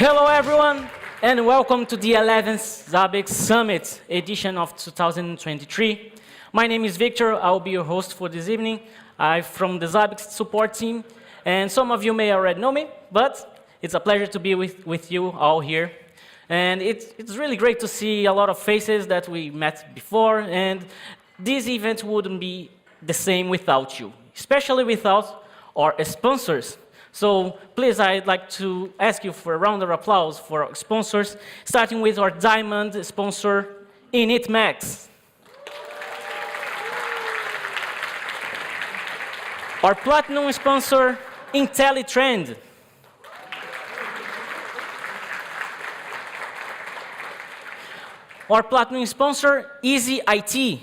Hello everyone, and welcome to the 11th Zabbix Summit edition of 2023. My name is Victor. I'll be your host for this evening. I'm from the Zabbix support team, and some of you may already know me, but it's a pleasure to be with you all here. And it's really great to see a lot of faces that we met before, and this event wouldn't be the same without you, especially without our sponsors. So please, I'd like to ask you for a round of applause for our sponsors, starting with our diamond sponsor, initMAX. Our platinum sponsor, IntelliTrend. Our platinum sponsor, IZI-IT.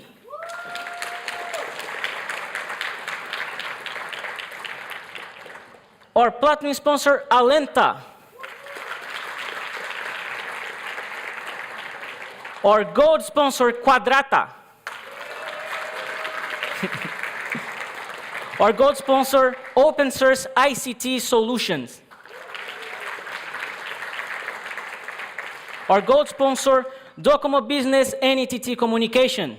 Our platinum sponsor, Alenta. Our gold sponsor, Quadrata. Our gold sponsor, Opensource ICT Solutions. Our gold sponsor, Docomo Business NTT Communication.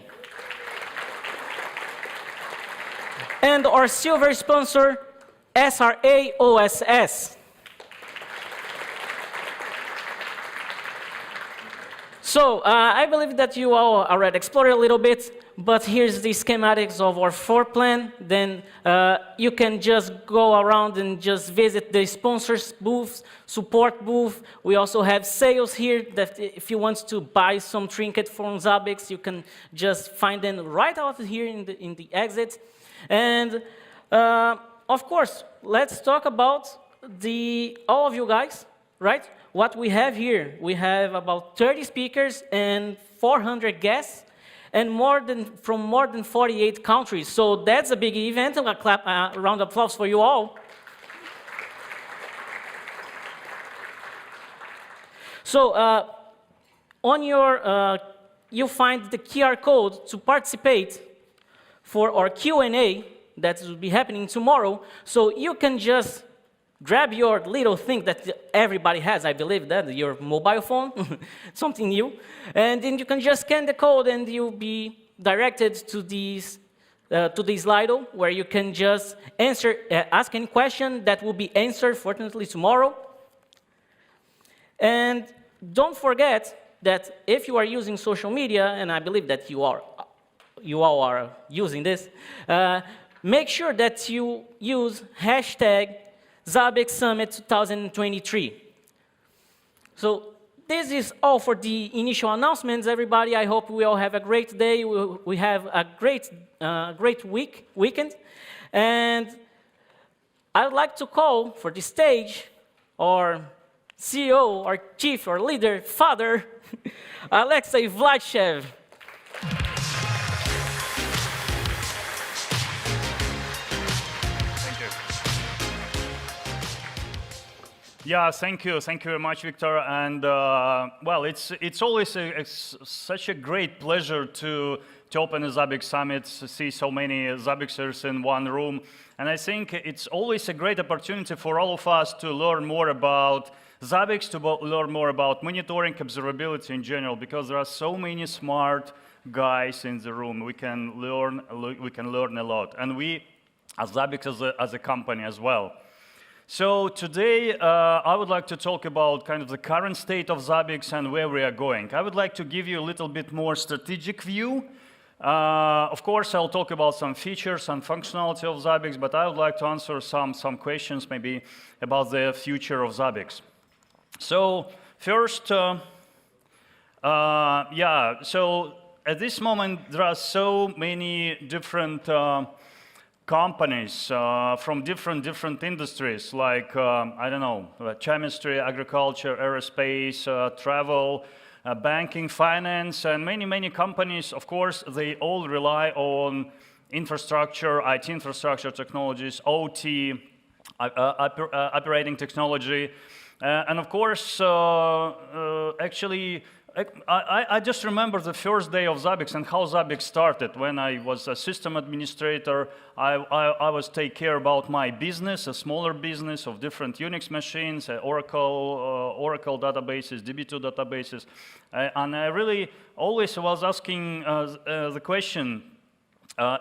And our silver sponsor, s.r.l. So, I believe that you all already explored a little bit, but here's the schematics of our floor plan. Then you can just go around and just visit the sponsors booths, support booth. We also have sales here that if you want to buy some trinket from Zabbix, you can just find them right out here in the exit. And of course, let's talk about all of you guys, right? What we have here, we have about 30 speakers and 400 guests, and from more than 48 countries. So that's a big event. A round of applause for you all. So on your, you'll find the QR code to participate for our Q&A that will be happening tomorrow. So you can just grab your little thing that everybody has, I believe that, your mobile phone, something new, and then you can just scan the code and you'll be directed to this Slido where you can just ask any question that will be answered, fortunately, tomorrow. And don't forget that if you are using social media, and I believe that you all are using this, make sure that you use hashtag Zabbix Summit 2023. So this is all for the initial announcements, everybody. I hope we all have a great day. We have a great weekend. And I'd like to call for the stage our CEO, our chief, our leader, father, Alexei Vladishev. Yeah, thank you very much, Victor. And well, it's always such a great pleasure to open a Zabbix Summit, to see so many Zabbixers in one room. And I think it's always a great opportunity for all of us to learn more about Zabbix, to learn more about monitoring, observability in general, because there are so many smart guys in the room. We can learn a lot, and we, as Zabbix, as a company as well. So today, I would like to talk about kind of the current state of Zabbix and where we are going. I would like to give you a little bit more strategic view. Of course, I'll talk about some features and functionality of Zabbix, but I would like to answer some questions maybe about the future of Zabbix. So first, so at this moment, there are so many different companies from different industries, like, I don't know, chemistry, agriculture, aerospace, travel, banking, finance, and many companies. Of course, they all rely on infrastructure, IT infrastructure technologies, OT, operating technology. And of course, actually, I just remember the first day of Zabbix and how Zabbix started. When I was a system administrator, I was take care about my business, a smaller business of different Unix machines, Oracle databases, DB2 databases, and I really always was asking the question,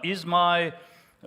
is my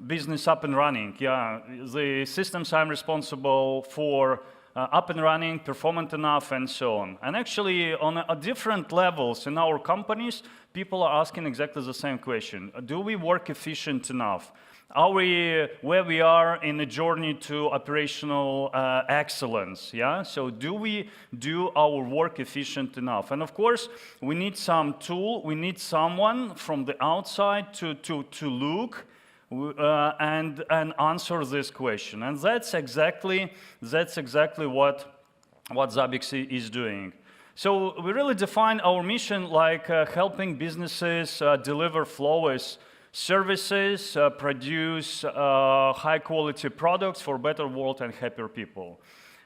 business up and running? Yeah, the systems I'm responsible for up and running, performant enough, and so on. And actually, on different levels in our companies, people are asking exactly the same question. Do we work efficient enough? Are we where we are in the journey to operational excellence? Yeah. So do we do our work efficient enough? And of course, we need some tool. We need someone from the outside to look and answer this question. And that's exactly what Zabbix is doing. So we really define our mission like helping businesses deliver flawless services, produce high-quality products for a better world and happier people.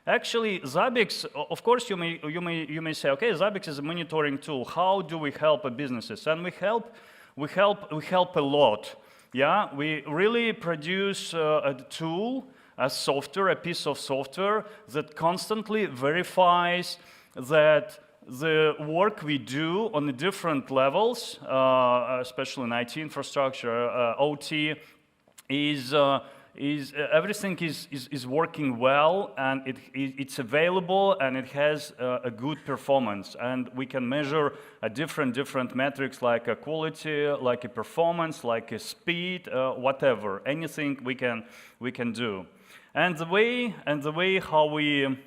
Actually, Zabbix, of course, you may say, okay, Zabbix is a monitoring tool. How do we help businesses? And we help a lot. Yeah, we really produce a tool, a software, a piece of software that constantly verifies that the work we do on the different levels, especially in IT infrastructure, OT, everything is working well, and it's available, and it has a good performance. And we can measure different metrics like a quality, like a performance, like a speed, whatever, anything we can do. And the way how we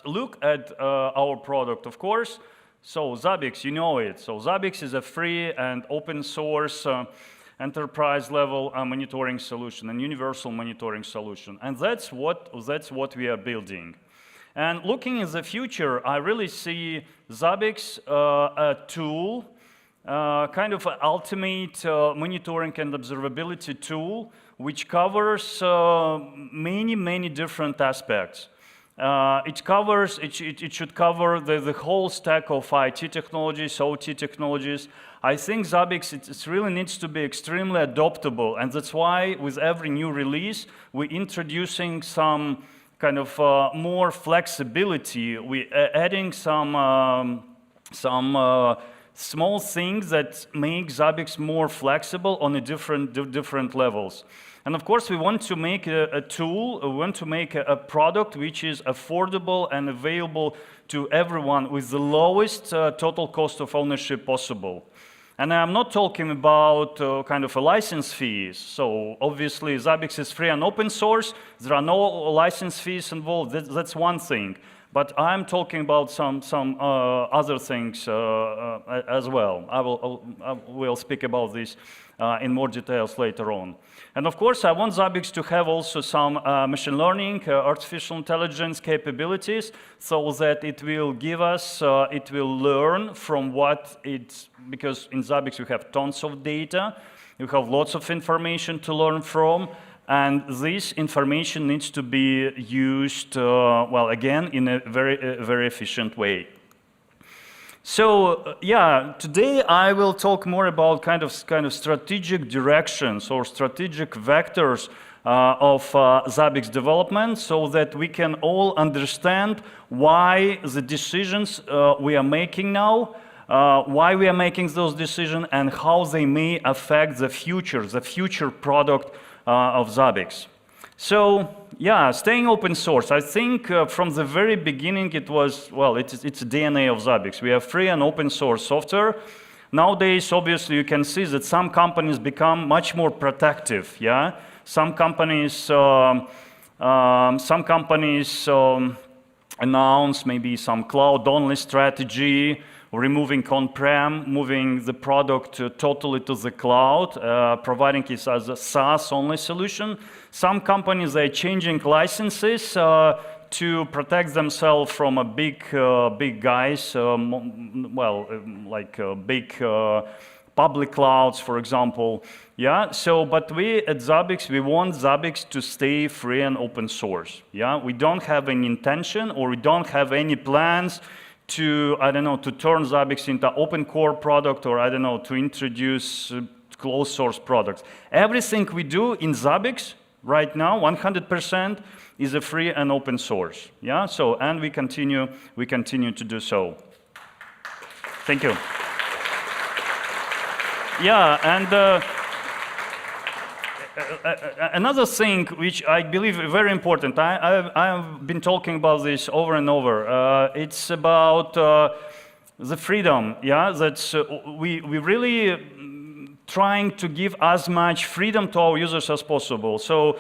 look at our product, of course. So Zabbix, you know it. So Zabbix is a free and open source enterprise level monitoring solution and universal monitoring solution. And that's what we are building. And looking in the future, I really see Zabbix a tool, kind of an ultimate monitoring and observability tool, which covers many different aspects. It should cover the whole stack of IT technologies, OT technologies. I think Zabbix, it really needs to be extremely adaptable, and that's why with every new release, we're introducing some kind of more flexibility. We're adding some small things that make Zabbix more flexible on the different levels. And of course, we want to make a tool, we want to make a product which is affordable and available to everyone with the lowest total cost of ownership possible. And I'm not talking about kind of a license fees. So obviously, Zabbix is free and open source. There are no license fees involved. That's one thing. But I'm talking about some other things as well. I will speak about this in more details later on. And of course, I want Zabbix to have also some machine learning, artificial intelligence capabilities, so that it will give us, it will learn from what it's, because in Zabbix we have tons of data, we have lots of information to learn from, and this information needs to be used, well, again, in a very efficient way. So, yeah, today I will talk more about kind of strategic directions or strategic vectors of Zabbix development, so that we can all understand why the decisions we are making now, why we are making those decisions, and how they may affect the future product of Zabbix. So, yeah, staying open source. I think from the very beginning it was, well, it's DNA of Zabbix. We have free and open source software. Nowadays, obviously, you can see that some companies become much more protective, yeah? Some companies announce maybe some cloud-only strategy, removing on-prem, moving the product totally to the cloud, providing it as a SaaS-only solution. Some companies are changing licenses to protect themselves from a big guys, well, like big public clouds, for example. Yeah. So, but we at Zabbix, we want Zabbix to stay free and open source. Yeah. We don't have any intention, or we don't have any plans to, I don't know, to turn Zabbix into open core product, or I don't know, to introduce closed source products. Everything we do in Zabbix right now, 100%, is a free and open source. Yeah. So, and we continue to do so. Thank you. Yeah, and another thing which I believe is very important, I've been talking about this over and over. It's about the freedom. Yeah, that's we really trying to give as much freedom to our users as possible. So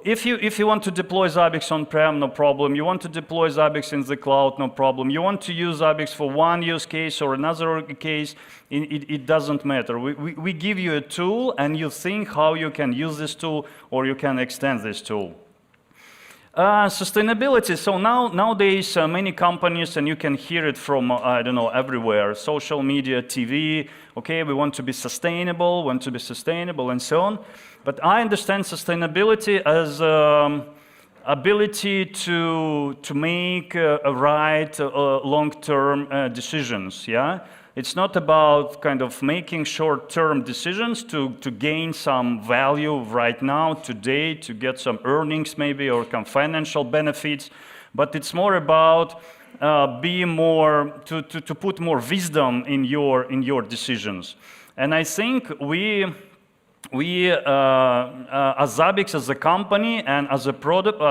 if you want to deploy Zabbix on-prem, no problem. You want to deploy Zabbix in the cloud, no problem. You want to use Zabbix for one use case or another case, it doesn't matter. We give you a tool, and you think how you can use this tool or you can extend this tool. Sustainability. So nowadays, many companies, and you can hear it from, I don't know, everywhere, social media, TV, okay, we want to be sustainable, and so on. But I understand sustainability as ability to make right long-term decisions, yeah? It's not about kind of making short-term decisions to gain some value right now, today, to get some earnings maybe, or some financial benefits, but it's more about being more, to put more wisdom in your decisions. And I think we as Zabbix, as a company, and as a product,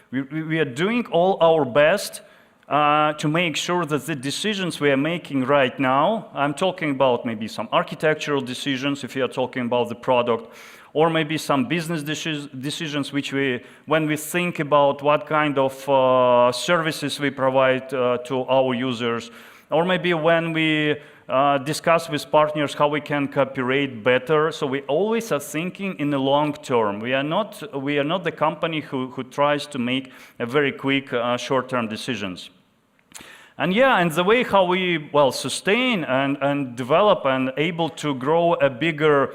we are doing all our best to make sure that the decisions we are making right now, I'm talking about maybe some architectural decisions if you are talking about the product, or maybe some business decisions which when we think about what kind of services we provide to our users, or maybe when we discuss with partners how we can cooperate better. So we always are thinking in the long term. We are not the company who tries to make a very quick short-term decisions. And yeah, and the way how we sustain and develop and able to grow a bigger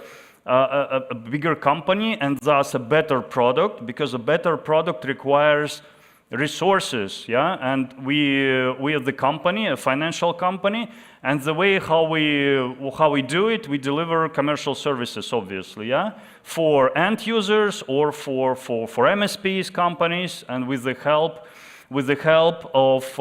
company, and thus a better product, because a better product requires resources, yeah, and we are the company, a financial company, and the way how we do it, we deliver commercial services, obviously, yeah, for end users or for MSPs, companies, and with the help of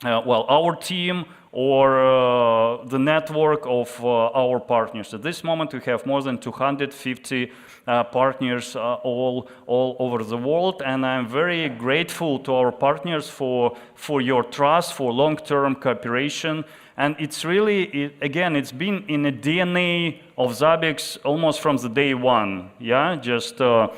our team or the network of our partners. At this moment, we have more than 250 partners all over the world, and I'm very grateful to our partners for your trust, for long-term cooperation. And it's really, again, it's been in the DNA of Zabbix almost from the day one. Yeah, just 2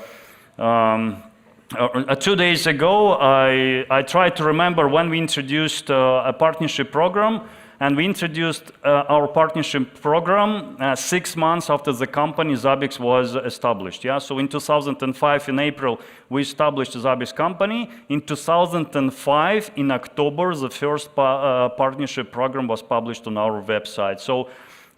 days ago, I tried to remember when we introduced a partnership program, and we introduced our partnership program 6 months after the company Zabbix was established. Yeah, so in 2005, in April, we established the Zabbix company. In 2005, in October, the first partnership program was published on our website.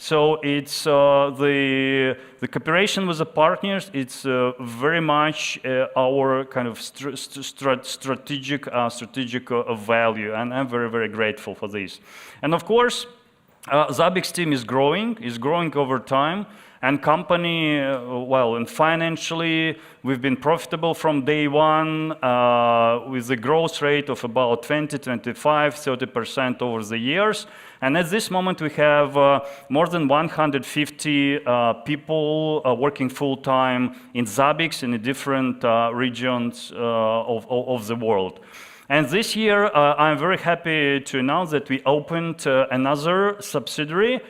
So it's the cooperation with the partners. It's very much our kind of strategic value, and I'm very, very grateful for this. And of course, Zabbix team is growing over time. And company, and financially, we've been profitable from day one with a growth rate of about 20, 25, 30% over the years. And at this moment, we have more than 150 people working full-time in Zabbix in the different regions of the world. And this year, I'm very happy to announce that we opened another subsidiary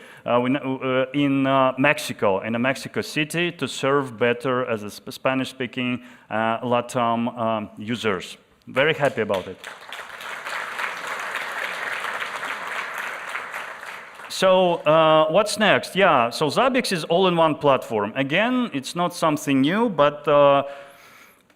in Mexico, in Mexico City, to serve better as a Spanish-speaking LATAM users. Very happy about it. So what's next? Yeah, so Zabbix is all-in-one platform. Again, it's not something new, but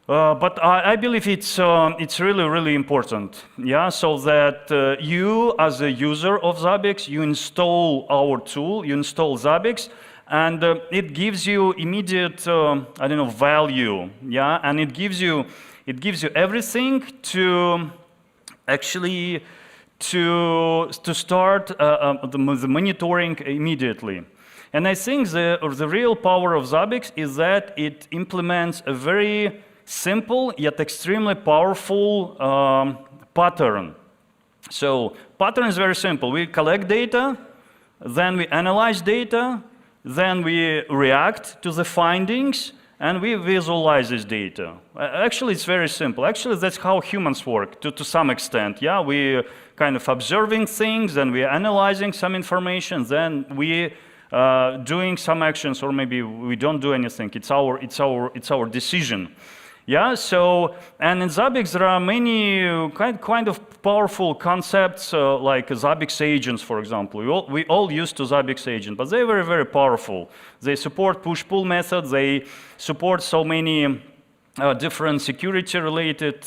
I believe it's really, really important, yeah, so that you, as a user of Zabbix, you install our tool, you install Zabbix, and it gives you immediate, value, yeah, and it gives you everything to actually to start the monitoring immediately. And I think the real power of Zabbix is that it implements a very simple yet extremely powerful pattern. So pattern is very simple. We collect data, then we analyze data, then we react to the findings, and we visualize this data. Actually, it's very simple. Actually, that's how humans work to some extent. Yeah, we kind of observing things, then we're analyzing some information, then we doing some actions, or maybe we don't do anything. It's our decision. Yeah, so, and in Zabbix there are many kind of powerful concepts like Zabbix agents, for example. We all used to Zabbix agent, but they're very, very powerful. They support push-pull methods, they support so many different security-related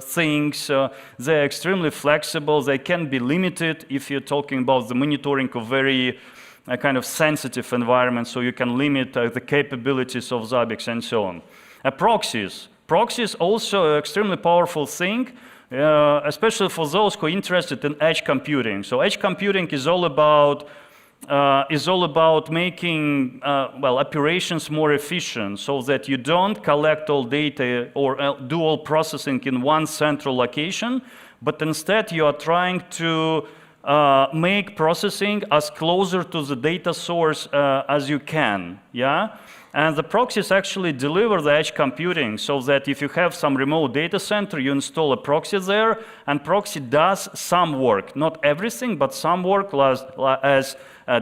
things. They're extremely flexible, they can be limited if you're talking about the monitoring of very kind of sensitive environments, so you can limit the capabilities of Zabbix and so on. Proxies. Proxies also an extremely powerful thing, especially for those who are interested in edge computing. So edge computing is all about making well, operations more efficient, so that you don't collect all data or do all processing in one central location, but instead you are trying to make processing as closer to the data source as you can. Yeah. And the proxies actually deliver the edge computing, so that if you have some remote data center, you install a proxy there, and proxy does some work. Not everything, but some work as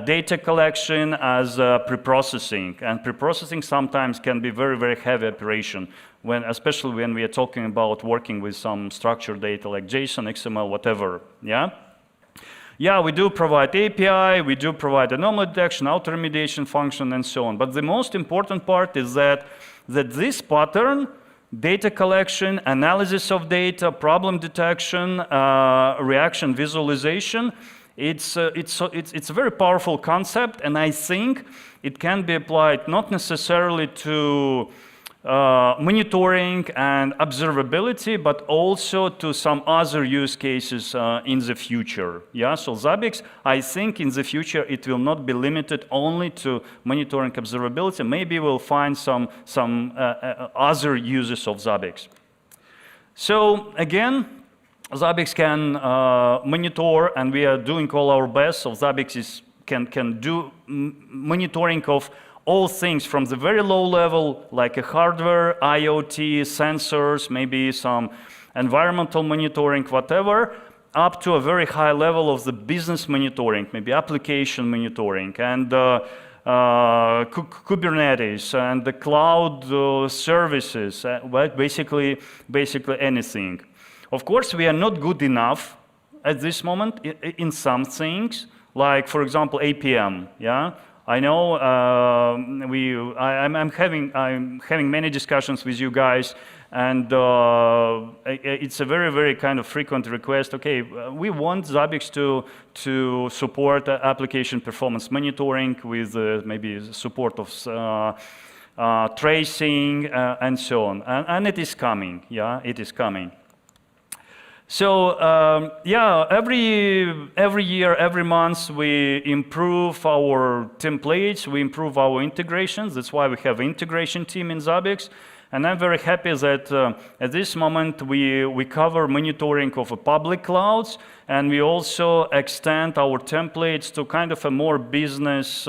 data collection, as pre-processing. And pre-processing sometimes can be very, very heavy operation, especially when we are talking about working with some structured data like JSON, XML, whatever. Yeah? Yeah, we do provide API, we do provide anomaly detection, auto-remediation function, and so on. But the most important part is that this pattern, data collection, analysis of data, problem detection, reaction visualization, it's a very powerful concept, and I think it can be applied not necessarily to monitoring and observability, but also to some other use cases in the future. Yeah, so Zabbix, I think in the future it will not be limited only to monitoring observability. Maybe we'll find some other uses of Zabbix. So again, Zabbix can monitor, and we are doing all our best. So Zabbix can do monitoring of all things from the very low level, like a hardware, IoT, sensors, maybe some environmental monitoring, whatever, up to a very high level of the business monitoring, maybe application monitoring, and Kubernetes, and the cloud services, basically anything. Of course, we are not good enough at this moment in some things, like, for example, APM, yeah? I know I'm having many discussions with you guys, and it's a very, very kind of frequent request. Okay, we want Zabbix to support application performance monitoring with maybe support of tracing and so on, and it is coming. Yeah, it is coming. So yeah, every year, every month, we improve our templates, we improve our integrations. That's why we have an integration team in Zabbix. And I'm very happy that at this moment we cover monitoring of public clouds, and we also extend our templates to kind of a more business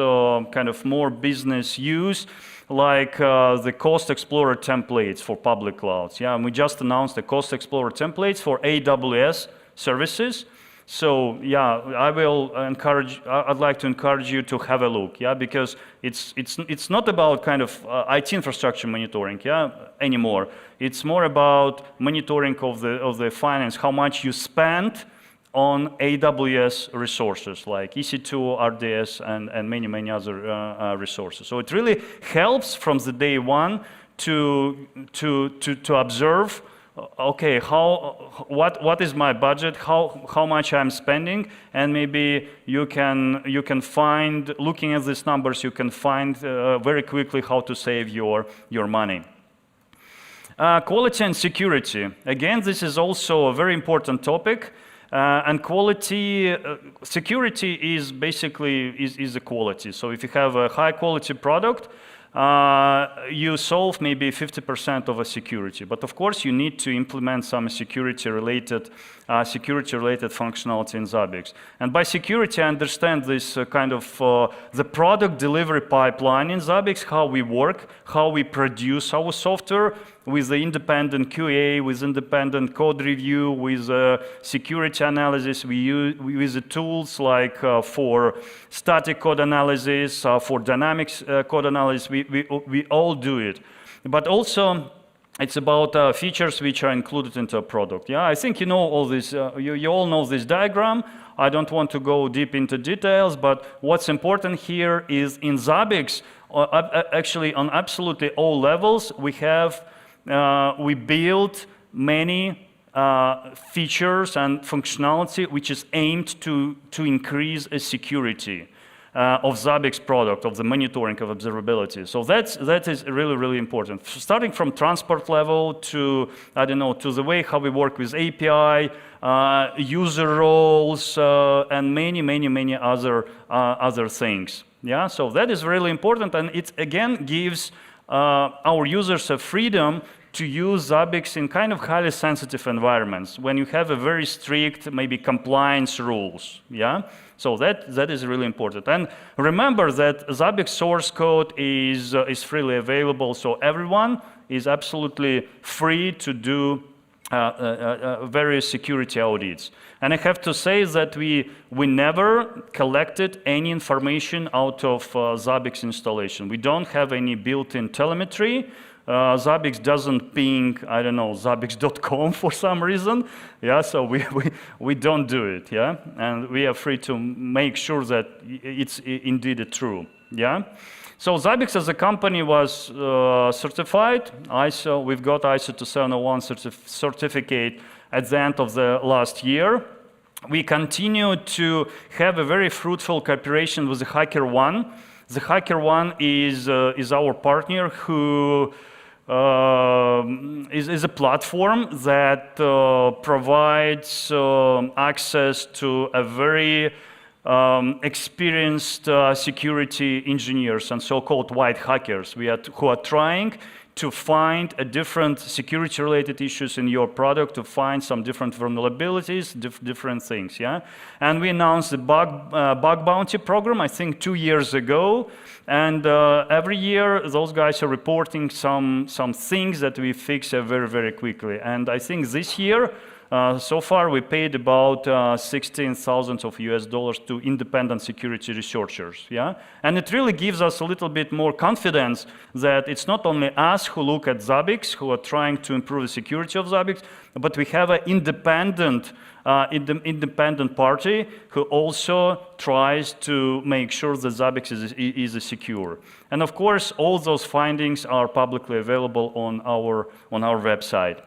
use, like the Cost Explorer templates for public clouds. Yeah, and we just announced the Cost Explorer templates for AWS services. So yeah, I'd like to encourage you to have a look. Yeah, because it's not about kind of IT infrastructure monitoring. Yeah, anymore. It's more about monitoring of the finance, how much you spend on AWS resources like EC2, RDS, and many other resources. So it really helps from the day one to observe, okay, what is my budget, how much I'm spending, and maybe you can find, looking at these numbers, you can find very quickly how to save your money. Quality and security. Again, this is also a very important topic. And quality, security is basically is a quality. So if you have a high quality product, you solve maybe 50% of a security. But of course, you need to implement some security-related functionality in Zabbix. And by security, I understand this kind of the product delivery pipeline in Zabbix, how we work, how we produce our software with the independent QA, with independent code review, with security analysis. We use the tools like for static code analysis, for dynamics code analysis. We all do it. But also, it's about features which are included into a product. Yeah, I think you know all this. You all know this diagram. I don't want to go deep into details, but what's important here is in Zabbix, actually on absolutely all levels, we build many features and functionality which is aimed to increase security of Zabbix product, of the monitoring of observability. So that is really, really important. Starting from transport level to, I don't know, to the way how we work with API, user roles, and many other things. Yeah, so that is really important, and it again gives our users a freedom to use Zabbix in kind of highly sensitive environments when you have a very strict, maybe compliance rules, yeah? So that is really important. And remember that Zabbix source code is freely available, so everyone is absolutely free to do various security audits. And I have to say that we never collected any information out of Zabbix installation. We don't have any built-in telemetry. Zabbix doesn't ping, I don't know, zabbix.com for some reason. Yeah, so we don't do it, yeah? And we are free to make sure that it's indeed true, yeah? So Zabbix as a company was certified, ISO, we've got ISO 2701 certificate at the end of the last year. We continue to have a very fruitful cooperation with the HackerOne. The HackerOne is our partner who is a platform that provides access to a very experienced security engineers and so-called white hackers who are trying to find different security-related issues in your product, to find some different vulnerabilities, different things, yeah? And we announced the bug bounty program, I think 2 years ago, and every year those guys are reporting some things that we fix very, very quickly. And I think this year, so far we paid about $16,000 of US to independent security researchers, yeah? And it really gives us a little bit more confidence that it's not only us who look at Zabbix, who are trying to improve the security of Zabbix, but we have an independent party who also tries to make sure that Zabbix is secure. And of course, all those findings are publicly available on our website.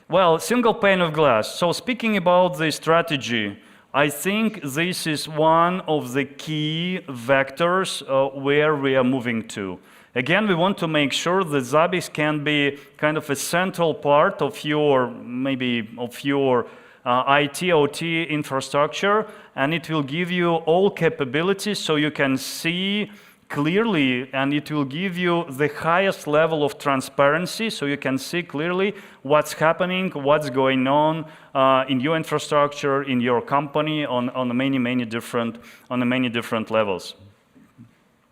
Well, single pane of glass. So speaking about the strategy, I think this is one of the key vectors where we are moving to. Again, we want to make sure that Zabbix can be kind of a central part of your, IT, OT infrastructure, and it will give you all capabilities so you can see clearly, and it will give you the highest level of transparency so you can see clearly what's happening, what's going on in your infrastructure, in your company, on many different levels.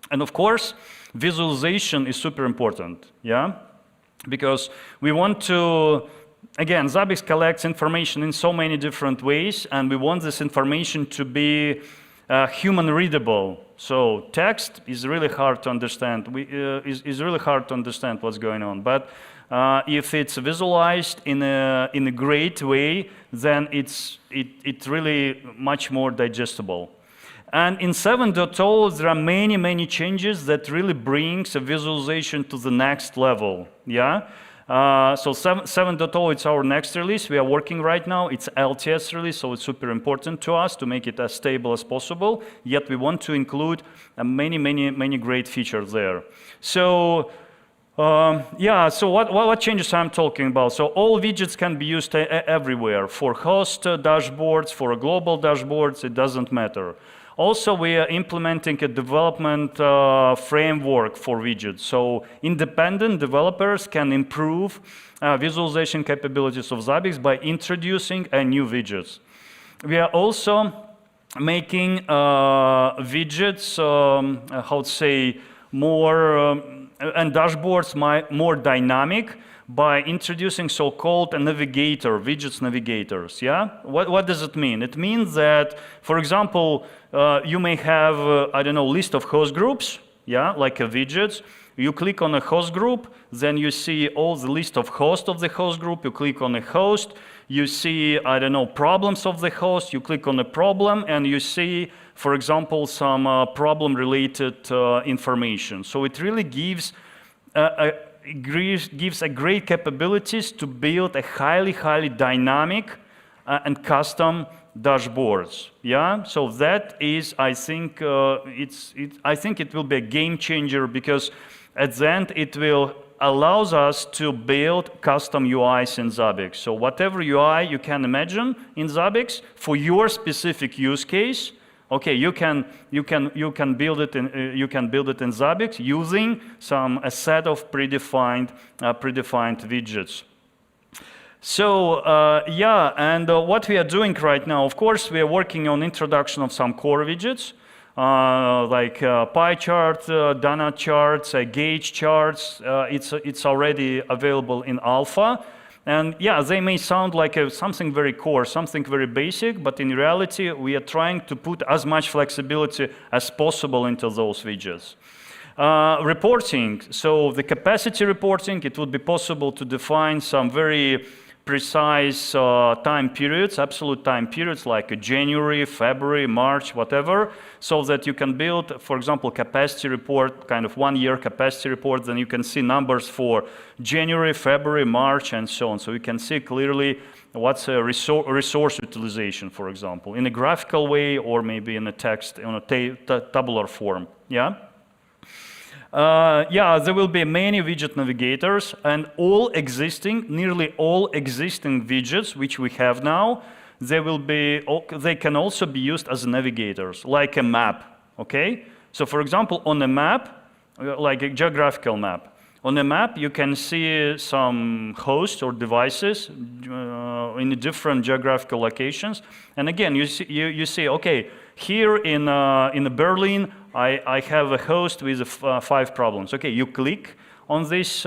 And of course, visualization is super important, yeah? Because we want to, again, Zabbix collects information in so many different ways, and we want this information to be human readable. So text is really hard to understand. Is really hard to understand what's going on. But if it's visualized in a great way, then it's really much more digestible. And in 7.0, there are many changes that really brings a visualization to the next level. Yeah. So 7.0, it's our next release. We are working right now. It's LTS release, so it's super important to us to make it as stable as possible. Yet we want to include many great features there. So Yeah, so what changes I'm talking about? So all widgets can be used everywhere. For host dashboards, for global dashboards, it doesn't matter. Also, we are implementing a development framework for widgets. So independent developers can improve visualization capabilities of Zabbix by introducing new widgets. We are also making widgets, how to say, more and dashboards more dynamic by introducing so-called widgets navigators, yeah? What does it mean? It means that, for example, you may have, I don't know, list of host groups, yeah, like widgets. You click on a host group, then you see all the list of hosts of the host group, you click on a host, you see, I don't know, problems of the host, you click on a problem, and you see, for example, some problem-related information. So it really gives a great capabilities to build a highly dynamic and custom dashboards. Yeah, so that is, I think, I think it will be a game changer because at the end it will allows us to build custom UIs in Zabbix. So whatever UI you can imagine in Zabbix for your specific use case, okay, you can build it in Zabbix using a set of predefined widgets. So yeah, and what we are doing right now, of course, we are working on introduction of some core widgets. Like pie chart, donut charts, gauge charts. It's already available in alpha. And yeah, they may sound like something very core, something very basic, but in reality, we are trying to put as much flexibility as possible into those widgets. Reporting, so the capacity reporting, it would be possible to define some very precise time periods, absolute time periods like January, February, March, whatever, so that you can build, for example, capacity report, kind of 1 year capacity report, then you can see numbers for January, February, March, and so on. So you can see clearly what's a resource utilization, for example, in a graphical way or maybe in a text, in a tabular form, yeah? Yeah, there will be many widget navigators and nearly all existing widgets which we have now, they can also be used as navigators, like a map, okay? So for example, on a map, like a geographical map, on a map you can see some hosts or devices in different geographical locations. And again, you see, okay, here in Berlin, I have a host with 5 problems. Okay, you click on this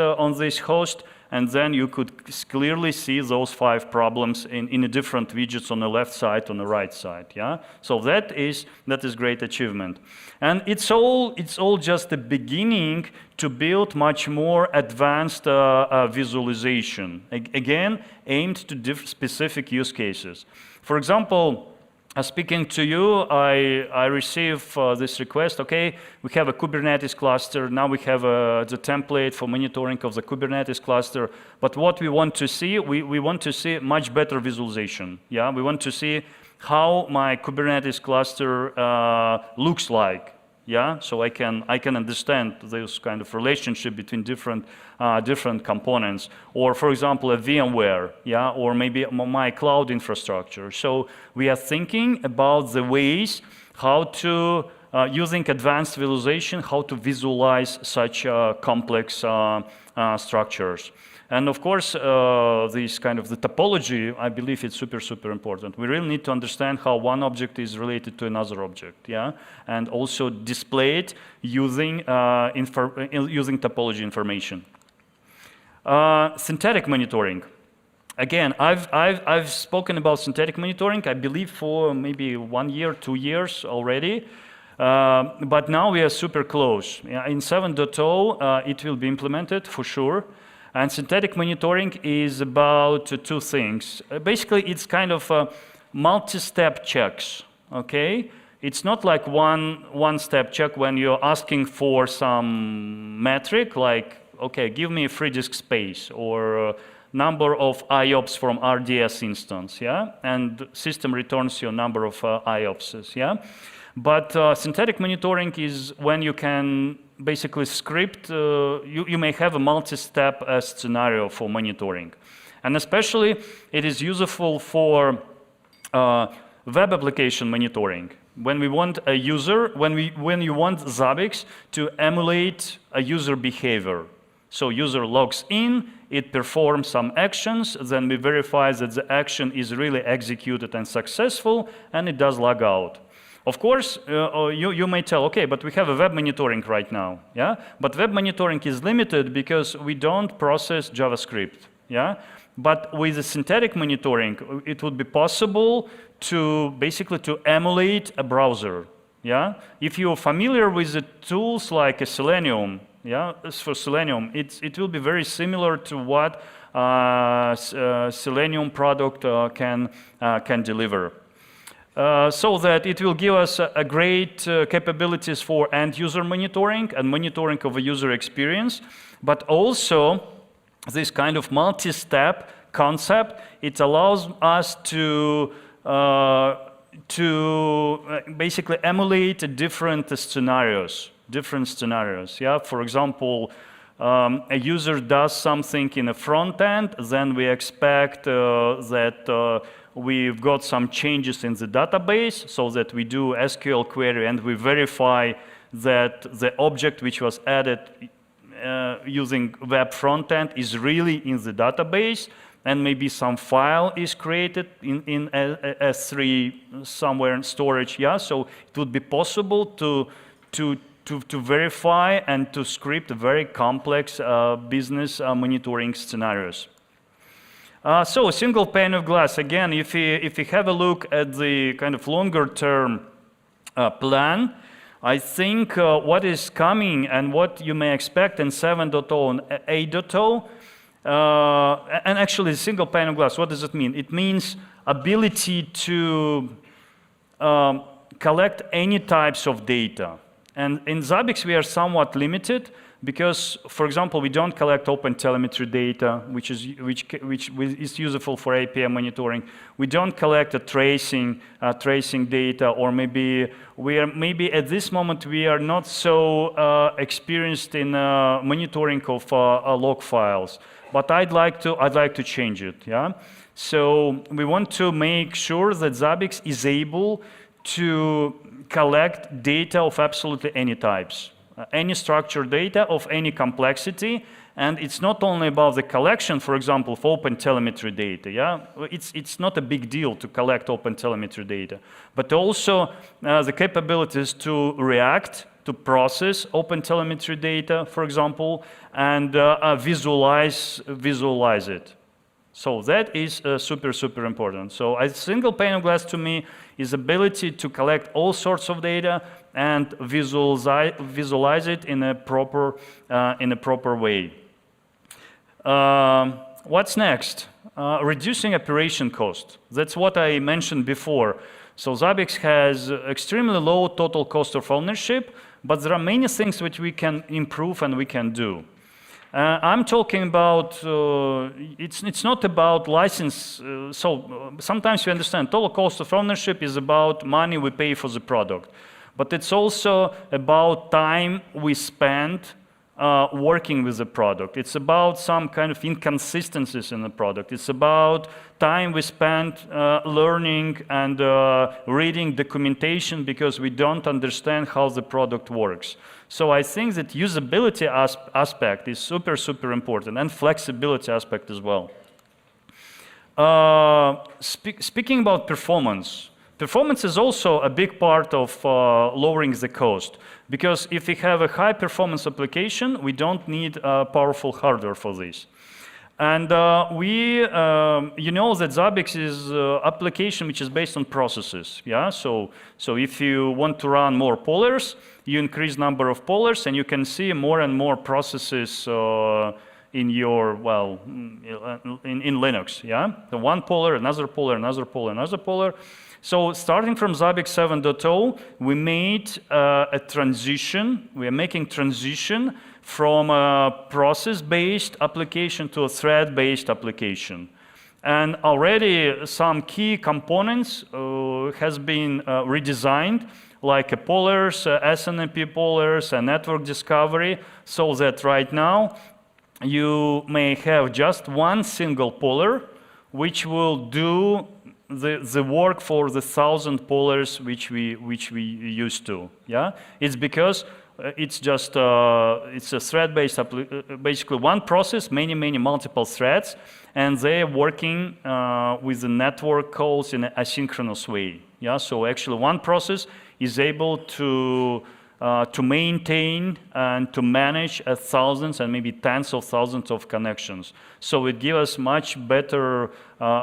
host, and then you could clearly see those 5 problems in the different widgets on the left side, on the right side. Yeah, so that is great achievement, and it's all just the beginning to build much more advanced visualization. Again, aimed to specific use cases. For example. Speaking to you, I receive this request, okay, we have a Kubernetes cluster, now we have the template for monitoring of the Kubernetes cluster, but what we want to see, we want to see much better visualization, yeah? We want to see how my Kubernetes cluster looks like, yeah? So I can understand this kind of relationship between different components, or for example a VMware, yeah, or maybe my cloud infrastructure. So we are thinking about the ways how to using advanced visualization, how to visualize such complex structures. And of course, this kind of the topology, I believe it's super important. We really need to understand how one object is related to another object, yeah, and also display it using topology information. Synthetic monitoring. Again, I've spoken about synthetic monitoring, I believe, for maybe 1 year, 2 years already. But now we are super close. In 7.0, it will be implemented for sure. And synthetic monitoring is about 2 things. Basically, it's kind of multi-step checks, okay? It's not like one-step check when you're asking for some metric, like, okay, give me a free disk space, or number of IOPS from RDS instance, yeah? And system returns you a number of IOPS, yeah? But synthetic monitoring is when you can basically script, you may have a multi-step scenario for monitoring. And especially it is useful for web application monitoring. When we want a user, when you want Zabbix to emulate a user behavior. So user logs in, it performs some actions, then we verify that the action is really executed and successful, and it does log out. Of course, you may tell, okay, but we have a web monitoring right now, yeah? But web monitoring is limited because we don't process JavaScript, yeah? But with the synthetic monitoring, it would be possible to basically to emulate a browser, yeah? If you're familiar with the tools like Selenium, yeah, as for Selenium, it will be very similar to what Selenium product can deliver. So that it will give us a great capabilities for end-user monitoring and monitoring of a user experience, but also this kind of multi-step concept, it allows us to basically emulate different scenarios. Yeah. For example, a user does something in the front end, then we expect that we've got some changes in the database, so that we do SQL query and we verify that the object which was added using web front end is really in the database, and maybe some file is created in S3 somewhere in storage. Yeah, so it would be possible to verify and to script very complex business monitoring scenarios. So a single pane of glass. Again, if you have a look at the kind of longer term plan, I think what is coming and what you may expect in 7.0 and 8.0, and actually single pane of glass, what does it mean? It means ability to collect any types of data. And in Zabbix, we are somewhat limited because, for example, we don't collect open telemetry data, which is useful for API monitoring. We don't collect tracing data, or maybe at this moment we are not so experienced in monitoring of log files. But I'd like to change it. Yeah. So we want to make sure that Zabbix is able to collect data of absolutely any types, any structured data of any complexity, and it's not only about the collection, for example, of open telemetry data. Yeah, it's not a big deal to collect open telemetry data, but also the capabilities to react, to process open telemetry data, for example, and visualize it. So that is super important. So a single pane of glass to me is ability to collect all sorts of data and visualize it in a proper way. What's next? Reducing operation cost. That's what I mentioned before. So Zabbix has extremely low total cost of ownership, but there are many things which we can improve and we can do. I'm talking about, it's not about license, so sometimes you understand total cost of ownership is about money we pay for the product, but it's also about time we spend working with the product. It's about some kind of inconsistencies in the product. It's about time we spend learning and reading documentation because we don't understand how the product works. So I think that usability aspect is super important, and flexibility aspect as well. Speaking about performance, performance is also a big part of lowering the cost, because if we have a high performance application, we don't need powerful hardware for this. And you know that Zabbix is an application which is based on processes. Yeah, so if you want to run more pollers, you increase number of pollers, and you can see more and more processes in your, well, in Linux. Yeah, the one poller, another poller, another poller, another poller. So starting from Zabbix 7.0, we made a transition. We are making transition from a process-based application to a thread-based application. And already some key components has been redesigned. like pollers, SNMP pollers, and network discovery, so that right now you may have just one single poller which will do the work for the 1,000 pollers which we used to. Yeah, it's because it's just it's a thread-based basically one process, many multiple threads, and they're working with the network calls in an asynchronous way. Yeah, so actually one process is able to maintain and to manage thousands and maybe tens of thousands of connections. So it gives us much better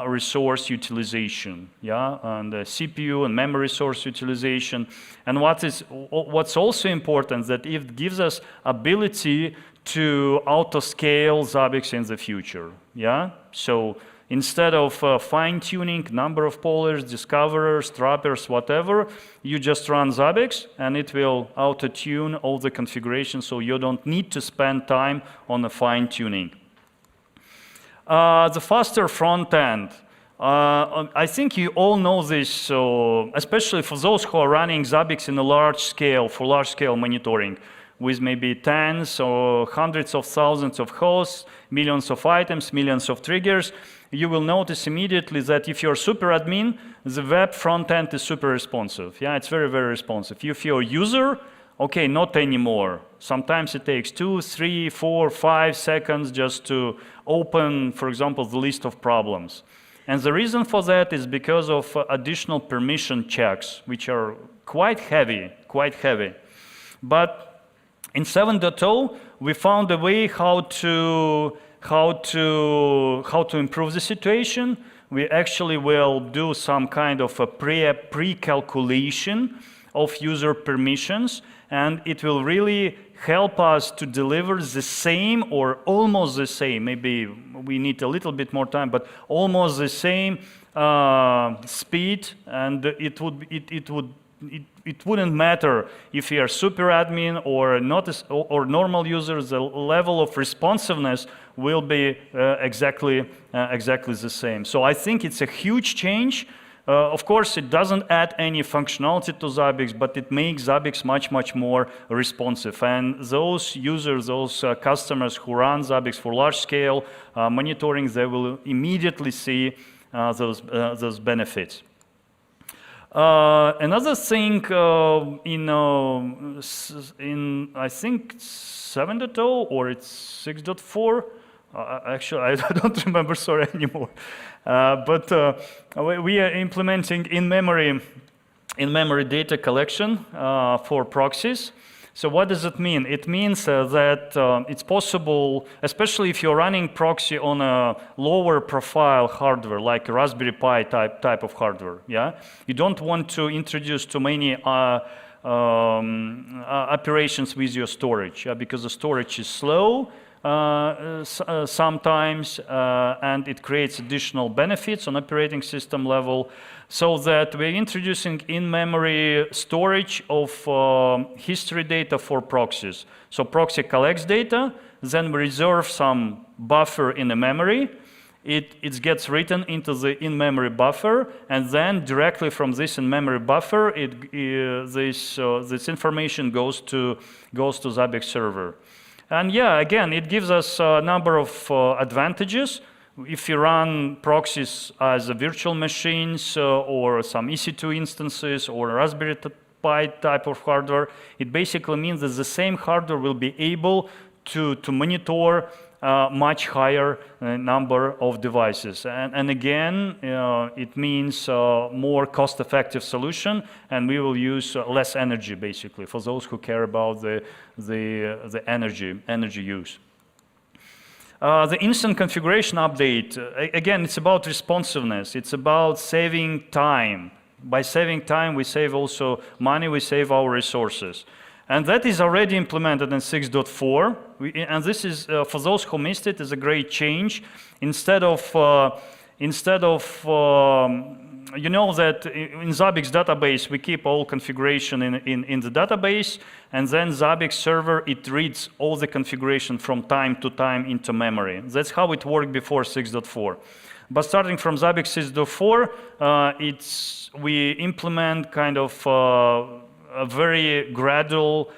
resource utilization, yeah, and CPU and memory resource utilization. And what's also important that it gives us ability to auto-scale Zabbix in the future, yeah. So instead of fine-tuning number of pollers, discoverers, trappers, whatever, you just run Zabbix and it will auto-tune all the configuration, so you don't need to spend time on the fine-tuning. The faster front end. I think you all know this, so especially for those who are running Zabbix in a large scale, for large-scale monitoring, with maybe tens or hundreds of thousands of hosts, millions of items, millions of triggers, you will notice immediately that if you're super admin, the web front end is super responsive. Yeah, it's very responsive. If you're a user, okay, not anymore. Sometimes it takes 2, 3, 4, 5 seconds just to open, for example, the list of problems. And the reason for that is because of additional permission checks, which are quite heavy. But in 7.0, we found a way how to improve the situation. We actually will do some kind of a pre-calculation of user permissions, and it will really help us to deliver the same or almost the same, maybe we need a little bit more time, but almost the same speed, and it wouldn't matter if you are super admin or not or normal users. The level of responsiveness will be exactly the same. So I think it's a huge change. Of course, it doesn't add any functionality to Zabbix, but it makes Zabbix much more responsive. And those users, those customers who run Zabbix for large-scale monitoring, they will immediately see those benefits. Another thing in I think 7.0 or it's 6.4. Actually, I don't remember, sorry, anymore. But we are implementing in-memory data collection for proxies. So what does it mean? It means that it's possible, especially if you're running proxy on a lower profile hardware, like a Raspberry Pi type of hardware. Yeah, you don't want to introduce too many operations with your storage, because the storage is slow. Sometimes, and it creates additional benefits on operating system level, so that we're introducing in-memory storage of history data for proxies. So proxy collects data, then we reserve some buffer in the memory. It gets written into the in-memory buffer, and then directly from this in-memory buffer, this information goes to Zabbix server. And yeah, again, it gives us a number of advantages. If you run proxies as a virtual machines or some EC2 instances or Raspberry Pi type of hardware, it basically means that the same hardware will be able to monitor much higher number of devices. And again, it means more cost-effective solution, and we will use less energy, basically, for those who care about the energy use. The instant configuration update, again, it's about responsiveness. It's about saving time. By saving time, we save also money, we save our resources. And that is already implemented in 6.4. And this is, for those who missed it, is a great change. Instead of you know that in Zabbix database, we keep all configuration in the database, and then Zabbix server, it reads all the configuration from time to time into memory. That's how it worked before 6.4. But starting from Zabbix 6.4, we implement kind of a very gradual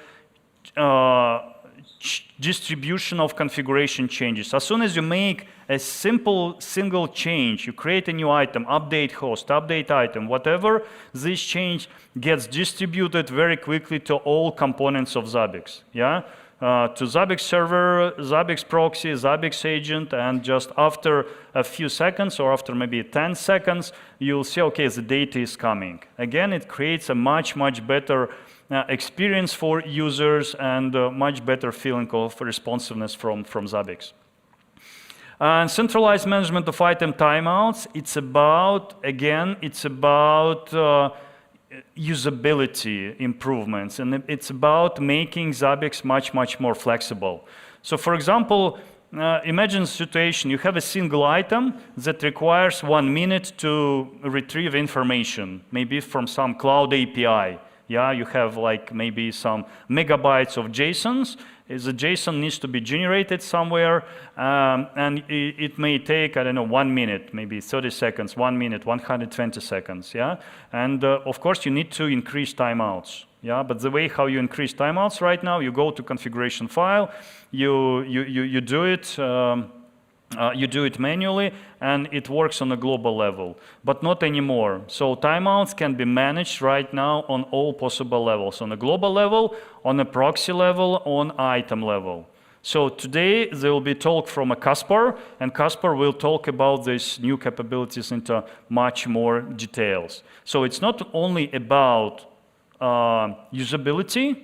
distribution of configuration changes. As soon as you make a simple single change, you create a new item, update host, update item, whatever, this change gets distributed very quickly to all components of Zabbix. Yeah? To Zabbix server, Zabbix proxy, Zabbix agent, and just after a few seconds or after maybe 10 seconds, you'll see, okay, the data is coming. Again, it creates a much, much better experience for users and much better feeling of responsiveness from Zabbix. And centralized management of item timeouts, it's about, again, it's about usability improvements, and it's about making Zabbix much, much more flexible. So for example, imagine a situation, you have a single item that requires 1 minute to retrieve information, maybe from some cloud API. Yeah, you have like maybe some megabytes of JSONs. The JSON needs to be generated somewhere, and it may take, I don't know, 1 minute, maybe 30 seconds, 1 minute, 120 seconds, yeah? And of course, you need to increase timeouts, yeah? But the way how you increase timeouts right now, you go to configuration file, you do it, you do it manually, and it works on a global level, but not anymore. So timeouts can be managed right now on all possible levels, on a global level, on a proxy level, on item level. So today there will be talk from a Kaspar, and Kaspar will talk about these new capabilities into much more details. So it's not only about usability,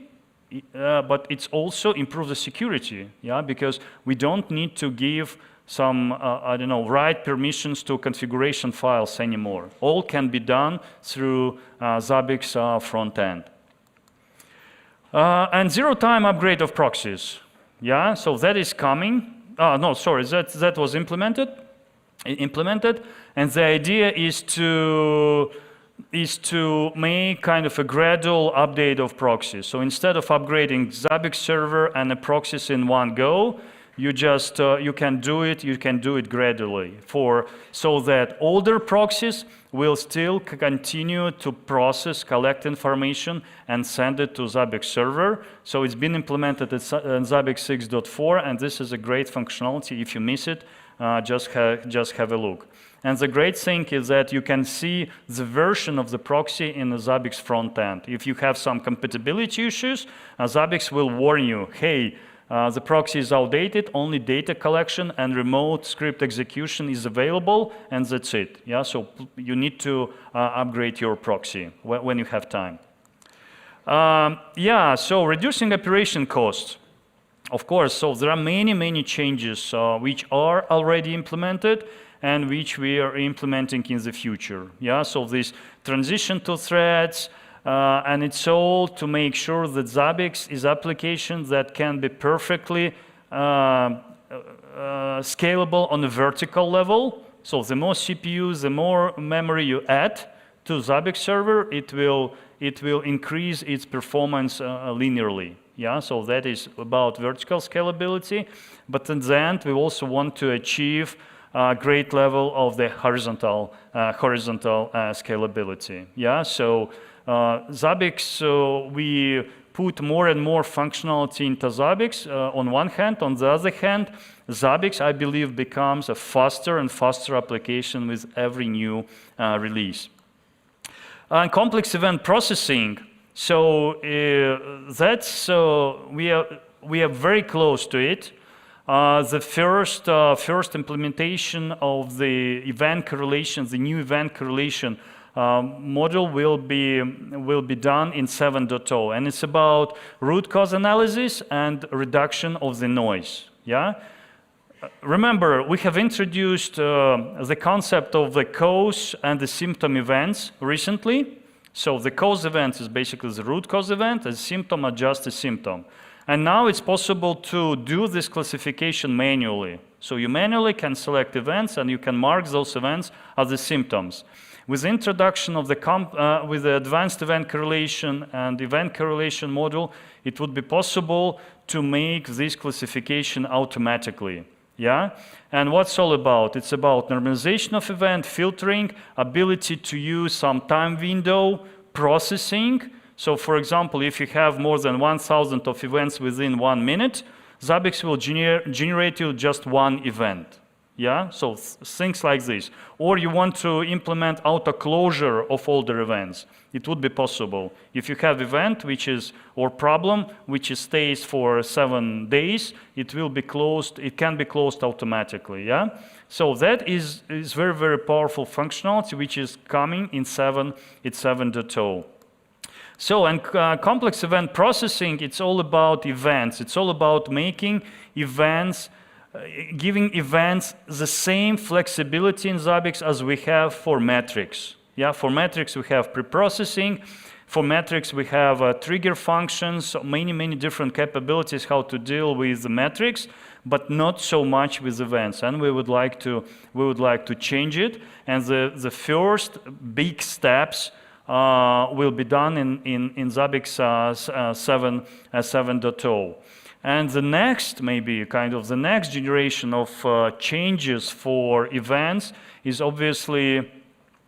but it's also improve the security, yeah, because we don't need to give some, I don't know, write permissions to configuration files anymore. All can be done through Zabbix front end. And zero-time upgrade of proxies. Yeah, so that is coming. No, sorry, that was implemented. And the idea is to make kind of a gradual update of proxies. So instead of upgrading Zabbix server and the proxies in one go, you just you can do it gradually so that older proxies will still continue to process, collect information, and send it to Zabbix server. So it's been implemented in Zabbix 6.4, and this is a great functionality. If you miss it, just have a look. And the great thing is that you can see the version of the proxy in the Zabbix front end. If you have some compatibility issues, Zabbix will warn you, hey, the proxy is outdated, only data collection and remote script execution is available, and that's it. Yeah, so you need to upgrade your proxy when you have time. Yeah, so reducing operation costs. Of course, so there are many changes which are already implemented and which we are implementing in the future. Yeah, so this transition to threads, and it's all to make sure that Zabbix is application that can be perfectly scalable on a vertical level. So the more CPUs, the more memory you add to Zabbix server, it will increase its performance linearly. Yeah, so that is about vertical scalability. But in the end, we also want to achieve a great level of the horizontal scalability. Yeah, so Zabbix, we put more and more functionality into Zabbix on one hand. On the other hand, Zabbix, I believe, becomes a faster and faster application with every new release. And complex event processing. So that's we are very close to it. The first implementation of the event correlation, the new event correlation module will be done in 7.0, and it's about root cause analysis and reduction of the noise. Yeah. Remember, we have introduced the concept of the cause and the symptom events recently. So the cause event is basically the root cause event, and symptom are just a symptom. And now it's possible to do this classification manually. So you manually can select events, and you can mark those events as the symptoms. With the introduction of with the advanced event correlation and event correlation module, it would be possible to make this classification automatically. Yeah? And what's all about? It's about normalization of event, filtering, ability to use some time window processing. So for example, if you have more than 1,000 of events within 1 minute, Zabbix will generate you just one event. Yeah, so things like this. Or you want to implement auto closure of older events. It would be possible. If you have event or problem which stays for 7 days, it will be closed, it can be closed automatically, yeah? So that is very, very powerful functionality which is coming in 7.0. So, and complex event processing, it's all about events. It's all about making events, giving events the same flexibility in Zabbix as we have for metrics. Yeah, for metrics we have pre-processing. For metrics we have trigger functions, many different capabilities how to deal with the metrics, but not so much with events. And we would like to change it. And the first big steps will be done in Zabbix 7.0. And the next, maybe kind of the next generation of changes for events is obviously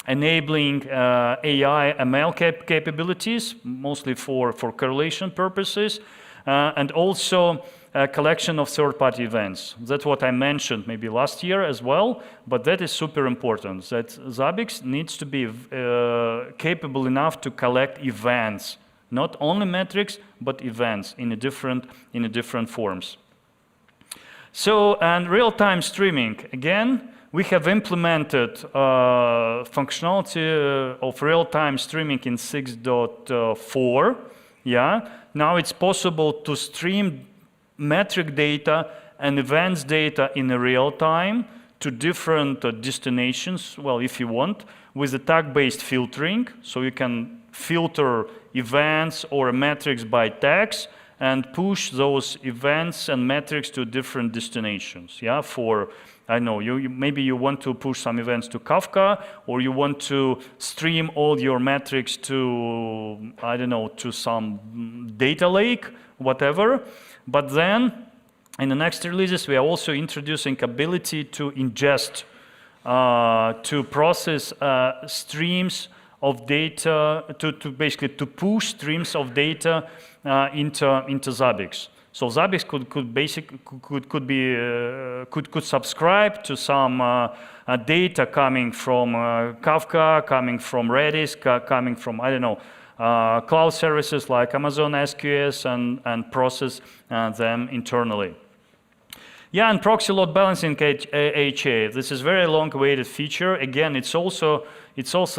enabling AI ML capabilities, mostly for correlation purposes, and also a collection of third-party events. That's what I mentioned maybe last year as well, but that is super important, that Zabbix needs to be capable enough to collect events. Not only metrics, but events in a different forms. So, and real-time streaming. Again, we have implemented functionality of real-time streaming in 6.4. Yeah. Now it's possible to stream metric data and events data in real time to different destinations, well, if you want, with a tag-based filtering. So you can filter events or metrics by tags and push those events and metrics to different destinations. Yeah, for, I know, maybe you want to push some events to Kafka, or you want to stream all your metrics to, I don't know, to some data lake, whatever. But then, in the next releases, we are also introducing ability to ingest, to process streams of data, to basically to push streams of data into Zabbix. So Zabbix could subscribe to some data coming from Kafka, coming from Redis, coming from, I don't know, cloud services like Amazon SQS, and process them internally. Yeah, and proxy load balancing HA. This is very long-awaited feature. Again, it's also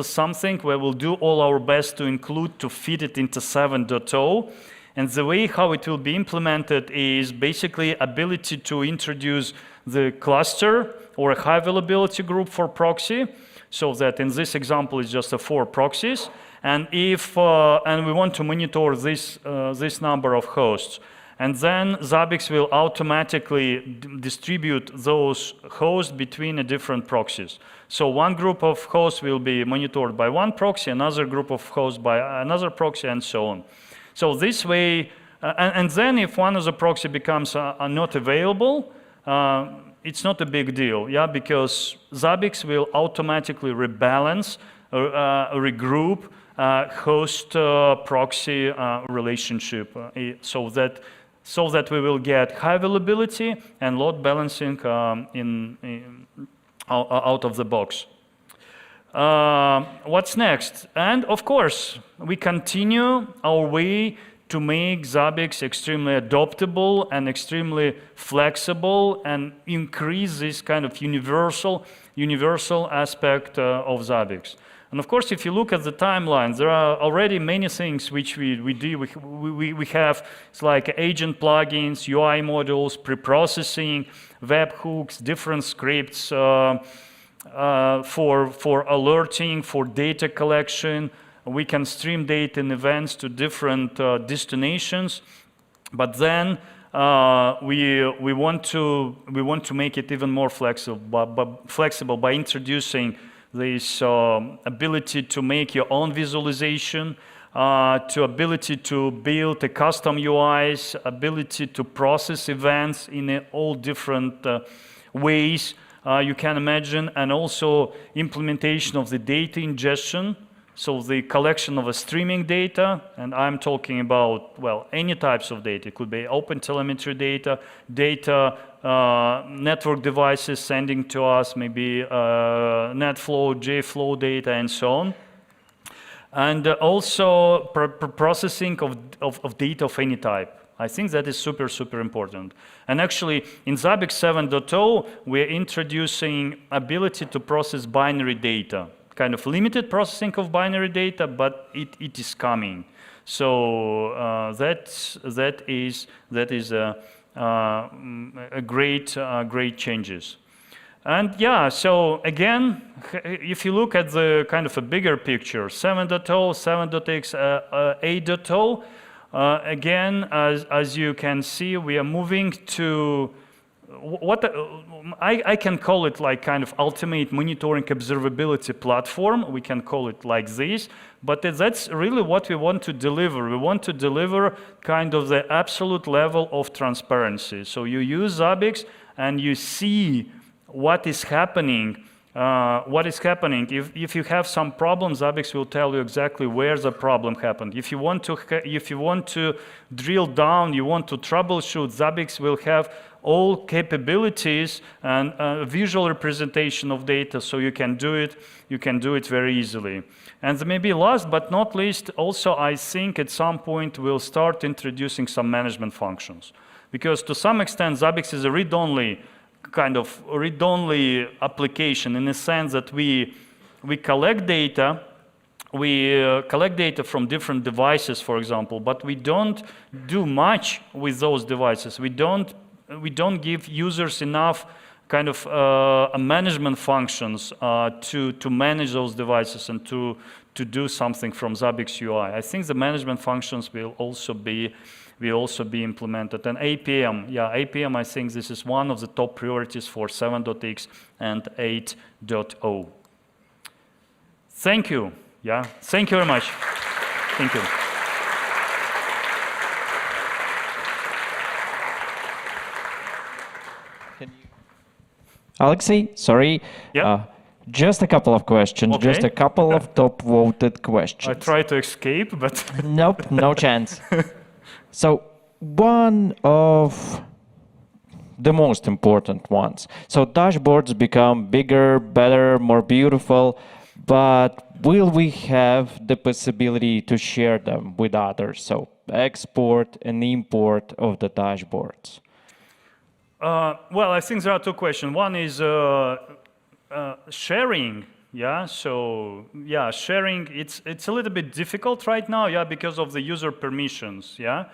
something where we'll do all our best to include, to fit it into 7.0. And the way how it will be implemented is basically ability to introduce the cluster or a high availability group for proxy, so that in this example it's just 4 proxies. And if and we want to monitor this number of hosts. And then Zabbix will automatically distribute those hosts between different proxies. So one group of hosts will be monitored by one proxy, another group of hosts by another proxy, and so on. So this way, and then if one of the proxy becomes not available, it's not a big deal, yeah, because Zabbix will automatically rebalance, regroup host proxy relationship, so that we will get high availability and load balancing out of the box. What's next? And of course, we continue our way to make Zabbix extremely adaptable and extremely flexible and increase this kind of universal aspect of Zabbix. And of course, if you look at the timeline, there are already many things which we do. We have, it's like agent plugins, UI modules, pre-processing, webhooks, different scripts for alerting, for data collection. We can stream data and events to different destinations. But then we want to make it even more flexible by introducing this ability to make your own visualization, to ability to build a custom UIs, ability to process events in all different ways you can imagine, and also implementation of the data ingestion So the collection of a streaming data, and I'm talking about, well, any types of data. It could be open telemetry data, network devices sending to us, maybe NetFlow, JFlow data, and so on. And also processing of data of any type. I think that is super, super important. And actually, in Zabbix 7.0, we're introducing ability to process binary data. Kind of limited processing of binary data, but it is coming. So that is a great changes. And yeah, so again, if you look at the kind of a bigger picture, 7.0, 7.x, 8.0, again, as you can see, we are moving to what I can call it like kind of ultimate monitoring observability platform. We can call it like this, but that's really what we want to deliver. We want to deliver kind of the absolute level of transparency. So you use Zabbix and you see what is happening. If you have some problems, Zabbix will tell you exactly where the problem happened. If you want to drill down, you want to troubleshoot, Zabbix will have all capabilities and visual representation of data, so you can do it. You can do it very easily. And maybe last but not least, also I think at some point we'll start introducing some management functions, because to some extent Zabbix is a read-only application in the sense that we collect data. We collect data from different devices, for example, but we don't do much with those devices. We don't give users enough kind of management functions to manage those devices and to do something from Zabbix UI. I think the management functions will also be implemented. And APM, APM, I think this is one of the top priorities for 7.x and 8.0. Thank you. Yeah, thank you very much. Thank you. Alexei, sorry. Yeah. Just a couple of questions, Okay. just a couple of top voted questions. I try to escape, but Nope, no chance. So one of the most important ones. So dashboards become bigger, better, more beautiful, but will we have the possibility to share them with others? So export and import of the dashboards. well, I think there are two questions. One is sharing. Yeah, so yeah, sharing, it's a little bit difficult right now, yeah, because of the user permissions, yeah.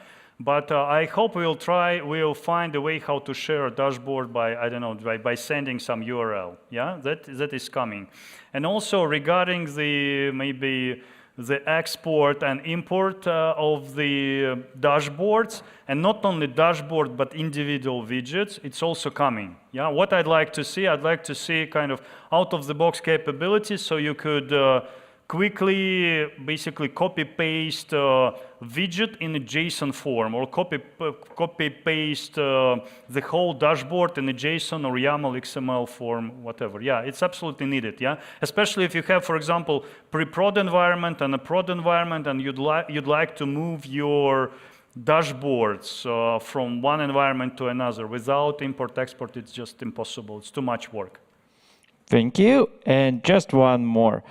But I hope we'll find a way how to share a dashboard by, I don't know, by sending some URL, yeah, that is coming. And also regarding maybe the export and import of the dashboards, and not only dashboard, but individual widgets, it's also coming. Yeah, what I'd like to see kind of out-of-the-box capabilities, so you could quickly, basically copy-paste widget in a JSON form, or copy-paste the whole dashboard in a JSON or YAML XML form, whatever. Yeah, it's absolutely needed. Yeah, especially if you have, for example, pre-prod environment and a prod environment, and you'd like to move your dashboards from one environment to another without import-export. It's just impossible. It's too much work. Thank you. And just one more.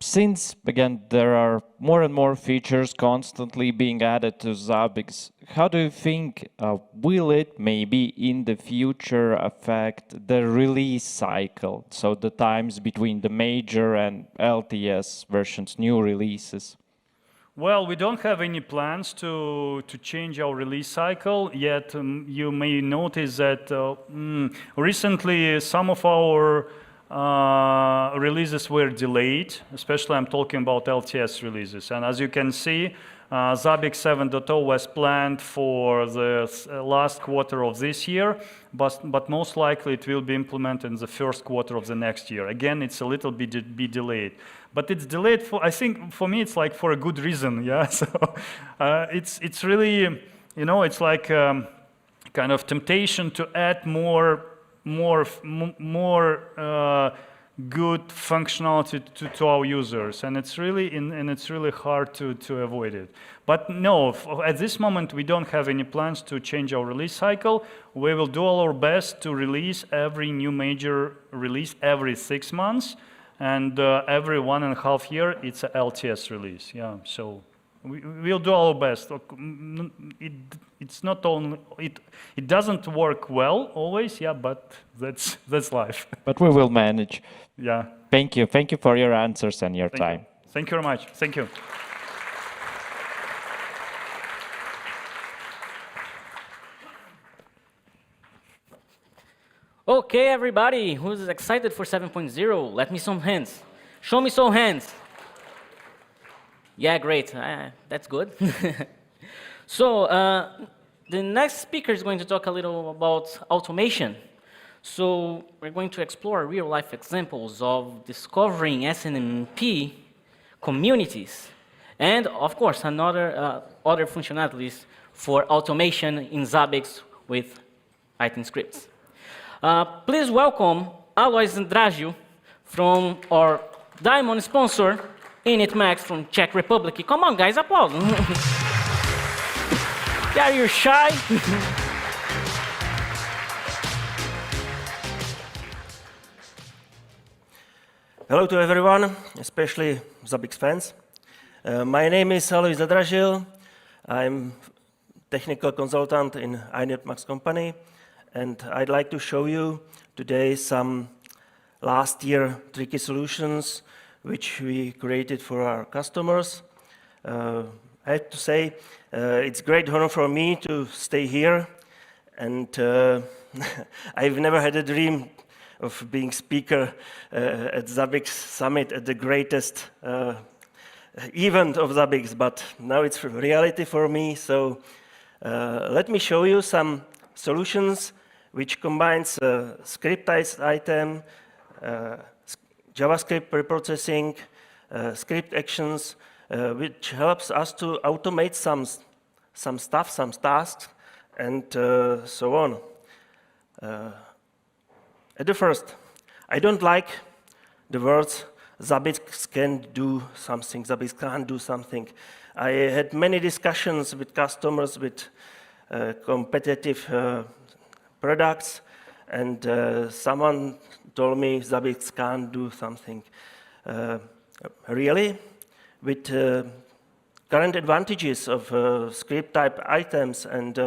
Since, again, there are more and more features constantly being added to Zabbix, how do you think will it maybe in the future affect the release cycle? So the times between the major and LTS versions, new releases? Well, we don't have any plans to change our release cycle yet. You may notice that recently some of our releases were delayed, especially I'm talking about LTS releases. And as you can see, Zabbix 7.0 was planned for the last quarter of this year, but most likely it will be implemented in the first quarter of the next year. Again, it's a little bit delayed. But it's delayed for, I think, for me, it's like for a good reason, yeah? So it's really, you know, it's like kind of temptation to add more good functionality to our users, and it's really hard to avoid it. But no, at this moment we don't have any plans to change our release cycle. We will do all our best to release every new major release every 6 months, and every 1.5 years it's an LTS release. Yeah, so we'll do our best. It's not only it doesn't work well always, yeah, but that's life. But we will manage. Yeah. Thank you for your answers and your time. Thank you very much. Thank you. Okay, everybody, who's excited for 7.0? Let me some hands. Show me some hands. Yeah, great. That's good. So the next speaker is going to talk a little about automation. So we're going to explore real-life examples of discovering SNMP communities, and of course, other functionalities for automation in Zabbix with Python scripts. Please welcome Alois and Zadražil from our diamond sponsor, initMAX from Czech Republic. Come on, guys, applause. Yeah, you're shy. Hello to everyone, especially Zabbix fans. My name is Alois Zadražil. I'm technical consultant in initMAX company, and I'd like to show you today some last year tricky solutions which we created for our customers. I have to say, it's a great honor for me to stay here, and I've never had a dream of being speaker at Zabbix Summit, at the greatest event of Zabbix, but now it's reality for me. So let me show you some solutions which combines scriptized item, JavaScript preprocessing, script actions, which helps us to automate some stuff, some tasks, and so on. At the first, I don't like the words Zabbix can do something, Zabbix can't do something. I had many discussions with customers with competitive products, and someone told me Zabbix can't do something. Really? With current advantages of script type items and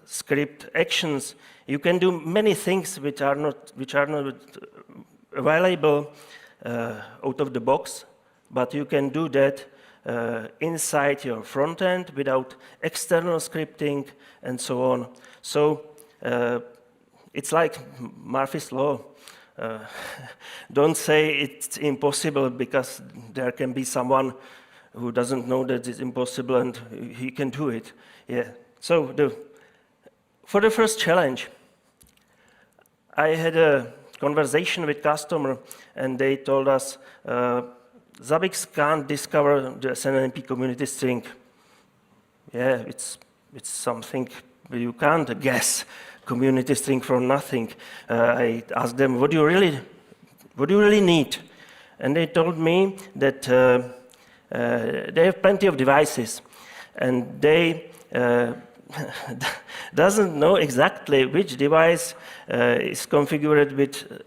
script actions, you can do many things which are not available out of the box, but you can do that inside your front end without external scripting and so on. So it's like Murphy's Law. Don't say it's impossible, because there can be someone who doesn't know that it's impossible and he can do it. Yeah. So for the first challenge, I had a conversation with customer, and they told us Zabbix can't discover the SNMP community string. Yeah, it's something you can't guess community string from nothing. I asked them, what do you really need? And they told me that they have plenty of devices, and they doesn't know exactly which device is configured with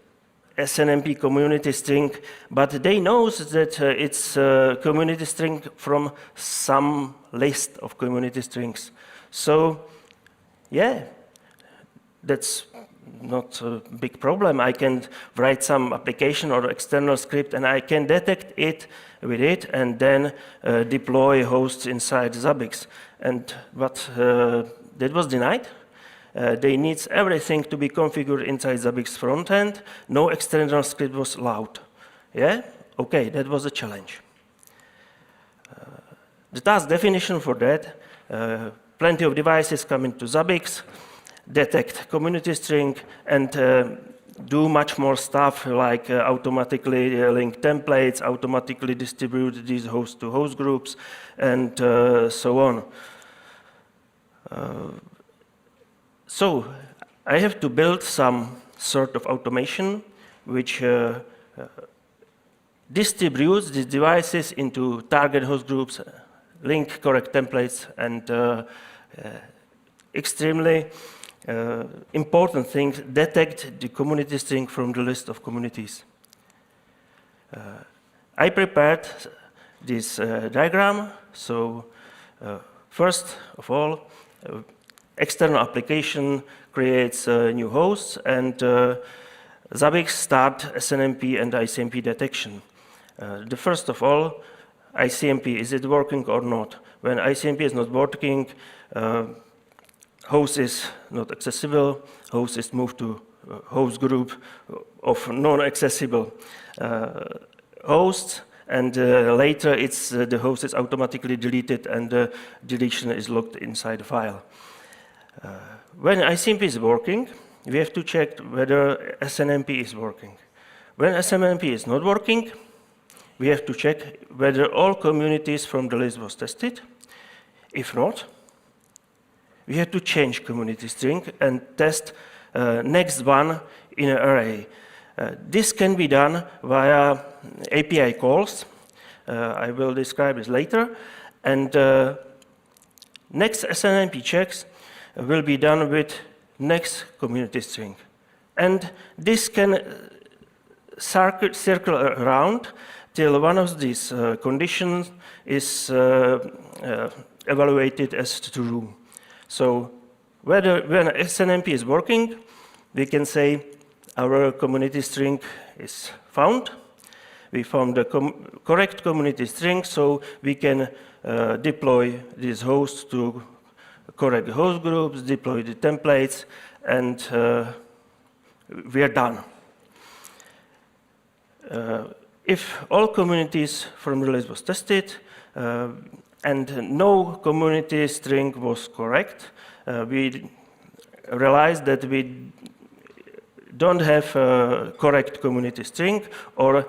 SNMP community string, but they know that it's a community string from some list of community strings. So, yeah, that's not a big problem. I can write some application or external script, and I can detect it with it, and then deploy hosts inside Zabbix. But that was denied. They need everything to be configured inside Zabbix front end. No external script was allowed. Yeah? Okay, that was a challenge. The task definition for that, plenty of devices come into Zabbix, detect community string, and do much more stuff like automatically link templates, automatically distribute these host to host groups, and so on. So I have to build some sort of automation which distributes these devices into target host groups, link correct templates, and extremely important things, detect the community string from the list of communities. I prepared this diagram. So first of all, external application creates new hosts, and Zabbix start SNMP and ICMP detection. The first of all, ICMP, is it working or not? When ICMP is not working, host is not accessible, host is moved to host group of non-accessible hosts, and later the host is automatically deleted and the deletion is locked inside the file. When ICMP is working, we have to check whether SNMP is working. When SNMP is not working, we have to check whether all communities from the list was tested. If not, we have to change community string and test next one in an array. This can be done via API calls. I will describe this later. And next SNMP checks will be done with next community string. And this can circle around till one of these conditions is evaluated as true. So when SNMP is working, we can say our community string is found. We found the correct community string, so we can deploy this host to correct host groups, deploy the templates, and we are done. If all communities from the list was tested and no community string was correct, we realized that we don't have a correct community string, or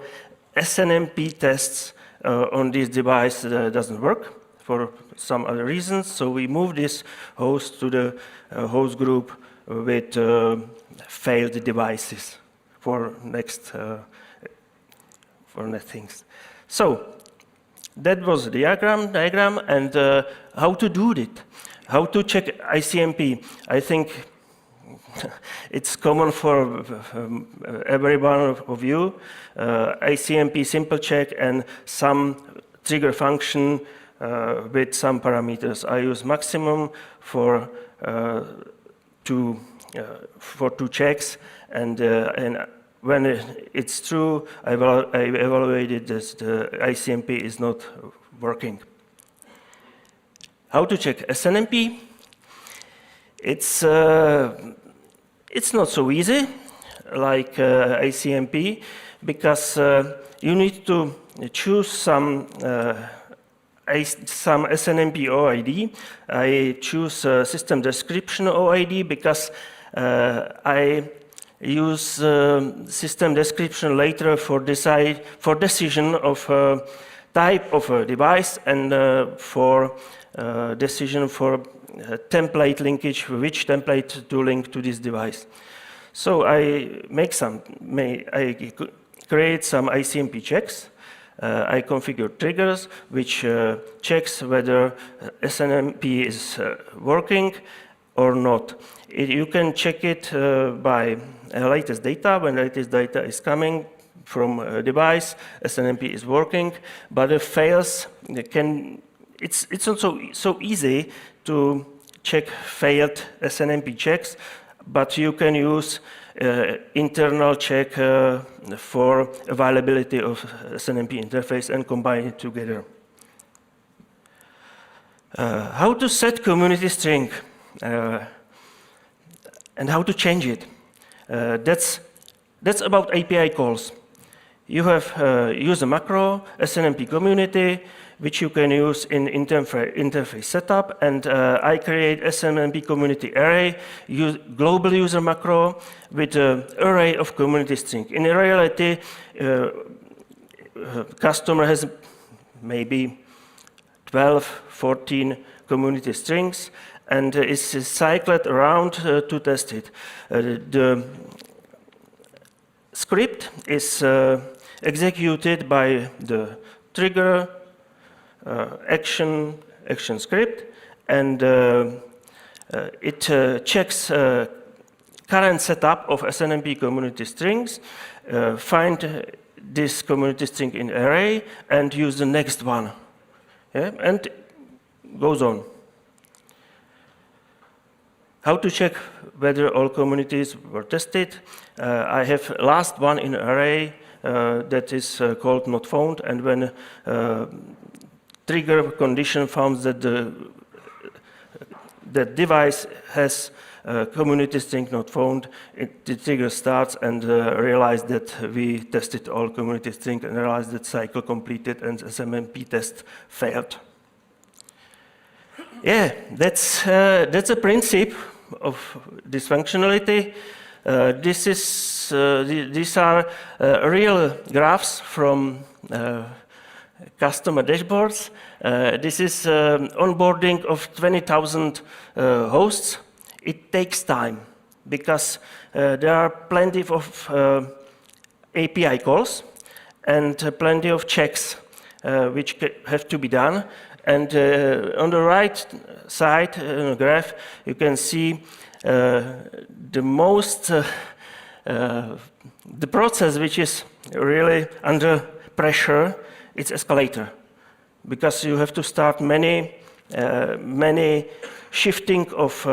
SNMP tests on this device doesn't work for some other reasons. So we move this host to the host group with failed devices for next things. So that was the diagram, and how to do it, how to check ICMP. I think it's common for every one of you. ICMP simple check and some trigger function with some parameters. I use maximum for two checks, and when it's true, I evaluated that the ICMP is not working. How to check SNMP? It's not so easy like ICMP, because you need to choose some SNMP OID. I choose system description OID because I use system description later for decision of type of a device and for decision for template linkage, which template to link to this device. So I create some ICMP checks. I configure triggers, which checks whether SNMP is working or not. You can check it by latest data. When latest data is coming from a device, SNMP is working, but if fails, it's not so easy to check failed SNMP checks, but you can use internal check for availability of SNMP interface and combine it together. How to set community string and how to change it. That's about API calls. You have use a macro SNMP community, which you can use in interface setup, and I create SNMP community array, global user macro with an array of community string. In reality, customer has maybe 12, 14 community strings, and is cycled around to test it. The script is executed by the trigger action script, and it checks current setup of SNMP community strings, find this community string in array, and use the next one, yeah? And goes on. How to check whether all communities were tested? I have last one in array that is called not found, and when trigger condition found that the device has community string not found, the trigger starts and realizes that we tested all community string and realized that cycle completed and SNMP test failed. Yeah, that's a principle of this functionality. These are real graphs from customer dashboards. This is onboarding of 20,000 hosts. It takes time because there are plenty of API calls and plenty of checks which have to be done. And on the right side in the graph, you can see the process which is really under pressure. It's escalator, because you have to start many shifting of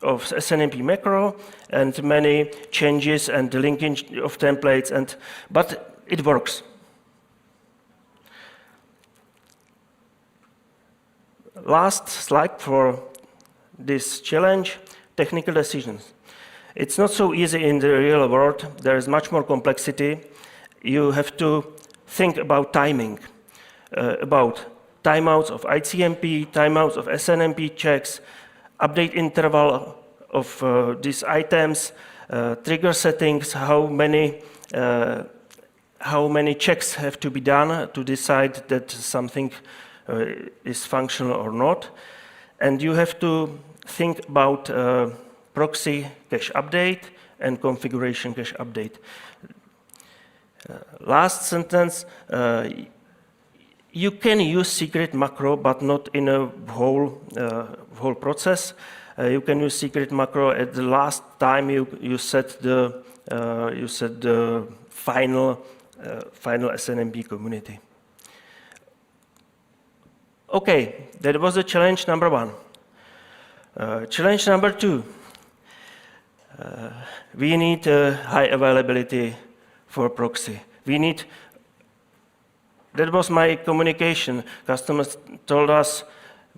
SNMP macro and many changes and linking of templates, but it works. Last slide for this challenge, technical decisions. It's not so easy in the real world. There is much more complexity. You have to think about timing, about timeouts of ICMP, timeouts of SNMP checks, update interval of these items, trigger settings, how many checks have to be done to decide that something is functional or not. And you have to think about proxy cache update and configuration cache update. Last sentence, you can use secret macro, but not in a whole process. You can use secret macro at the last time you set the final SNMP community. Okay, that was the challenge number one. Challenge number two. We need high availability for proxy. That was my communication. Customers told us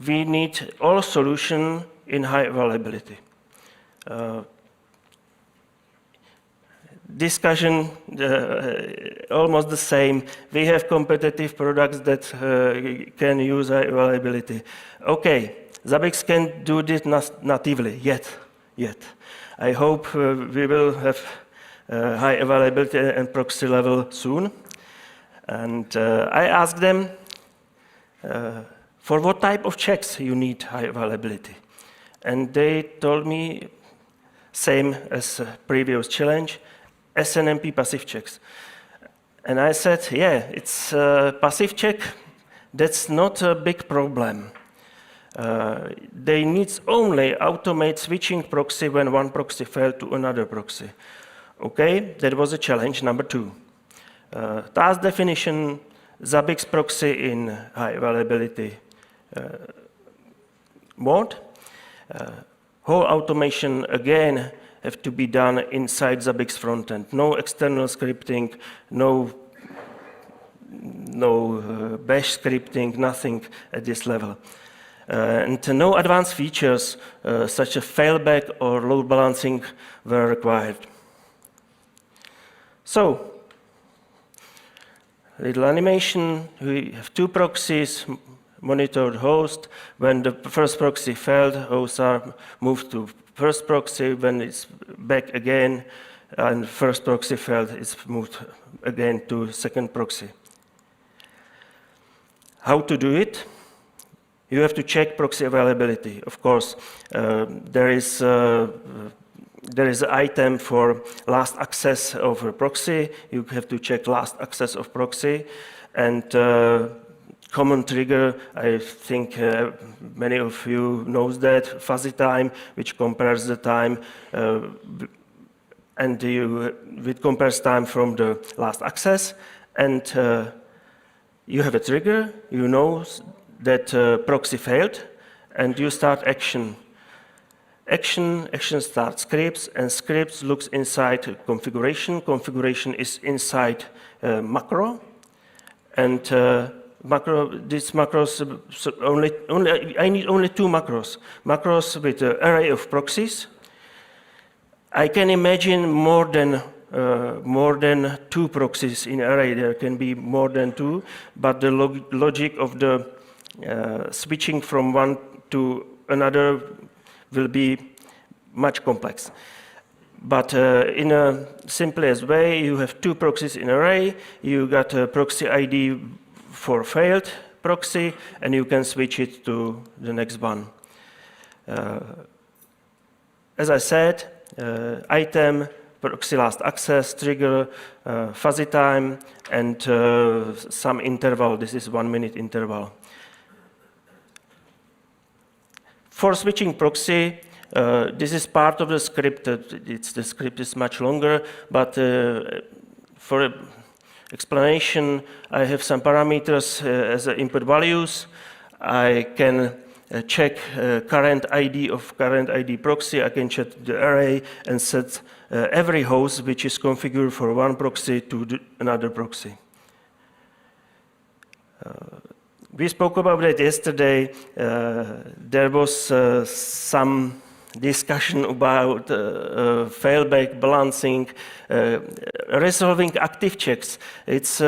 we need all solution in high availability. Discussion almost the same. We have competitive products that can use high availability. Okay, Zabbix can do this natively yet. I hope we will have high availability and proxy level soon. And I asked them for what type of checks you need high availability. And they told me same as previous challenge, SNMP passive checks. And I said, yeah, it's passive check. That's not a big problem. They need only automate switching proxy when one proxy failed to another proxy. Okay, that was a challenge number two. Task definition, Zabbix proxy in high availability mode. Whole automation again have to be done inside Zabbix frontend. No external scripting, no bash scripting, nothing at this level. And no advanced features such as failback or load balancing were required. So, little animation, we have two proxies, monitored host. When the first proxy failed, hosts are moved to first proxy. When it's back again, and first proxy failed, it's moved again to second proxy. How to do it? You have to check proxy availability. Of course, there is there is an item for last access of a proxy. You have to check last access of proxy. And common trigger, I think many of you knows that, fuzzy time, which compares the time and it compares time from the last access. And you have a trigger, you know that proxy failed, and you start action. Action starts scripts, and scripts looks inside configuration. Configuration is inside macro, and these macros, I need only two macros. Macros with an array of proxies. I can imagine more than two proxies in array. There can be more than two, but the logic of the switching from one to another will be much complex. But in a simplest way, you have two proxies in array. You got a proxy ID for failed proxy, and you can switch it to the next one. As I said, item, proxy last access, trigger, fuzzy time, and some interval. This is 1 minute interval. For switching proxy, this is part of the script. The script is much longer, but for explanation, I have some parameters as input values. I can check current ID of current ID proxy. I can check the array and set every host which is configured for one proxy to another proxy. We spoke about that yesterday. There was some discussion about failback balancing, resolving active checks. It's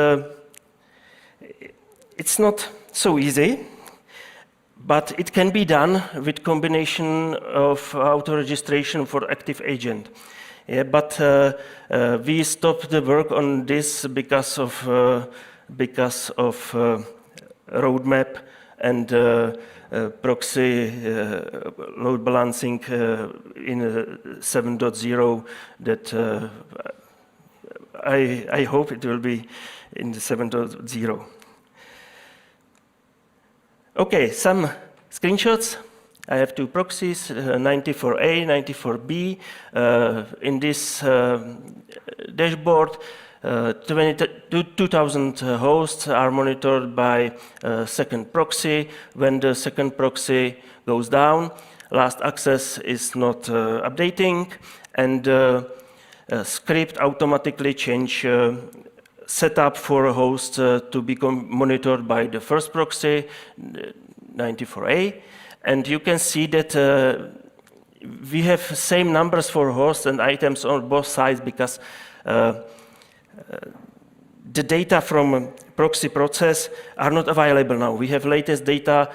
not so easy, but it can be done with combination of auto-registration for active agent. Yeah, but we stopped the work on this because of roadmap and proxy load balancing in 7.0 that I hope it will be in the 7.0. Okay, some screenshots. I have two proxies, 94A, 94B. In this dashboard, 2,000 hosts are monitored by second proxy. When the second proxy goes down, last access is not updating, and script automatically change setup for a host to become monitored by the first proxy, 94A. And you can see that we have same numbers for hosts and items on both sides because the data from proxy process are not available now. We have latest data,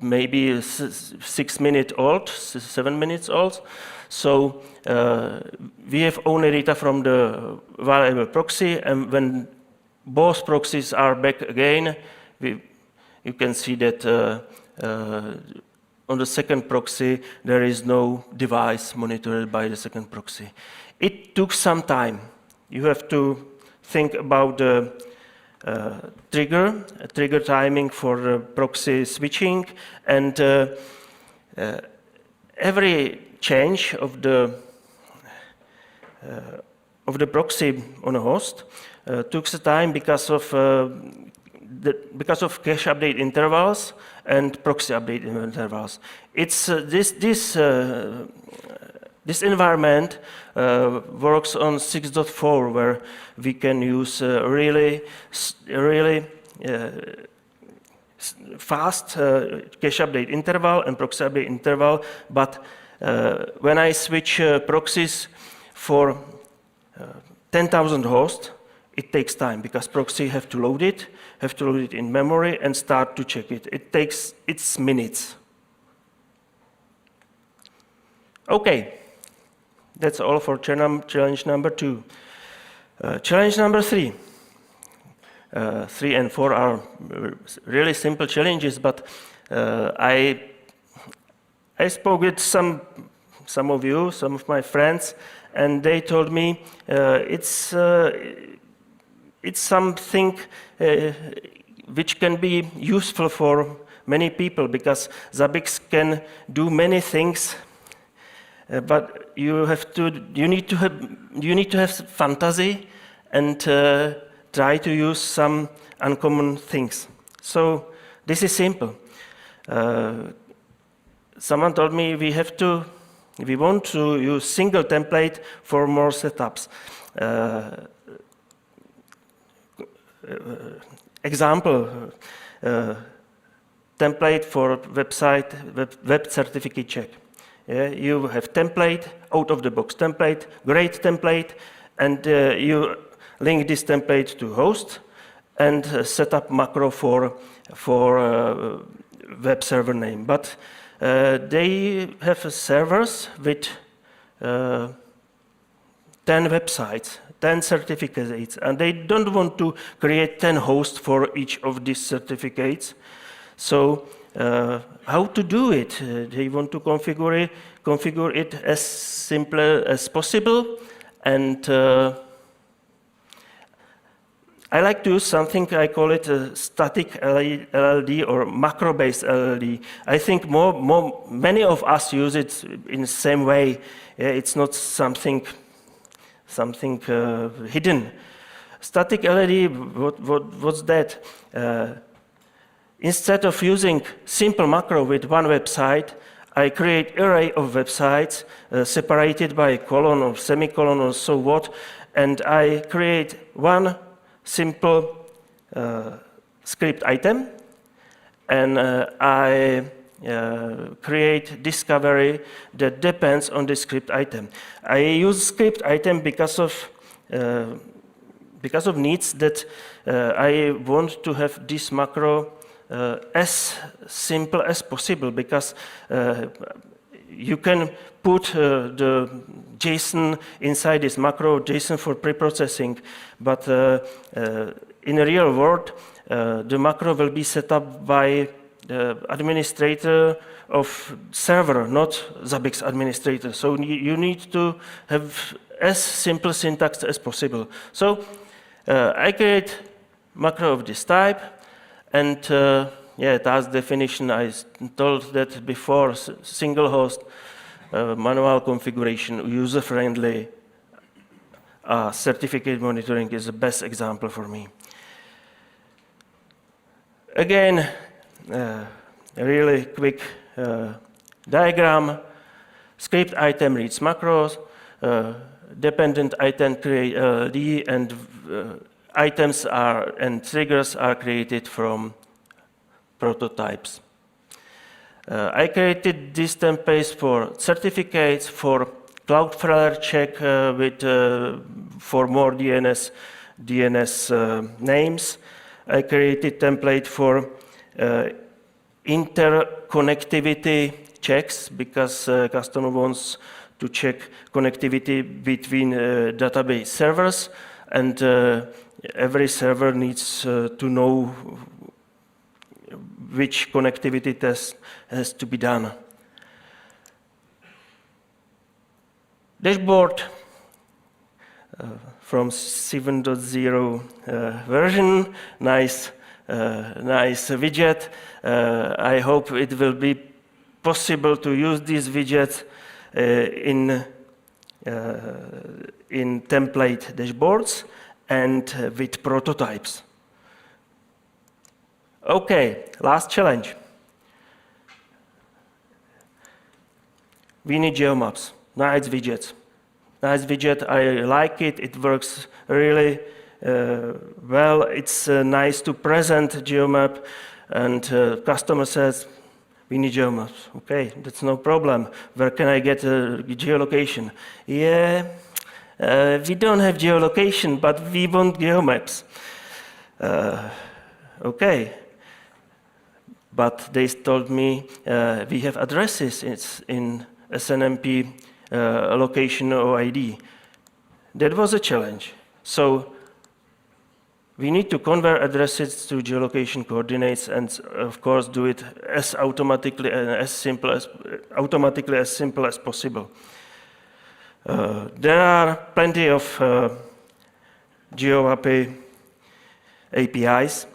maybe 6 minutes old, 7 minutes old. So we have only data from the available proxy, and when both proxies are back again, you can see that on the second proxy, there is no device monitored by the second proxy. It took some time. You have to think about the trigger timing for proxy switching, and every change of the proxy on a host took some time because of cache update intervals and proxy update intervals. It's this environment works on 6.4, where we can use really fast cache update interval and proxy update interval. But when I switch proxies for 10,000 hosts, it takes time because proxy have to load it in memory and start to check it. It's minutes. Okay, that's all for challenge number 2. Challenge number 3. 3 and 4 are really simple challenges, but I spoke with some some of you, some of my friends, and they told me it's something which can be useful for many people, because Zabbix can do many things, but you need to have fantasy and try to use some uncommon things. So this is simple. Someone told me we want to use single template for more setups. Example, template for website, web certificate check. Yeah, you have template, out-of-the-box template, great template, and you link this template to host and set up macro for web server name. But they have servers with 10 websites, 10 certificates, and they don't want to create 10 hosts for each of these certificates. So how to do it? They want to configure it as simple as possible, and I like to use something, I call it a static LLD or macro-based LLD. I think many of us use it in the same way. It's not something hidden. Static LLD, what's that? Instead of using simple macro with one website, I create array of websites separated by colon or semicolon or so what, and I create one simple script item, and I create discovery that depends on the script item. I use script item because of needs that I want to have this macro as simple as possible, because you can put the JSON inside this macro, JSON for pre-processing, but in a real world, the macro will be set up by the administrator of server, not Zabbix administrator. So you need to have as simple syntax as possible. So I create macro of this type, and task definition, I told that before, single host, manual configuration, user-friendly, certificate monitoring is the best example for me. Again, a really quick diagram. Script item reads macros, dependent item create LD, and items and triggers are created from prototypes. I created this template for certificates, for Cloudflare check for more DNS names. I created template for interconnectivity checks, because customer wants to check connectivity between database servers, and every server needs to know which connectivity test has to be done. Dashboard from 7.0 version, nice widget. I hope it will be possible to use these widgets in template dashboards and with prototypes. Okay, last challenge. We need geomaps. Nice widgets. Nice widget, I like it. It works really well. It's nice to present geomap, and customer says, we need geomaps. Okay, that's no problem. Where can I get a geolocation? Yeah, we don't have geolocation, but we want geomaps. Okay. But they told me we have addresses in SNMP location OID. That was a challenge. So we need to convert addresses to geolocation coordinates, and of course do it as automatically and as simple as possible. There are plenty of GeoAPI APIs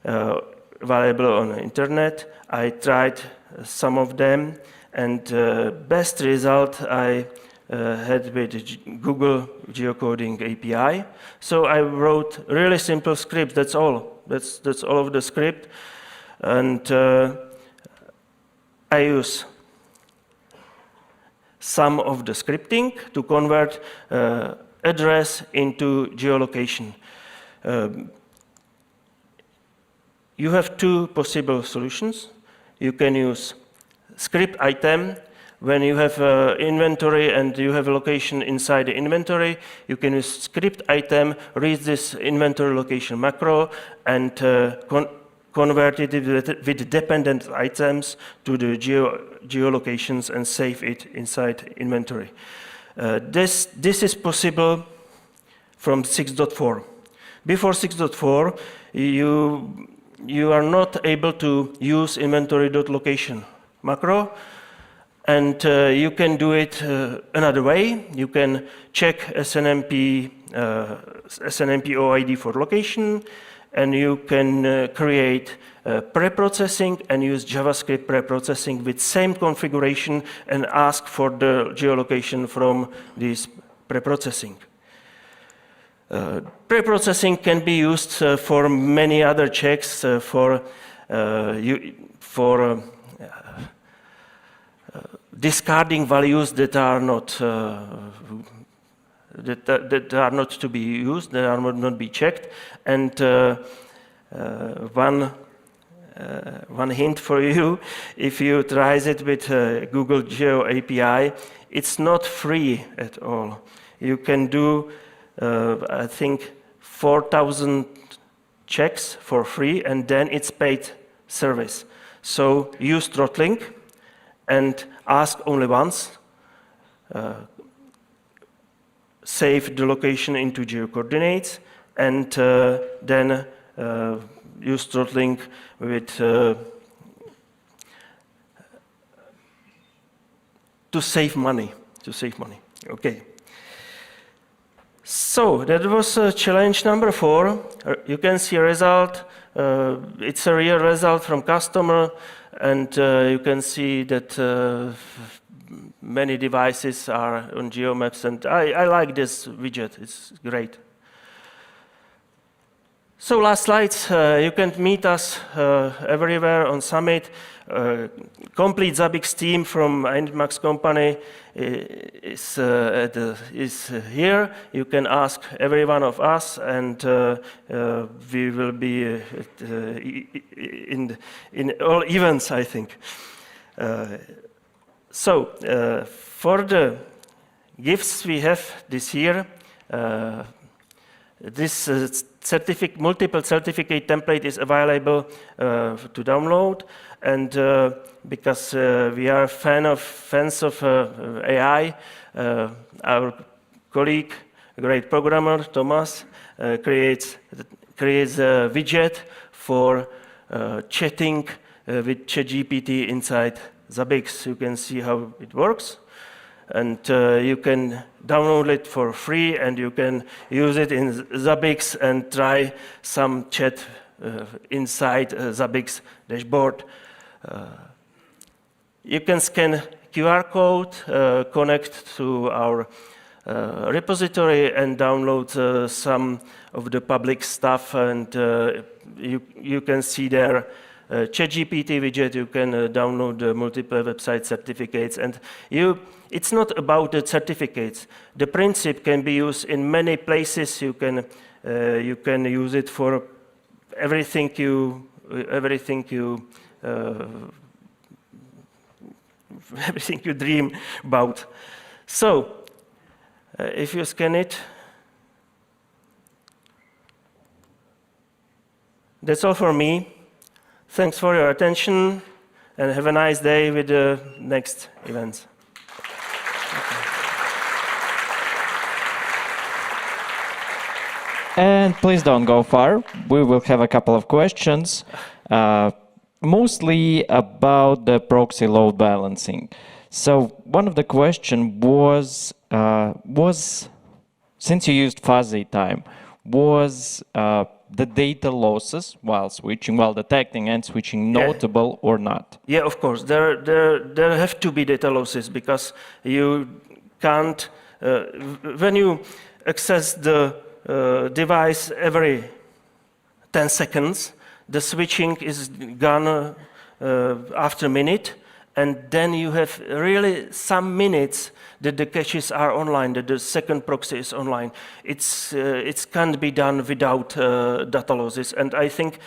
available on the internet. I tried some of them, and best result I had with Google Geocoding API. So I wrote really simple scripts. That's all. That's all of the script, and I use some of the scripting to convert address into geolocation. You have two possible solutions. You can use script item. When you have inventory and you have a location inside the inventory, you can use script item, read this inventory location macro, and convert it with dependent items to the geolocations and save it inside inventory. This is possible from 6.4. Before 6.4, you are not able to use inventory.location macro, and you can do it another way. You can check SNMP OID for location, and you can create pre-processing and use JavaScript pre-processing with same configuration and ask for the geolocation from this pre-processing. Pre-processing can be used for many other checks, for discarding values that are not that are not to be used, that are not be checked. And one hint for you: if you try it with Google Geo API, it's not free at all. You can do I think 4,000 checks for free, and then it's paid service. So use throttling and ask only once. Save the location into geocoordinates, and then use throttling with to save money. Okay. So that was challenge number 4. You can see a result. It's a real result from customer, and you can see that many devices are on GeoMaps, and I like this widget. It's great. So last slides, you can meet us everywhere on Summit. Complete Zabbix team from initMAX company is here. You can ask every one of us, and we will be in all events, I think. So for the gifts we have this year, this multiple certificate template is available to download, and because we are fans of AI, our colleague, a great programmer, Thomas, creates a widget for chatting with ChatGPT inside Zabbix. You can see how it works. And you can download it for free, and you can use it in Zabbix and try some chat inside Zabbix dashboard. You can scan QR code, connect to our repository, and download some of the public stuff. And you can see there ChatGPT widget. You can download the multiple website certificates, and it's not about the certificates. The principle can be used in many places. You can use it for everything you dream about. So if you scan it, that's all for me. Thanks for your attention, and have a nice day with the next events. And please don't go far. We will have a couple of questions, mostly about the proxy load balancing. So one of the question was since you used fuzzy time, was the data losses while switching, while detecting and switching, notable or not? Yeah, of course. There have to be data losses because you can't, when you access the device every 10 seconds, the switching is gone after a minute, and then you have really some minutes that the caches are online, that the second proxy is online. It can't be done without data losses, and I think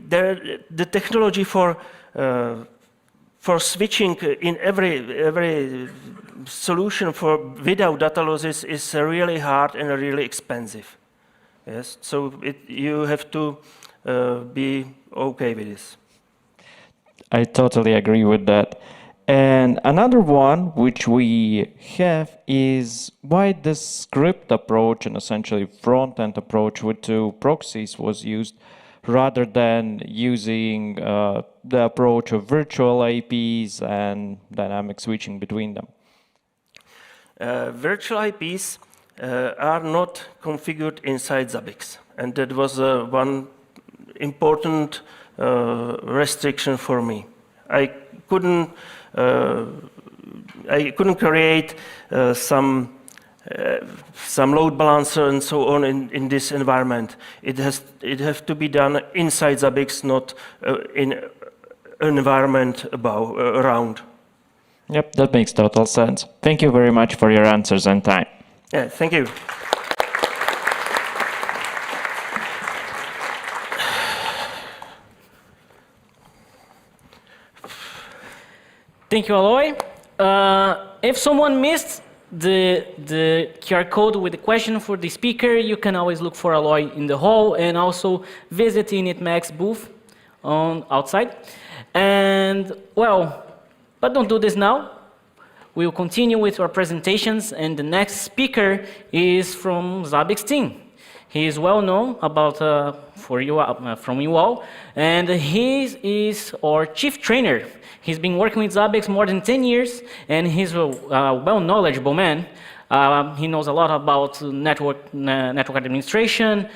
the technology for switching in every solution without data losses is really hard and really expensive. Yes, so you have to be okay with this. I totally agree with that. And another one which we have is why the script approach and essentially front-end approach with two proxies was used rather than using the approach of virtual IPs and dynamic switching between them. Virtual IPs are not configured inside Zabbix, and that was one important restriction for me. I couldn't create some load balancer and so on in this environment. It has to be done inside Zabbix, not in an environment around. Yep, that makes total sense. Thank you very much for your answers and time. Yeah, thank you. Thank you, Alois. If someone missed the QR code with the question for the speaker, you can always look for Alois in the hall and also visit the initMAX booth outside. And, well, but don't do this now. We will continue with our presentations, and the next speaker is from Zabbix team. He is well known from you all, and he is our chief trainer. He's been working with Zabbix more than 10 years, and he's a well-knowledgeable man. He knows a lot about network administration,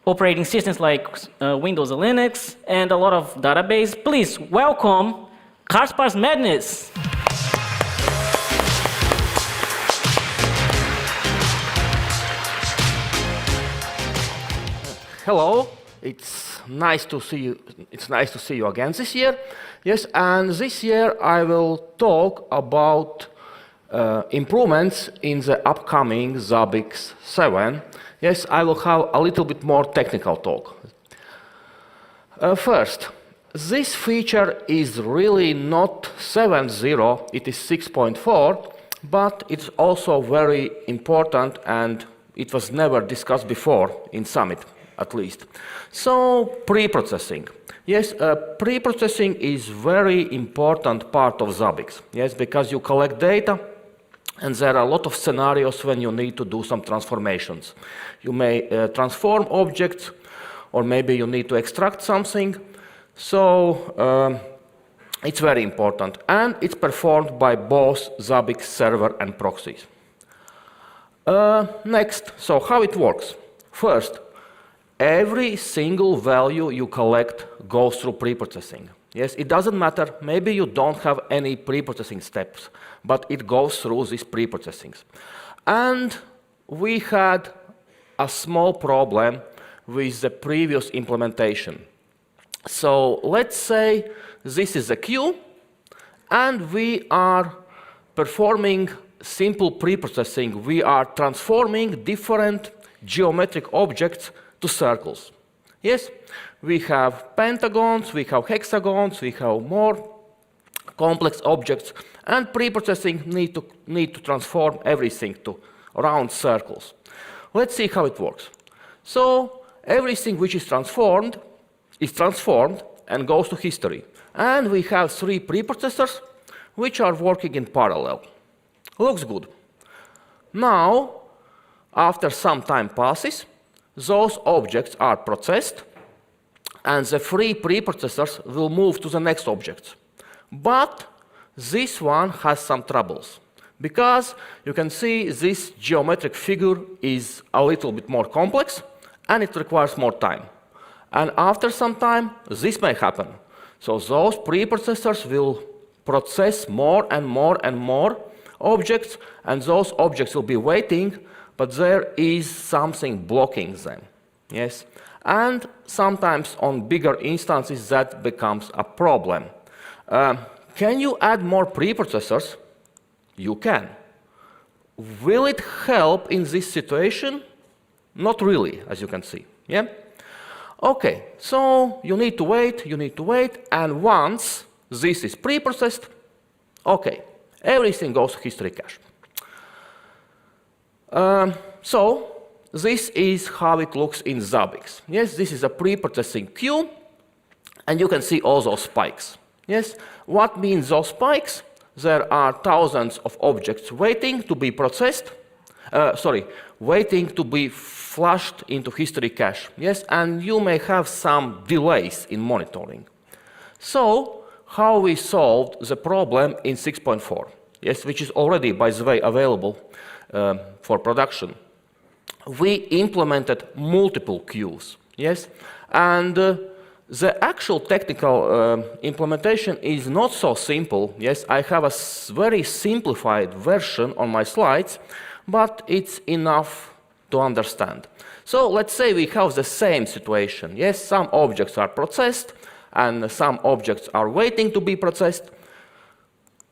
operating systems like Windows and Linux, and a lot of database. Please welcome Kaspars Mednis. Hello, it's nice to see you. It's nice to see you again this year. Yes, and this year I will talk about improvements in the upcoming Zabbix 7. Yes, I will have a little bit more technical talk. First, this feature is really not 7.0, it is 6.4, but it's also very important and it was never discussed before in Summit, at least. So, pre-processing. Yes, pre-processing is very important part of Zabbix. Yes, because you collect data and there are a lot of scenarios when you need to do some transformations. You may transform objects, or maybe you need to extract something. So it's very important, and it's performed by both Zabbix server and proxies. Next, so how it works. First, every single value you collect goes through pre-processing. Yes, it doesn't matter, maybe you don't have any pre-processing steps, but it goes through these pre-processings. And we had a small problem with the previous implementation. So let's say this is a queue, and we are performing simple pre-processing. We are transforming different geometric objects to circles. Yes, we have pentagons, we have hexagons, we have more complex objects, and pre-processing need to transform everything to round circles. Let's see how it works. So everything which is transformed and goes to history. And we have 3 preprocessors which are working in parallel. Looks good. Now, After some time passes, those objects are processed, and the free preprocessors will move to the next objects. But this one has some troubles, because you can see this geometric figure is a little bit more complex, and it requires more time. And after some time, this may happen. So those preprocessors will process more and more and more objects, and those objects will be waiting, but there is something blocking them. Yes? And sometimes on bigger instances, that becomes a problem. Can you add more preprocessors? You can. Will it help in this situation? Not really, as you can see. Yeah? Okay, so you need to wait, and once this is preprocessed, okay, everything goes to history cache. So this is how it looks in Zabbix. Yes, this is a preprocessing queue, and you can see all those spikes. Yes, what means those spikes? There are thousands of objects waiting to be processed, waiting to be flushed into history cache. Yes, and you may have some delays in monitoring. So, how we solved the problem in 6.4, yes, which is already, by the way, available for production. We implemented multiple queues, yes, and the actual technical implementation is not so simple. Yes, I have a very simplified version on my slides, but it's enough to understand. So let's say we have the same situation. Yes, some objects are processed, and some objects are waiting to be processed.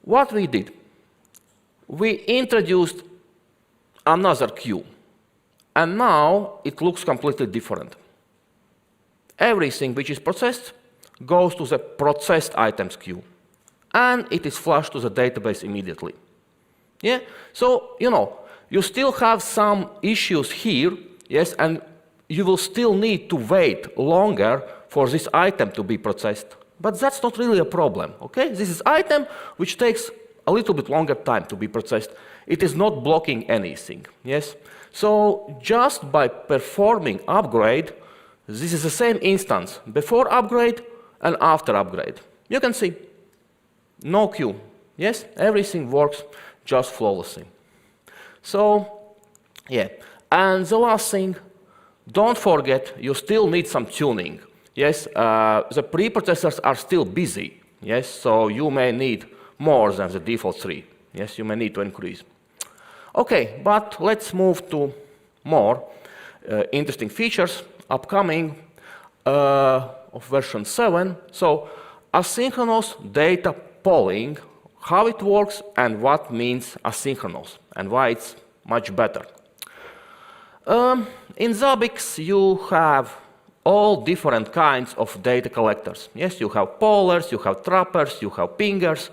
What we did? We introduced another queue, and now it looks completely different. Everything which is processed goes to the processed items queue, and it is flushed to the database immediately. Yeah? So, you still have some issues here, yes, and you will still need to wait longer for this item to be processed. But that's not really a problem, okay? This is item which takes a little bit longer time to be processed. It is not blocking anything, yes? So just by performing upgrade, this is the same instance, before upgrade and after upgrade. You can see, no queue, yes? Everything works just flawlessly. So, yeah. And the last thing, don't forget, you still need some tuning. Yes, the preprocessors are still busy. Yes, so you may need more than the default 3. Yes, you may need to increase. Okay, but let's move to more interesting features upcoming of version 7. So, asynchronous data polling, how it works and what means asynchronous and why it's much better. In Zabbix, you have all different kinds of data collectors. Yes, you have pollers, you have trappers, you have pingers,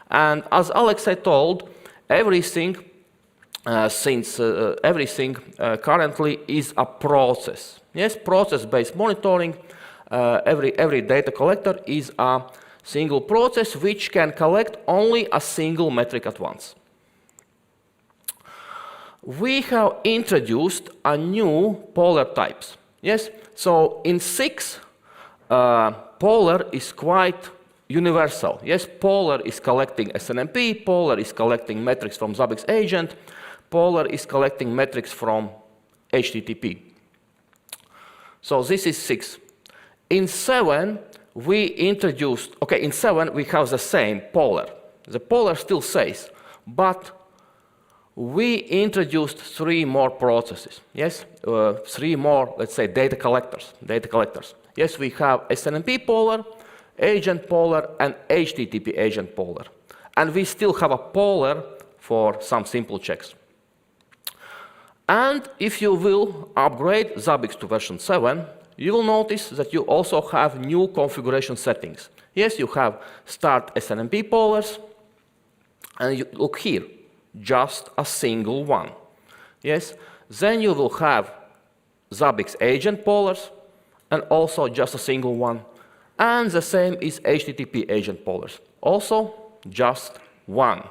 and as Alexei told, everything currently is a process. Yes, process-based monitoring. Every data collector is a single process which can collect only a single metric at once. We have introduced a new poller types. Yes, so in 6, poller is quite universal. Yes, poller is collecting SNMP, poller is collecting metrics from Zabbix agent, poller is collecting metrics from HTTP. So this is 6. In 7, we introduced, in 7 we have the same poller. The poller still says, but we introduced 3 more processes. Yes, 3 more, let's say, data collectors. Yes, we have SNMP poller, agent poller, and HTTP agent poller. And we still have a poller for some simple checks. And if you will upgrade Zabbix to version 7, you will notice that you also have new configuration settings. Yes, you have start SNMP pollers, and you look here, just a single one. Yes, then you will have Zabbix agent pollers, and also just a single one. And the same is HTTP agent pollers, also just one.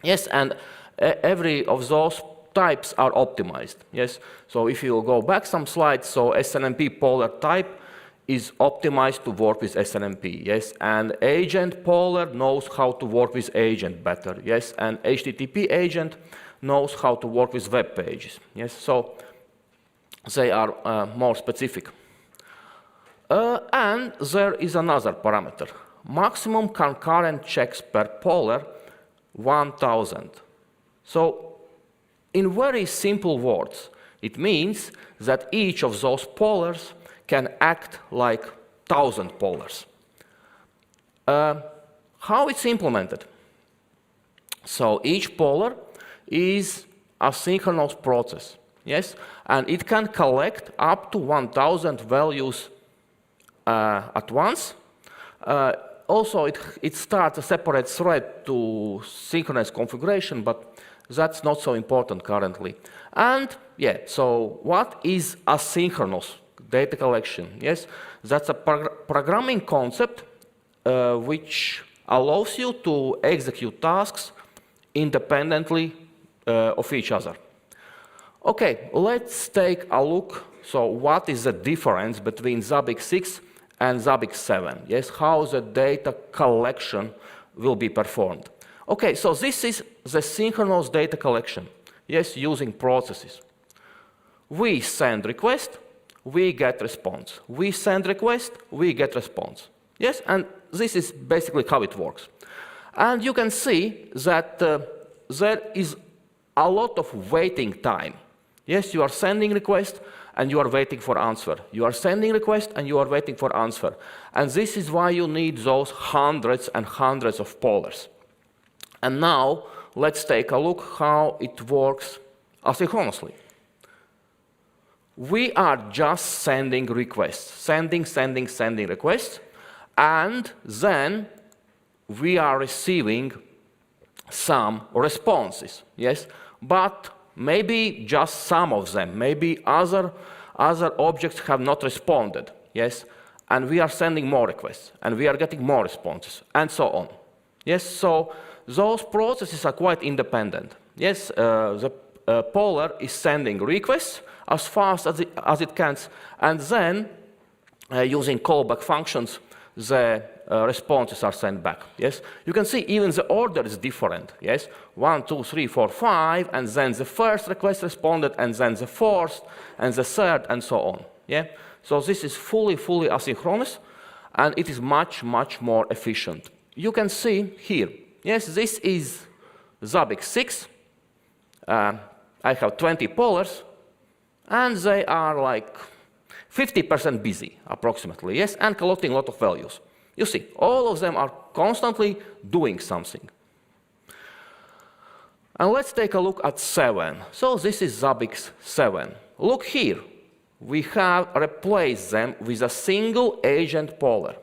Yes, and every of those types are optimized. Yes. So if you go back some slides, so SNMP polar type is optimized to work with SNMP. Yes. And agent polar knows how to work with agent better. Yes. And HTTP agent knows how to work with web pages. Yes. So they are more specific. And there is another parameter. Maximum concurrent checks per polar, 1,000. So in very simple words, it means that each of those polars can act like 1,000 polars. How it's implemented? So each polar is a synchronous process, yes? And it can collect up to 1,000 values at once. Also, it starts a separate thread to synchronize configuration, but that's not so important currently. And yeah, so what is asynchronous data collection? Yes, that's a programming concept which allows you to execute tasks independently of each other. Okay, let's take a look. So what is the difference between Zabbix 6 and Zabbix 7? Yes, how the data collection will be performed. Okay, so this is the synchronous data collection, yes, using processes. We send request, we get response. We send request, we get response. Yes, and this is basically how it works. And you can see that there is a lot of waiting time. Yes, you are sending request, and you are waiting for answer. You are sending request, and you are waiting for answer. And this is why you need those hundreds and hundreds of polars. And now, let's take a look how it works asynchronously. We are just sending requests, sending requests, and then we are receiving some responses, yes? But maybe just some of them, maybe other objects have not responded, yes? And we are sending more requests, and we are getting more responses, and so on. Yes, so those processes are quite independent. Yes, the polar is sending requests as fast as it can, and then using callback functions, the responses are sent back. Yes, you can see even the order is different. Yes, 1, 2, 3, 4, 5, and then the first request responded, and then the fourth, and the third, and so on. Yeah, so this is fully asynchronous, and it is much more efficient. You can see here. Yes, this is Zabbix 6. I have 20 polars, and they are like 50% busy, approximately, yes, and collecting a lot of values. You see, all of them are constantly doing something. And let's take a look at 7. So this is Zabbix 7. Look here. We have replaced them with a single agent polar,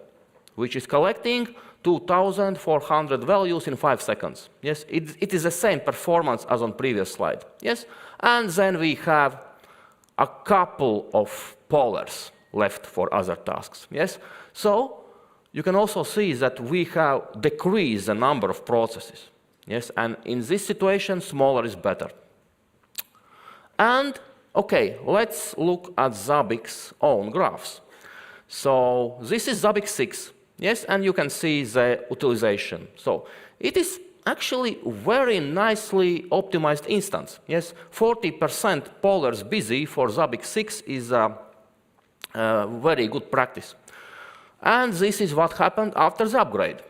which is collecting 2,400 values in 5 seconds. Yes, it is the same performance as on previous slide. Yes, and then we have a couple of polars left for other tasks. Yes, so you can also see that we have decreased the number of processes. Yes, and in this situation, smaller is better. And okay, let's look at Zabbix's own graphs. So this is Zabbix 6. Yes, and you can see the utilization. So it is actually very nicely optimized instance. Yes, 40% polars busy for Zabbix 6 is a very good practice. And this is what happened after the upgrade.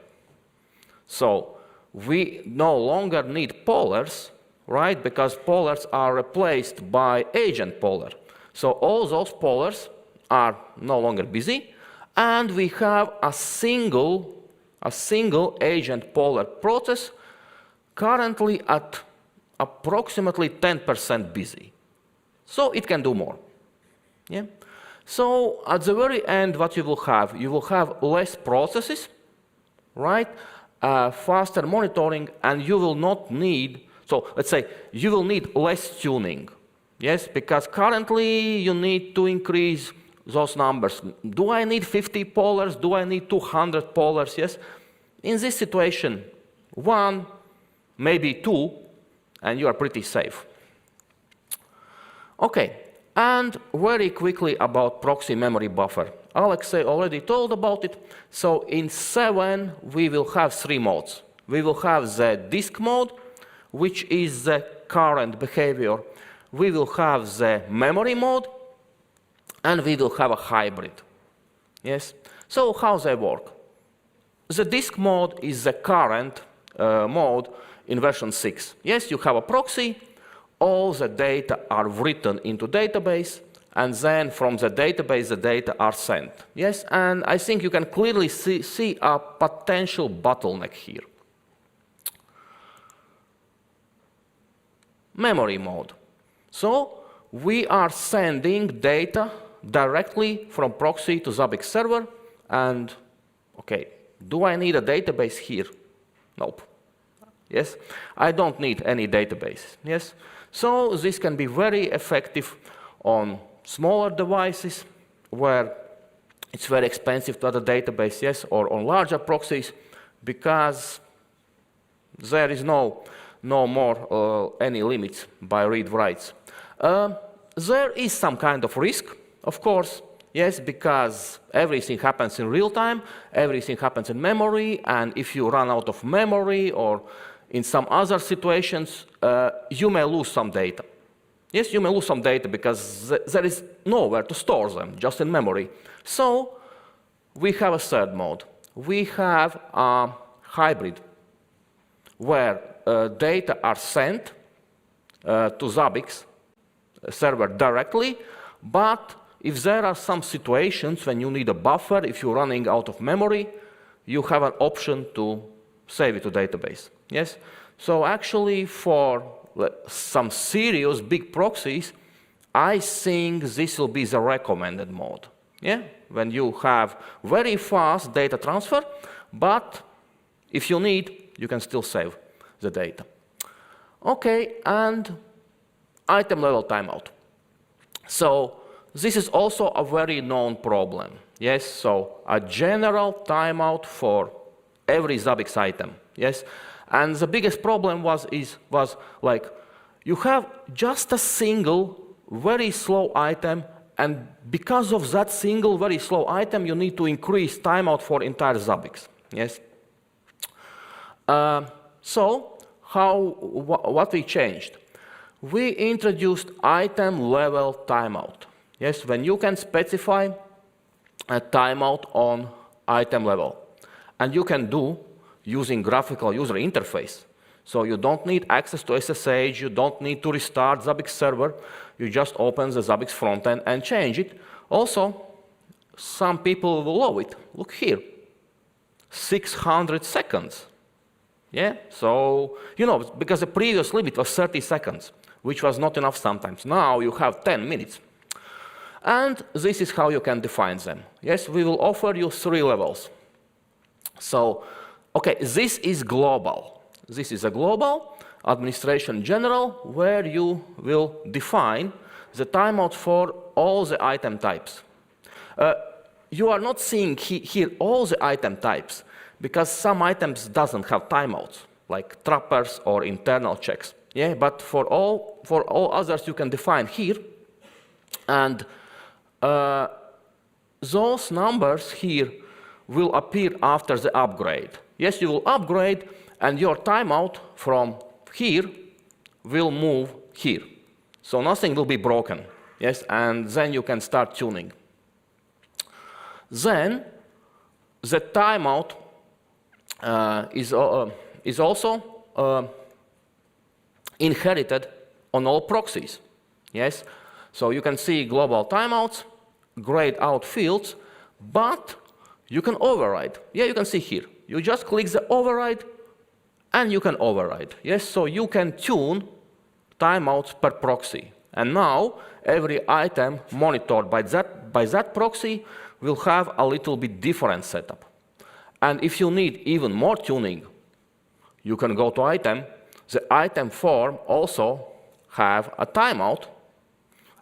So we no longer need polars, right? Because polars are replaced by agent polar. So all those polars are no longer busy. And we have a single agent polar process currently at approximately 10% busy. So it can do more. Yeah? So at the very end, what you will have less processes, right? Faster monitoring, and you will not need, so let's say you will need less tuning. Yes, because currently you need to increase those numbers. Do I need 50 polars? Do I need 200 polars? Yes. In this situation, 1, maybe 2, and you are pretty safe. Okay, and very quickly about proxy memory buffer. Alexei already told about it. So in 7, we will have 3 modes. We will have the disk mode, which is the current behavior. We will have the memory mode, and we will have a hybrid. Yes? So how they work? The disk mode is the current mode in version 6. Yes, you have a proxy. All the data are written into database, and then from the database, the data are sent. Yes, and I think you can clearly see a potential bottleneck here. Memory mode. So we are sending data directly from proxy to Zabbix server, and okay, do I need a database here? Nope. Yes, I don't need any database. Yes, so this can be very effective on smaller devices where it's very expensive to add a database, yes, or on larger proxies because there is no more any limits by read-writes. There is some kind of risk, of course, yes, because everything happens in real time, everything happens in memory, and if you run out of memory or in some other situations, you may lose some data. Yes, you may lose some data because there is nowhere to store them, just in memory. So we have a third mode. We have a hybrid where data are sent to Zabbix server directly, but if there are some situations when you need a buffer, if you're running out of memory, you have an option to save it to database. Yes? So actually for some serious big proxies, I think this will be the recommended mode. Yeah? When you have very fast data transfer, but if you need, you can still save the data. Okay, and item level timeout. So this is also a very known problem. Yes, so a general timeout for every Zabbix item. Yes, and the biggest problem was like you have just a single very slow item, and because of that single very slow item, you need to increase timeout for entire Zabbix. Yes. So what we changed? We introduced item level timeout. Yes, when you can specify a timeout on item level, and you can do using graphical user interface. So you don't need access to SSH, you don't need to restart Zabbix server, you just open the Zabbix frontend and change it. Also, some people will love it. Look here, 600 seconds. Yeah, so, you know, because the previous limit was 30 seconds, which was not enough sometimes. Now you have 10 minutes. And this is how you can define them. Yes, we will offer you 3 levels. So, okay, this is global. This is a global administration general where you will define the timeout for all the item types. You are not seeing here all the item types because some items doesn't have timeouts, like trappers or internal checks. Yeah, but for all others you can define here, and those numbers here will appear after the upgrade. Yes, you will upgrade, and your timeout from here will move here. So nothing will be broken. Yes, and then you can start tuning. Then the timeout is also inherited on all proxies. Yes, so you can see global timeouts, grayed out fields, but you can override. Yeah, you can see here. You just click the override, and you can override. Yes, so you can tune timeouts per proxy. And now, every item monitored by that proxy will have a little bit different setup. And if you need even more tuning, you can go to item. The item form also have a timeout,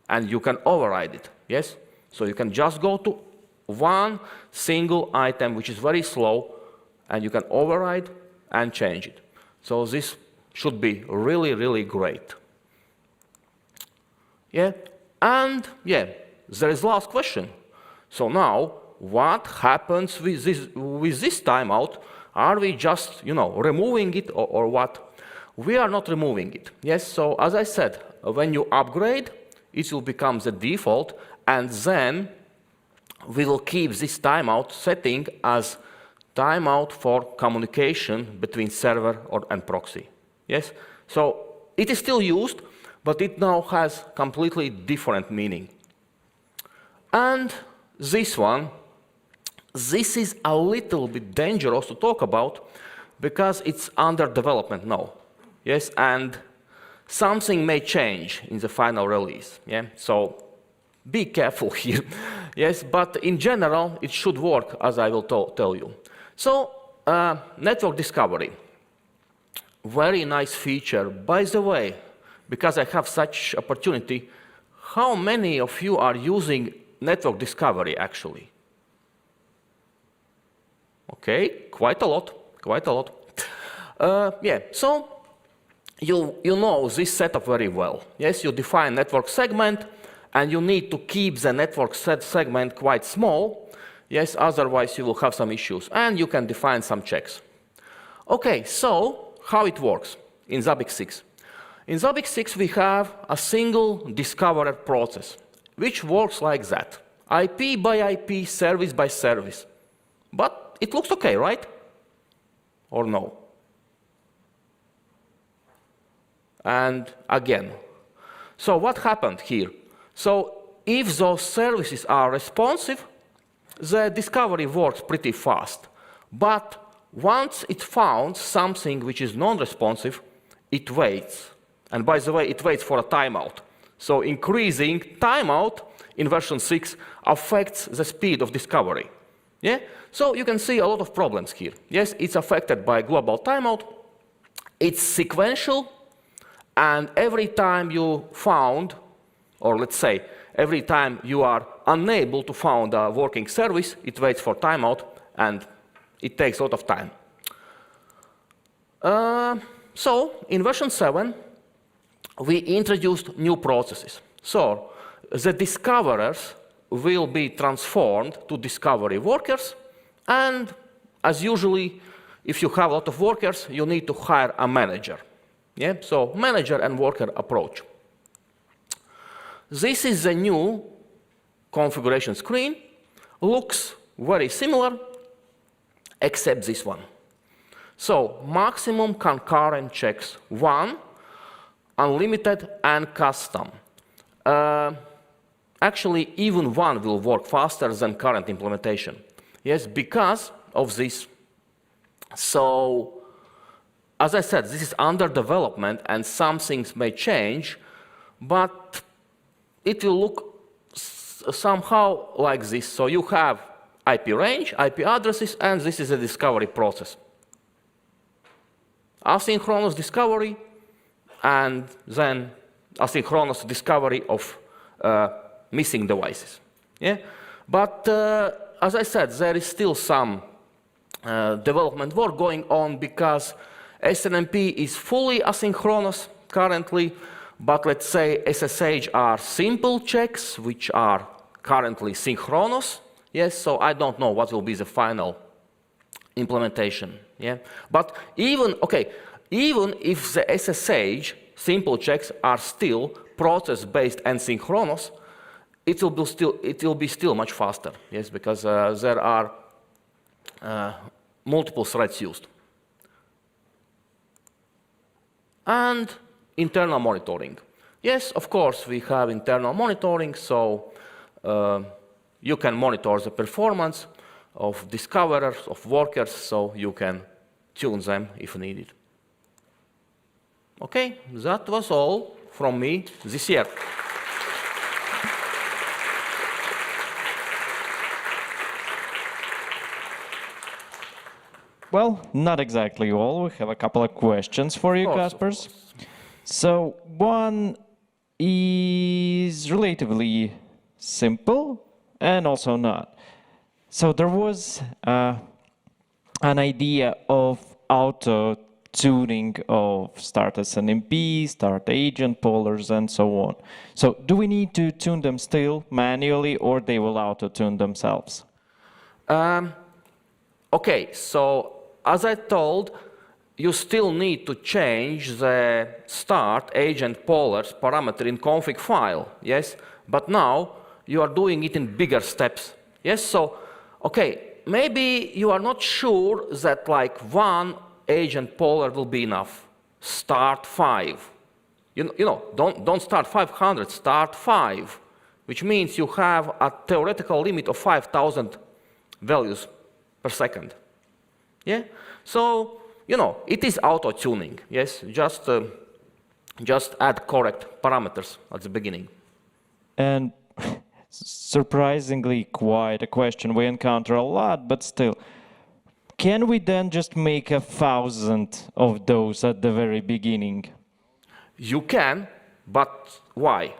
and you can override it. Yes, so you can just go to one single item, which is very slow, and you can override and change it. So this should be really, really great. Yeah, and yeah, there is last question. So now, what happens with this timeout? Are we just, removing it or what? We are not removing it. Yes, so as I said, when you upgrade, it will become the default, and then we will keep this timeout setting as timeout for communication between server and proxy. Yes, so it is still used, but it now has completely different meaning. And this one, this is a little bit dangerous to talk about because it's under development now. Yes, and something may change in the final release. Yeah, so be careful here. Yes, but in general, it should work, as I will tell you. So, network discovery. Very nice feature. By the way, because I have such opportunity, how many of you are using network discovery, actually? Okay, quite a lot, quite a lot. Yeah, so you know this setup very well. Yes, you define network segment, and you need to keep the network segment quite small. Yes, otherwise you will have some issues, and you can define some checks. Okay, so how it works in Zabbix 6? In Zabbix 6, we have a single discoverer process, which works like that. IP by IP, service by service. But it looks okay, right? Or no? And again, so what happened here? So if those services are responsive, the discovery works pretty fast. But once it found something which is non-responsive, it waits. And by the way, it waits for a timeout. So increasing timeout in version 6 affects the speed of discovery. Yeah? So you can see a lot of problems here. Yes, it's affected by global timeout. It's sequential. And every time you found, or let's say, every time you are unable to find a working service, it waits for timeout, and it takes a lot of time. So in version 7, we introduced new processes. So the discoverers will be transformed to discovery workers, and as usually, if you have a lot of workers, you need to hire a manager. Yeah? So manager and worker approach. This is the new configuration screen. Looks very similar, except this one. So maximum concurrent checks 1, unlimited and custom. Actually, even 1 will work faster than current implementation. Yes, because of this. So, as I said, this is under development, and some things may change, but it will look somehow like this. So you have IP range, IP addresses, and this is a discovery process. Asynchronous discovery, and then asynchronous discovery of missing devices. Yeah? But as I said, there is still some development work going on because SNMP is fully asynchronous currently, but let's say SSH are simple checks, which are currently synchronous. Yes, so I don't know what will be the final implementation. Yeah, but even if the SSH simple checks are still process-based and synchronous, it will be still much faster. Yes, because there are multiple threads used. And internal monitoring. Yes, of course, we have internal monitoring, so you can monitor the performance of discoverers, of workers, so you can tune them if needed. Okay, that was all from me this year. Well, not exactly all. We have a couple of questions for you, Kaspars. So one is relatively simple and also not. So there was an idea of auto tuning of start SNMP, start agent pollers, and so on. So do we need to tune them still manually, or they will auto-tune themselves? Okay, so as I told, you still need to change the start agent pollers parameter in config file, yes? But now you are doing it in bigger steps, yes? So, okay, maybe you are not sure that like one agent poller will be enough. Start 5. You know, don't start 500, start 5, which means you have a theoretical limit of 5,000 values per second. Yeah? So, you know, it is auto-tuning, yes? Just add correct parameters at the beginning. And surprisingly quite a question we encounter a lot, but still, can we then just make 1,000 of those at the very beginning? You can, but why?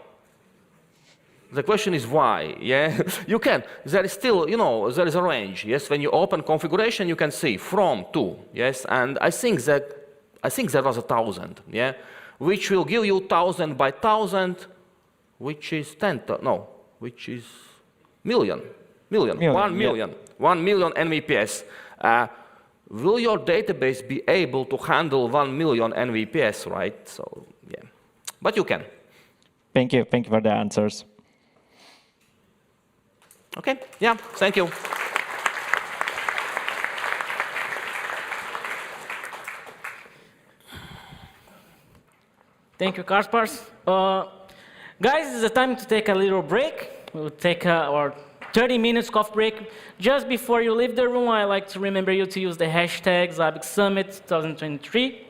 The question is why, yeah? You can. There is still, you know, there is a range, yes? When you open configuration, you can see from to, yes? And I think there was 1,000, yeah? Which will give you 1,000 by 1,000, which is which is million. 1 million. Yeah. 1 million NVPS. Will your database be able to handle 1 million NVPS, right? So, yeah. But you can. Thank you for the answers. Okay, yeah, thank you. Thank you, Kaspars. Guys, it's the time to take a little break. We'll take our 30 minutes coffee break. Just before you leave the room, I'd like to remember you to use the hashtag Zabbix Summit 2023.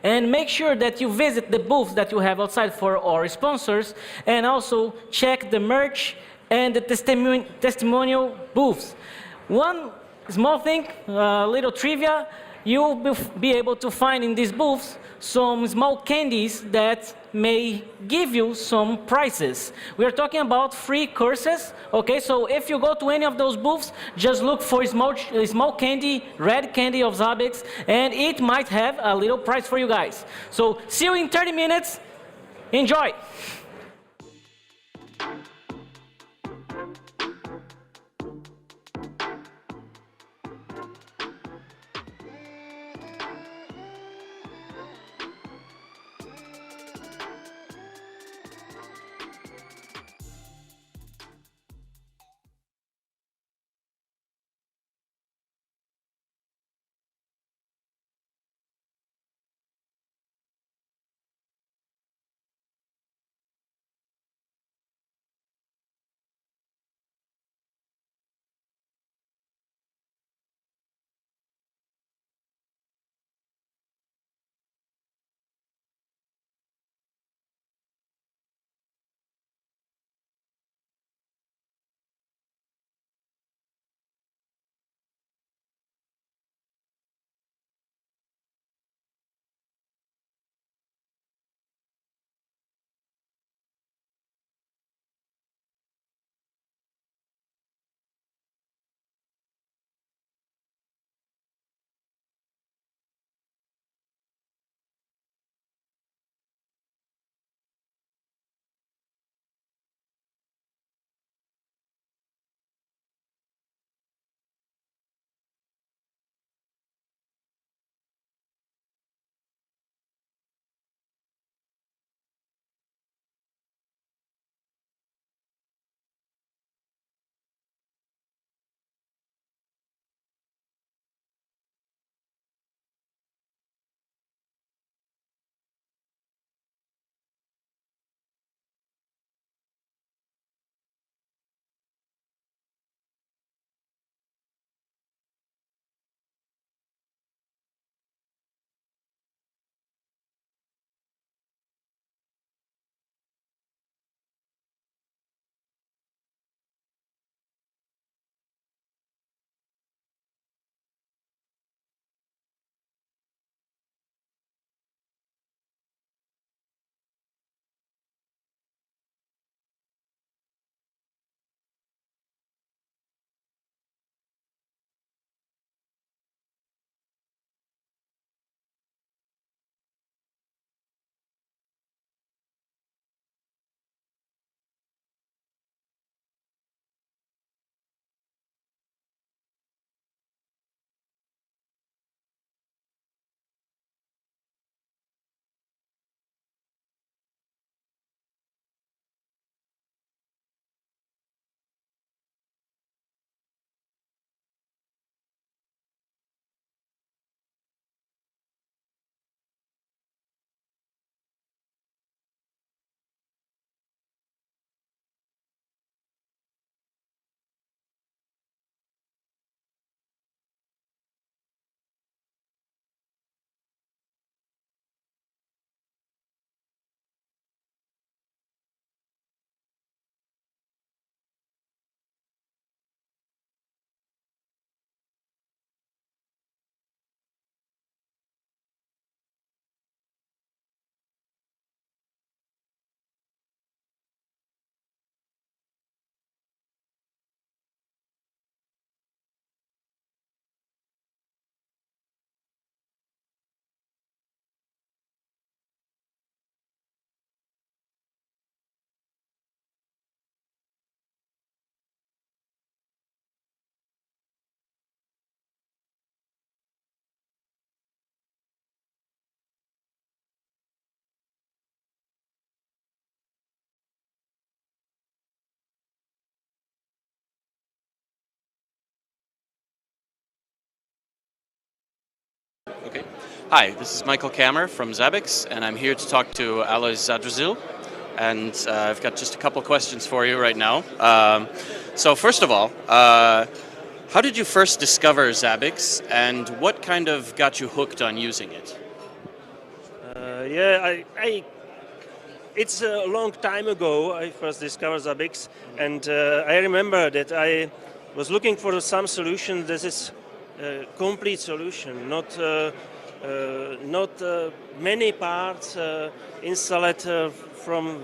And make sure that you visit the booths that you have outside for our sponsors, and also check the merch and the testimonial booths. One small thing, little trivia, you'll be able to find in these booths some small candies that may give you some prizes. We are talking about free courses, okay? So if you go to any of those booths, just look for a small candy, red candy of Zabbix, and it might have a little prize for you guys. So see you in 30 minutes. Enjoy. Hi, this is Michael Kammer from Zabbix, and I'm here to talk to Alois Zadražil. And I've got just a couple questions for you right now. So first of all, how did you first discover Zabbix, and what kind of got you hooked on using it? It's a long time ago I first discovered Zabbix, and I remember that I was looking for some solution that is a complete solution, not many parts installed from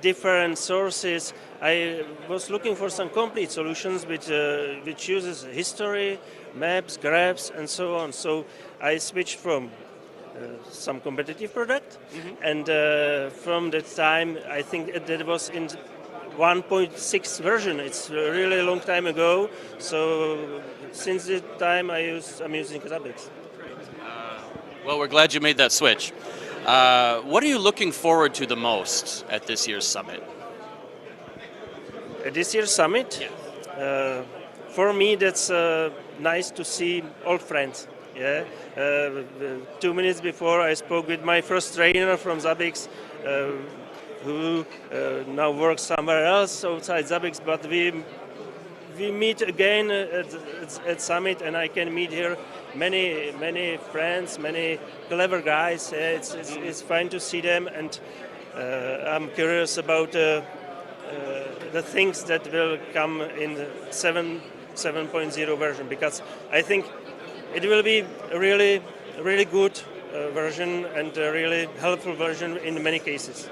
different sources. I was looking for some complete solutions which uses history, maps, graphs, and so on. So I switched from some competitive product, and from that time, I think that was in 1.6 version. It's a really long time ago. So since that time, I'm using Zabbix. Well, we're glad you made that switch. What are you looking forward to the most at this year's summit? At this year's summit, for me, that's nice to see old friends. Yeah, 2 minutes before I spoke with my first trainer from Zabbix, who now works somewhere else outside Zabbix, but we meet again at Summit, and I can meet here many friends, many clever guys. It's fun to see them, and I'm curious about the things that will come in the 7.0 version, because I think it will be a really good version and a really helpful version in many cases.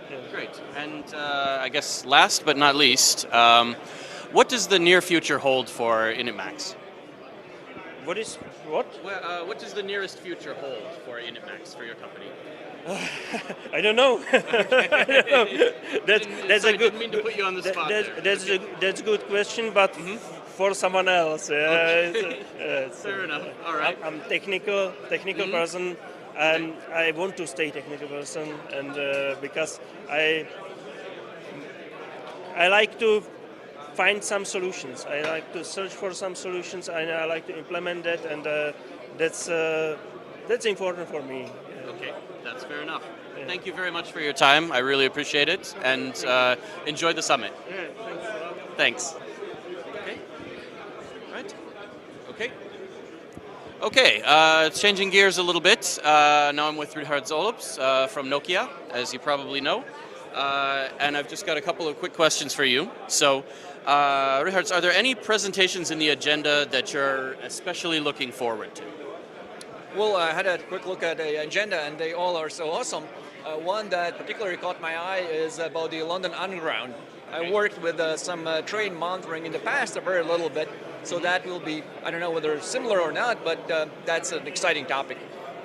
Yeah. Great. And I guess last but not least, what does the near future hold for initMAX? What? Well, what does the nearest future hold for initMAX for your company? I don't know. That's a good. I didn't mean to put you on the spot. That's a good question, but for someone else. Okay. Fair enough. All right. I'm technical person, and I want to stay technical person, and because I like to find some solutions. I like to search for some solutions, and I like to implement that, and that's important for me. Okay, that's fair enough. Yeah. Thank you very much for your time. I really appreciate it, and enjoy the summit. Yeah, thanks. Okay. Right. Okay. Okay. Changing gears a little bit. Now I'm with Rihards Olups from Nokia, as you probably know, and I've just got a couple of quick questions for you. So. Rihards, are there any presentations in the agenda that you're especially looking forward to? Well, I had a quick look at the agenda, and they all are so awesome. One that particularly caught my eye is about the London Underground. I worked with some train monitoring in the past, a very little bit, so that will be, I don't know whether it's similar or not, but that's an exciting topic.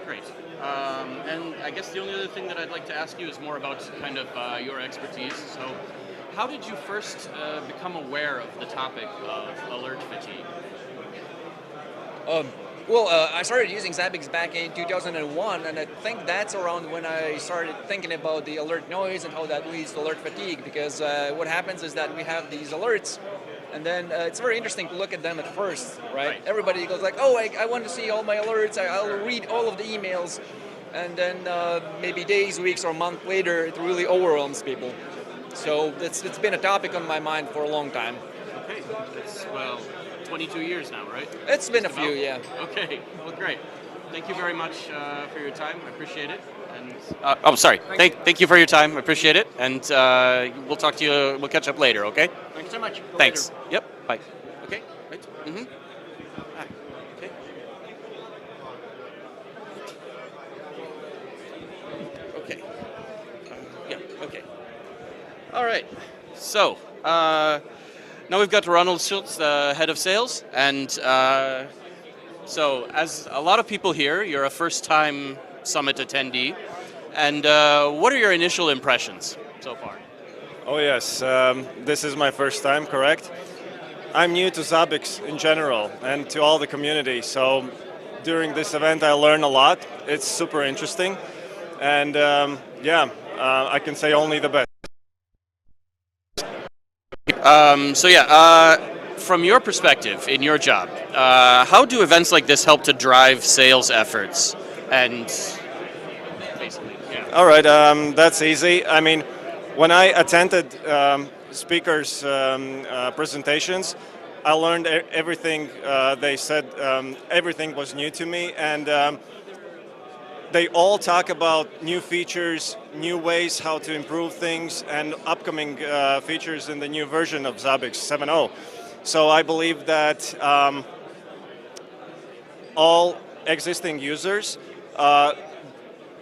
Great. And I guess the only other thing that I'd like to ask you is more about kind of your expertise. So, how did you first become aware of the topic of alert fatigue? Well, I started using Zabbix back in 2001, and I think that's around when I started thinking about the alert noise and how that leads to alert fatigue, because what happens is that we have these alerts, and then it's very interesting to look at them at first, right? Everybody goes like, oh, I want to see all my alerts, I'll read all of the emails, and then maybe days, weeks, or a month later, it really overwhelms people. So it's been a topic on my mind for a long time. Okay, that's, well, 22 years now, right? It's been a few, yeah. Okay, well, great. Thank you very much for your time. I appreciate it. And oh, sorry. Thank you for your time. I appreciate it. And we'll talk to you. We'll catch up later. Okay. Thanks so much. Thanks. Later. Yep. Bye. Okay. Right. Ah, okay. Okay. Yeah. Okay. All right. So. Now we've got Ronald Schultz, the head of sales, and so as a lot of people here, you're a first-time summit attendee, and what are your initial impressions so far? Oh yes, this is my first time, correct? I'm new to Zabbix in general and to all the community, so during this event I learned a lot. It's super interesting, and I can say only the best. From your perspective, in your job, how do events like this help to drive sales efforts And basically, yeah. All right, that's easy. I mean, when I attended speakers' presentations, I learned everything they said. Everything was new to me, and they all talk about new features, new ways how to improve things, and upcoming features in the new version of Zabbix 7.0. So I believe that all existing users,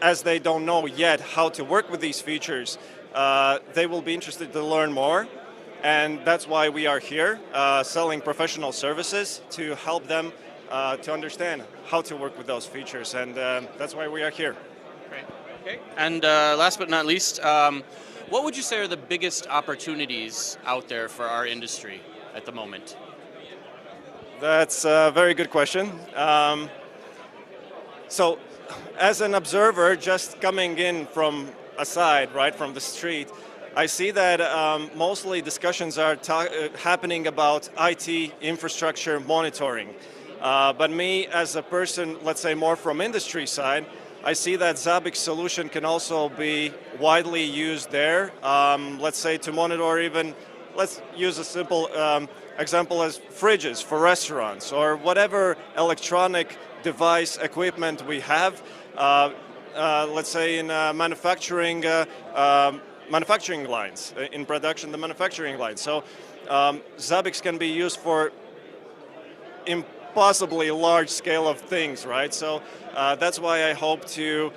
as they don't know yet how to work with these features, they will be interested to learn more. And that's why we are here, selling professional services to help them to understand how to work with those features. And that's why we are here. Great. Okay. And last but not least, what would you say are the biggest opportunities out there for our industry at the moment? That's a very good question. So, as an observer, just coming in from aside, right, from the street, I see that mostly discussions are happening about IT infrastructure monitoring. But me, as a person, let's say more from industry side, I see that Zabbix solution can also be widely used there. Let's say to monitor even, let's use a simple example as fridges for restaurants or whatever electronic device equipment we have. Let's say in manufacturing lines, in production, the manufacturing lines. So Zabbix can be used for impossibly large scale of things, right? So that's why I hope to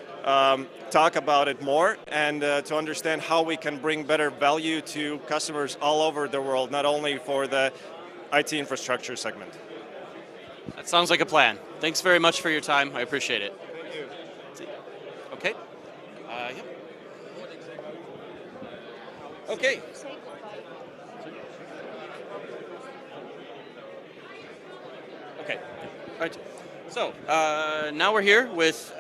talk about it more and to understand how we can bring better value to customers all over the world, not only for the IT infrastructure segment. That sounds like a plan. Thanks very much for your time. I appreciate it. Thank you. Okay. Yep. Okay. Okay. All right. So now we're here with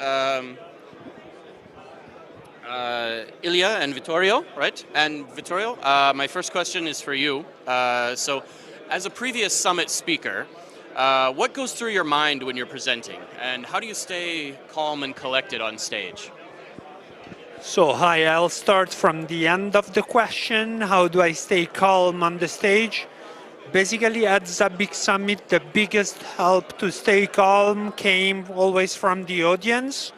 Ilya and Vittorio, right? And Vittorio, my first question is for you. So, as a previous summit speaker, what goes through your mind when you're presenting, and how do you stay calm and collected on stage? So, hi, I'll start from the end of the question. How do I stay calm on the stage? Basically, at Zabbix Summit, the biggest help to stay calm came always from the audience,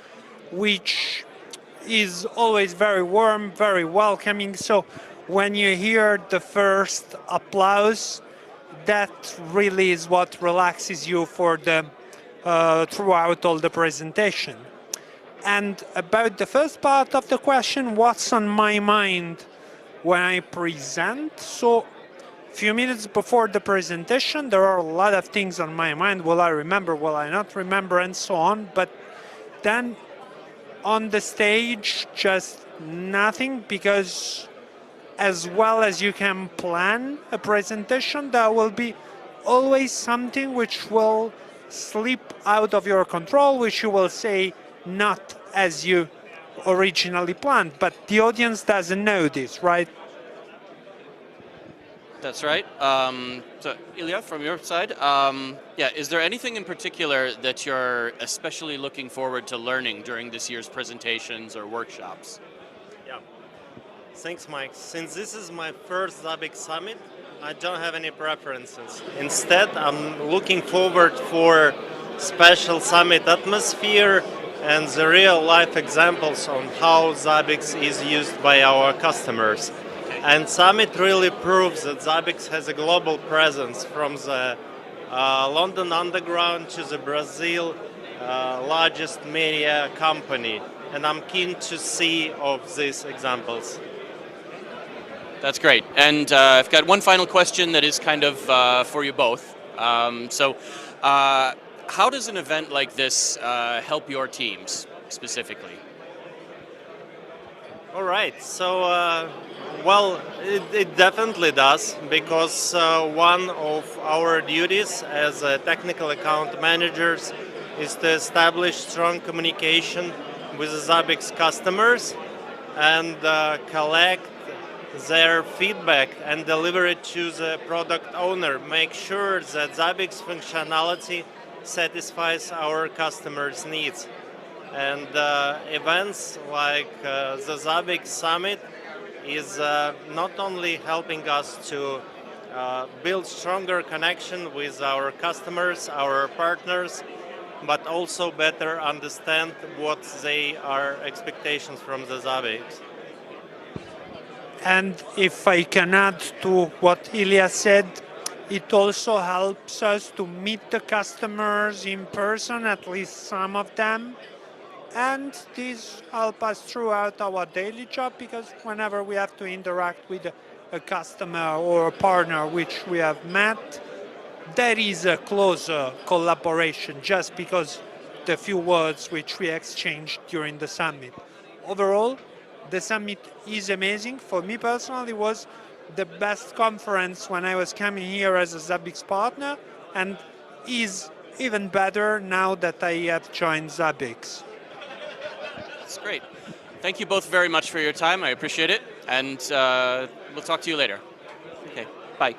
which is always very warm, very welcoming. So when you hear the first applause, that really is what relaxes you for the throughout all the presentation. And about the first part of the question, what's on my mind when I present? So a few minutes before the presentation, there are a lot of things on my mind. Will I remember, will I not remember, and so on. But then on the stage, just nothing, because as well as you can plan a presentation, there will be always something which will slip out of your control, which you will say not as you originally planned. But the audience doesn't know this, right? That's right. So, Ilya, from your side, yeah, is there anything in particular that you're especially looking forward to learning during this year's presentations or workshops? Yeah. Thanks, Mike. Since this is my first Zabbix Summit, I don't have any preferences. Instead, I'm looking forward for special summit atmosphere and the real-life examples on how Zabbix is used by our customers. And Summit really proves that Zabbix has a global presence, from the London Underground to the Brazil largest media company. And I'm keen to see of these examples. That's great. And I've got one final question that is kind of for you both. How does an event like this help your teams specifically? All right, so well, it definitely does, because one of our duties as technical account managers is to establish strong communication with the Zabbix customers and collect their feedback and deliver it to the product owner. Make sure that Zabbix functionality satisfies our customers' needs. And events like the Zabbix Summit is not only helping us to build stronger connection with our customers, our partners, but also better understand what they are expectations from the Zabbix. And if I can add to what Ilya said, it also helps us to meet the customers in person, at least some of them. And this helps us throughout our daily job, because whenever we have to interact with a customer or a partner which we have met, there is a closer collaboration just because the few words which we exchanged during the summit. Overall, the summit is amazing. For me personally, it was the best conference when I was coming here as a Zabbix partner, and is even better now that I have joined Zabbix. That's great. Thank you both very much for your time. I appreciate it. And we'll talk to you later. Okay, bye.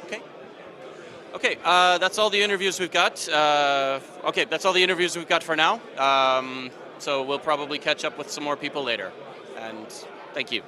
Okay. Okay, that's all the interviews we've got. Okay, that's all the interviews we've got for now. So we'll probably catch up with some more people later. And thank you.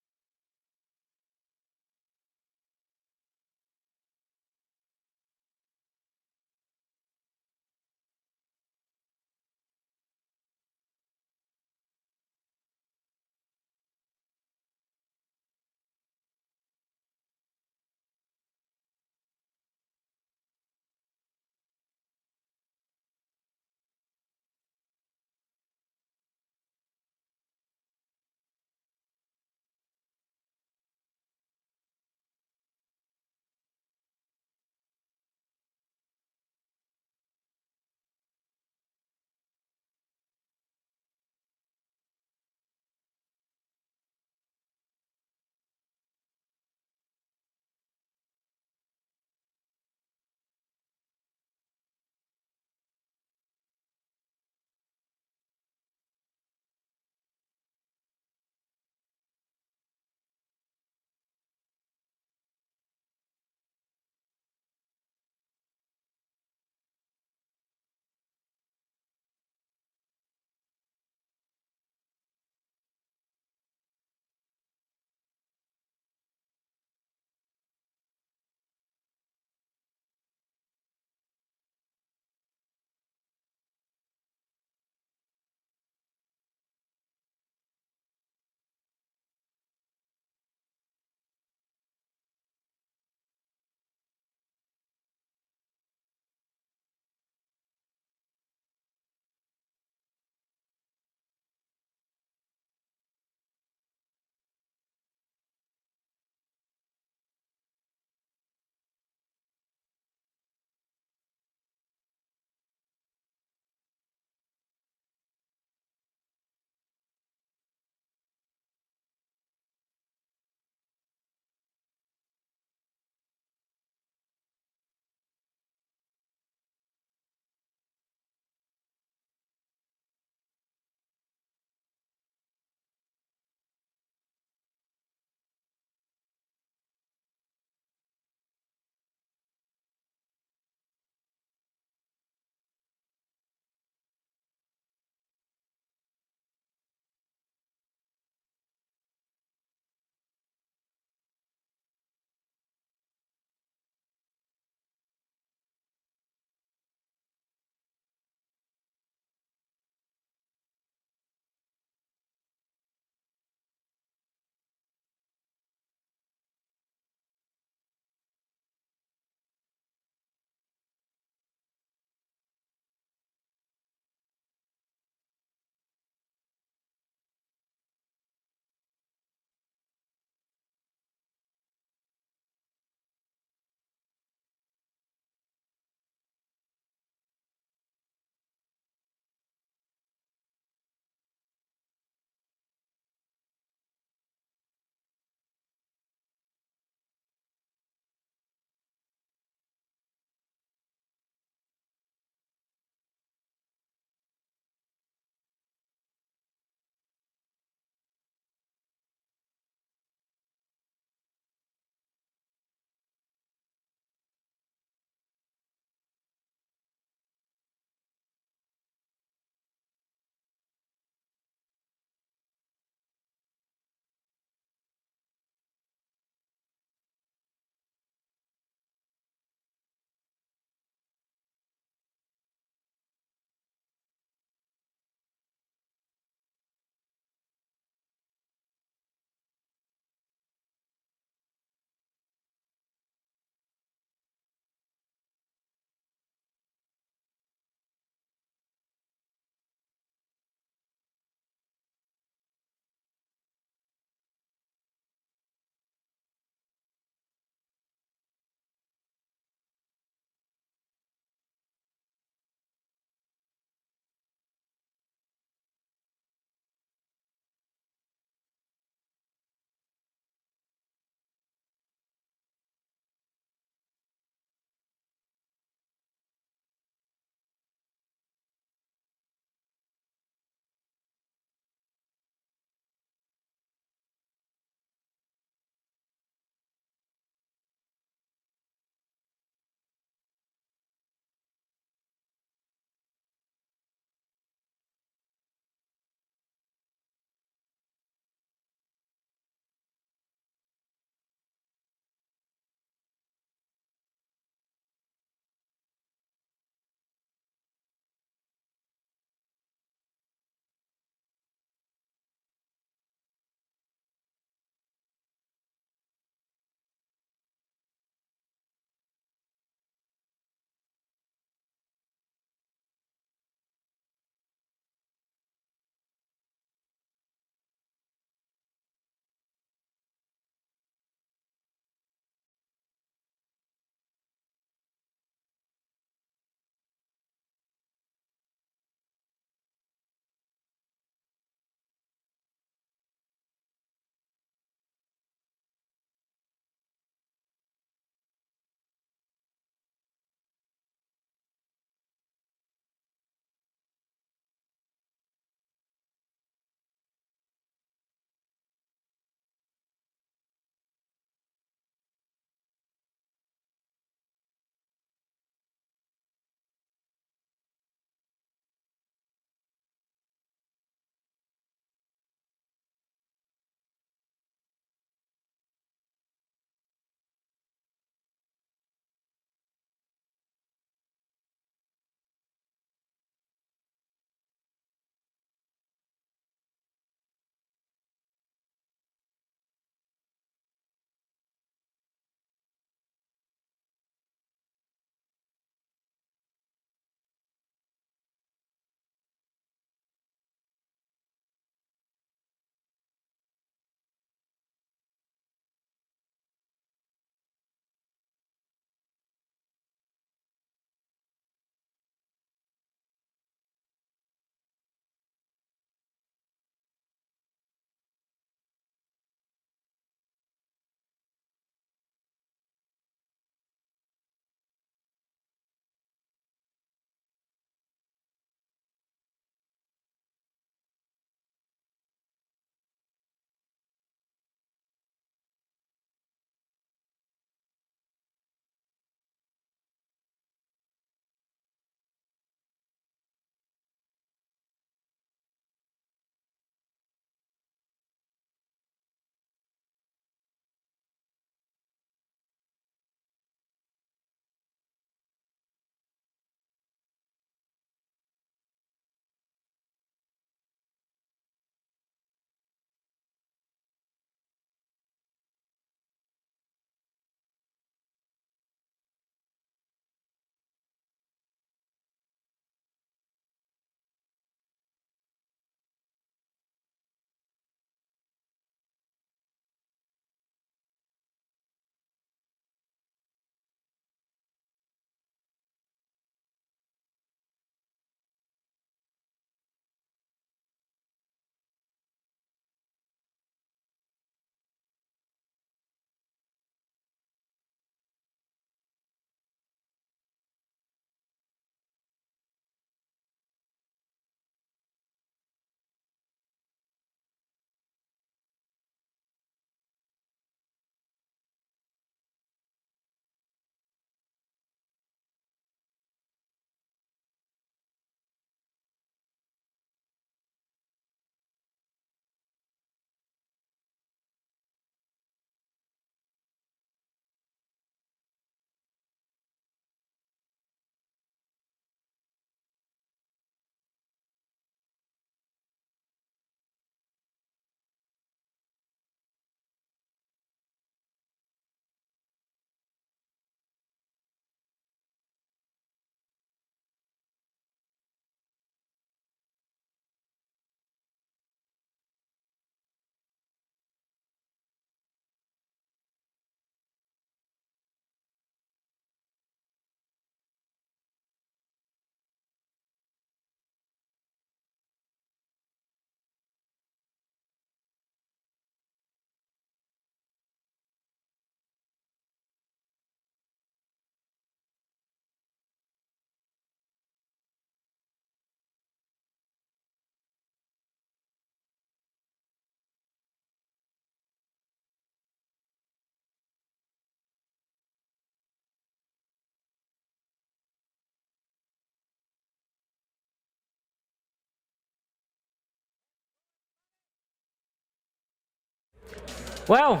Well,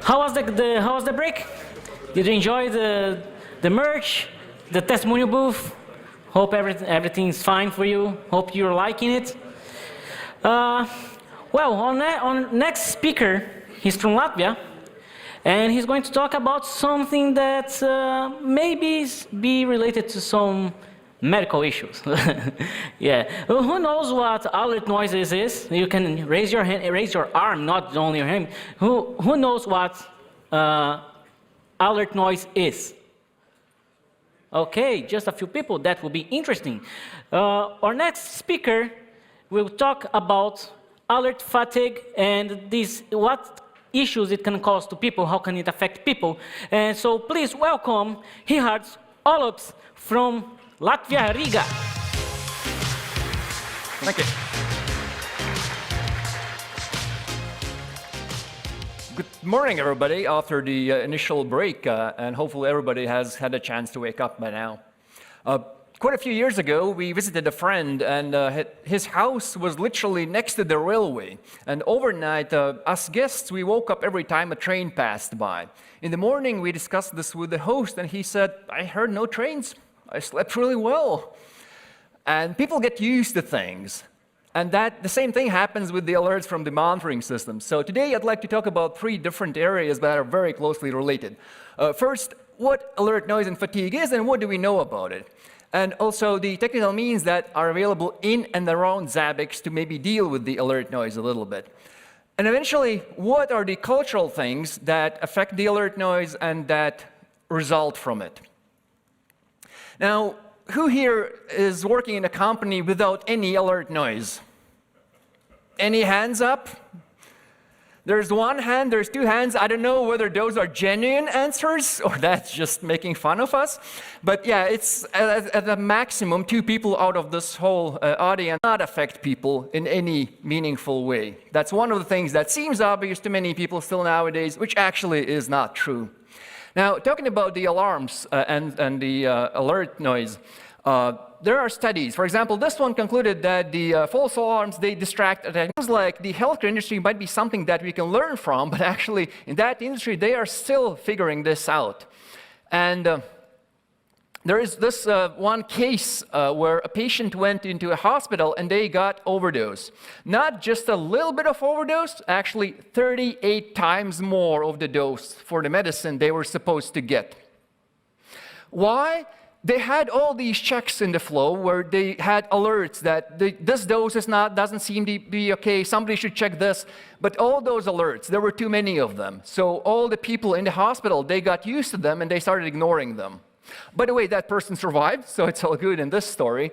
how was the break? Did you enjoy the merch, the testimonial booth? Hope everything's fine for you. Hope you're liking it. Well, on next speaker, he's from Latvia, and he's going to talk about something that maybe be related to some medical issues. Yeah. Who knows what alert noises is? You can raise your hand, raise your arm, not only your hand. Who knows what alert noise is? Okay, just a few people. That will be interesting. Our next speaker will talk about alert fatigue and what issues it can cause to people, how can it affect people. And so please welcome Rihards Olups from Latvia, Riga. Thank you. Good morning, everybody, after the initial break, and hopefully everybody has had a chance to wake up by now. Quite a few years ago, we visited a friend, and his house was literally next to the railway. And overnight, us guests, we woke up every time a train passed by. In the morning, we discussed this with the host, and he said, "I heard no trains. I slept really well." And people get used to things. And the same thing happens with the alerts from the monitoring system. So today I'd like to talk about 3 different areas that are very closely related. First, what alert noise and fatigue is and what do we know about it? And also the technical means that are available in and around Zabbix to maybe deal with the alert noise a little bit. And eventually, what are the cultural things that affect the alert noise and that result from it? Now, who here is working in a company without any alert noise? Any hands up? There's 1 hand, there's 2 hands. I don't know whether those are genuine answers or that's just making fun of us. But yeah, it's at the maximum 2 people out of this whole audience not affect people in any meaningful way. That's one of the things that seems obvious to many people still nowadays, which actually is not true. Now, talking about the alarms and the alert noise, there are studies. For example, this one concluded that the false alarms, they distract. It seems like the healthcare industry might be something that we can learn from, but actually in that industry, they are still figuring this out. And there is this one case where a patient went into a hospital and they got overdose. Not just a little bit of overdose, actually 38 times more of the dose for the medicine they were supposed to get. Why? They had all these checks in the flow where they had alerts that this dose doesn't seem to be okay, somebody should check this. But all those alerts, there were too many of them. So all the people in the hospital, they got used to them and they started ignoring them. By the way, that person survived, so it's all good in this story.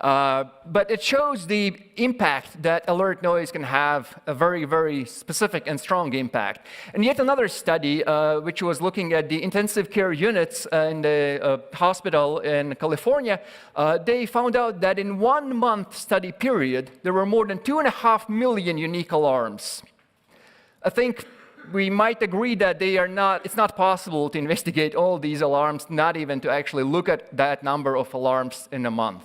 But it shows the impact that alert noise can have, a very, very specific and strong impact. And yet another study, which was looking at the intensive care units in the hospital in California, they found out that in 1 month study period, there were more than 2.5 million unique alarms. I think we might agree that it's not possible to investigate all these alarms, not even to actually look at that number of alarms in a month.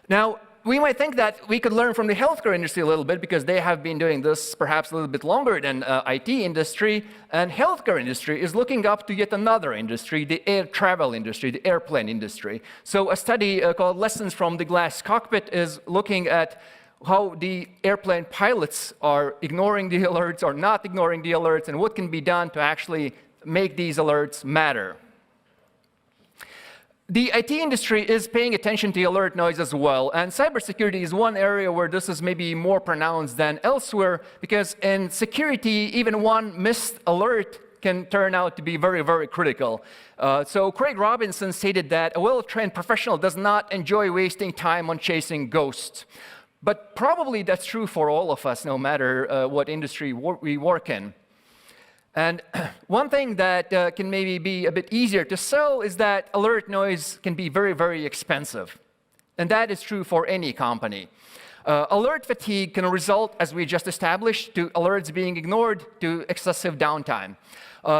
Now, we might think that we could learn from the healthcare industry a little bit because they have been doing this perhaps a little bit longer than IT industry, and healthcare industry is looking up to yet another industry, the air travel industry, the airplane industry. So a study called Lessons from the Glass Cockpit is looking at how the airplane pilots are ignoring the alerts or not ignoring the alerts and what can be done to actually make these alerts matter. The IT industry is paying attention to alert noise as well, and cybersecurity is one area where this is maybe more pronounced than elsewhere, because in security, even 1 missed alert can turn out to be very, very critical. So Craig Robinson stated that a well-trained professional does not enjoy wasting time on chasing ghosts. But probably that's true for all of us, no matter what industry we work in. And one thing that can maybe be a bit easier to sell is that alert noise can be very, very expensive. And that is true for any company. Alert fatigue can result, as we just established, to alerts being ignored, to excessive downtime.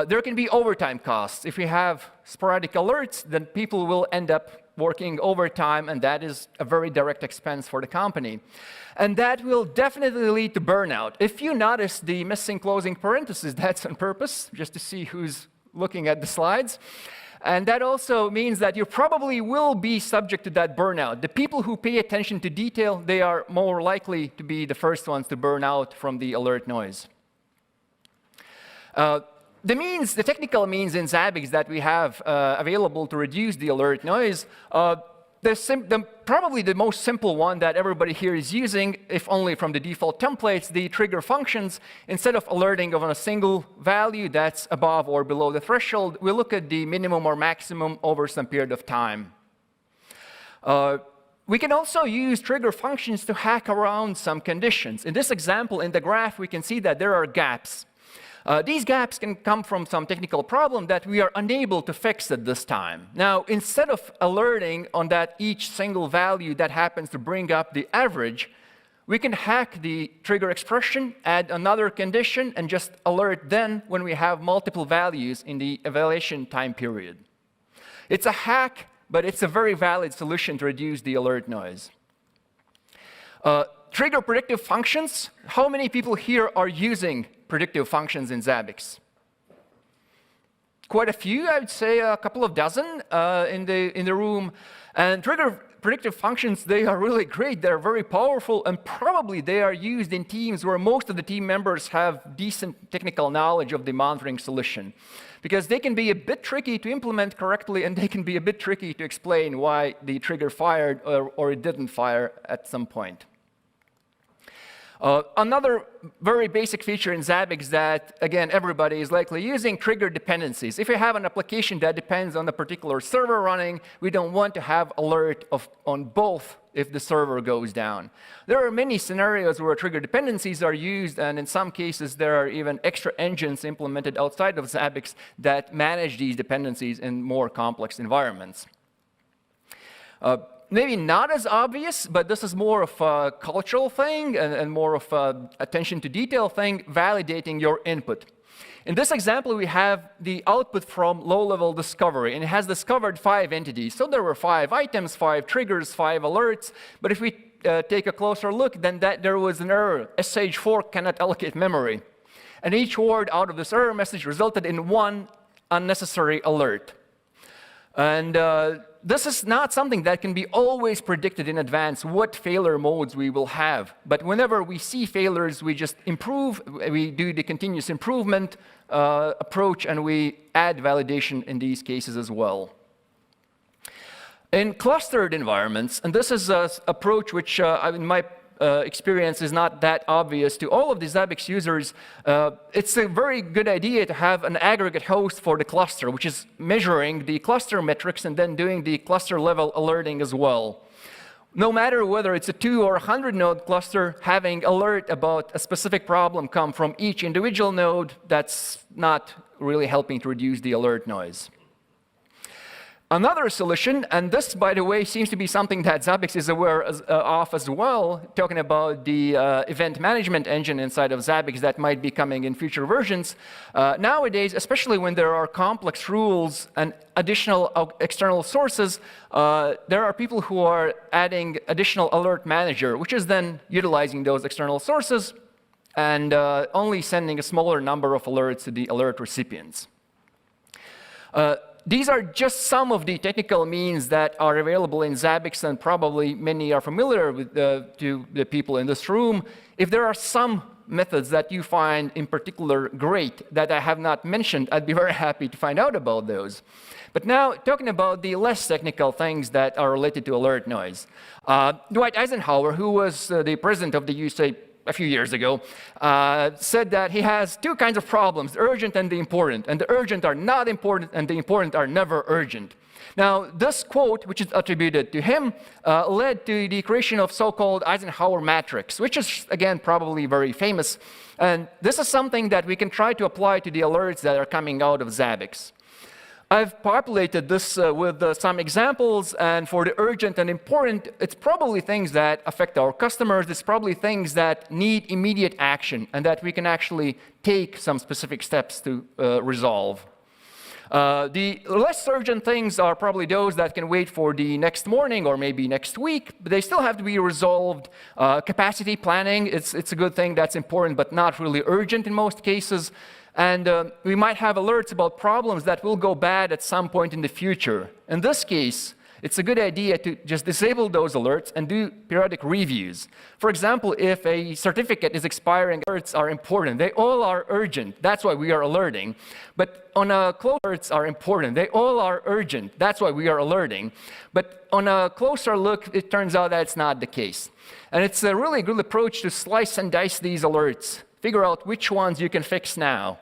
There can be overtime costs. If we have sporadic alerts, then people will end up working overtime, and that is a very direct expense for the company. And that will definitely lead to burnout. If you notice the missing closing parentheses, that's on purpose, just to see who's looking at the slides. And that also means that you probably will be subject to that burnout. The people who pay attention to detail, they are more likely to be the first ones to burn out from the alert noise. The technical means in Zabbix that we have available to reduce the alert noise, probably the most simple one that everybody here is using, if only from the default templates, the trigger functions. Instead of alerting on a single value that's above or below the threshold, we look at the minimum or maximum over some period of time. We can also use trigger functions to hack around some conditions. In this example, in the graph, we can see that there are gaps. These gaps can come from some technical problem that we are unable to fix at this time. Now, instead of alerting on that each single value that happens to bring up the average, we can hack the trigger expression, add another condition, and just alert then when we have multiple values in the evaluation time period. It's a hack, but it's a very valid solution to reduce the alert noise. Trigger predictive functions. How many people here are using predictive functions in Zabbix? Quite a few, I would say a couple of dozen in the room. And trigger predictive functions, they are really great. They're very powerful, and probably they are used in teams where most of the team members have decent technical knowledge of the monitoring solution. Because they can be a bit tricky to implement correctly, and they can be a bit tricky to explain why the trigger fired or it didn't fire at some point. Another very basic feature in Zabbix that, again, everybody is likely using, trigger dependencies. If you have an application that depends on a particular server running, we don't want to have alert on both if the server goes down. There are many scenarios where trigger dependencies are used, and in some cases there are even extra engines implemented outside of Zabbix that manage these dependencies in more complex environments. Maybe not as obvious, but this is more of a cultural thing and more of an attention to detail thing, validating your input. In this example, we have the output from low-level discovery, and it has discovered 5 entities. So there were 5 items, 5 triggers, 5 alerts. But if we take a closer look, then there was an error. SH4 cannot allocate memory. And each word out of this error message resulted in 1 unnecessary alert. And this is not something that can be always predicted in advance, what failure modes we will have. But whenever we see failures, we just improve, we do the continuous improvement approach, and we add validation in these cases as well. In clustered environments, and this is an approach which in my experience is not that obvious to all of the Zabbix users, it's a very good idea to have an aggregate host for the cluster, which is measuring the cluster metrics and then doing the cluster level alerting as well. No matter whether it's a 2 or 100 node cluster, having alert about a specific problem come from each individual node, that's not really helping to reduce the alert noise. Another solution, and this, by the way, seems to be something that Zabbix is aware of as well, talking about the event management engine inside of Zabbix that might be coming in future versions. Nowadays, especially when there are complex rules and additional external sources, there are people who are adding additional alert manager, which is then utilizing those external sources and only sending a smaller number of alerts to the alert recipients. These are just some of the technical means that are available in Zabbix, and probably many are familiar with to the people in this room. If there are some methods that you find in particular great that I have not mentioned, I'd be very happy to find out about those. But now, talking about the less technical things that are related to alert noise. Dwight Eisenhower, who was the president of the USA a few years ago, said that he has 2 kinds of problems, the urgent and the important. And the urgent are not important, and the important are never urgent. Now, this quote, which is attributed to him, led to the creation of so-called Eisenhower matrix, which is, again, probably very famous. And this is something that we can try to apply to the alerts that are coming out of Zabbix. I've populated this with some examples, and for the urgent and important, it's probably things that affect our customers. It's probably things that need immediate action and that we can actually take some specific steps to resolve. The less urgent things are probably those that can wait for the next morning or maybe next week, but they still have to be resolved. Capacity planning, it's a good thing that's important, but not really urgent in most cases. And we might have alerts about problems that will go bad at some point in the future. In this case, it's a good idea to just disable those alerts and do periodic reviews. For example, if a certificate is expiring, alerts are important. They all are urgent. That's why we are alerting. But on a closer alerts are important. They all are urgent. That's why we are alerting. But on a closer look, it turns out that it's not the case. And it's a really good approach to slice and dice these alerts. Figure out which ones you can fix now,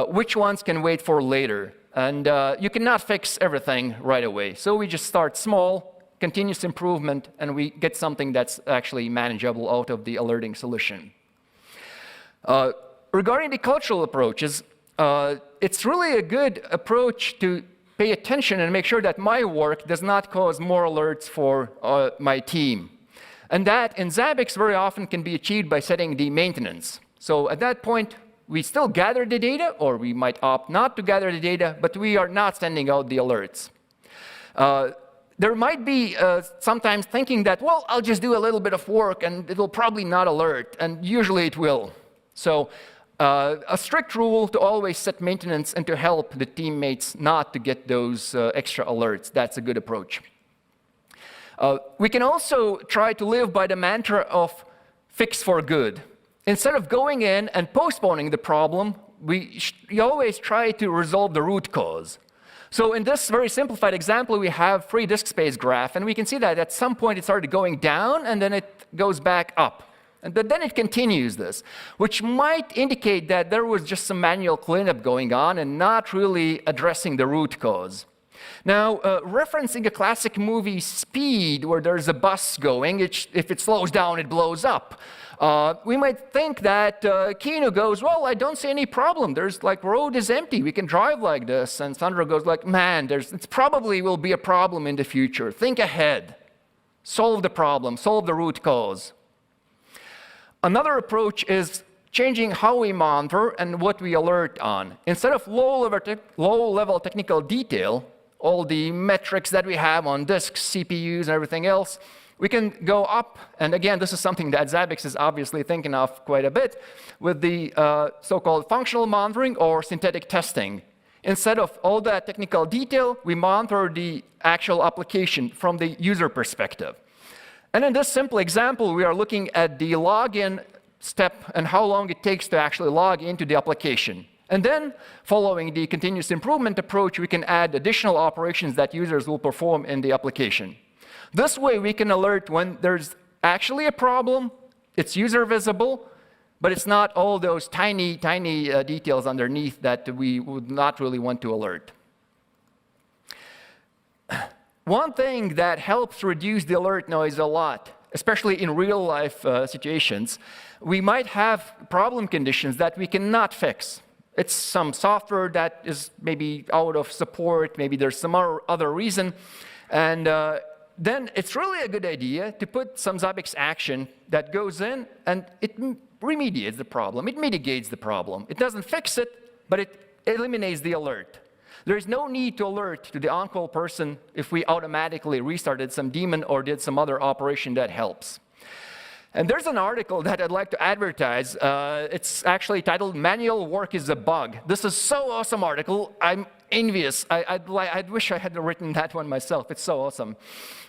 which ones can wait for later. And you cannot fix everything right away. So we just start small, continuous improvement, and we get something that's actually manageable out of the alerting solution. Regarding the cultural approaches, it's really a good approach to pay attention and make sure that my work does not cause more alerts for my team. And that in Zabbix very often can be achieved by setting the maintenance. So at that point, we still gather the data, or we might opt not to gather the data, but we are not sending out the alerts. There might be sometimes thinking that, well, I'll just do a little bit of work and it'll probably not alert, and usually it will. So a strict rule to always set maintenance and to help the teammates not to get those extra alerts. That's a good approach. We can also try to live by the mantra of fix for good. Instead of going in and postponing the problem, we always try to resolve the root cause. So in this very simplified example, we have free disk space graph, and we can see that at some point it started going down, and then it goes back up. And then it continues this, which might indicate that there was just some manual cleanup going on and not really addressing the root cause. Now, referencing a classic movie, Speed, where there's a bus going, if it slows down, it blows up. We might think that KEYNOTE goes, well, I don't see any problem. There's like, road is empty. We can drive like this. And Sandra goes like, man, it probably will be a problem in the future. Think ahead. Solve the problem. Solve the root cause. Another approach is changing how we monitor and what we alert on. Instead of low-level technical detail, all the metrics that we have on disks, CPUs, and everything else, we can go up, and again, this is something that Zabbix is obviously thinking of quite a bit, with the so-called functional monitoring or synthetic testing. Instead of all that technical detail, we monitor the actual application from the user perspective. And in this simple example, we are looking at the login step and how long it takes to actually log into the application. And then, following the continuous improvement approach, we can add additional operations that users will perform in the application. This way, we can alert when there's actually a problem, it's user visible, but it's not all those tiny details underneath that we would not really want to alert. One thing that helps reduce the alert noise a lot, especially in real-life situations, we might have problem conditions that we cannot fix. It's some software that is maybe out of support, maybe there's some other reason, and then it's really a good idea to put some Zabbix action that goes in and it remediates the problem, it mitigates the problem. It doesn't fix it, but it eliminates the alert. There is no need to alert to the on-call person if we automatically restarted some daemon or did some other operation that helps. And there's an article that I'd like to advertise. It's actually titled, Manual Work is a Bug. This is so awesome article. I'm envious. I wish I had written that one myself. It's so awesome.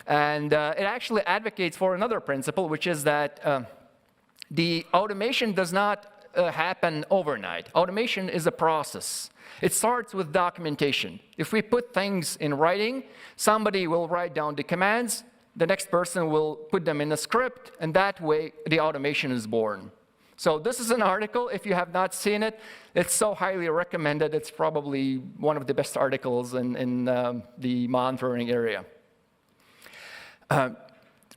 And it actually advocates for another principle, which is that the automation does not happen overnight. Automation is a process. It starts with documentation. If we put things in writing, somebody will write down the commands, the next person will put them in a script, and that way the automation is born. So this is an article. If you have not seen it, it's so highly recommended. It's probably one of the best articles in the monitoring area.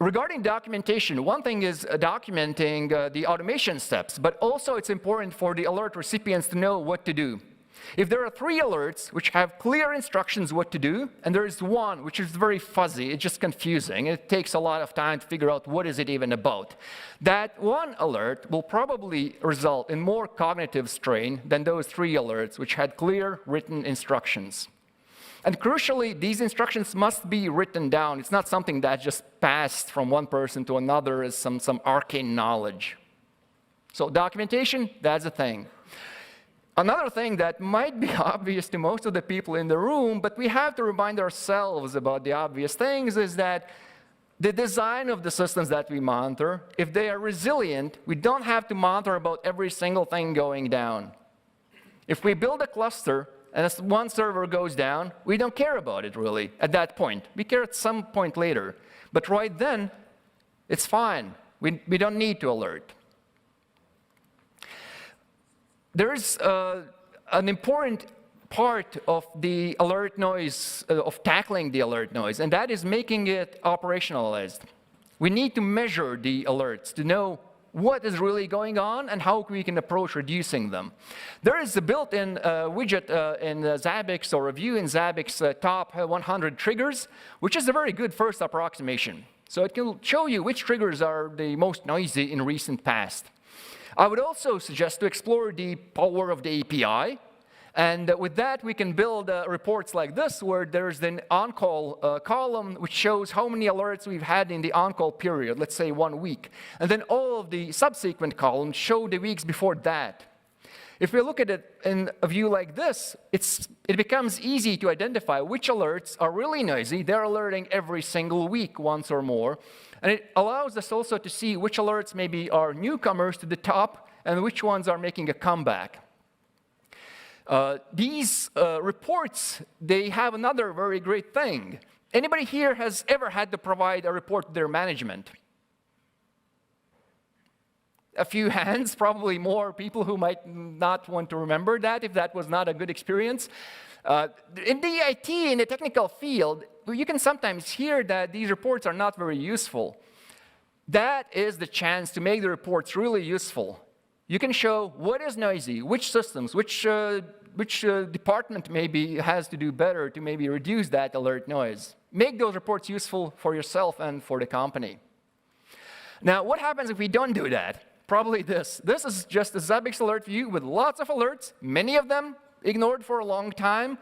Regarding documentation, one thing is documenting the automation steps, but also it's important for the alert recipients to know what to do. If there are 3 alerts which have clear instructions what to do, and there is one which is very fuzzy, it's just confusing, it takes a lot of time to figure out what is it even about, that one alert will probably result in more cognitive strain than those 3 alerts which had clear written instructions. And crucially, these instructions must be written down. It's not something that just passed from one person to another as some arcane knowledge. So documentation, that's a thing. Another thing that might be obvious to most of the people in the room, but we have to remind ourselves about the obvious things, is that the design of the systems that we monitor, if they are resilient, we don't have to monitor about every single thing going down. If we build a cluster and as one server goes down, we don't care about it really at that point. We care at some point later. But right then, it's fine. We don't need to alert. There's an important part of the alert noise, of tackling the alert noise, and that is making it operationalized. We need to measure the alerts to know what is really going on and how we can approach reducing them. There is a built-in widget in Zabbix, or a view in Zabbix top 100 triggers, which is a very good first approximation. So it can show you which triggers are the most noisy in recent past. I would also suggest to explore the power of the API. And with that, we can build reports like this, where there's an on-call column, which shows how many alerts we've had in the on-call period, let's say 1 week. And then all of the subsequent columns show the weeks before that. If we look at it in a view like this, it becomes easy to identify which alerts are really noisy. They're alerting every single week, once or more. And it allows us also to see which alerts maybe are newcomers to the top and which ones are making a comeback. These reports, they have another very great thing. Anybody here has ever had to provide a report to their management? A few hands, probably more people who might not want to remember that if that was not a good experience. In the IT, in the technical field, you can sometimes hear that these reports are not very useful. That is the chance to make the reports really useful. You can show what is noisy, which systems, which department maybe has to do better to maybe reduce that alert noise. Make those reports useful for yourself and for the company. Now, what happens if we don't do that? Probably this. This is just a Zabbix alert view with lots of alerts, many of them ignored for a long time,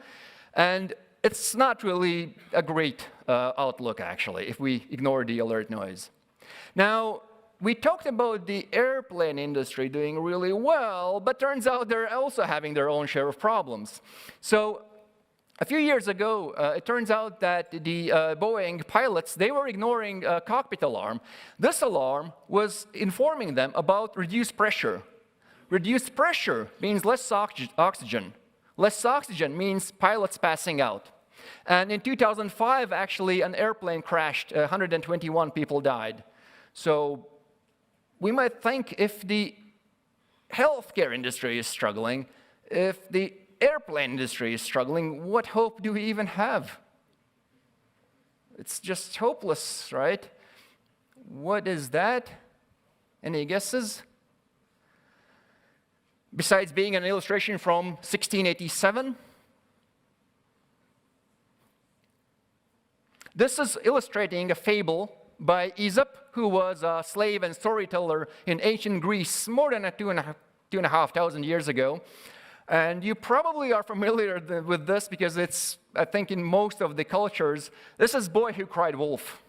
and it's not really a great outlook, actually, if we ignore the alert noise. Now, we talked about the airplane industry doing really well, but turns out they're also having their own share of problems. So a few years ago, it turns out that the Boeing pilots, they were ignoring a cockpit alarm. This alarm was informing them about reduced pressure. Reduced pressure means less oxygen. Less oxygen means pilots passing out. And in 2005, actually, an airplane crashed. 121 people died. So we might think if the healthcare industry is struggling, if the airplane industry is struggling, what hope do we even have? It's just hopeless, right? What is that? Any guesses? Besides being an illustration from 1687? This is illustrating a fable by Aesop, who was a slave and storyteller in ancient Greece more than 2,500 years ago. And you probably are familiar with this because it's, I think, in most of the cultures. This is Boy Who Cried Wolf.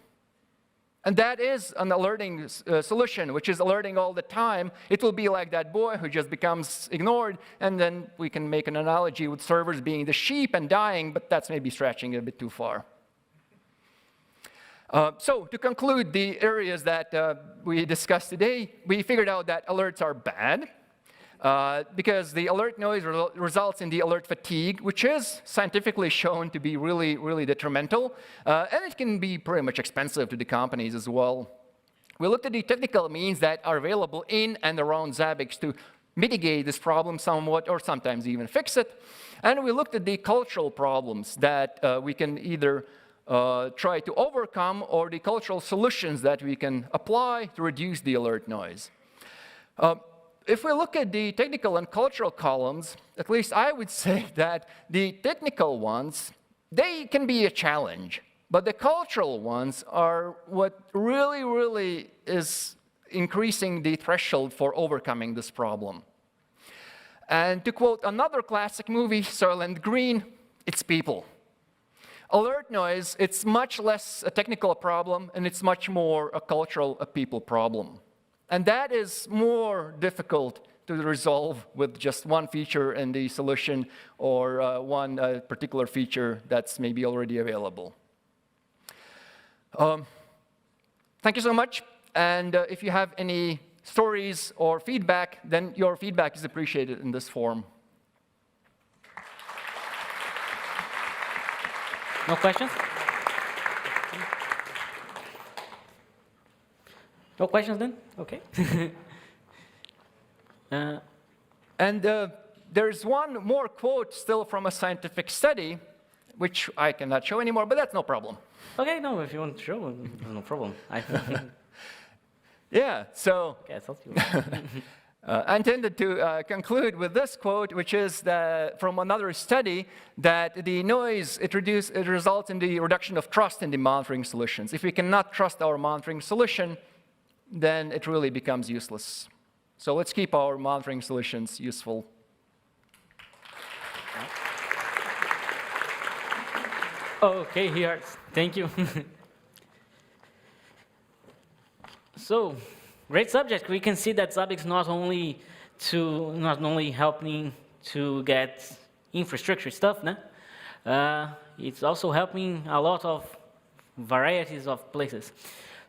And that is an alerting solution, which is alerting all the time. It will be like that boy who just becomes ignored, and then we can make an analogy with servers being the sheep and dying, but that's maybe stretching it a bit too far. So to conclude the areas that we discussed today, we figured out that alerts are bad because the alert noise results in the alert fatigue, which is scientifically shown to be really, really detrimental, and it can be pretty much expensive to the companies as well. We looked at the technical means that are available in and around Zabbix to mitigate this problem somewhat, or sometimes even fix it, and we looked at the cultural problems that we can either try to overcome, or the cultural solutions that we can apply to reduce the alert noise. If we look at the technical and cultural columns, at least I would say that the technical ones, they can be a challenge, but the cultural ones are what really, really is increasing the threshold for overcoming this problem. And to quote another classic movie, Soylent Green, it's people. Alert noise, it's much less a technical problem, and it's much more a cultural, a people problem. And that is more difficult to resolve with just one feature in the solution or one particular feature that's maybe already available. Thank you so much. And if you have any stories or feedback, then your feedback is appreciated in this forum. No questions? No questions then? Okay. And there's one more quote still from a scientific study, which I cannot show anymore, but that's no problem. Okay, no, if you want to show, no problem. Yeah, so Okay, I thought you I intended to conclude with this quote, which is from another study, that the noise, it results in the reduction of trust in the monitoring solutions. If we cannot trust our monitoring solution, then it really becomes useless. So let's keep our monitoring solutions useful. Okay, here. Thank you. So, great subject. We can see that Zabbix not only helping to get infrastructure stuff, no? It's also helping a lot of varieties of places.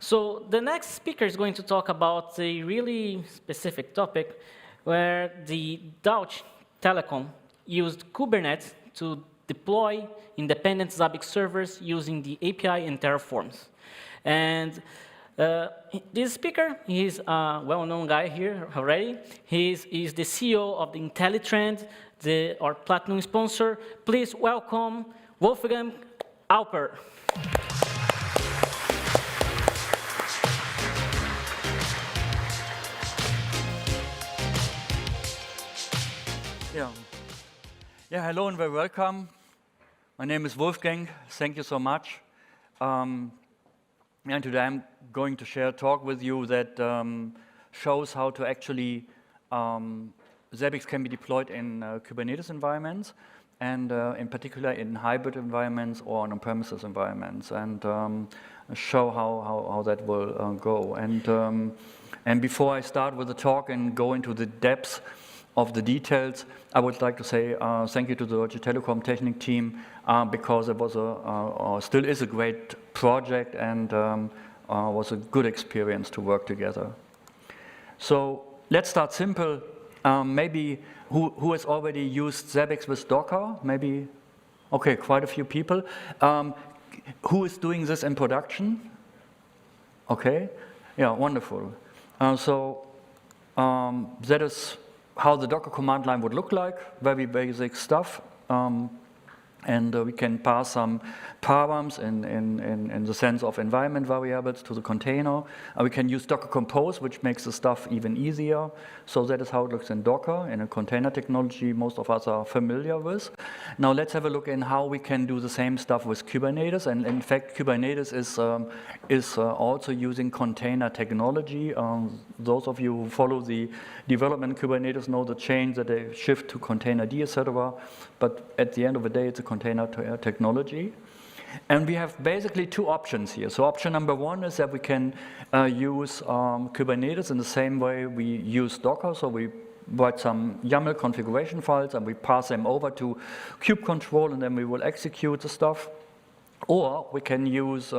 So the next speaker is going to talk about a really specific topic where the Deutsche Telekom used Kubernetes to deploy independent Zabbix servers using the API and Terraforms. And this speaker, he's a well-known guy here already. He's the CEO of the IntelliTrend, our platinum sponsor. Please welcome Wolfgang Alper. Yeah, hello and very welcome. My name is Wolfgang. Thank you so much. And today I'm going to share a talk with you that shows how to actually Zabbix can be deployed in Kubernetes environments, and in particular in hybrid environments or on-premises environments, and show how that will go. And before I start with the talk and go into the depths of the details, I would like to say thank you to the Deutsche Telekom Technik team because it was still is a great project and was a good experience to work together. So let's start simple. Maybe who has already used Zabbix with Docker? Maybe, okay, quite a few people. Who is doing this in production? Okay, yeah, wonderful. That is how the Docker command line would look like, very basic stuff. And we can pass some params in the sense of environment variables to the container. We can use Docker Compose, which makes the stuff even easier. So that is how it looks in Docker, in a container technology most of us are familiar with. Now let's have a look in how we can do the same stuff with Kubernetes. And in fact, Kubernetes is also using container technology. Those of you who follow the development Kubernetes know the change that they shift to containerd, etc. But at the end of the day, it's a container technology. And we have basically two options here. So option number one is that we can use Kubernetes in the same way we use Docker. So we write some YAML configuration files and we pass them over to kube control and then we will execute the stuff. Or we can use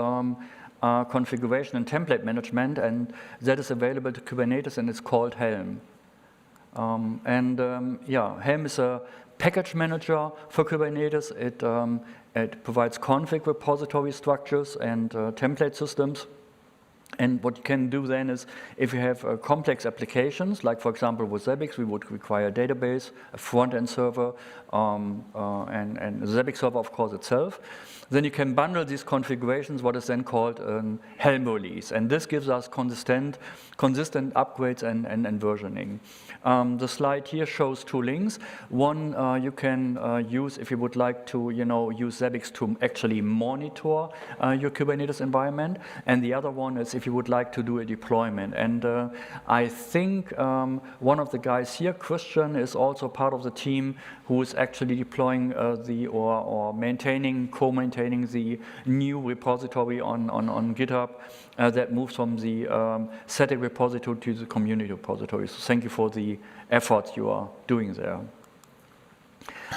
configuration and template management, and that is available to Kubernetes and it's called Helm. Helm is a package manager for Kubernetes. It provides config repository structures and template systems. And what you can do then is, if you have complex applications, like for example with Zabbix, we would require a database, a front-end server, and the Zabbix server, of course, itself. Then you can bundle these configurations, what is then called Helm release. And this gives us consistent upgrades and versioning. The slide here shows two links. One you can use if you would like to use Zabbix to actually monitor your Kubernetes environment. And the other one is if you would like to do a deployment. And I think one of the guys here, Christian, is also part of the team who is actually deploying or maintaining, co-maintaining the new repository on GitHub that moves from the static repository to the community repository. So thank you for the effort you are doing there.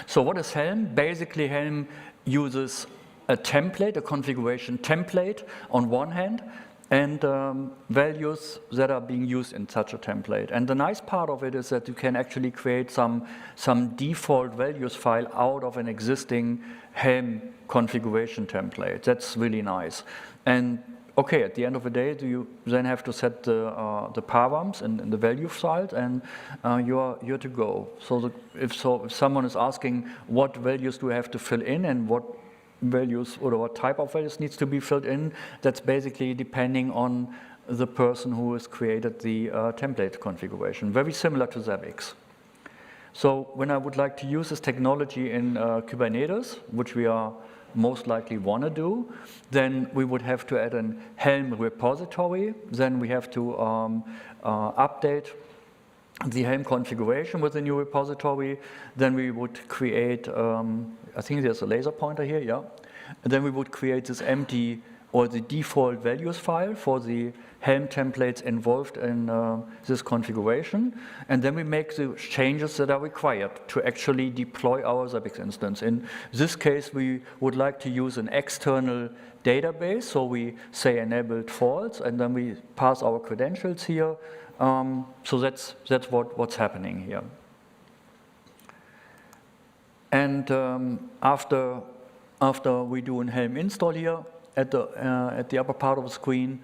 So what is Helm? Basically, Helm uses a template, a configuration template on one hand, and values that are being used in such a template. And the nice part of it is that you can actually create some default values file out of an existing Helm configuration template. That's really nice. And okay, at the end of the day, you then have to set the params and the value files, and you're to go. So if someone is asking what values do I have to fill in and what values or what type of values needs to be filled in, that's basically depending on the person who has created the template configuration. Very similar to Zabbix. So when I would like to use this technology in Kubernetes, which we are most likely want to do, then we would have to add an Helm repository. Then we have to update the Helm configuration with the new repository. Then we would create, I think there's a laser pointer here, yeah. And then we would create this empty or the default values file for the Helm templates involved in this configuration. And then we make the changes that are required to actually deploy our Zabbix instance. In this case, we would like to use an external database. So we say enabled false, and then we pass our credentials here. So that's what's happening here. And after we do an Helm install here, at the upper part of the screen,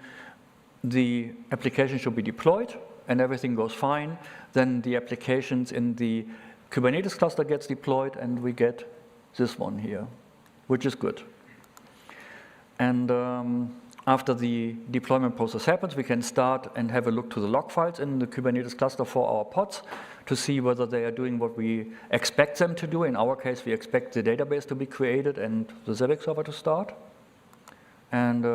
the application should be deployed, and everything goes fine. Then the applications in the Kubernetes cluster gets deployed, and we get this one here, which is good. And after the deployment process happens, we can start and have a look to the log files in the Kubernetes cluster for our pods to see whether they are doing what we expect them to do. In our case, we expect the database to be created and the Zabbix server to start. And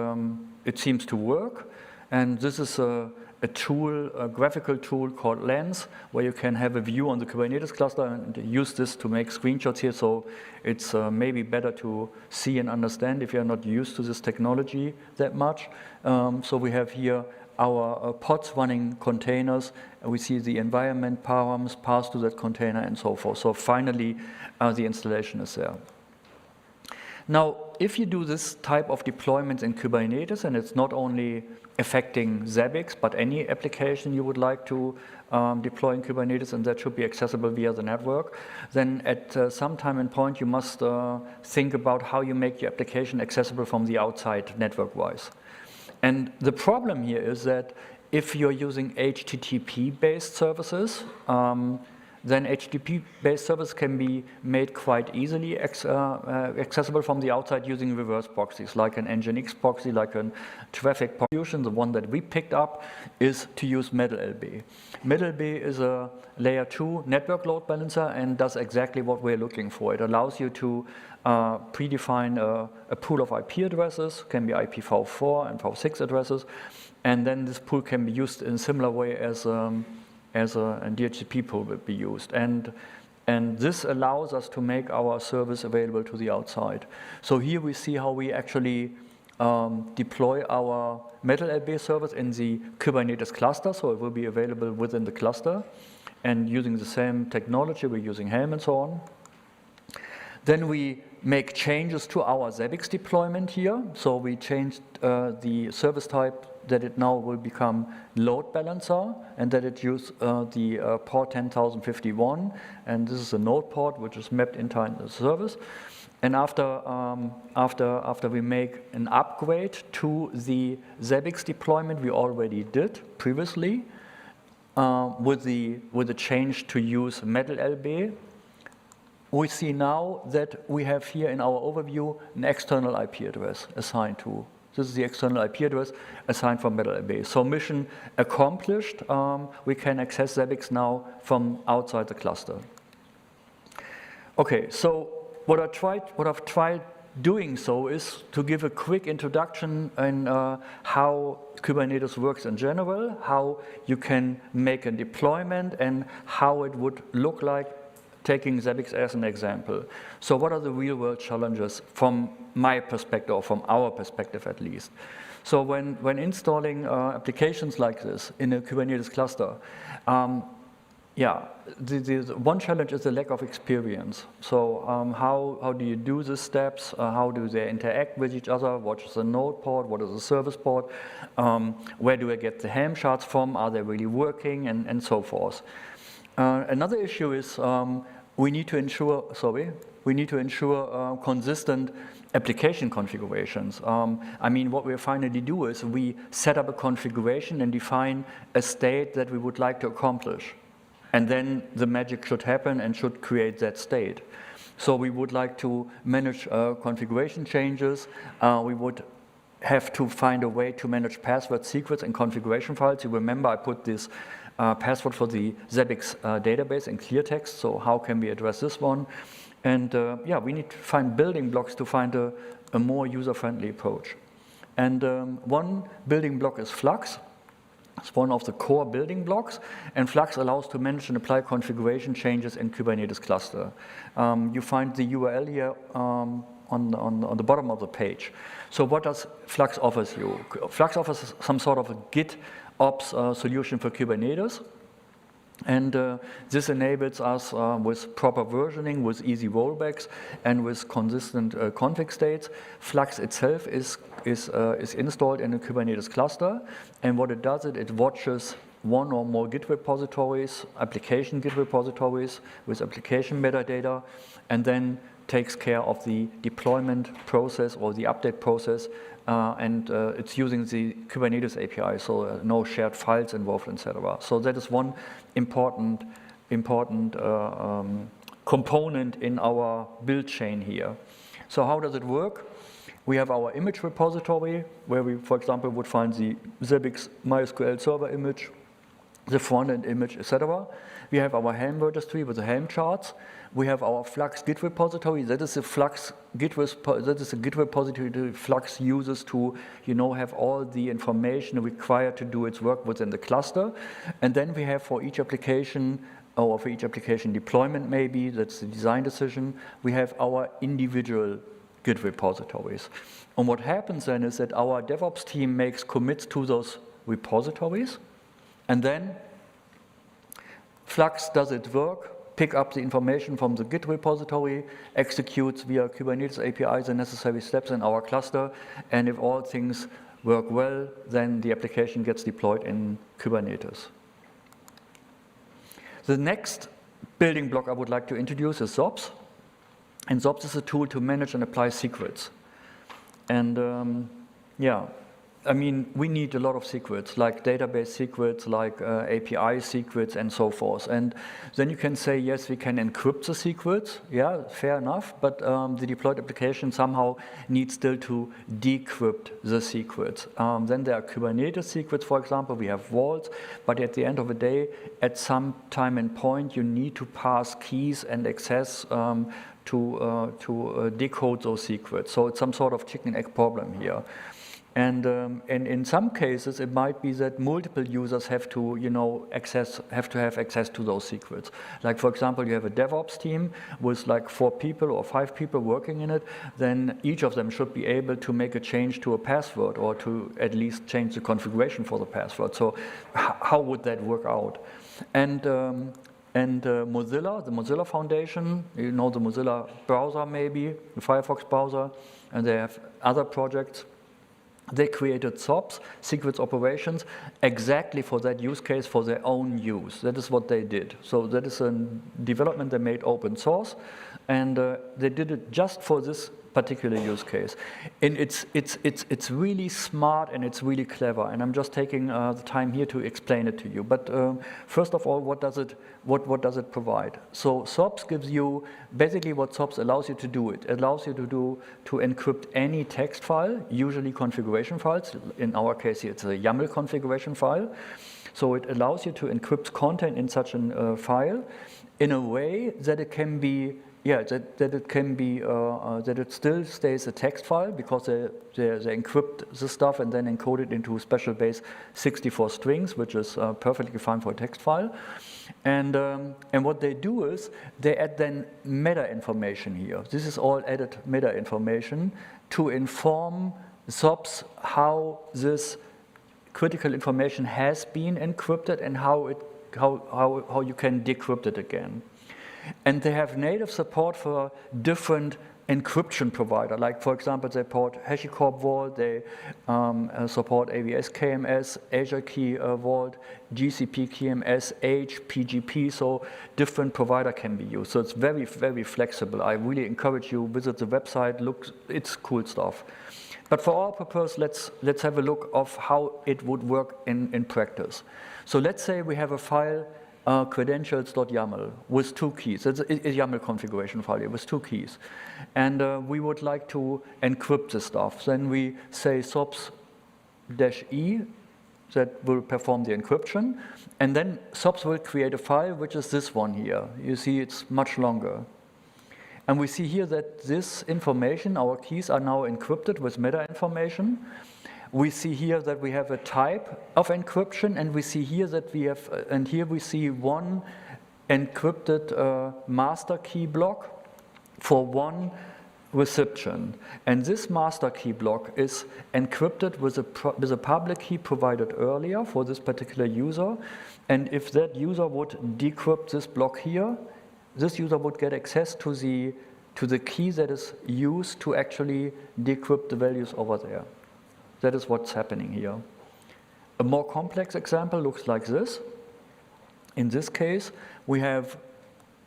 it seems to work. And this is a tool, a graphical tool called Lens, where you can have a view on the Kubernetes cluster and use this to make screenshots here. So it's maybe better to see and understand if you're not used to this technology that much. So we have here our pods running containers, and we see the environment params passed to that container and so forth. So finally, the installation is there. Now, if you do this type of deployments in Kubernetes, and it's not only affecting Zabbix, but any application you would like to deploy in Kubernetes, and that should be accessible via the network, then at some time and point, you must think about how you make your application accessible from the outside network-wise. And the problem here is that if you're using HTTP-based services, then HTTP-based services can be made quite easily accessible from the outside using reverse proxies, like an Nginx proxy, like a traffic proxy. The one that we picked up is to use MetalLB. MetalLB is a layer 2 network load balancer and does exactly what we're looking for. It allows you to predefine a pool of IP addresses, can be IPv4 and v6 addresses, and then this pool can be used in a similar way as a DHCP pool would be used. And this allows us to make our service available to the outside. So here we see how we actually deploy our MetalLB service in the Kubernetes cluster, so it will be available within the cluster. And using the same technology, we're using Helm and so on. Then we make changes to our Zabbix deployment here. So we changed the service type that it now will become load balancer, and that it use the port 10,051, and this is a node port which is mapped into the service. And after we make an upgrade to the Zabbix deployment we already did previously, with the change to use MetalLB, we see now that we have here in our overview an external IP address assigned to. This is the external IP address assigned from MetalLB. So mission accomplished. We can access Zabbix now from outside the cluster. Okay, so what I've tried doing so is to give a quick introduction in how Kubernetes works in general, how you can make a deployment, and how it would look like, taking Zabbix as an example. So what are the real-world challenges from my perspective, or from our perspective at least? So when installing applications like this in a Kubernetes cluster, the one challenge is the lack of experience. So how do you do the steps? How do they interact with each other? What is a node port? What is a service port? Where do I get the Helm charts from? Are they really working? And so forth. Another issue is we need to ensure consistent application configurations. I mean, what we finally do is we set up a configuration and define a state that we would like to accomplish. And then the magic should happen and should create that state. So we would like to manage configuration changes. We would have to find a way to manage password secrets and configuration files. You remember I put this password for the Zabbix database in clear text. So how can we address this one? And we need to find building blocks to find a more user-friendly approach. And one building block is Flux. It's one of the core building blocks, and Flux allows to manage and apply configuration changes in Kubernetes cluster. You find the URL here on the bottom of the page. So what does Flux offers you? Flux offers some sort of a GitOps solution for Kubernetes. And this enables us with proper versioning, with easy rollbacks, and with consistent config states. Flux itself is installed in a Kubernetes cluster, and what it does, it watches one or more Git repositories, application Git repositories with application metadata, and then takes care of the deployment process or the update process, and it's using the Kubernetes API, so no shared files involved, etc. So that is one important component in our build chain here. So how does it work? We have our image repository, where we, for example, would find the Zabbix MySQL server image, the front-end image, etc. We have our Helm registry with the Helm charts. We have our Flux Git repository. That is a Git repository Flux uses to, have all the information required to do its work within the cluster. And then we have for each application, or for each application deployment maybe, that's the design decision, we have our individual Git repositories. And what happens then is that our DevOps team makes commits to those repositories, and then Flux does its work, pick up the information from the Git repository, executes via Kubernetes API the necessary steps in our cluster, and if all things work well, then the application gets deployed in Kubernetes. The next building block I would like to introduce is Zops. And Zops is a tool to manage and apply secrets. And I mean, we need a lot of secrets, like database secrets, like API secrets, and so forth. And then you can say, yes, we can encrypt the secrets. Yeah, fair enough. But the deployed application somehow needs still to decrypt the secrets. Then there are Kubernetes secrets, for example. We have vaults. But at the end of the day, at some time and point, you need to pass keys and access to decode those secrets. So it's some sort of chicken egg problem here. And in some cases, it might be that multiple users have to, have access to those secrets. Like, for example, you have a DevOps team with like 4 people or 5 people working in it. Then each of them should be able to make a change to a password, or to at least change the configuration for the password. So how would that work out? And Mozilla, the Mozilla Foundation, the Mozilla browser maybe, the Firefox browser, and they have other projects. They created SOPs, secrets operations, exactly for that use case, for their own use. That is what they did. So that is a development they made open source, and they did it just for this particular use case. And it's really smart and it's really clever. And I'm just taking the time here to explain it to you. But first of all, what does it provide? So SOPs gives you basically what SOPs allows you to do. It allows you to encrypt any text file, usually configuration files. In our case here, it's a YAML configuration file. So it allows you to encrypt content in such a file in a way that it can be yeah, that it can be, that it still stays a text file because they encrypt the stuff and then encode it into special base 64 strings, which is perfectly fine for a text file. And what they do is they add then meta information here. This is all added meta information to inform SOPs how this critical information has been encrypted and how you can decrypt it again. And they have native support for different encryption provider. Like, for example, they support HashiCorp Vault, they support AWS KMS, Azure Key Vault, GCP KMS, PGP, so different provider can be used. So it's very, very flexible. I really encourage you, visit the website, look, it's cool stuff. But for our purpose, let's have a look of how it would work in practice. So let's say we have a file, credentials.yaml with 2 keys. It's a YAML configuration file here with 2 keys. And we would like to encrypt the stuff. Then we say sops-e that will perform the encryption. And then sops will create a file, which is this one here. You see it's much longer. And we see here that this information, our keys are now encrypted with meta information. We see here that we have a type of encryption, and we see here that we have, and here we see one encrypted master key block for one recipient. And this master key block is encrypted with a public key provided earlier for this particular user. And if that user would decrypt this block here, this user would get access to the key that is used to actually decrypt the values over there. That is what's happening here. A more complex example looks like this. In this case, we have,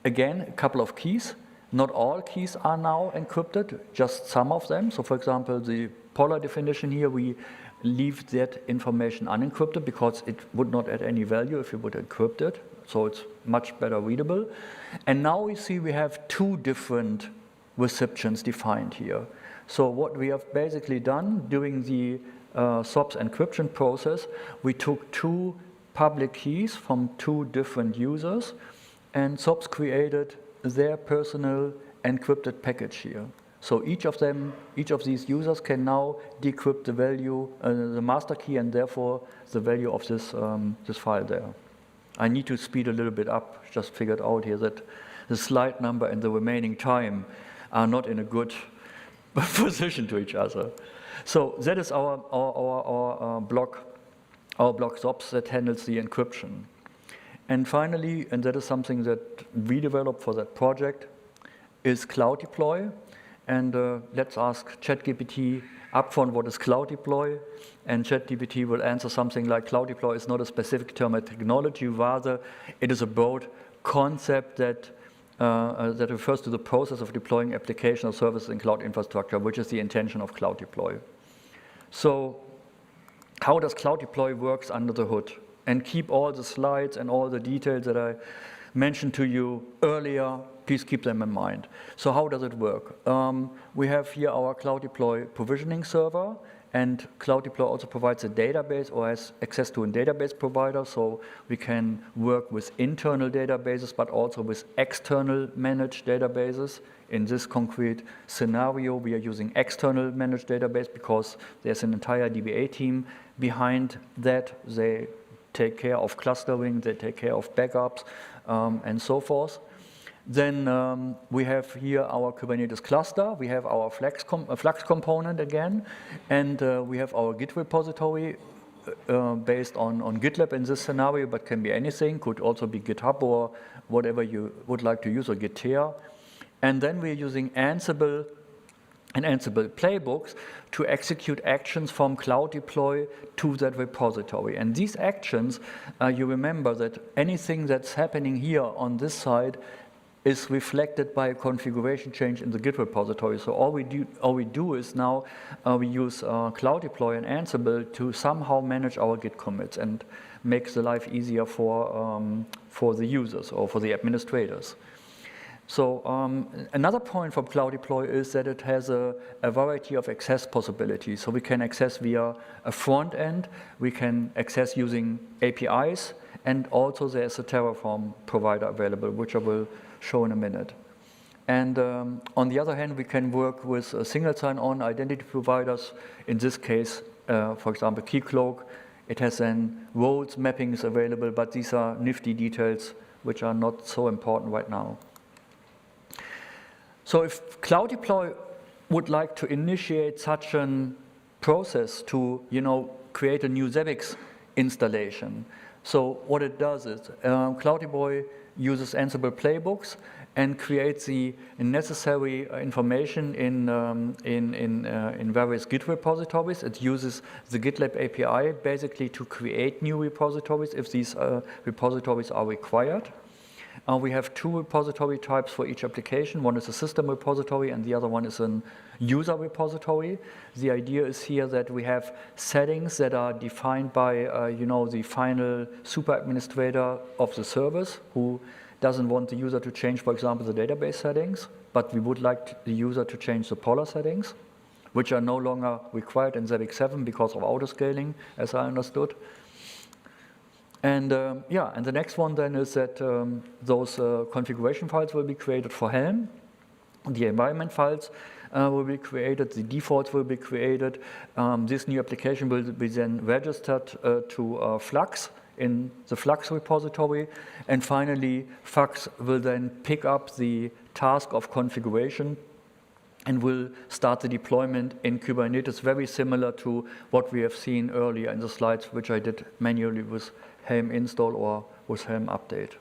again, a couple of keys. Not all keys are now encrypted, just some of them. So for example, the Polar definition here, we leave that information unencrypted because it would not add any value if you would encrypt it. So it's much better readable. And now we see we have 2 different recipients defined here. So what we have basically done during the SOPs encryption process, we took 2 public keys from 2 different users, and SOPs created their personal encrypted package here. So each of these users can now decrypt the value, the master key, and therefore the value of this file there. I need to speed a little bit up. Just figured out here that the slide number and the remaining time are not in a good position to each other. So that is our block SOPs that handles the encryption. And finally, and that is something that we developed for that project, is Cloud Deploy. And let's ask ChatGPT upfront what is Cloud Deploy. And ChatGPT will answer something like Cloud Deploy is not a specific term or technology, rather it is a broad concept that refers to the process of deploying applications or services in cloud infrastructure, which is the intention of Cloud Deploy. So how does Cloud Deploy works under the hood? And keep all the slides and all the details that I mentioned to you earlier, please keep them in mind. So how does it work? We have here our Cloud Deploy provisioning server, and Cloud Deploy also provides a database or has access to a database provider, so we can work with internal databases, but also with external managed databases. In this concrete scenario, we are using external managed database because there's an entire DBA team behind that. They take care of clustering, they take care of backups, and so forth. Then we have here our Kubernetes cluster. We have our Flux component again, and we have our Git repository based on GitLab in this scenario, but can be anything. Could also be GitHub or whatever you would like to use, or Git-tier. And then we're using Ansible and Ansible playbooks to execute actions from Cloud Deploy to that repository. And these actions, you remember that anything that's happening here on this side is reflected by a configuration change in the Git repository. So all we do is now we use Cloud Deploy and Ansible to somehow manage our Git commits and makes the life easier for the users or for the administrators. So another point from Cloud Deploy is that it has a variety of access possibilities. So we can access via a front end, we can access using APIs, and also there's a Terraform provider available, which I will show in a minute. And on the other hand, we can work with single sign-on identity providers. In this case, for example, Keycloak. It has then roles, mappings available, but these are nifty details which are not so important right now. So if Cloud Deploy would like to initiate such a process to, create a new Zabbix installation, so what it does is Cloud Deploy uses Ansible playbooks and creates the necessary information in various Git repositories. It uses the GitLab API basically to create new repositories if these repositories are required. We have two repository types for each application. One is a system repository and the other one is a user repository. The idea is here that we have settings that are defined by the final super administrator of the service who doesn't want the user to change, for example, the database settings, but we would like the user to change the poller settings, which are no longer required in Zabbix 7 because of autoscaling, as I understood. And and the next one then is that those configuration files will be created for Helm. The environment files will be created, the defaults will be created. This new application will be then registered to Flux in the Flux repository. And finally, Flux will then pick up the task of configuration and will start the deployment in Kubernetes, very similar to what we have seen earlier in the slides, which I did manually with Helm install or with Helm update.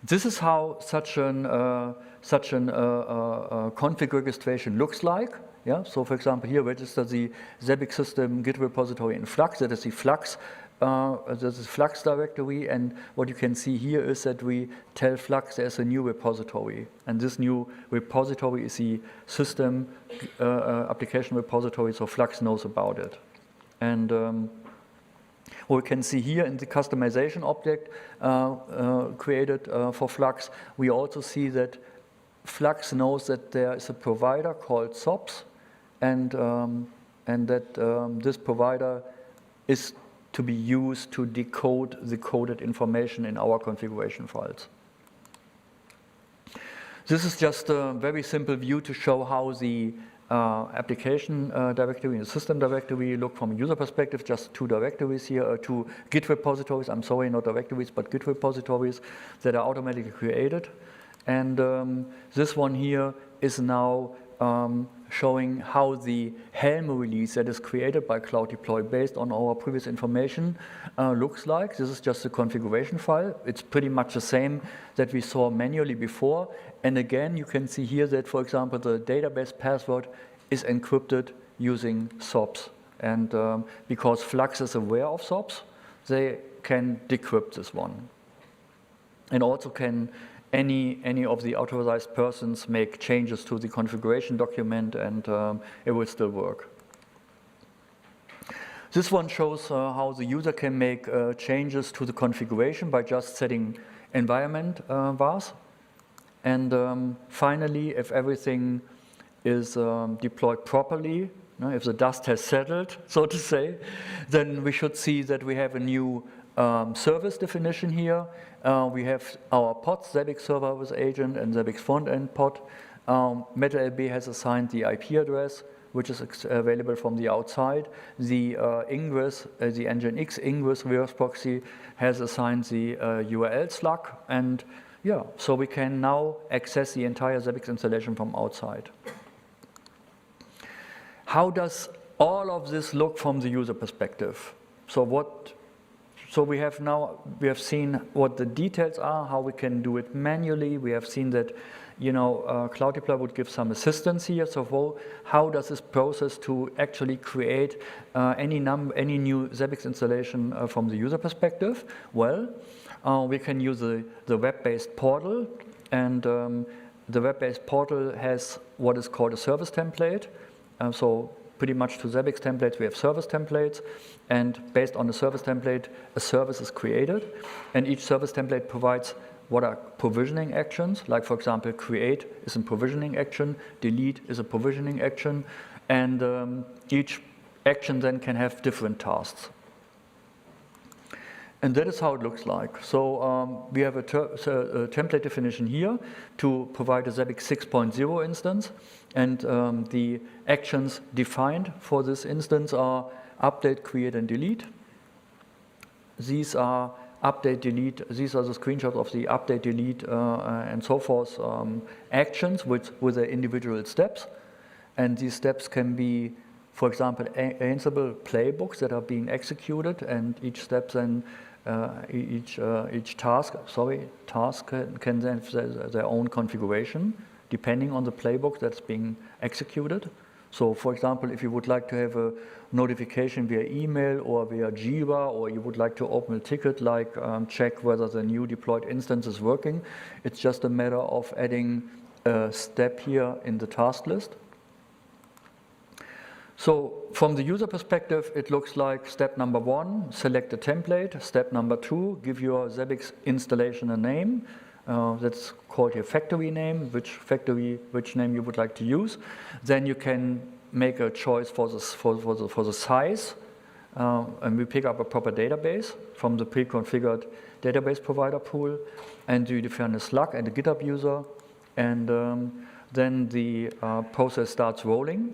This is how such an config registration looks like. Yeah, so for example, here register the Zabbix system Git repository in Flux. That is the Flux. This is Flux directory, and what you can see here is that we tell Flux there's a new repository, and this new repository is the system application repository, so Flux knows about it. And what we can see here in the customization object created for Flux, we also see that Flux knows that there is a provider called SOPS, and that this provider is to be used to decode the coded information in our configuration files. This is just a very simple view to show how the application directory and the system directory look from a user perspective. Just two directories here, two Git repositories. I'm sorry, not directories, but Git repositories that are automatically created. And this one here is now showing how the Helm release that is created by Cloud Deploy based on our previous information looks like. This is just a configuration file. It's pretty much the same that we saw manually before. And again, you can see here that, for example, the database password is encrypted using SOPs. And because Flux is aware of SOPs, they can decrypt this one. And also can any of the authorized persons make changes to the configuration document, and it will still work. This one shows how the user can make changes to the configuration by just setting environment vars. And finally, if everything is deployed properly, if the dust has settled, so to say, then we should see that we have a new service definition here. We have our pods, Zabbix server with agent and Zabbix front-end pod. MetalLB has assigned the IP address, which is available from the outside. The Ingress, the Nginx Ingress reverse proxy has assigned the URL slug. And yeah, so we can now access the entire Zabbix installation from outside. How does all of this look from the user perspective? So we have seen what the details are, how we can do it manually. We have seen that, Cloud Deploy would give some assistance here. So how does this process to actually create any new Zabbix installation from the user perspective? Well, we can use the web-based portal, and the web-based portal has what is called a service template. So pretty much to Zabbix templates, we have service templates, and based on the service template, a service is created, and each service template provides what are provisioning actions, like for example, create is a provisioning action, delete is a provisioning action, and each action then can have different tasks. And that is how it looks like. So we have a template definition here to provide a Zabbix 6.0 instance. And the actions defined for this instance are update, create, and delete. These are update, delete. These are the screenshots of the update, delete, and so forth actions with their individual steps. And these steps can be, for example, Ansible playbooks that are being executed, and each step then each task can then have their own configuration depending on the playbook that's being executed. So, for example, if you would like to have a notification via email or via Jira, or you would like to open a ticket like check whether the new deployed instance is working, it's just a matter of adding a step here in the task list. So from the user perspective, it looks like step number 1, select a template. Step number 2, give your Zabbix installation a name. That's called your factory name, which name you would like to use. Then you can make a choice for the size, and we pick up a proper database from the pre-configured database provider pool, and you define a slug and a GitHub user, and then the process starts rolling.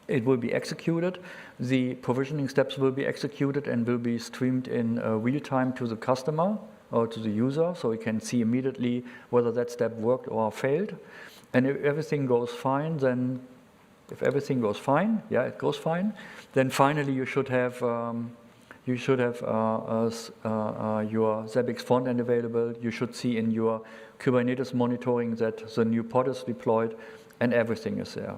It will be executed. The provisioning steps will be executed and will be streamed in real time to the customer or to the user, so we can see immediately whether that step worked or failed. And if everything goes fine, then if everything goes fine, yeah, it goes fine, then finally you should have your Zabbix front end available. You should see in your Kubernetes monitoring that the new pod is deployed and everything is there.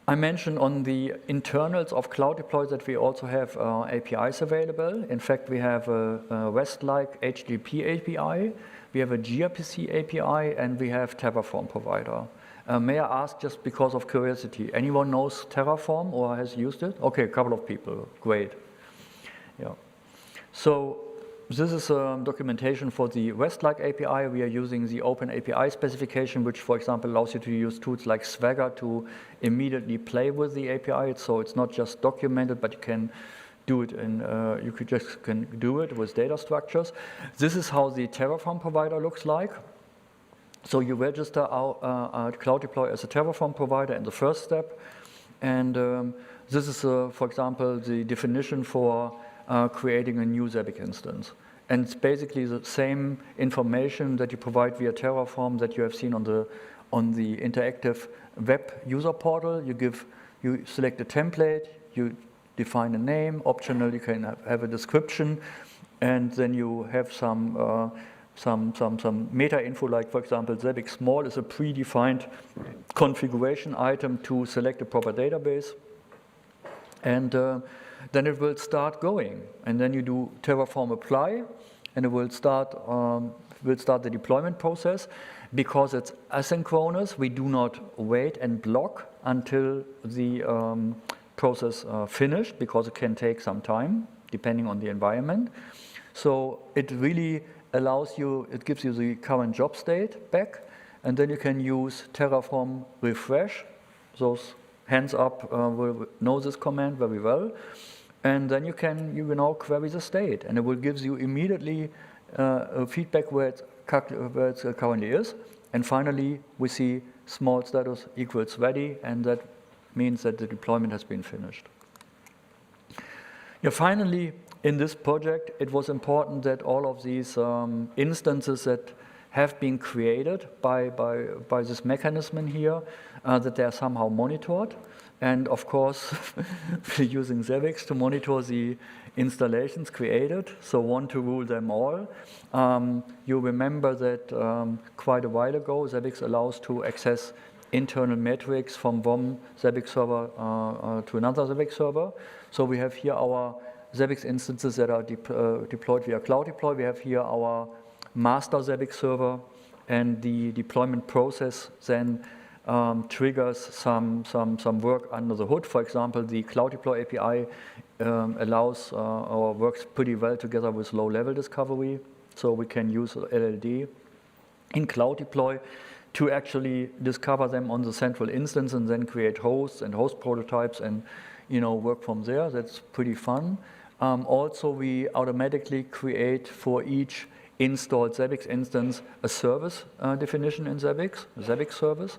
I mentioned on the internals of Cloud Deploy that we also have APIs available. In fact, we have a REST-like HTTP API, we have a gRPC API, and we have Terraform provider. May I ask, just because of curiosity, anyone knows Terraform or has used it? Okay, a couple of people, great. Yeah. So this is documentation for the REST-like API. We are using the Open API specification, which, for example, allows you to use tools like Swagger to immediately play with the API. So it's not just documented, but you can do it can do it with data structures. This is how the Terraform provider looks like. So you register our Cloud Deploy as a Terraform provider in the first step, and this is, for example, the definition for creating a new Zabbix instance. And it's basically the same information that you provide via Terraform that you have seen on the interactive web user portal. You select a template, you define a name, optional you can have a description, and then you have some meta info, like, for example, Zabbix small is a predefined configuration item to select a proper database, and then it will start going. And then you do Terraform apply, and it will start the deployment process. Because it's asynchronous, we do not wait and block until the process finished, because it can take some time, depending on the environment. So it really allows you, it gives you the current job state back, and then you can use Terraform refresh. Those hands up will know this command very well. And then you can query the state, and it will give you immediately feedback where it currently is. And finally, we see small status equals ready, and that means that the deployment has been finished. Yeah, finally, in this project, it was important that all of these instances that have been created by this mechanism in here, that they are somehow monitored. And of course, we're using Zabbix to monitor the installations created, so one to rule them all. You remember that quite a while ago, Zabbix allows to access internal metrics from one Zabbix server to another Zabbix server. So we have here our Zabbix instances that are deployed via Cloud Deploy. We have here our master Zabbix server, and the deployment process then triggers some work under the hood. For example, the Cloud Deploy API allows or works pretty well together with low-level discovery. So we can use LLD in Cloud Deploy to actually discover them on the central instance and then create hosts and host prototypes and work from there. That's pretty fun. Also, we automatically create for each installed Zabbix instance a service definition in Zabbix, a Zabbix service.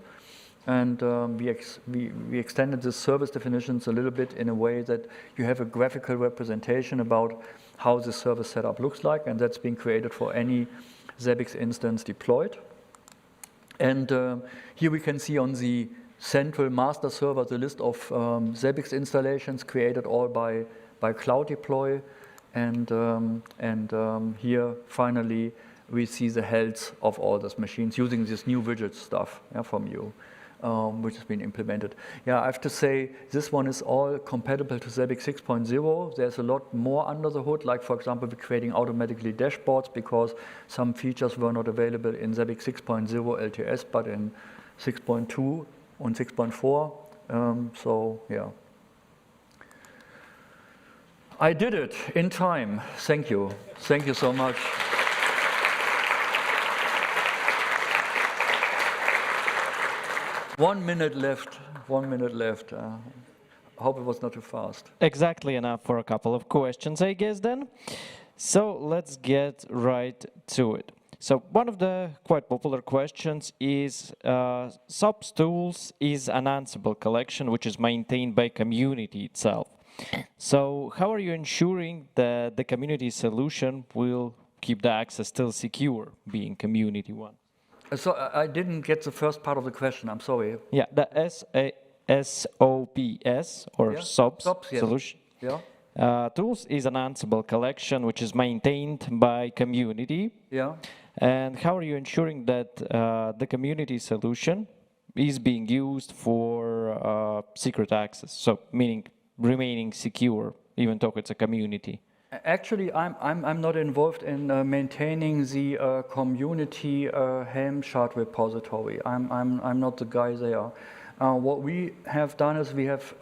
And we extended the service definitions a little bit in a way that you have a graphical representation about how the service setup looks like, and that's being created for any Zabbix instance deployed. And here we can see on the central master server the list of Zabbix installations created all by Cloud Deploy. And here, finally, we see the health of all those machines using this new widget stuff from you, which has been implemented. Yeah, I have to say, this one is all compatible to Zabbix 6.0. There's a lot more under the hood, like, for example, we're creating automatically dashboards because some features were not available in Zabbix 6.0 LTS, but in 6.2 and 6.4. So, yeah. I did it in time. Thank you. Thank you so much. One minute left. 1 minute left. I hope it was not too fast. Exactly enough for a couple of questions, I guess, then. So let's get right to it. So one of the quite popular questions is s.r.l tools is an Ansible collection which is maintained by community itself. So how are you ensuring that the community solution will keep the access still secure, being community one? So I didn't get the first part of the question, I'm sorry. Yeah, the SOPS or SOPS yes. solution. Yeah. Tools is an Ansible collection which is maintained by community. Yeah. And how are you ensuring that the community solution is being used for secret access? So meaning remaining secure, even though it's a community. Actually, I'm not involved in maintaining the community Helm chart repository. I'm not the guy there. What we have done is we have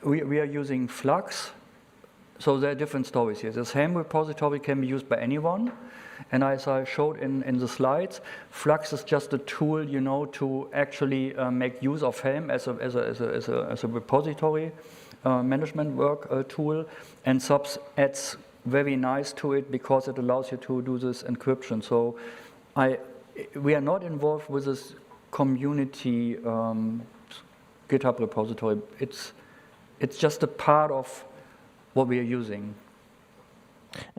we are using Flux. So there are different stories here. This Helm repository can be used by anyone, and as I showed in the slides, Flux is just a tool, you know, to actually make use of Helm as a repository. Management work tool, and SOPS adds very nice to it because it allows you to do this encryption. So we are not involved with this community GitHub repository. It's just a part of what we are using.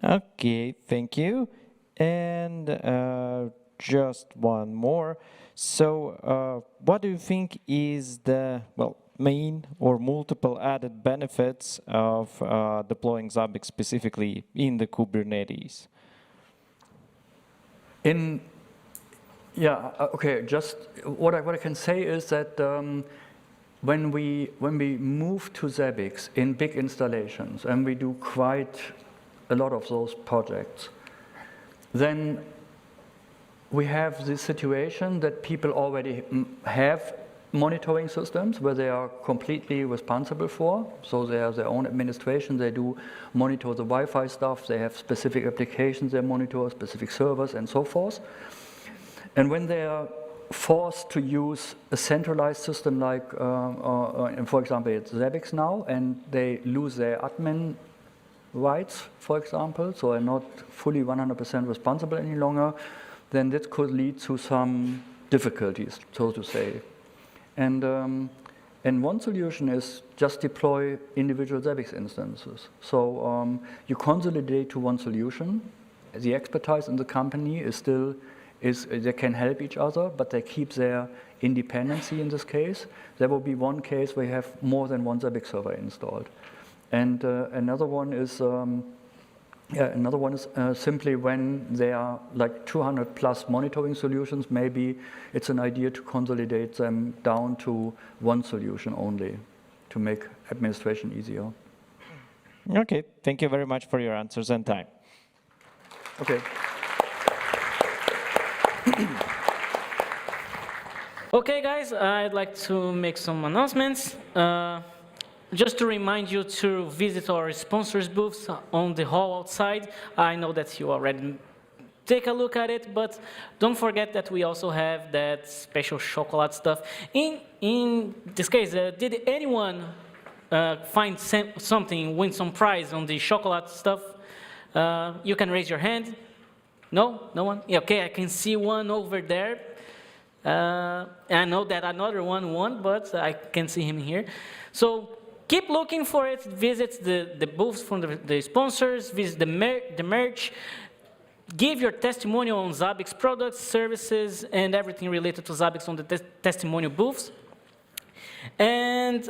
Okay, thank you. And just one more. So what do you think is the, main or multiple added benefits of deploying Zabbix specifically in the Kubernetes? Okay. Just what I can say is that when we move to Zabbix in big installations, and we do quite a lot of those projects, then we have this situation that people already have monitoring systems where they are completely responsible for. So they have their own administration. They do monitor the Wi-Fi stuff. They have specific applications they monitor, specific servers, and so forth. And when they are forced to use a centralized system like, for example, it's Zabbix now, and they lose their admin rights, for example, so are not fully 100% responsible any longer, then that could lead to some difficulties, so to say. And one solution is just deploy individual Zabbix instances. So you consolidate to one solution. The expertise in the company is still, they can help each other, but they keep their independency in this case. There will be one case where you have more than one Zabbix server installed. And another one is simply when there are like 200 plus monitoring solutions, maybe it's an idea to consolidate them down to one solution only to make administration easier. Okay, thank you very much for your answers and time. Okay. Okay, guys, I'd like to make some announcements. Just to remind you to visit our sponsors booths on the hall outside. I know that you already take a look at it, but don't forget that we also have that special chocolate stuff. In this case, did anyone find something, win some prize on the chocolate stuff, you can raise your hand. No? No one? Yeah, okay, I can see one over there. I know that another one won, but I can see him here. So keep looking for it. Visit the booths from the sponsors, visit the merch. Give your testimonial on Zabbix products, services, and everything related to Zabbix on the testimonial booths. And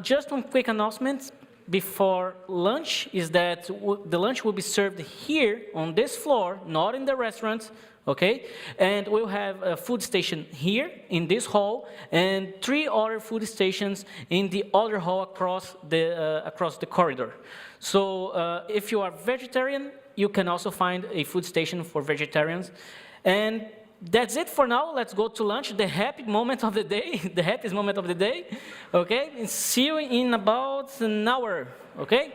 just one quick announcement before lunch is that the lunch will be served here on this floor, not in the restaurant, okay? And we'll have a food station here in this hall and 3 other food stations in the other hall across the corridor. So if you are vegetarian, you can also find a food station for vegetarians. And that's it for now. Let's go to lunch, the happy moment of the day, the happiest moment of the day, okay? And see you in about an hour, okay?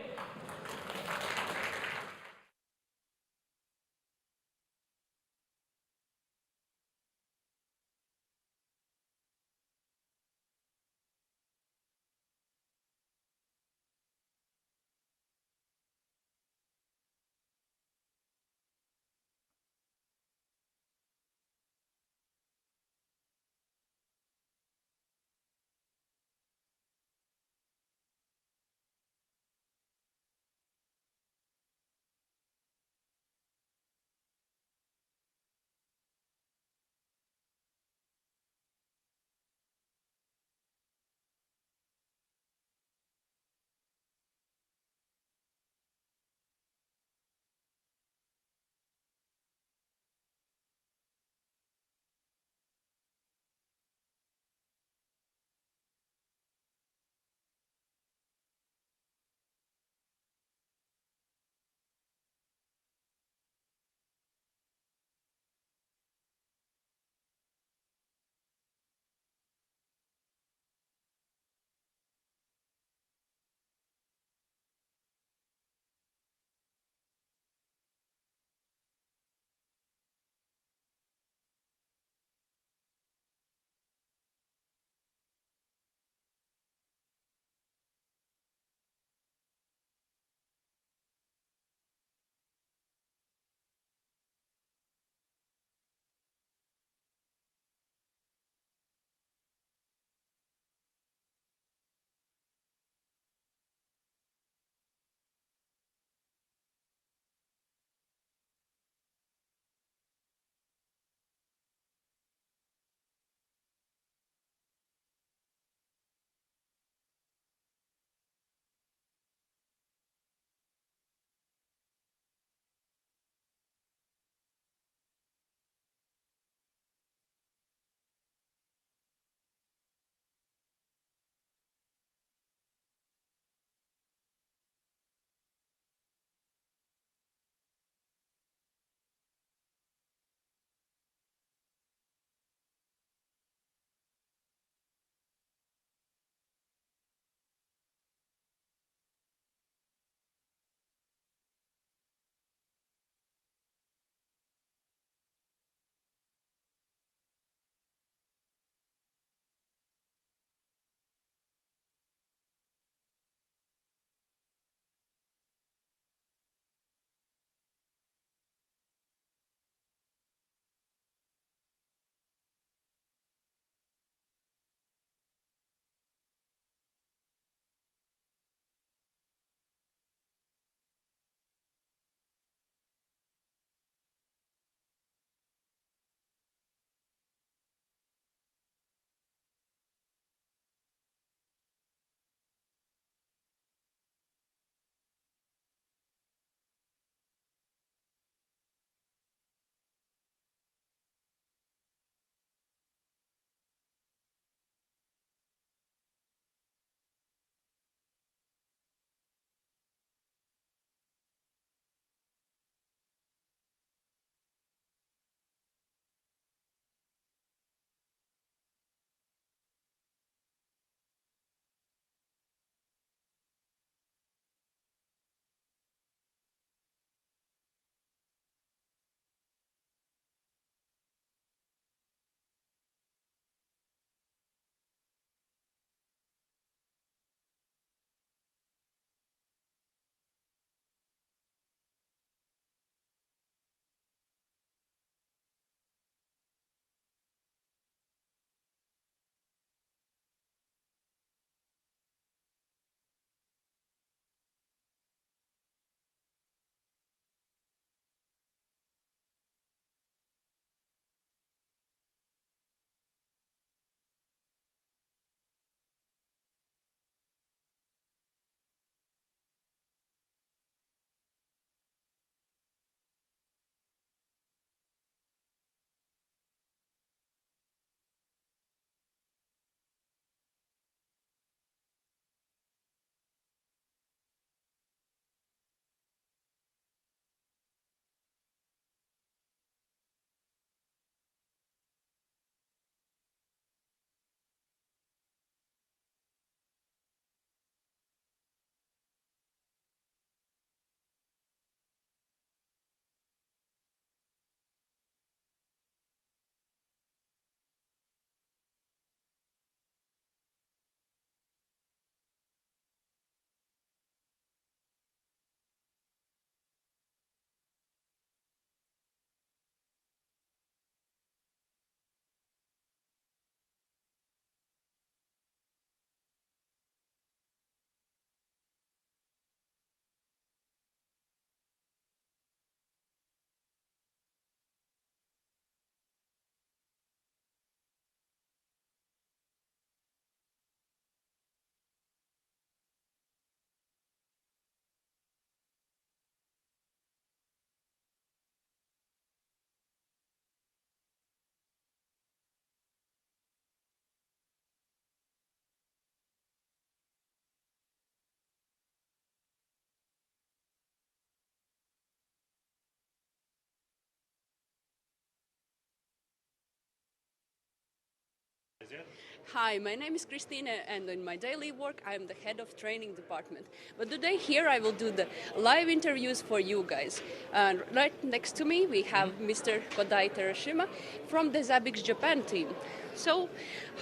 Hi, my name is Christina, and in my daily work, I'm the head of training department. But today here I will do the live interviews for you guys. Right next to me, we have Mr. Kodai Terashima from the Zabbix Japan team. So,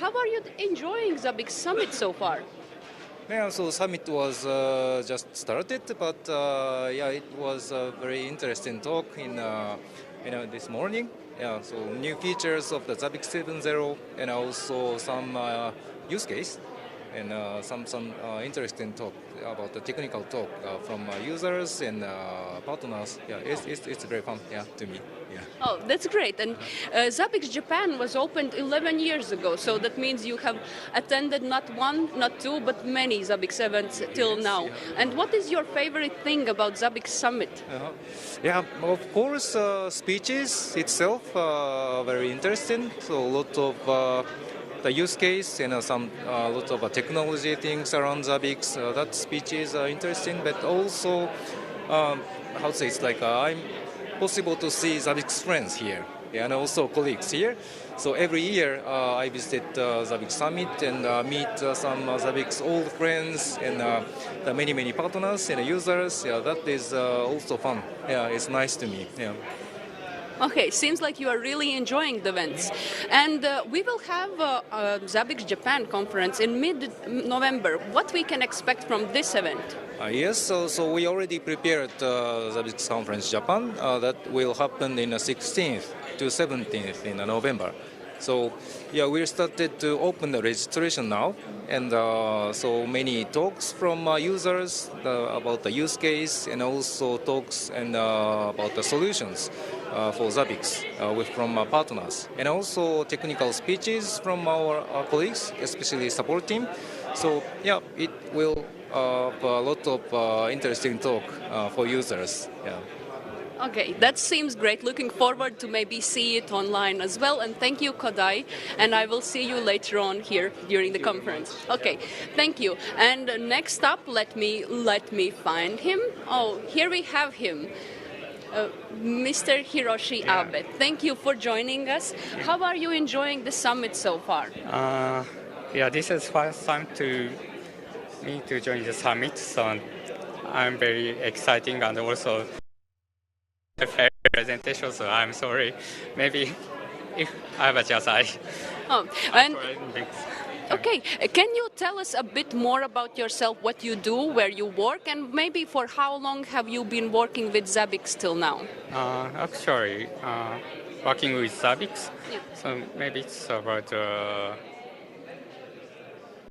how are you enjoying Zabbix Summit so far? Yeah, so Summit was just started, but yeah, it was a very interesting talk in this morning. Yeah, so new features of the Zabbix 7.0 and also some use case and some interesting talk about the technical talk from users and partners. Yeah, it's very fun. Yeah, to me. Yeah. Oh, that's great. And Zabbix Japan was opened 11 years ago, so that means you have attended not one, not two, but many Zabbix events till now. Yeah. And what is your favorite thing about Zabbix Summit? Yeah, of course, speeches itself very interesting. So a lot of the use case and some lot of technology things around Zabbix. That speeches are interesting, but also how to say, it's like I'm possible to see Zabbix friends here, yeah, and also colleagues here. So every year I visit Zabbix Summit and meet some Zabbix old friends and the many partners and users. Yeah, that is also fun. Yeah, it's nice to me. Yeah. Okay, seems like you are really enjoying the events. And we will have a Zabbix Japan conference in mid-November. What we can expect from this event? Yes, so we already prepared Zabbix Conference Japan. That will happen in the 16th to 17th in November. So yeah, we started to open the registration now, and so many talks from users about the use case, and also talks and about the solutions for Zabbix from partners, and also technical speeches from our colleagues, especially support team. So yeah, it will have a lot of interesting talk for users. Yeah. Okay, that seems great. Looking forward to maybe see it online as well. And thank you, Kodai. And I will see you later on here during the conference. Okay, thank you. And next up, let me find him. Oh, here we have him. Mr. Hiroshi Abe. Thank you for joining us. How are you enjoying the summit so far? Yeah, this is first time to me to join the summit, so I'm very exciting and also the fair presentation, so I'm sorry. Maybe if I was just okay, can you tell us a bit more about yourself, what you do, where you work, and maybe for how long have you been working with Zabbix till now? Actually, working with Zabbix, so maybe it's about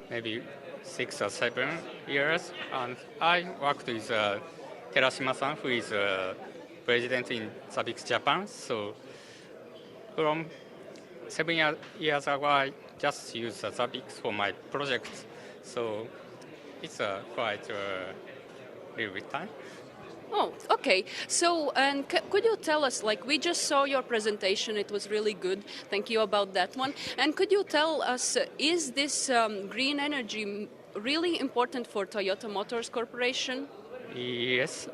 maybe 6 or 7 years, and I worked with Terashima-san, who is president in Zabbix Japan. So from 7 years ago, I just used Zabbix for my projects. So it's quite a little bit time. Oh, okay. So, and could you tell us, like, we just saw your presentation, it was really good. Thank you about that one. And could you tell us, is this green energy really important for Toyota Motors Corporation? Yes.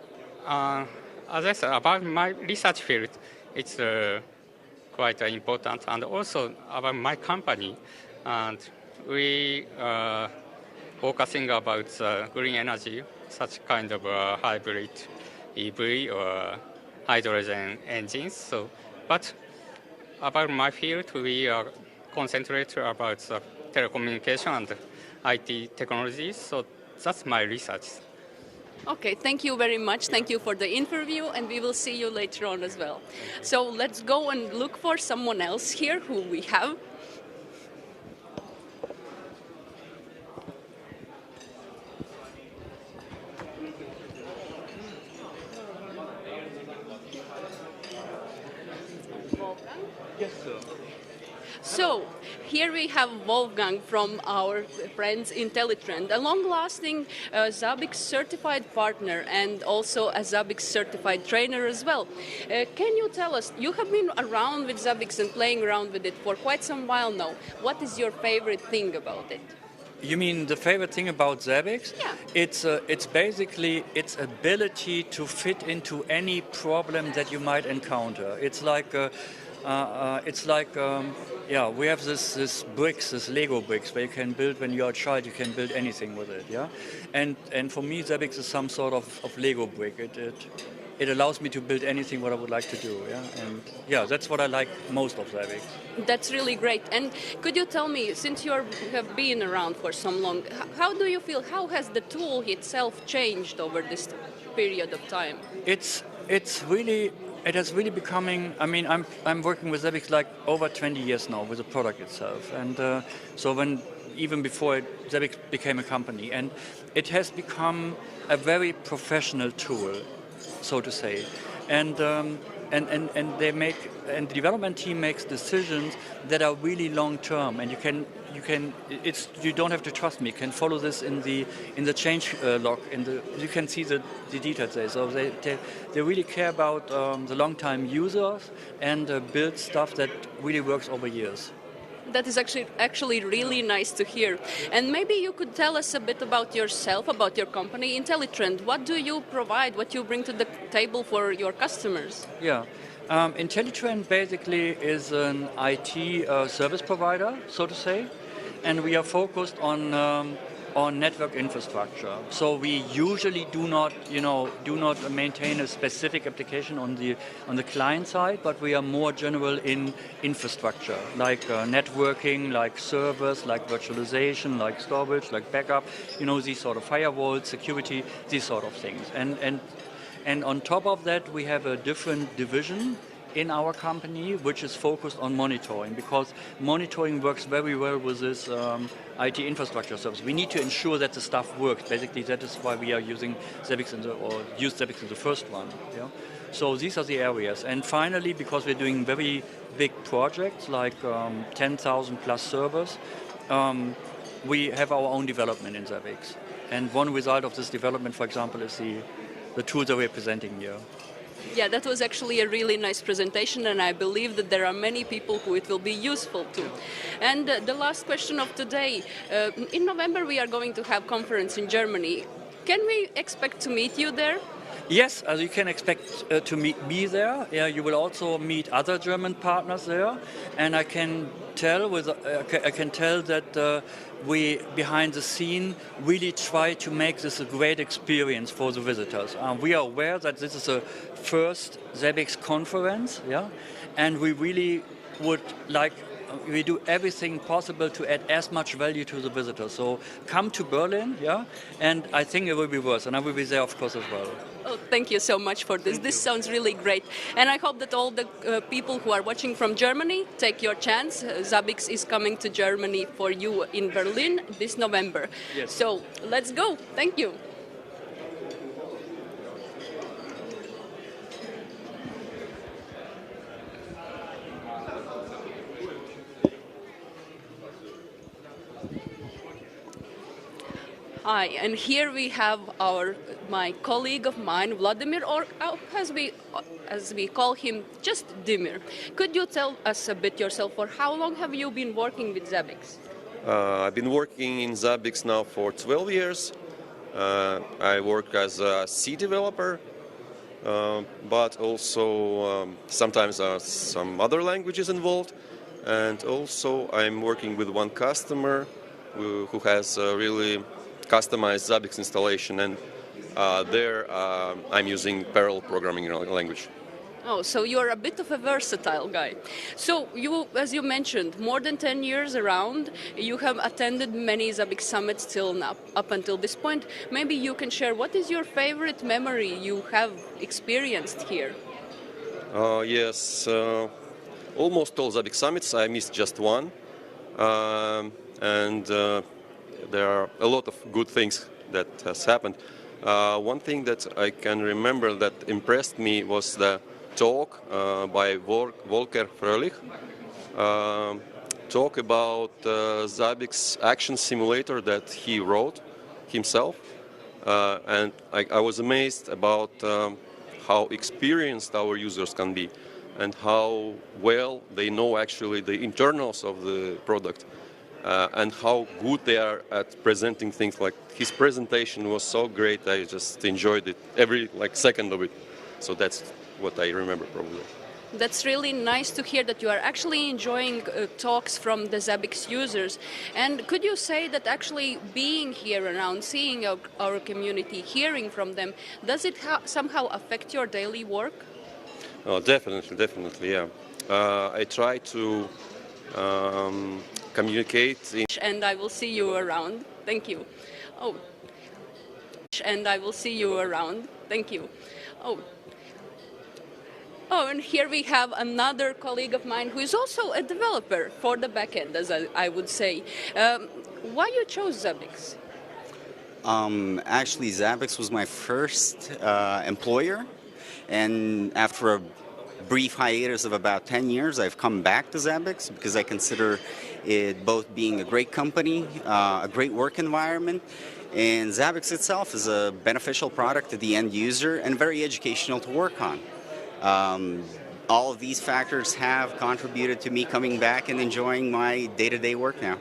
As I said, about my research field, it's quite important, and also about my company. And we are focusing about green energy, such kind of hybrid EV or hydrogen engines. So, but about my field, we are concentrated about telecommunication and IT technologies. So that's my research. Okay, thank you very much. Thank you for the interview, and we will see you later on as well. So let's go and look for someone else here who we have. Wolfgang? Yes, sir. So, here we have Wolfgang from our friends IntelliTrend, a long-lasting Zabbix certified partner and also a Zabbix certified trainer as well. Can you tell us, you have been around with Zabbix and playing around with it for quite some while now. What is your favorite thing about it? You mean the favorite thing about Zabbix? Yeah. It's basically its ability to fit into any problem that you might encounter. It's like it's like, yeah, we have this bricks, this Lego bricks, where you can build, when you're a child, you can build anything with it, yeah? And for me, Zabbix is some sort of Lego brick. It allows me to build anything what I would like to do, yeah? And yeah, that's what I like most of Zabbix. That's really great. And could you tell me, since you have been around for so long, how do you feel, how has the tool itself changed over this period of time? It has really becoming, I mean, I'm working with Zabbix like over 20 years now with the product itself. And so even before Zabbix became a company, and it has become a very professional tool, so to say. And the development team makes decisions that are really long term, and you don't have to trust me. You can follow this in the change log. You can see the details there. So they really care about the long time users and build stuff that really works over years. That is actually really nice to hear. And maybe you could tell us a bit about yourself, about your company, IntelliTrend. What do you provide, what you bring to the table for your customers? Yeah. IntelliTrend basically is an IT service provider, so to say, and we are focused on network infrastructure. So we usually do not maintain a specific application on the client side, but we are more general in infrastructure, like networking, like servers, like virtualization, like storage, like backup. These sort of firewalls, security, these sort of things. And on top of that, we have a different division in our company, which is focused on monitoring, because monitoring works very well with this IT infrastructure service. We need to ensure that the stuff works. Basically, that is why we are using Zabbix use Zabbix in the first one. Yeah? So these are the areas. And finally, because we're doing very big projects, like 10,000 plus servers, we have our own development in Zabbix. And one result of this development, for example, is the tools that we're presenting here. Yeah, that was actually a really nice presentation, and I believe that there are many people who it will be useful to. And the last question of today, in November we are going to have a conference in Germany. Can we expect to meet you there? Yes, you can expect to meet me there. Yeah, you will also meet other German partners there, and I can tell that we, behind the scene, really try to make this a great experience for the visitors. We are aware that this is a first Zabbix conference, yeah, and we really would like. We do everything possible to add as much value to the visitors. So come to Berlin, yeah, and I think it will be worth, and I will be there, of course, as well. Oh, thank you so much for this. This sounds really great. And I hope that all the people who are watching from Germany take your chance. Zabbix is coming to Germany for you in Berlin this November. Yes. So let's go. Thank you. Hi, and here we have my colleague of mine, Vladimir, or as we call him, just Dimir. Could you tell us a bit yourself, for how long have you been working with Zabbix? I've been working in Zabbix now for 12 years. I work as a C developer, but also sometimes some other languages involved. And also I'm working with one customer who has really customized Zabbix installation, and there I'm using parallel programming language. Oh, so you're a bit of a versatile guy. So you, as you mentioned, more than 10 years around, you have attended many Zabbix Summits till now, up until this point. Maybe you can share what is your favorite memory you have experienced here? Yes, almost all Zabbix Summits. I missed just one. There are a lot of good things that has happened. One thing that I can remember that impressed me was the talk by Volker Fröhlich. Talk about Zabbix action simulator that he wrote himself. And I was amazed about how experienced our users can be and how well they know actually the internals of the product. And how good they are at presenting things. Like his presentation was so great, I just enjoyed it every second of it. So that's what I remember probably. That's really nice to hear that you are actually enjoying talks from the Zabbix users. And could you say that actually being here around, seeing our community, hearing from them, does it somehow affect your daily work? Oh, definitely, yeah. I try to communicate in. And I will see you around. Thank you. Oh. And I will see you around. Thank you. Oh. Oh, and here we have another colleague of mine who is also a developer for the backend, as I would say. Why you chose Zabbix? Actually, Zabbix was my first employer, and after a brief hiatus of about 10 years, I've come back to Zabbix because I consider it both being a great company, a great work environment, and Zabbix itself is a beneficial product to the end user and very educational to work on. All of these factors have contributed to me coming back and enjoying my day-to-day work now.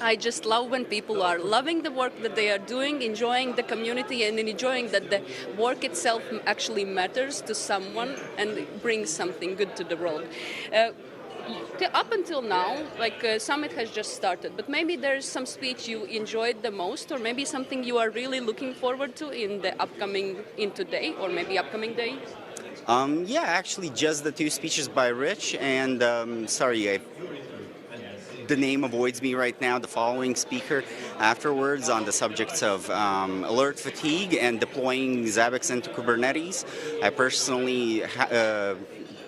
I just love when people are loving the work that they are doing, enjoying the community, and enjoying that the work itself actually matters to someone and brings something good to the world. Up until now, Summit has just started, but maybe there's some speech you enjoyed the most, or maybe something you are really looking forward to in today, or maybe upcoming day? Yeah, actually, just the two speeches by Rich, and the name avoids me right now, the following speaker afterwards on the subjects of alert fatigue and deploying Zabbix into Kubernetes. I personally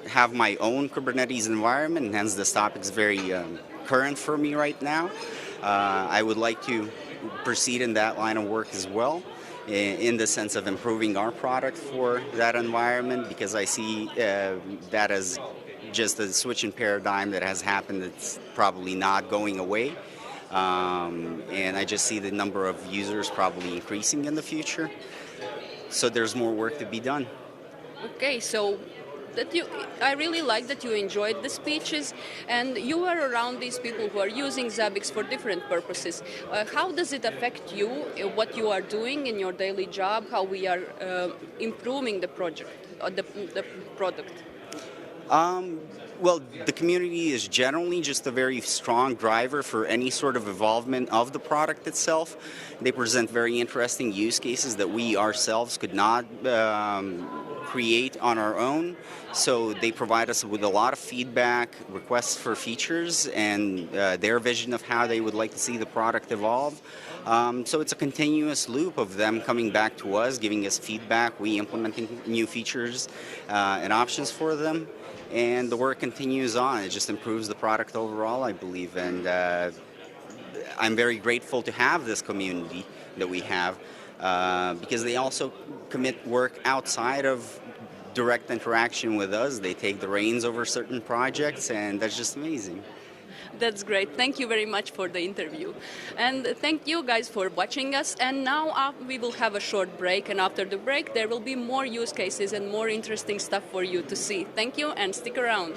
have my own Kubernetes environment, and hence this topic is very current for me right now. I would like to proceed in that line of work as well, in the sense of improving our product for that environment, because I see that as just a switch in paradigm that has happened that's probably not going away. And I just see the number of users probably increasing in the future. So there's more work to be done. Okay, so I really like that you enjoyed the speeches, and you are around these people who are using Zabbix for different purposes. How does it affect you, what you are doing in your daily job, how we are improving the project, the product? Well, the community is generally just a very strong driver for any sort of involvement of the product itself. They present very interesting use cases that we ourselves could not create on our own. So they provide us with a lot of feedback, requests for features, and their vision of how they would like to see the product evolve. So it's a continuous loop of them coming back to us, giving us feedback, we implementing new features and options for them. And the work continues on. It just improves the product overall, I believe. And I'm very grateful to have this community that we have because they also commit work outside of direct interaction with us. They take the reins over certain projects, and that's just amazing. That's great. Thank you very much for the interview. And thank you guys for watching us. And now we will have a short break. And after the break, there will be more use cases and more interesting stuff for you to see. Thank you and stick around.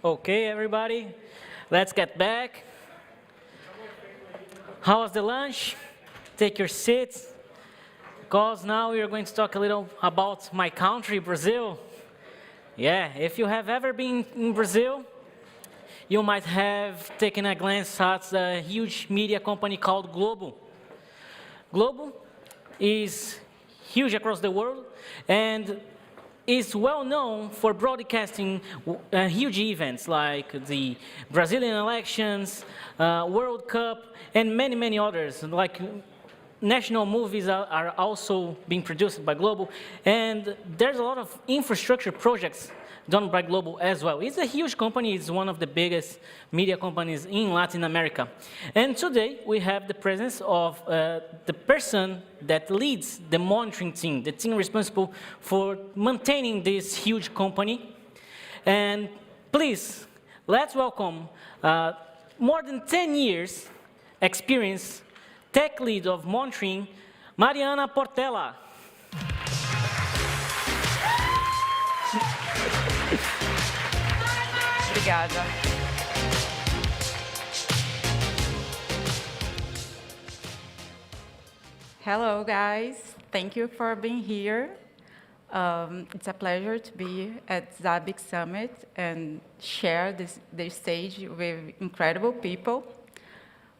Okay, everybody, let's get back. How was the lunch? Take your seats, because now we are going to talk a little about my country, Brazil. Yeah, if you have ever been in Brazil, you might have taken a glance at a huge media company called Globo. Globo is huge across the world and is well known for broadcasting huge events like the Brazilian elections, World Cup, and many, many others. Like national movies are also being produced by Globo, and there's a lot of infrastructure projects done by Globo as well. It's a huge company. It's one of the biggest media companies in Latin America. And today we have the presence of the person that leads the monitoring team, the team responsible for maintaining this huge company. And please, let's welcome more than 10 years experience tech lead of monitoring, Marianna Portela. Obrigada. Hello, guys. Thank you for being here. It's a pleasure to be at Zabbix Summit and share this stage with incredible people.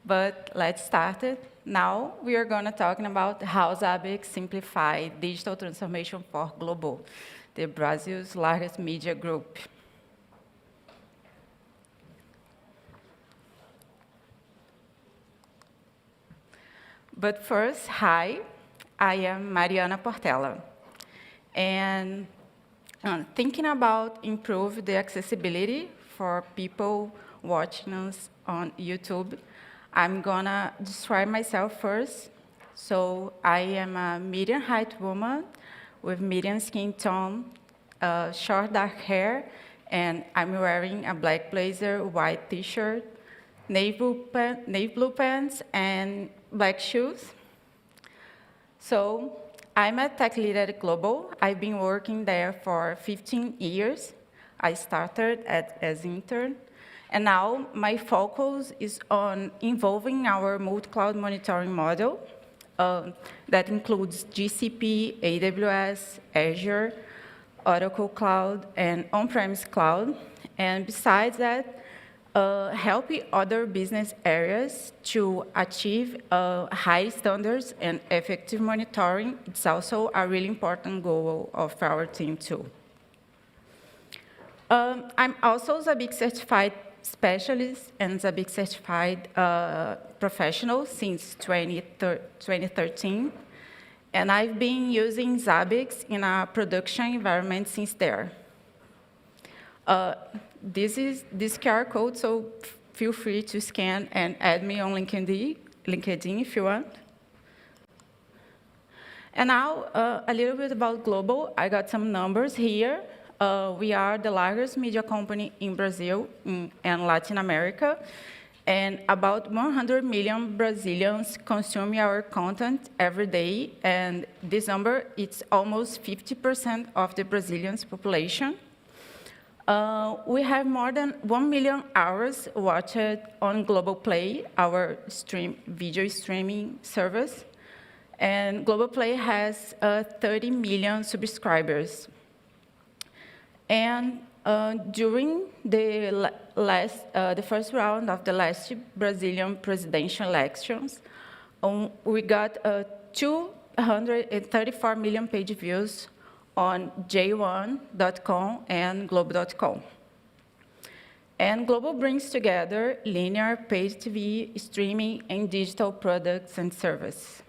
But let's start it. Now we are going to talk about how Zabbix simplified digital transformation for Globo, the Brazil's largest media group. But first, hi, I am Marianna Portela. And thinking about improve the accessibility for people watching us on YouTube, I'm gonna describe myself first. So I am a medium height woman with medium skin tone, short dark hair, and I'm wearing a black blazer, white t-shirt, navy blue pants, and black shoes. So I'm a tech lead at Globo. I've been working there for 15 years. I started as intern. And now my focus is on involving our multi-cloud monitoring model that includes GCP, AWS, Azure, Oracle Cloud, and on-premise cloud. And besides that, helping other business areas to achieve high standards and effective monitoring. It's also a really important goal of our team, too. I'm also Zabbix certified specialist and Zabbix certified professional since 2013. And I've been using Zabbix in a production environment since there. This is this QR code, so feel free to scan and add me on LinkedIn if you want. And now, a little bit about Globo. I got some numbers here. We are the largest media company in Brazil and Latin America, and about 100 million Brazilians consume our content every day, and this number, it's almost 50% of the Brazilians' population. We have more than 1 million hours watched on Globo Play, our video streaming service. And Globo Play has 30 million subscribers. And during the first round of the last Brazilian presidential elections, we got 234 million page views on j1.com and globo.com. And Globo brings together linear, paid TV, streaming, and digital products and services.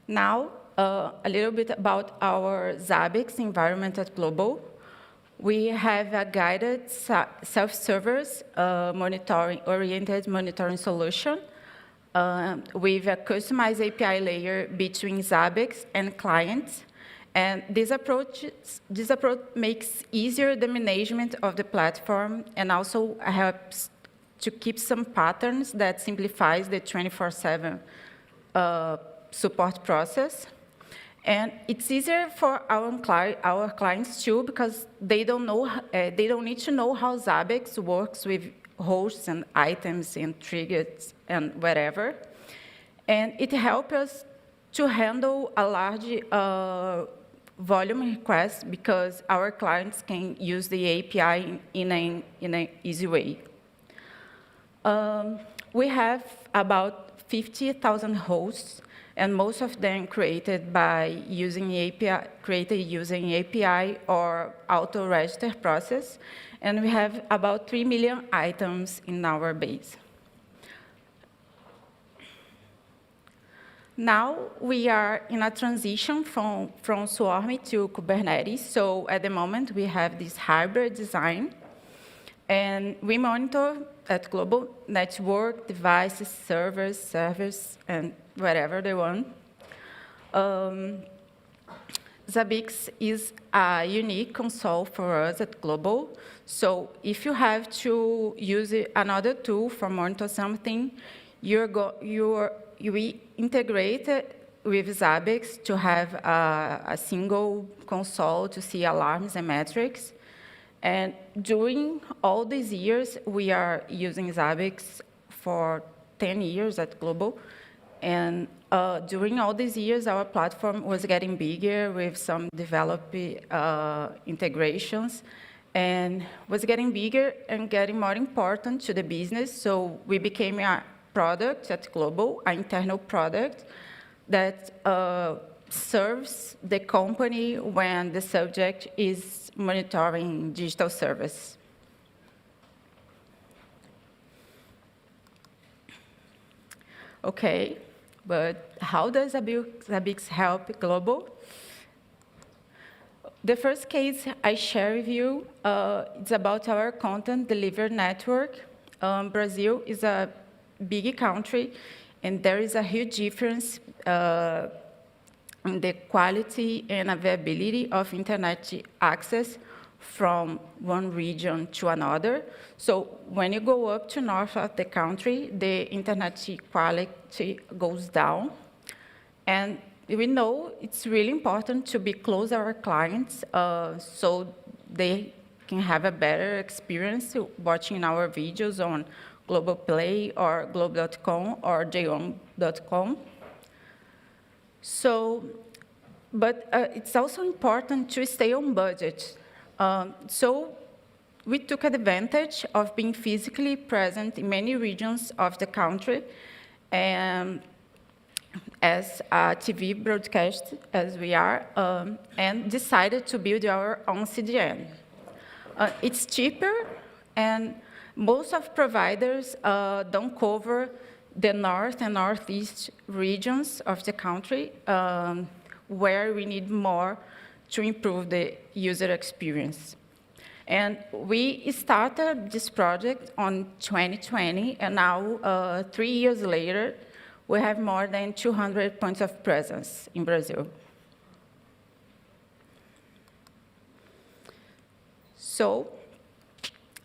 Now, a little bit about our Zabbix environment at Globo. We have a guided self-service oriented monitoring solution with a customized API layer between Zabbix and clients. And this approach makes easier the management of the platform and also helps to keep some patterns that simplifies the 24/7 support process. And it's easier for our clients too, because they don't need to know how Zabbix works with hosts and items and triggers and whatever. And it helps us to handle a large volume request because our clients can use the API in an easy way. We have about 50,000 hosts, and most of them created by using API or auto-register process. And we have about 3 million items in our base. Now we are in a transition from Swarm to Kubernetes. So at the moment, we have this hybrid design. And we monitor at Globo network, devices, servers, and whatever they want. Zabbix is a unique console for us at Globo. So if you have to use another tool for monitor something, we integrate it with Zabbix to have a single console to see alarms and metrics. And during all these years, we are using Zabbix for 10 years at Globo. And during all these years, our platform was getting bigger with some developer integrations, and was getting bigger and getting more important to the business. So we became a product at Globo, an internal product that serves the company when the subject is monitoring digital service. Okay, but how does Zabbix help Globo? The first case I share with you is about our content delivery network. Brazil is a big country, and there is a huge difference in the quality and availability of internet access from one region to another. So when you go up to north of the country, the internet quality goes down. And we know it's really important to be close to our clients so they can have a better experience watching our videos on Globo Play or Globo.com or jom.com. So, but it's also important to stay on budget. So we took advantage of being physically present in many regions of the country, and as a TV broadcast as we are, and decided to build our own CDN. It's cheaper, and most of providers don't cover the north and northeast regions of the country, where we need more to improve the user experience. And we started this project on 2020, and now, 3 years later, we have more than 200 points of presence in Brazil. So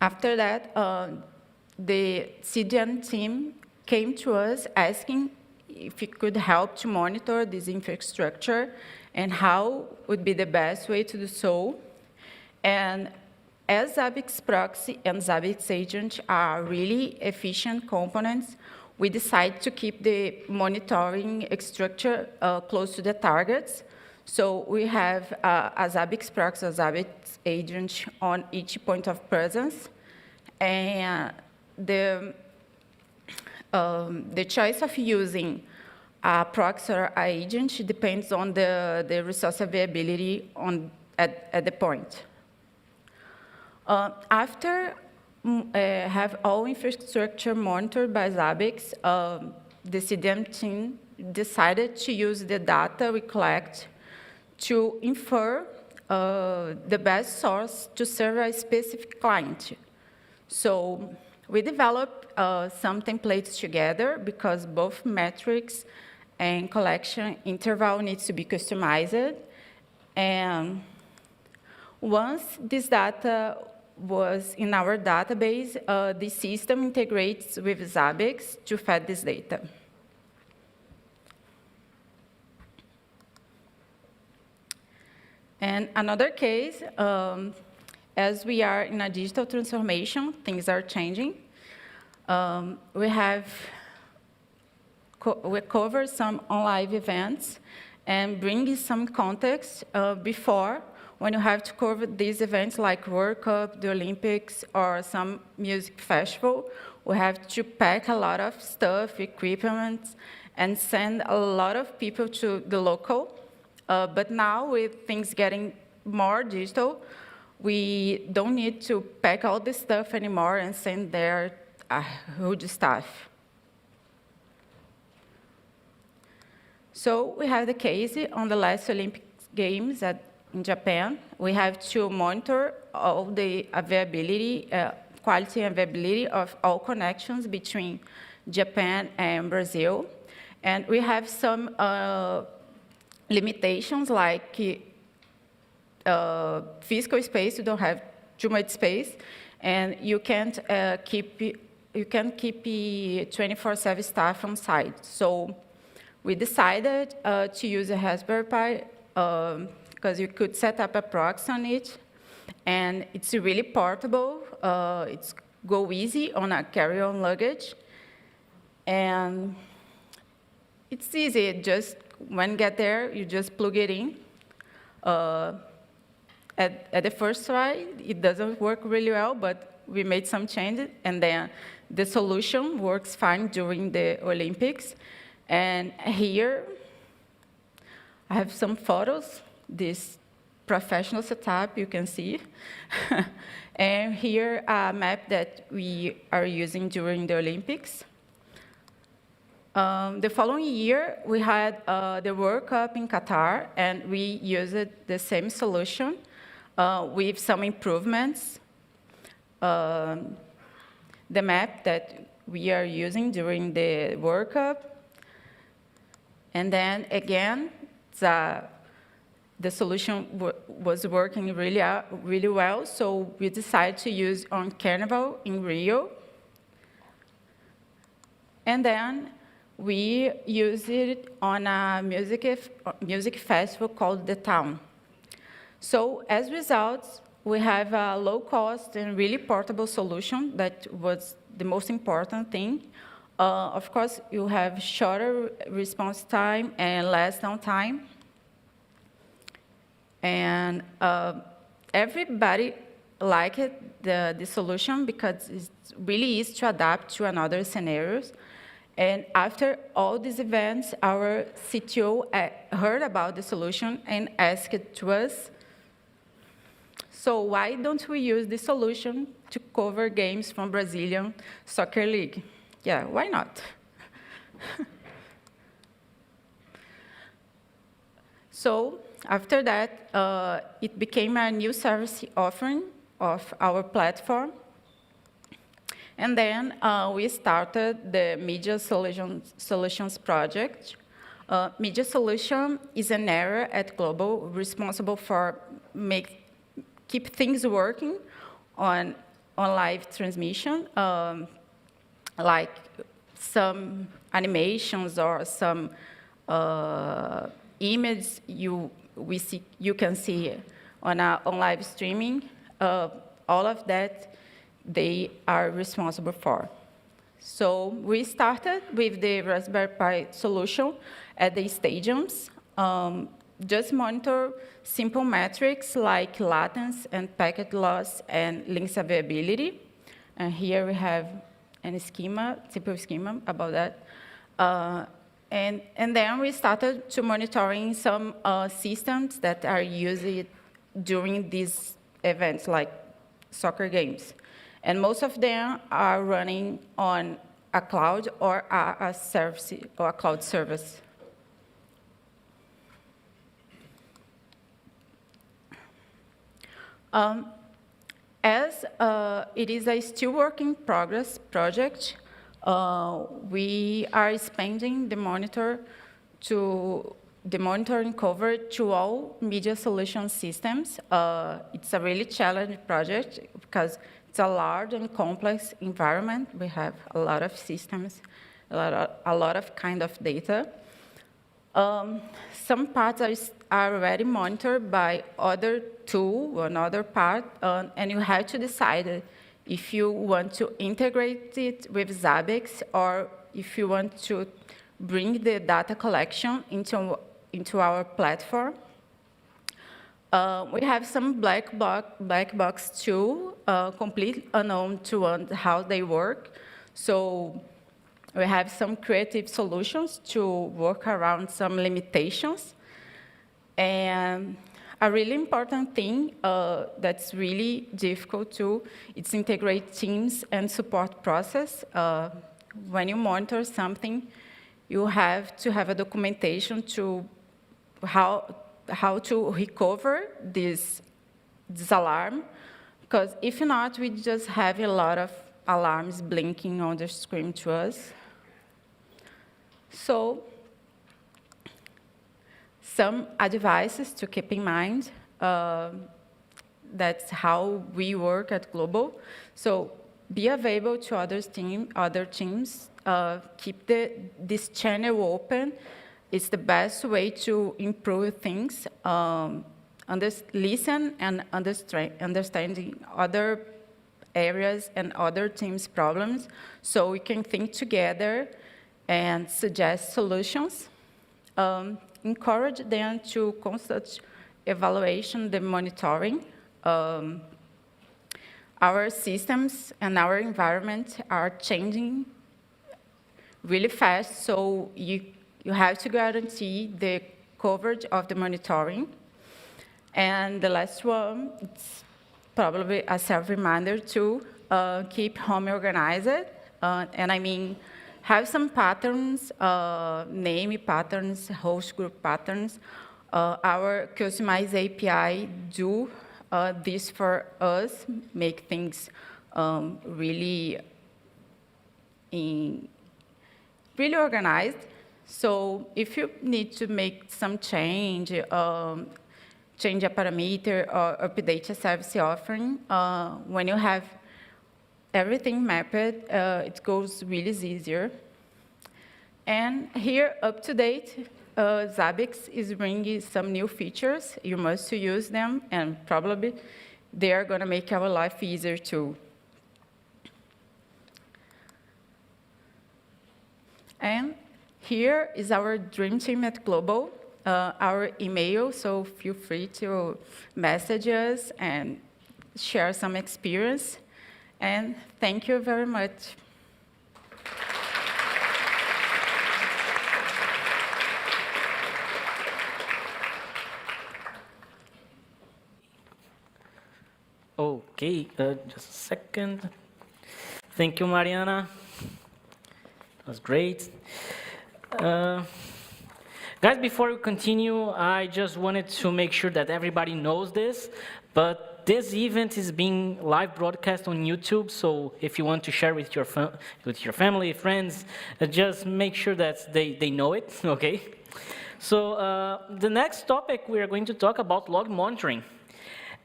after that, the CDN team came to us asking if we could help to monitor this infrastructure and how would be the best way to do so. And as Zabbix Proxy and Zabbix Agent are really efficient components, we decided to keep the monitoring structure close to the targets. So we have a Zabbix Proxy, a Zabbix Agent on each point of presence. And the choice of using a proxy or an agent depends on the resource availability at the point. After have all infrastructure monitored by Zabbix, the CDN team decided to use the data we collect to infer the best source to serve a specific client. So we developed some templates together because both metrics and collection interval needs to be customized. And once this data was in our database, the system integrates with Zabbix to fed this data. And another case, as we are in a digital transformation, things are changing. We cover some on-live events and bring some context before, when you have to cover these events like World Cup, the Olympics, or some music festival. We have to pack a lot of stuff, equipment, and send a lot of people to the local. But now, with things getting more digital, we don't need to pack all this stuff anymore and send there a huge staff. So we have the case on the last Olympic Games in Japan. We have to monitor all the availability, quality and availability of all connections between Japan and Brazil. And we have some limitations, like physical space. You don't have too much space, and you can't keep 24/7 staff on site. So we decided to use a Raspberry Pi because you could set up a proxy on it, and it's really portable. It's go easy on a carry-on luggage, and it's easy. Just when you get there, you just plug it in. At the first try, it doesn't work really well, but we made some changes, and then the solution works fine during the Olympics. And here, I have some photos, this professional setup you can see. And here, a map that we are using during the Olympics. The following year, we had the World Cup in Qatar, and we used the same solution with some improvements. The map that we are using during the World Cup. And then again, the solution was working really well, so we decided to use on Carnival in Rio. And then we used it on a music festival called The Town. So as results, we have a low-cost and really portable solution that was the most important thing. Of course, you have shorter response time and less downtime. And everybody liked the solution because it's really easy to adapt to another scenarios. And after all these events, our CTO heard about the solution and asked to us, so why don't we use this solution to cover games from Brazilian Soccer League? Yeah, why not? So after that, it became a new service offering of our platform. And then we started the Media Solutions project. Media Solution is an area at Globo responsible for keep things working on live transmission, like some animations or some images you can see on live streaming. All of that they are responsible for. So we started with the Raspberry Pi solution at the stadiums. Just monitor simple metrics like latency and packet loss and links availability. And here we have a simple schema about that. And then we started to monitoring some systems that are used during these events, like soccer games. And most of them are running on a cloud or a service or a cloud service. As it is a still work in progress project, we are expanding the monitoring coverage to all media solution systems. It's a really challenging project because it's a large and complex environment. We have a lot of systems, a lot of kind of data. Some parts are already monitored by other tool or another part, and you have to decide if you want to integrate it with Zabbix or if you want to bring the data collection into our platform. We have some black box too, completely unknown to how they work. So we have some creative solutions to work around some limitations. And a really important thing that's really difficult too, it's integrate teams and support process. When you monitor something, you have to have a documentation to how to recover this alarm, because if not, we just have a lot of alarms blinking on the screen to us. So some advices to keep in mind. That's how we work at Globo. So be available to other teams. Keep this channel open. It's the best way to improve things. Listen and understanding other areas and other teams' problems, so we can think together and suggest solutions. Encourage them to constant evaluation, the monitoring. Our systems and our environment are changing really fast, so you have to guarantee the coverage of the monitoring. And the last one, it's probably a self-reminder to keep home organized. And I mean, have some patterns, name patterns, host group patterns. Our customized API do this for us, make things really organized. So if you need to make some change, change a parameter or update a service offering, when you have everything mapped, it goes really easier. And here, up to date, Zabbix is bringing some new features. You must use them, and probably they are going to make our life easier too. And here is our dream team at Globo, our email, so feel free to message us and share some experience. And thank you very much. Okay, just a second. Thank you, Marianna. That was great. Guys, before we continue, I just wanted to make sure that everybody knows this, but this event is being live broadcast on YouTube, so if you want to share with your family, friends, just make sure that they know it, okay? So the next topic, we are going to talk about log monitoring.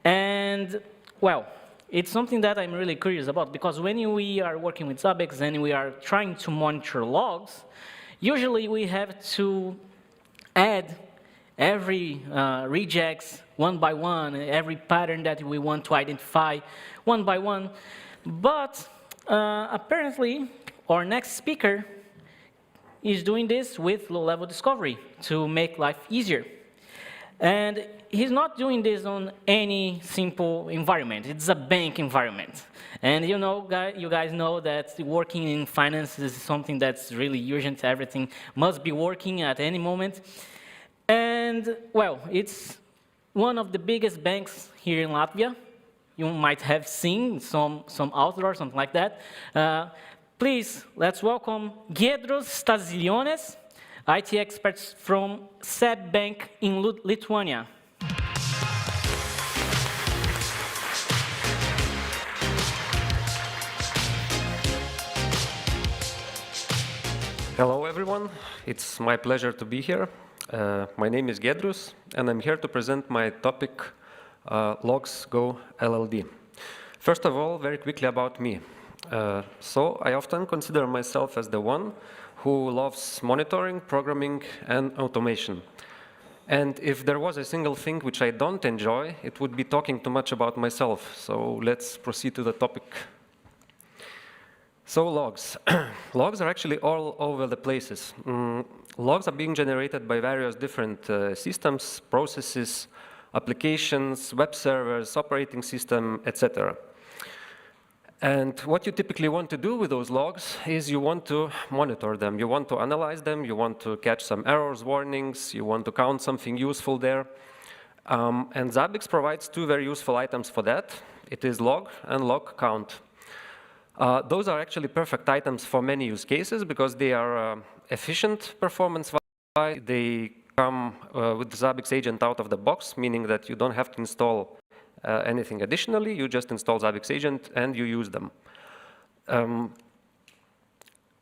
And, well, it's something that I'm really curious about, because when we are working with Zabbix and we are trying to monitor logs, usually we have to add every regex one by one, every pattern that we want to identify one by one. But apparently, our next speaker is doing this with low-level discovery to make life easier. And he's not doing this on any simple environment. It's a bank environment. And you guys know that working in finance is something that's really urgent. Everything must be working at any moment. And, well, it's one of the biggest banks here in Latvia. You might have seen some outdoor, something like that. Please, let's welcome Giedrius Stasiulionis, IT experts from SEB Bank in Lithuania. Hello, everyone. It's my pleasure to be here. My name is Giedrius, and I'm here to present my topic, Logs Go LLD. First of all, very quickly about me. So I often consider myself as the one who loves monitoring, programming, and automation. And if there was a single thing which I don't enjoy, it would be talking too much about myself. So let's proceed to the topic. So logs. Logs are actually all over the places. Logs are being generated by various different systems, processes, applications, web servers, operating system, etc. And what you typically want to do with those logs is you want to monitor them. You want to analyze them. You want to catch some errors, warnings. You want to count something useful there. And Zabbix provides two very useful items for that. It is log and log count. Those are actually perfect items for many use cases because they are efficient performance-wise. They come with the Zabbix agent out of the box, meaning that you don't have to install anything additionally. You just install Zabbix agent and you use them.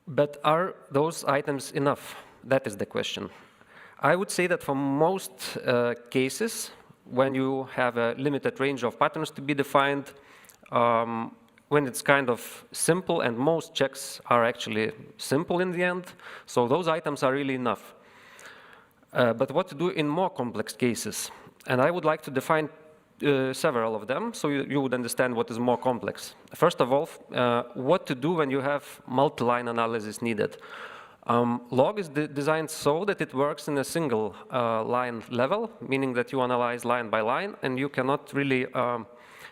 But are those items enough? That is the question. I would say that for most cases, when you have a limited range of patterns to be defined, when it's kind of simple, and most checks are actually simple in the end, so those items are really enough. But what to do in more complex cases? And I would like to define several of them, so you would understand what is more complex. First of all, what to do when you have multi-line analysis needed. Log is designed so that it works in a single line level, meaning that you analyze line by line, and you cannot really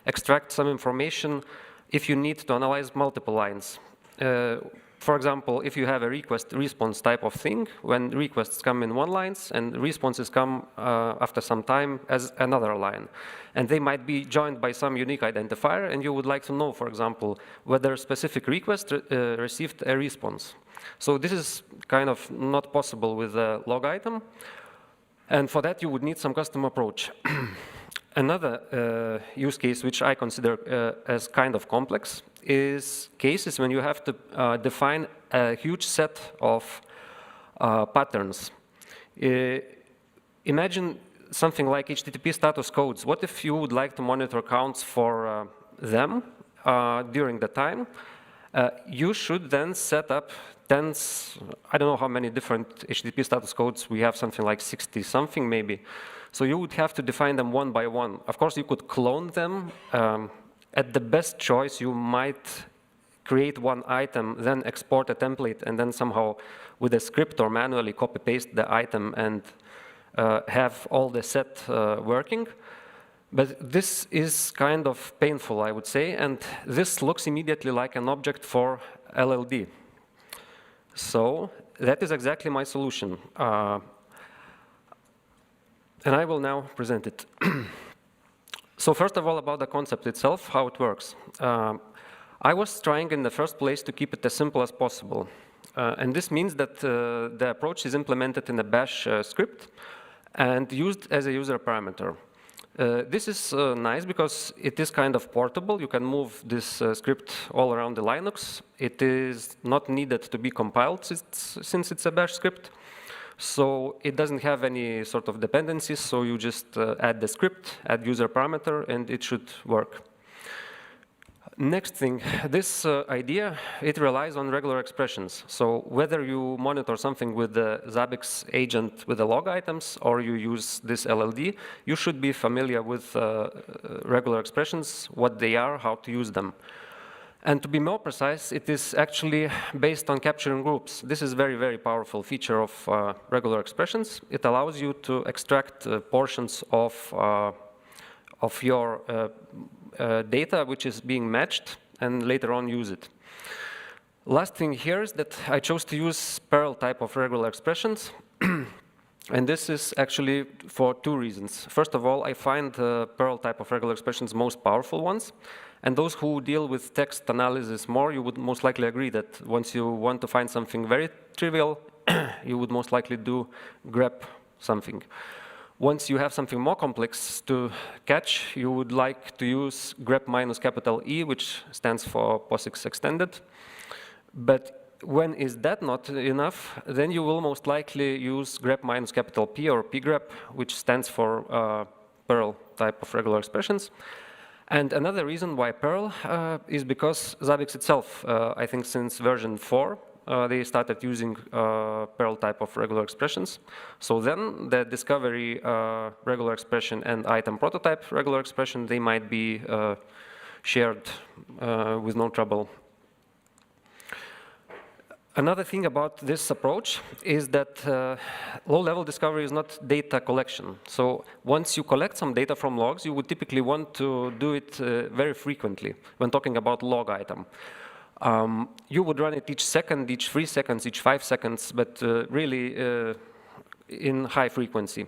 extract some information if you need to analyze multiple lines. For example, if you have a request-response type of thing, when requests come in one line and responses come after some time as another line. And they might be joined by some unique identifier, and you would like to know, for example, whether a specific request received a response. So this is kind of not possible with a log item. And for that, you would need some custom approach. Another use case which I consider as kind of complex is cases when you have to define a huge set of patterns. Imagine something like HTTP status codes. What if you would like to monitor counts for them during the time? You should then set up tens, I don't know how many different HTTP status codes. We have something like 60 something maybe. So you would have to define them one by one. Of course, you could clone them. At the best choice, you might create one item, then export a template, and then somehow with a script or manually copy-paste the item and have all the set working. But this is kind of painful, I would say, and this looks immediately like an object for LLD. So that is exactly my solution. And I will now present it. So first of all, about the concept itself, how it works. I was trying in the first place to keep it as simple as possible. And this means that the approach is implemented in a bash script and used as a user parameter. This is nice because it is kind of portable. You can move this script all around the Linux. It is not needed to be compiled since it's a bash script. So it doesn't have any sort of dependencies, so you just add the script, add user parameter, and it should work. Next thing, this idea, it relies on regular expressions. So whether you monitor something with the Zabbix agent with the log items or you use this LLD, you should be familiar with regular expressions, what they are, how to use them. And to be more precise, it is actually based on capturing groups. This is a very, very powerful feature of regular expressions. It allows you to extract portions of your data which is being matched and later on use it. Last thing here is that I chose to use s.r.l type of regular expressions. And this is actually for two reasons. First of all, I find the s.r.l type of regular expressions most powerful ones. And those who deal with text analysis more, you would most likely agree that once you want to find something very trivial, you would most likely do grep something. Once you have something more complex to catch, you would like to use grep minus capital E, which stands for POSIX extended. But when is that not enough, then you will most likely use grep minus capital P or pgrep, which stands for s.r.l type of regular expressions. And another reason why s.r.l is because Zabbix itself, I think since version 4, they started using Perl type of regular expressions. So then the discovery regular expression and item prototype regular expression, they might be shared with no trouble. Another thing about this approach is that low-level discovery is not data collection. So once you collect some data from logs, you would typically want to do it very frequently when talking about log item. You would run it each second, each 3 seconds, each 5 seconds, but really in high frequency.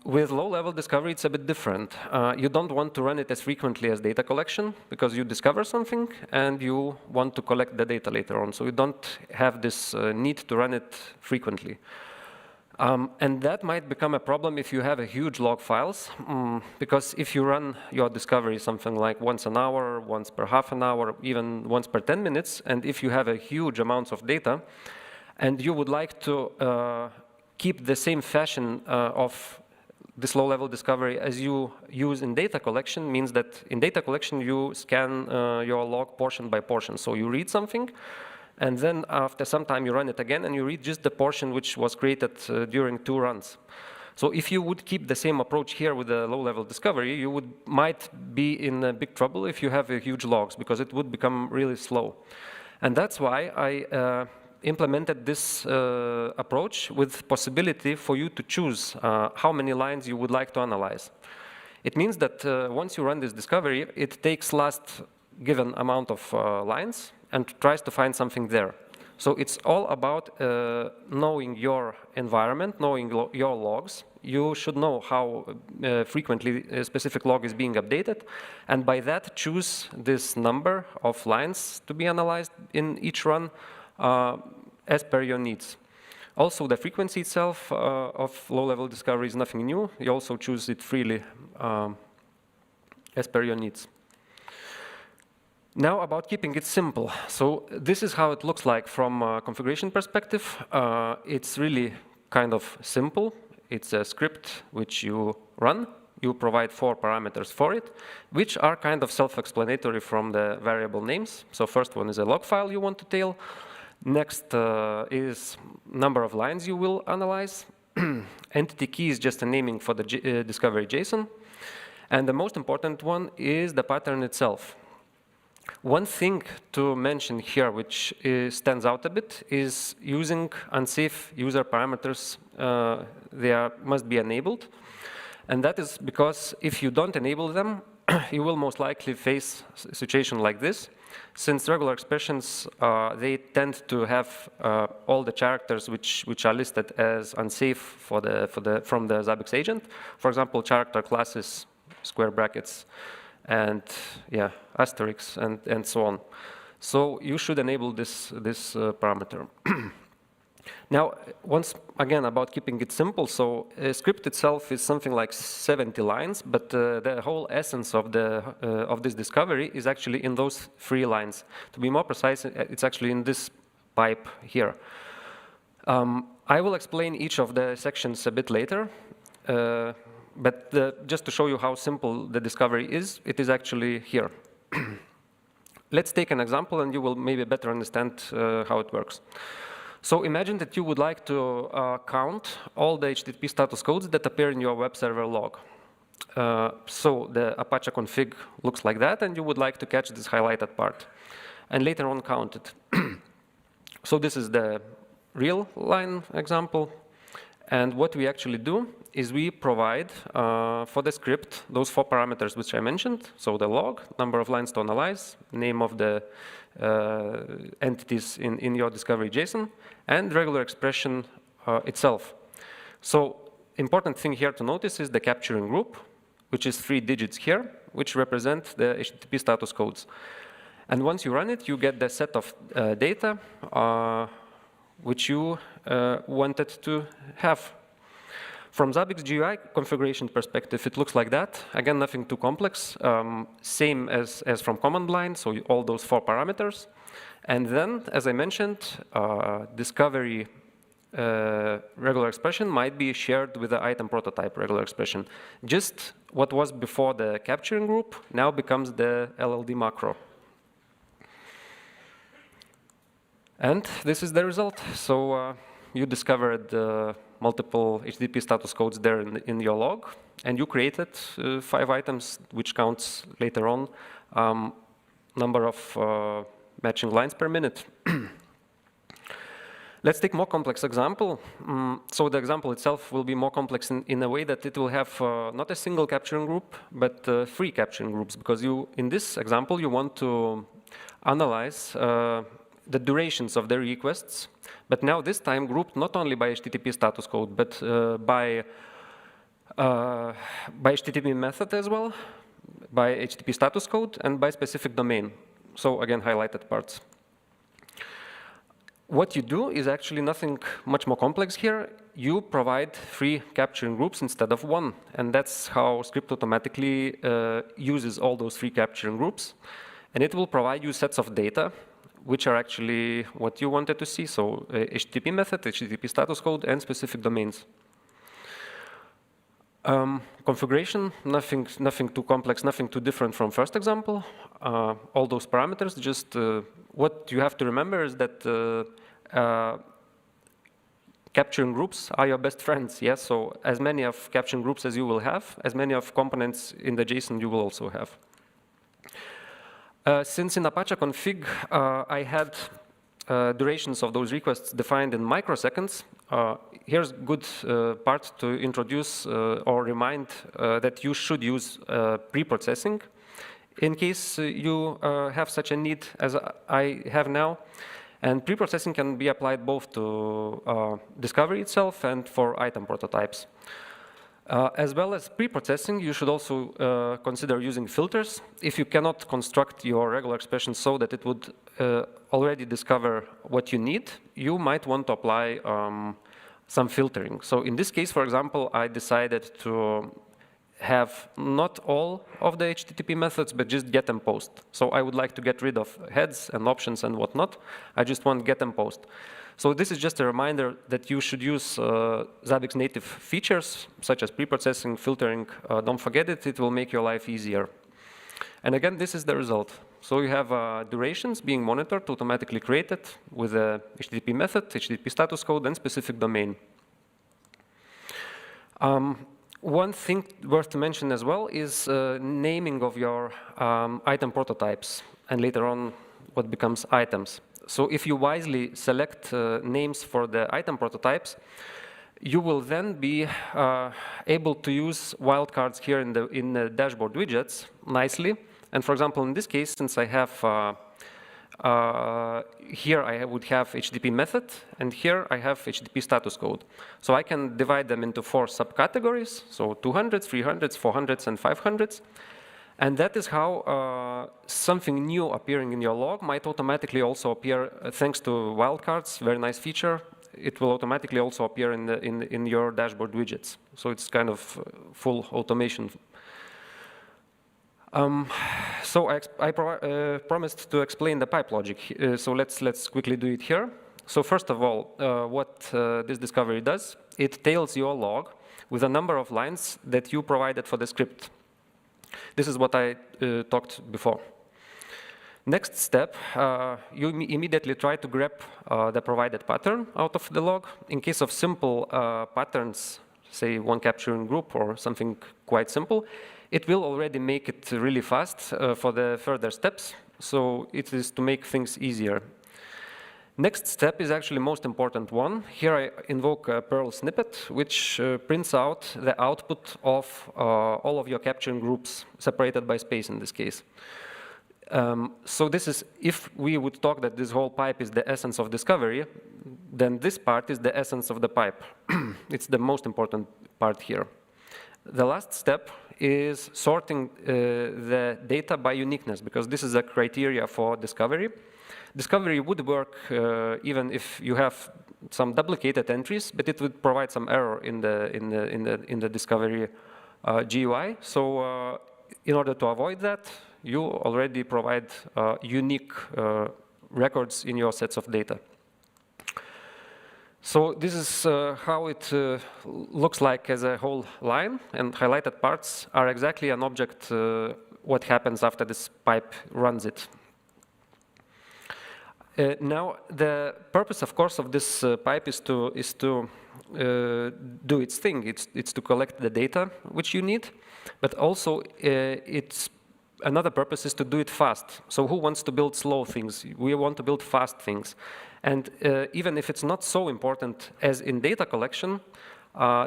With low-level discovery, it's a bit different. You don't want to run it as frequently as data collection because you discover something and you want to collect the data later on. So you don't have this need to run it frequently. And that might become a problem if you have a huge log files, because if you run your discovery something like once an hour, once per half an hour, even once per 10 minutes, and if you have a huge amounts of data, and you would like to keep the same fashion of this low-level discovery as you use in data collection, means that in data collection you scan your log portion by portion. So you read something, and then after some time you run it again, and you read just the portion which was created during 2 runs. So if you would keep the same approach here with the low-level discovery, you might be in big trouble if you have huge logs, because it would become really slow. And that's why I implemented this approach with possibility for you to choose how many lines you would like to analyze. It means that once you run this discovery, it takes last given amount of lines and tries to find something there. So it's all about knowing your environment, knowing your logs. You should know how frequently a specific log is being updated, and by that choose this number of lines to be analyzed in each run as per your needs. Also, the frequency itself of low-level discovery is nothing new. You also choose it freely as per your needs. Now about keeping it simple. So this is how it looks like from a configuration perspective. It's really kind of simple. It's a script which you run. You provide 4 parameters for it, which are kind of self-explanatory from the variable names. So first one is a log file you want to tail. Next is number of lines you will analyze. Entity key is just a naming for the discovery JSON. And the most important one is the pattern itself. One thing to mention here, which stands out a bit, is using unsafe user parameters. They must be enabled. And that is because if you don't enable them, you will most likely face a situation like this. Since regular expressions, they tend to have all the characters which are listed as unsafe from the Zabbix agent. For example, character classes, square brackets, and yeah, asterisks, and so on. So you should enable this parameter. Now, once again about keeping it simple, so a script itself is something like 70 lines, but the whole essence of this discovery is actually in those 3 lines. To be more precise, it's actually in this pipe here. I will explain each of the sections a bit later, but just to show you how simple the discovery is, it is actually here. Let's take an example, and you will maybe better understand how it works. So imagine that you would like to count all the HTTP status codes that appear in your web server log. So the Apache config looks like that, and you would like to catch this highlighted part, and later on count it. So this is the real line example. And what we actually do is we provide for the script those 4 parameters which I mentioned. So the log, number of lines to analyze, name of the entities in your discovery JSON, and regular expression itself. So important thing here to notice is the capturing group, which is 3 digits here, which represent the HTTP status codes. And once you run it, you get the set of data which you wanted to have. From Zabbix GUI configuration perspective, it looks like that. Again, nothing too complex. Same as from command line, so all those 4 parameters. And then, as I mentioned, discovery regular expression might be shared with the item prototype regular expression. Just what was before the capturing group now becomes the LLD macro. And this is the result. So you discovered multiple HTTP status codes there in your log, and you created 5 items, which counts later on number of matching lines per minute. Let's take more complex example. So the example itself will be more complex in a way that it will have not a single capturing group, but 3 capturing groups, because in this example, you want to analyze the durations of the requests, but now this time grouped not only by HTTP status code, but by HTTP method as well, by HTTP status code, and by specific domain. So again, highlighted parts. What you do is actually nothing much more complex here. You provide 3 capturing groups instead of 1, and that's how script automatically uses all those 3 capturing groups. And it will provide you sets of data, which are actually what you wanted to see. So HTTP method, HTTP status code, and specific domains. Configuration, nothing too complex, nothing too different from first example. All those parameters, just what you have to remember is that capturing groups are your best friends, yes? So as many of capturing groups as you will have, as many of components in the JSON you will also have. Since in Apache config, I had durations of those requests defined in microseconds, here's a good part to introduce or remind that you should use pre-processing in case you have such a need as I have now. And pre-processing can be applied both to discovery itself and for item prototypes. As well as pre-processing, you should also consider using filters. If you cannot construct your regular expression so that it would already discover what you need, you might want to apply some filtering. So in this case, for example, I decided to have not all of the HTTP methods, but just get and post. So I would like to get rid of heads and options and whatnot. I just want get and post. So this is just a reminder that you should use Zabbix native features, such as pre-processing, filtering. Don't forget it, it will make your life easier. And again, this is the result. So you have durations being monitored, automatically created with a HTTP method, HTTP status code, and specific domain. One thing worth to mention as well is naming of your item prototypes, and later on what becomes items. So if you wisely select names for the item prototypes, you will then be able to use wildcards here in the dashboard widgets nicely. And for example, in this case, since I have here I would have HTTP method, and here I have HTTP status code. So I can divide them into 4 subcategories, so 200s, 300s, 400s, and 500s. And that is how something new appearing in your log might automatically also appear thanks to wildcards, very nice feature. It will automatically also appear in your dashboard widgets. So it's kind of full automation. So I promised to explain the pipe logic. So let's quickly do it here. So first of all, what this discovery does, it tails your log with a number of lines that you provided for the script. This is what I talked before. Next step, you immediately try to grab the provided pattern out of the log. In case of simple patterns, say one capturing group or something quite simple, it will already make it really fast for the further steps. So it is to make things easier. Next step is actually most important one. Here I invoke a Perl snippet, which prints out the output of all of your capturing groups, separated by space in this case. So this is, if we would talk that this whole pipe is the essence of discovery, then this part is the essence of the pipe. It's the most important part here. The last step is sorting the data by uniqueness, because this is a criteria for discovery. Discovery would work even if you have some duplicated entries, but it would provide some error in the discovery GUI. So in order to avoid that, you already provide unique records in your sets of data. So this is how it looks like as a whole line, and highlighted parts are exactly an object what happens after this pipe runs it. Now, the purpose, of course, of this pipe is to do its thing. It's to collect the data which you need, but also another purpose is to do it fast. So who wants to build slow things? We want to build fast things. And even if it's not so important as in data collection,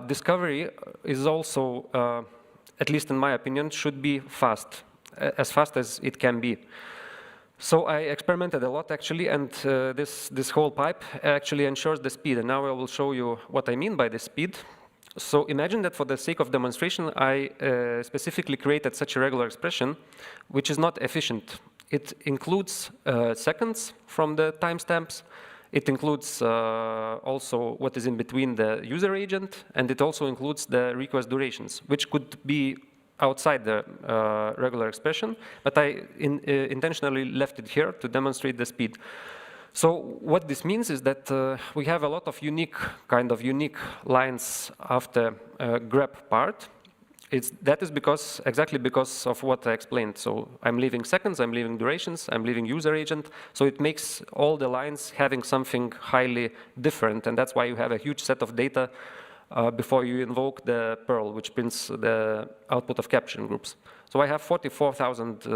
discovery is also, at least in my opinion, should be fast as it can be. So I experimented a lot actually, and this whole pipe actually ensures the speed. And now I will show you what I mean by the speed. So imagine that for the sake of demonstration, I specifically created such a regular expression, which is not efficient. It includes seconds from the timestamps. It includes also what is in between the user agent, and it also includes the request durations, which could be outside the regular expression, but I intentionally left it here to demonstrate the speed. So what this means is that we have a lot of unique lines after grep part. That is exactly because of what I explained. So I'm leaving seconds, I'm leaving durations, I'm leaving user agent. So it makes all the lines having something highly different, and that's why you have a huge set of data before you invoke the Perl, which prints the output of caption groups. So I have 44,000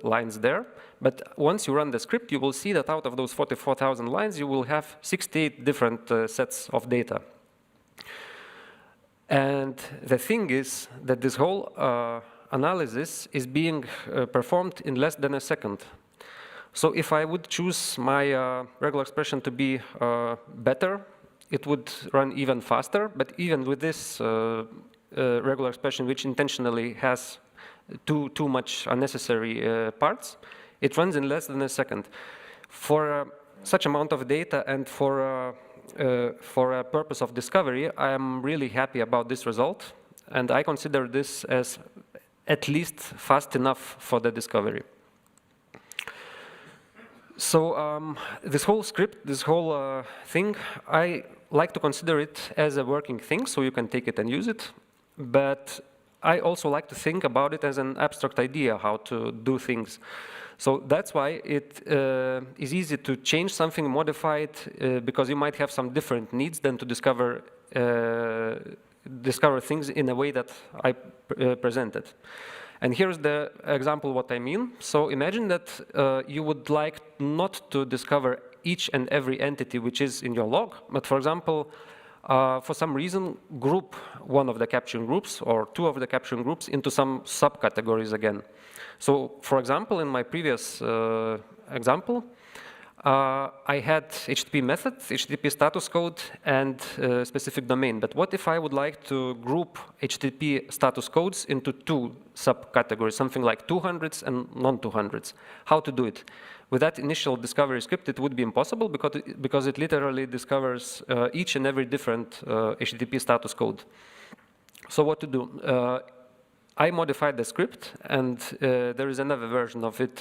lines there, but once you run the script, you will see that out of those 44,000 lines, you will have 68 different sets of data. And the thing is that this whole analysis is being performed in less than a second. So if I would choose my regular expression to be better, it would run even faster, but even with this regular expression, which intentionally has too much unnecessary parts, it runs in less than a second. For such amount of data and for a purpose of discovery, I am really happy about this result, and I consider this as at least fast enough for the discovery. So this whole script, this whole thing, I like to consider it as a working thing, so you can take it and use it. But I also like to think about it as an abstract idea, how to do things. So that's why it is easy to change something, modify it, because you might have some different needs than to discover things in a way that I presented. And here's the example what I mean. So imagine that you would like not to discover each and every entity which is in your log, but for example, for some reason, group one of the caption groups or two of the caption groups into some subcategories again. So for example, in my previous example, I had HTTP method, HTTP status code, and specific domain. But what if I would like to group HTTP status codes into two subcategories, something like 200s and non-200s? How to do it? With that initial discovery script, it would be impossible because it literally discovers each and every different HTTP status code. So what to do? I modified the script, and there is another version of it.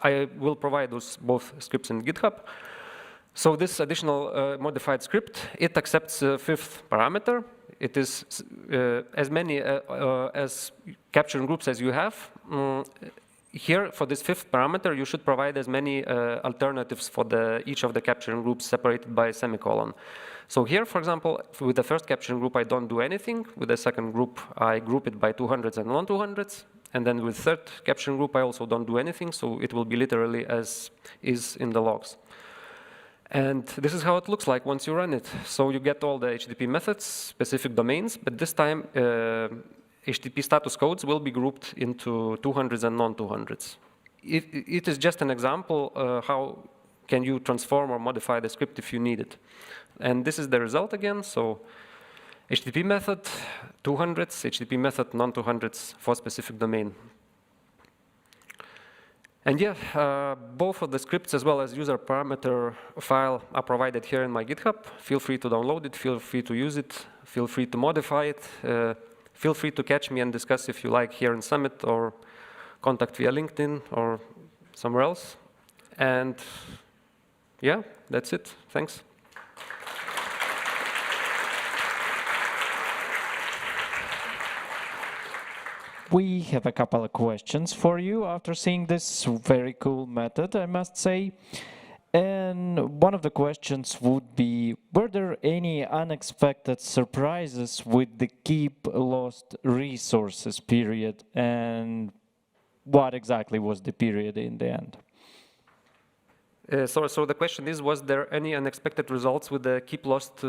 I will provide those both scripts in GitHub. So this additional modified script, it accepts a fifth parameter. It is as many as caption groups as you have. Here, for this fifth parameter, you should provide as many alternatives for each of the caption groups separated by a semicolon. So here, for example, with the first caption group, I don't do anything. With the second group, I group it by 200s and non-200s. And then with third caption group, I also don't do anything. So it will be literally as is in the logs. And this is how it looks like once you run it. So you get all the HTTP methods, specific domains, but this time, HTTP status codes will be grouped into 200s and non-200s. It is just an example how can you transform or modify the script if you need it. And this is the result again. So HTTP method, 200s, HTTP method, non-200s for specific domain. And yeah, both of the scripts as well as user parameter file are provided here in my GitHub. Feel free to download it, feel free to use it, feel free to modify it. Feel free to catch me and discuss if you like here in Summit or contact via LinkedIn or somewhere else. And yeah, that's it. Thanks. We have a couple of questions for you after seeing this very cool method, I must say. And one of the questions would be, were there any unexpected surprises with the keep lost resources period, and what exactly was the period in the end? So the question is, was there any unexpected results with the keep lost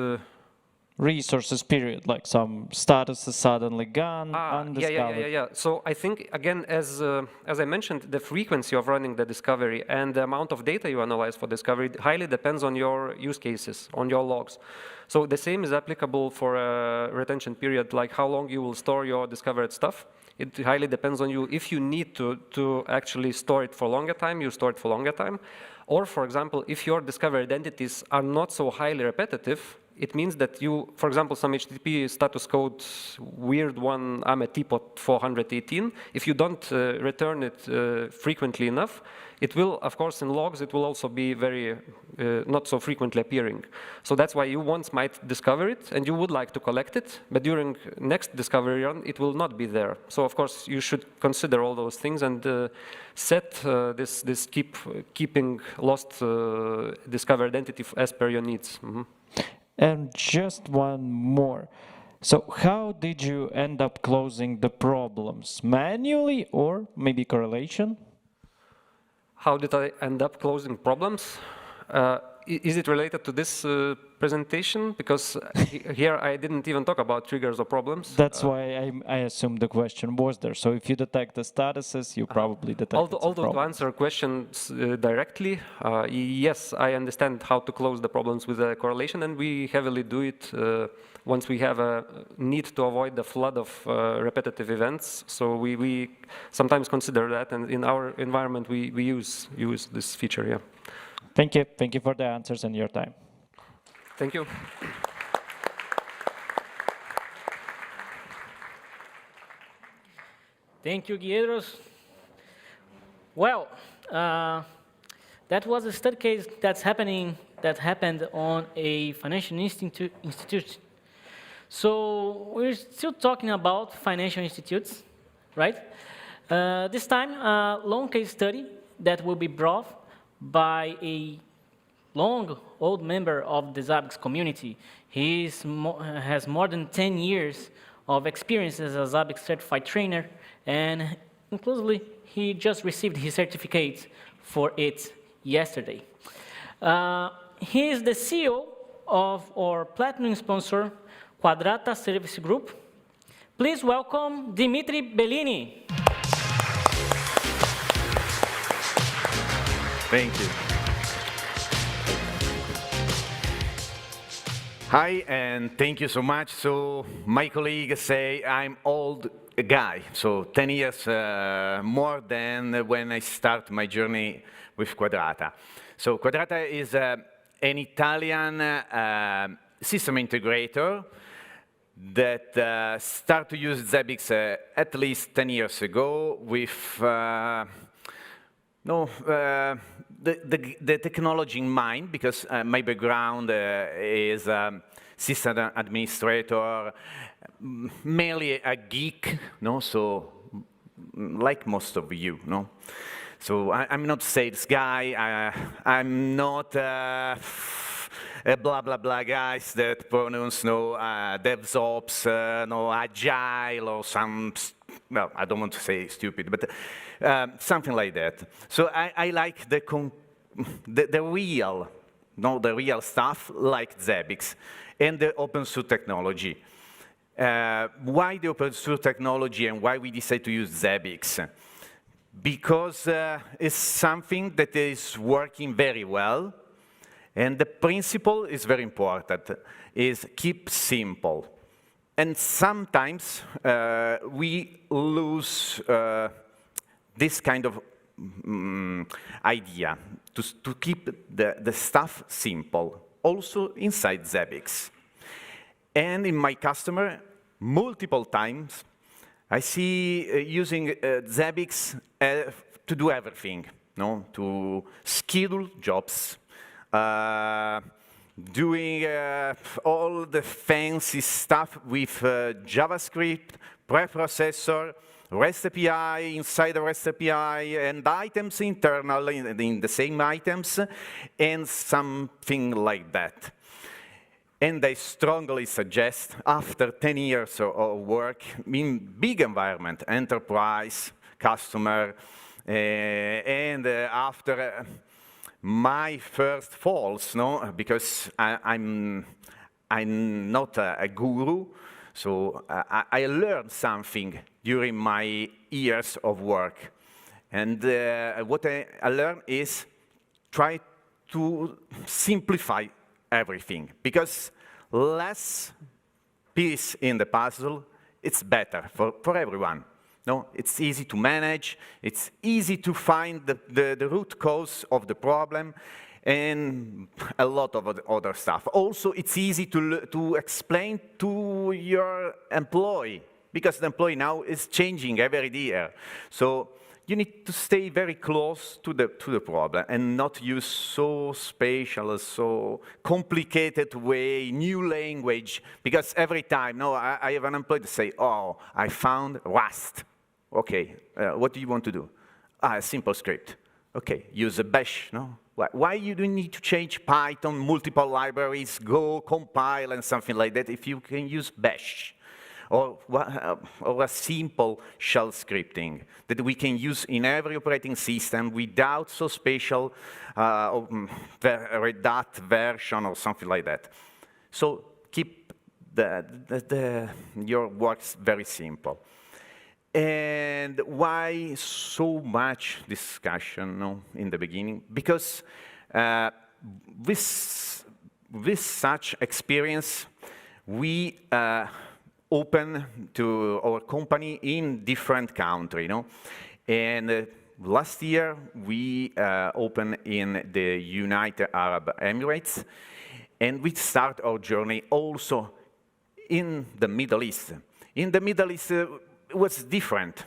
resources period, like some statuses suddenly gone, undiscovered? Yeah. So I think, again, as I mentioned, the frequency of running the discovery and the amount of data you analyze for discovery highly depends on your use cases, on your logs. So the same is applicable for a retention period, like how long you will store your discovered stuff. It highly depends on you. If you need to actually store it for longer time, you store it for longer time. Or, for example, if your discovered entities are not so highly repetitive, it means that you, for example, some HTTP status code, weird one, I'm a teapot 418, if you don't return it frequently enough, it will, of course, in logs, it will also be very not so frequently appearing. So that's why you once might discover it, and you would like to collect it, but during next discovery run, it will not be there. So, of course, you should consider all those things and set this keeping lost discovered entity as per your needs. Mm-hmm. And just one more. So how did you end up closing the problems? Manually or maybe correlation? How did I end up closing problems? Is it related to this presentation? Because here I didn't even talk about triggers or problems. That's why I assumed the question was there. So if you detect the statuses, you probably detect Although to answer questions directly, yes, I understand how to close the problems with a correlation, and we heavily do it once we have a need to avoid the flood of repetitive events. So we sometimes consider that, and in our environment we use this feature, yeah. Thank you. Thank you for the answers and your time. Thank you. Thank you, Giedrius. Well, that was a study case that happened on a financial institute. So we're still talking about financial institutes, right? This time, a long case study that will be brought by a long old member of the Zabbix community. He has more than 10 years of experience as a Zabbix certified trainer, and inclusively, he just received his certificate for it yesterday. He is the CEO of our platinum sponsor, Quadrata Service Group. Please welcome Dimitri Bellini. Thank you. Hi, and thank you so much. So my colleagues say I'm old guy, so 10 years more than when I start my journey with Quadrata. So Quadrata is an Italian system integrator that started to use Zabbix at least 10 years ago with the technology in mind, because my background is system administrator, mainly a geek, so like most of you, So I'm not a sales guy. I'm not a blah blah blah guys that pronounce DevOps, Agile, or some. Well, I don't want to say stupid, but something like that. So I like the real stuff, like Zabbix, and the open source technology. Why the open source technology and why we decide to use Zabbix? Because it's something that is working very well, and the principle is very important, is keep simple. And sometimes we lose this kind of idea, to keep the stuff simple, also inside Zabbix. And in my customer, multiple times, I see using Zabbix to do everything, to schedule jobs, doing all the fancy stuff with JavaScript, preprocessor, REST API inside the REST API, and items internal in the same items, and something like that. And I strongly suggest, after 10 years of work in big environment, enterprise, customer, and after my first falls, no, because I'm not a guru, so I learned something during my years of work. And what I learned is try to simplify everything, because less piece in the puzzle, it's better for everyone. No, it's easy to manage, it's easy to find the root cause of the problem, and a lot of other stuff. Also, it's easy to explain to your employee, because the employee now is changing every year. So you need to stay very close to the problem and not use so spatial, so complicated way, new language, because every time, no, I have an employee to say, oh, I found Rust. Okay, what do you want to do? A simple script. Okay, use a bash, no? Why you do need to change Python, multiple libraries, Go, compile, and something like that if you can use bash? Or a simple shell scripting that we can use in every operating system without so special Red Hat version or something like that. So keep your works very simple. And why so much discussion in the beginning? Because with such experience, we open to our company in different countries, and last year we opened in the United Arab Emirates, and we start our journey also in the Middle East. In the Middle East, it was different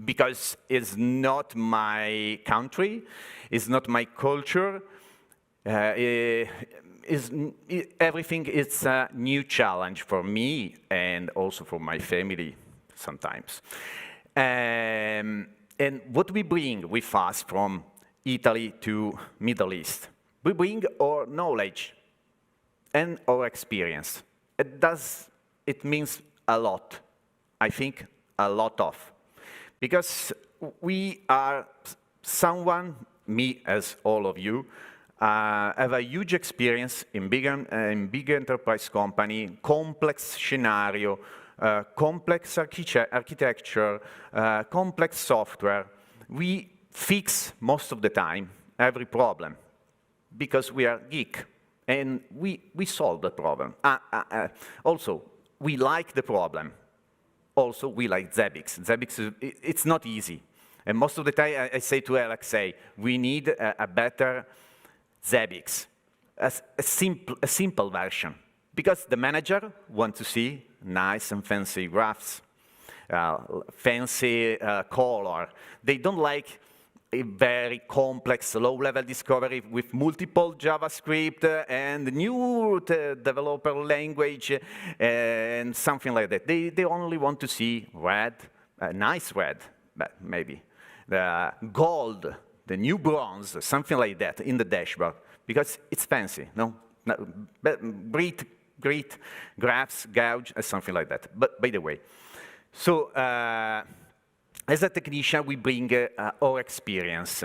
because it's not my country, it's not my culture. Everything is a new challenge for me and also for my family sometimes. And what we bring with us from Italy to Middle East, we bring our knowledge and our experience. It means a lot. I think a lot of. Because we are someone, me as all of you, have a huge experience in big enterprise company, complex scenario, complex architecture, complex software. We fix most of the time every problem because we are geek and we solve the problem. Also, we like the problem. Also, we like Zabbix. Zabbix, it's not easy. And most of the time, I say to Alexei, we need a better Zabbix, a simple version. Because the manager wants to see nice and fancy graphs, fancy color. They don't like a very complex low-level discovery with multiple JavaScript and new developer language and something like that. They only want to see red, nice red, but maybe the gold, the new bronze, something like that in the dashboard, because it's fancy, no? Great graphs, gouge, something like that. But by the way, so as a technician, we bring our experience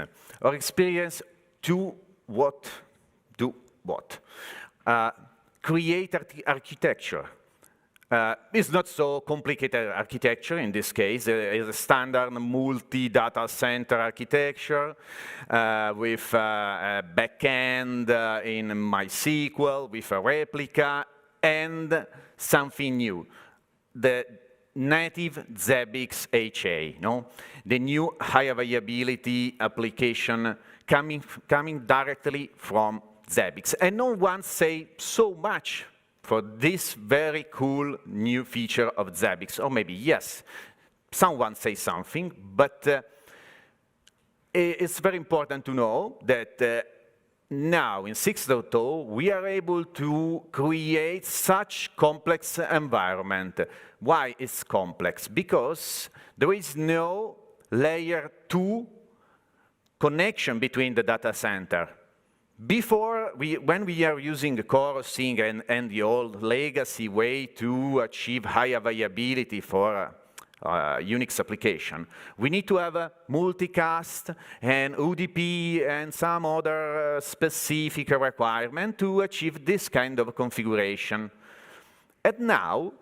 to do what? Create architecture. It's not so complicated architecture in this case. It's a standard multi-data center architecture with a backend in MySQL, with a replica, and something new. The native Zabbix HA, no? The new high availability application coming directly from Zabbix. And no one say so much for this very cool new feature of Zabbix. Or maybe, yes, someone say something, but it's very important to know that now in 6.0, we are able to create such complex environment. Why it's complex? Because there is no layer 2 connection between the data center. Before, when we are using the chorusing and the old legacy way to achieve high availability for Unix application, we need to have a multicast and UDP and some other specific requirement to achieve this kind of configuration. And now,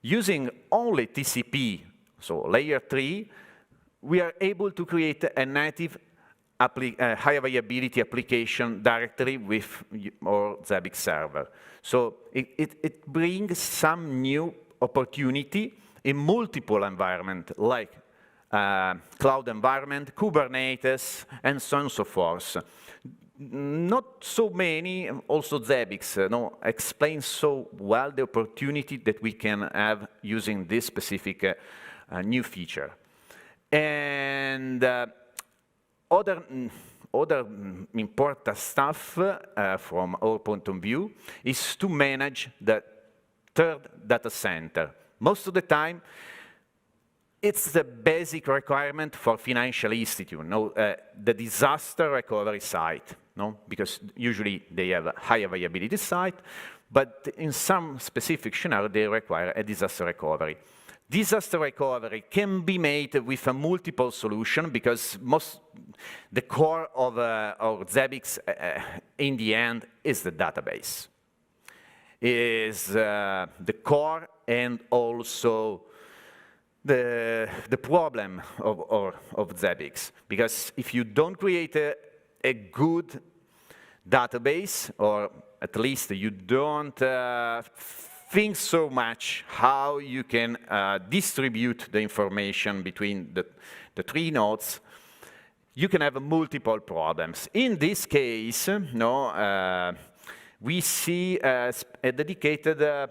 using only TCP, so layer 3, we are able to create a native high availability application directly with our Zabbix server. So it brings some new opportunity in multiple environments, like cloud environment, Kubernetes, and so on and so forth. Not so many, also Zabbix explains so well the opportunity that we can have using this specific new feature. And other important stuff from our point of view is to manage the third data center. Most of the time, it's the basic requirement for financial institute, the disaster recovery site, because usually they have a high availability site, but in some specific scenario, they require a disaster recovery. Disaster recovery can be made with a multiple solution because the core of Zabbix in the end is the database. Is the core and also the problem of Zabbix. Because if you don't create a good database, or at least you don't think so much how you can distribute the information between the three nodes, you can have multiple problems. In this case, we see a dedicated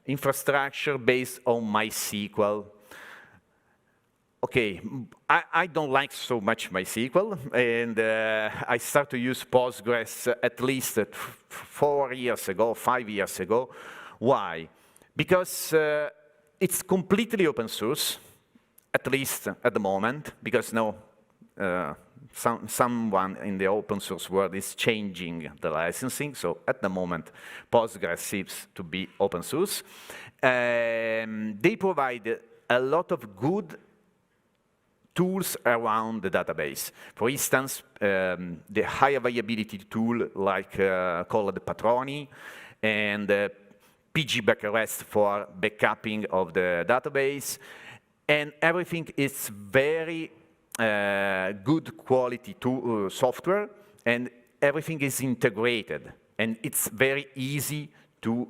infrastructure based on MySQL. Okay, I don't like so much MySQL, and I started to use Postgres at least 4 years ago, 5 years ago. Why? Because it's completely open source, at least at the moment, because someone in the open source world is changing the licensing, so at the moment Postgres seems to be open source. They provide a lot of good tools around the database. For instance, the high availability tool like called Patroni, and pgbackRest for backupping of the database, and everything is very good quality software, and everything is integrated, and it's very easy to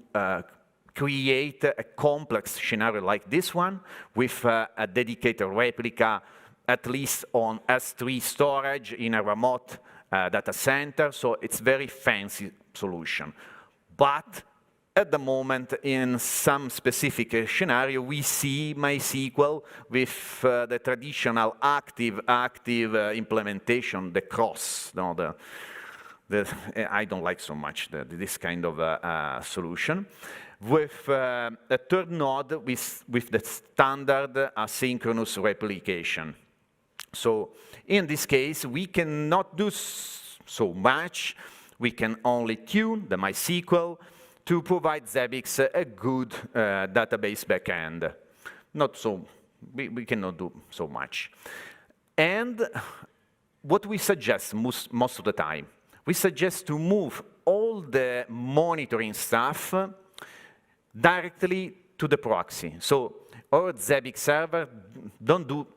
create a complex scenario like this one with a dedicated replica, at least on S3 storage in a remote data center, so it's very fancy solution. But at the moment, in some specific scenario, we see MySQL with the traditional active implementation, the cross. I don't like so much this kind of solution. With a third node with the standard asynchronous replication. So in this case, we cannot do so much. We can only tune the MySQL to provide Zabbix a good database backend. Not so, we cannot do so much. And what we suggest most of the time, we suggest to move all the monitoring stuff directly to the proxy. So our Zabbix server don't do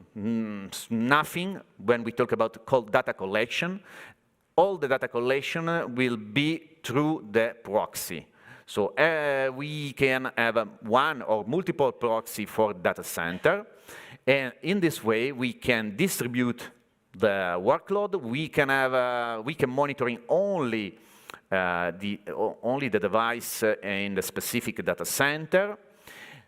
nothing when we talk about data collection. All the data collection will be through the proxy. So we can have one or multiple proxy for data center, and in this way we can distribute the workload. We can have monitoring only the device in the specific data center.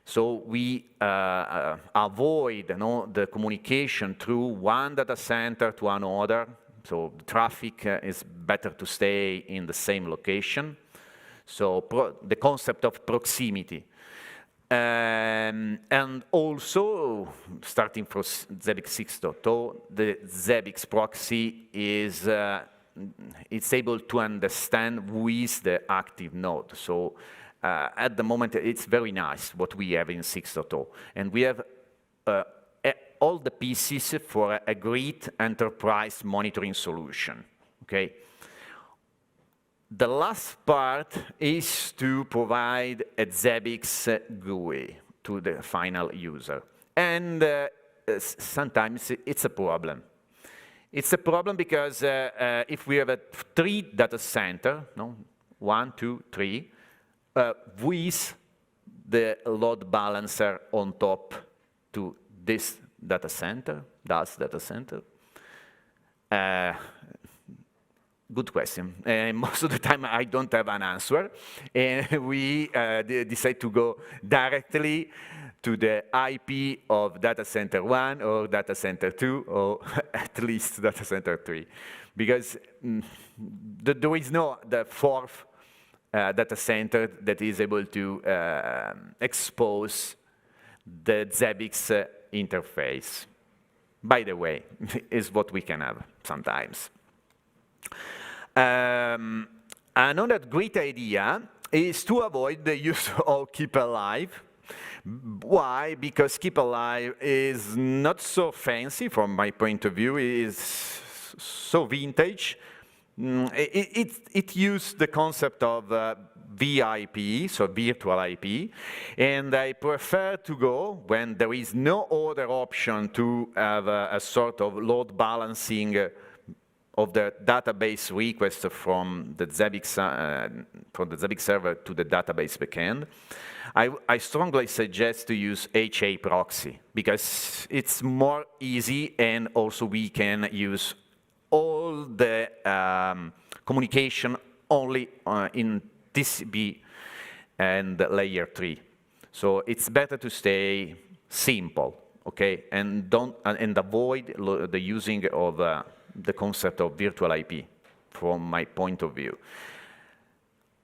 So we avoid the communication through one data center to another So the traffic is better to stay in the same location. So the concept of proximity. And also, starting from Zabbix 6.0, the Zabbix proxy is it's able to understand who is the active node. So at the moment, it's very nice what we have in 6.0. And we have all the pieces for a great enterprise monitoring solution, okay? The last part is to provide a Zabbix GUI to the final user. And sometimes it's a problem. It's a problem because if we have 3 data centers, no? 1, 2, 3, with the load balancer on top to this data center, that data center. Good question. Most of the time, I don't have an answer. And we decide to go directly to the IP of data center 1 or data center 2 or at least data center 3. Because there is no the 4th data center that is able to expose the Zabbix interface. By the way, is what we can have sometimes. Another great idea is to avoid the use of Keep Alive. Why? Because Keep Alive is not so fancy from my point of view. It is so vintage. It used the concept of VIP, so virtual IP, and I prefer to go when there is no other option to have a sort of load balancing of the database request from the Zabbix server to the database backend. I strongly suggest to use HA proxy because it's more easy, and also we can use all the communication only in TCP and layer 3. So it's better to stay simple, okay, and avoid the using of the concept of virtual IP from my point of view.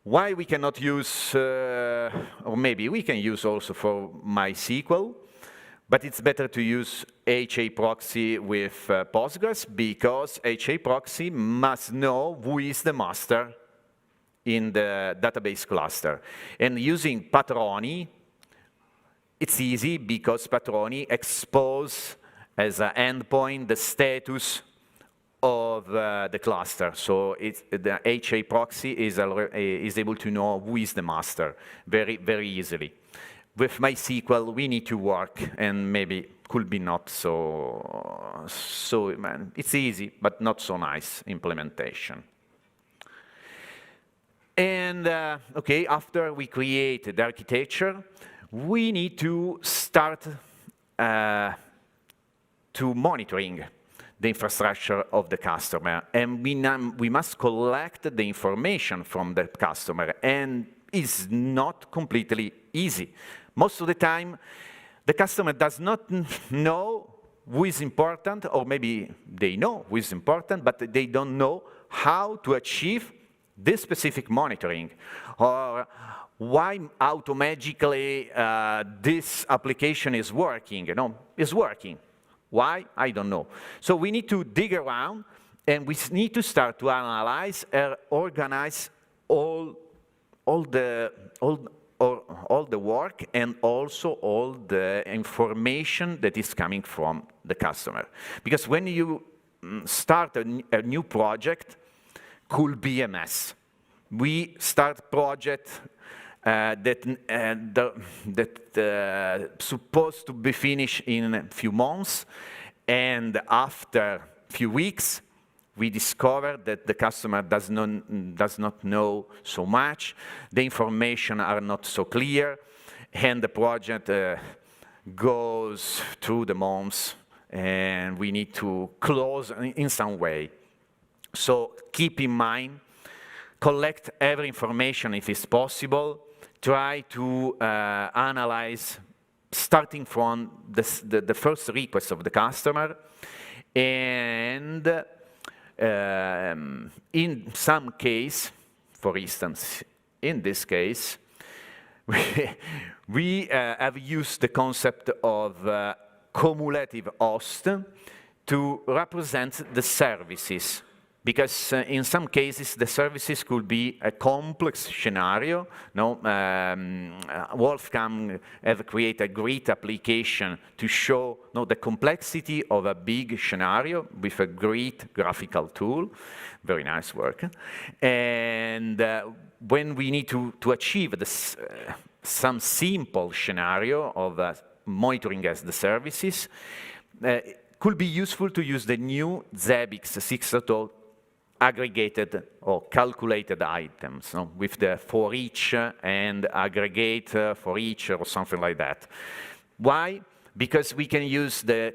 Why we cannot use, or maybe we can use also for MySQL, but it's better to use HA proxy with Postgres because HA proxy must know who is the master in the database cluster. And using Patroni, it's easy because Patroni exposes as an endpoint the status of the cluster. So the HA proxy is able to know who is the master very, very easily. With MySQL, we need to work, and maybe could be not so it's easy, but not so nice implementation. And okay, after we create the architecture, we need to start to monitoring the infrastructure of the customer, and we must collect the information from the customer, and it's not completely easy. Most of the time, the customer does not know who is important, or maybe they know who is important, but they don't know how to achieve this specific monitoring, or why automatically this application is working. You know, is working. Why? I don't know. So we need to dig around, and we need to start to analyze and organize all the work and also all the information that is coming from the customer. Because when you start a new project, could be a mess. We start project that supposed to be finished in a few months, and after a few weeks, we discover that the customer does not know so much, the information are not so clear, and the project goes through the months, and we need to close in some way. So keep in mind, collect every information if it's possible, try to analyze starting from the first request of the customer, and In some case, for instance, in this case, we have used the concept of cumulative host to represent the services. Because in some cases, the services could be a complex scenario. No, Wolfgang have created a great application to show the complexity of a big scenario with a great graphical tool. Very nice work. And when we need to achieve this, some simple scenario of monitoring as the services, it could be useful to use the new Zabbix 6.0 aggregated or calculated items, no? With the for each and aggregate for each or something like that. Why? Because we can use the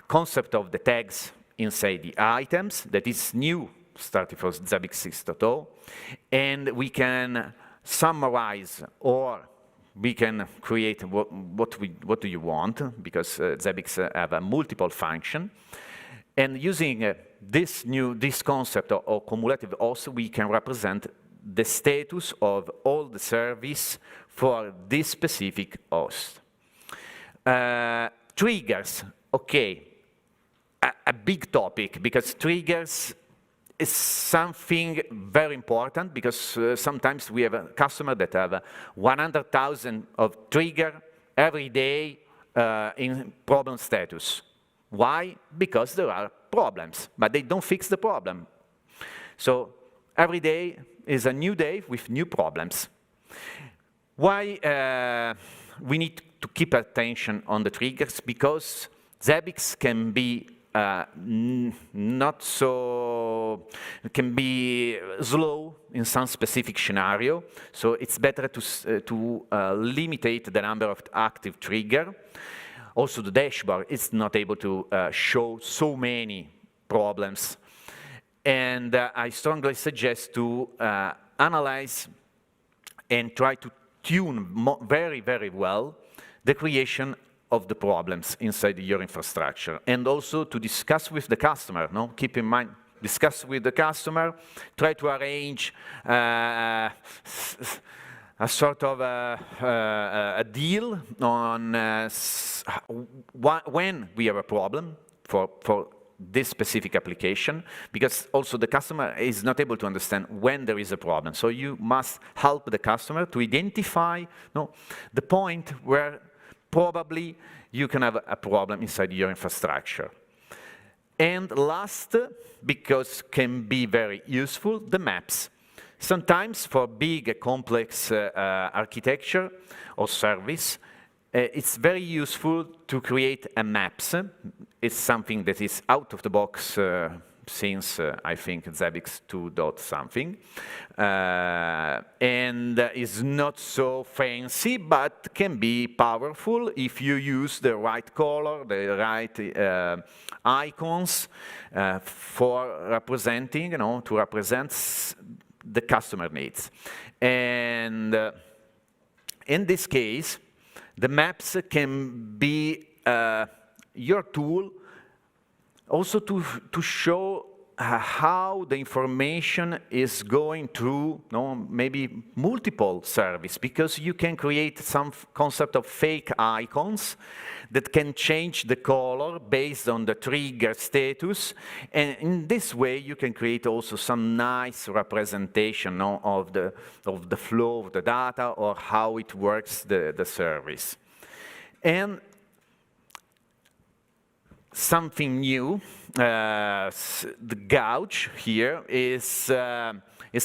concept of the tags inside the items that is new starting from Zabbix 6.0, and we can summarize or we can create what do you want, because Zabbix have a multiple function. And using this concept of cumulative host, we can represent the status of all the service for this specific host. Triggers, okay, a big topic, because triggers is something very important, because sometimes we have a customer that have 100,000 of trigger every day in problem status. Why? Because there are problems, but they don't fix the problem. So every day is a new day with new problems. Why we need to keep attention on the triggers? Because Zabbix can be can be slow in some specific scenario. So it's better to limit the number of active trigger. Also, the dashboard is not able to show so many problems. And I strongly suggest to analyze and try to tune very, very well the creation of the problems inside your infrastructure. And also to discuss with the customer. No? Keep in mind, discuss with the customer, try to arrange a sort of a deal on when we have a problem for this specific application, because also the customer is not able to understand when there is a problem. So you must help the customer to identify the point where probably you can have a problem inside your infrastructure. And last, because can be very useful, the maps. Sometimes for big, complex architecture or service, it's very useful to create a maps. It's something that is out of the box since, I think, Zabbix 2. something. And is not so fancy, but can be powerful if you use the right color, the right icons for representing, to represent the customer needs. And in this case, the maps can be your tool also to show how the information is going through maybe multiple services, because you can create some concept of fake icons that can change the color based on the trigger status, and in this way you can create also some nice representation of the flow of the data or how it works the service. And something new, the gouge here is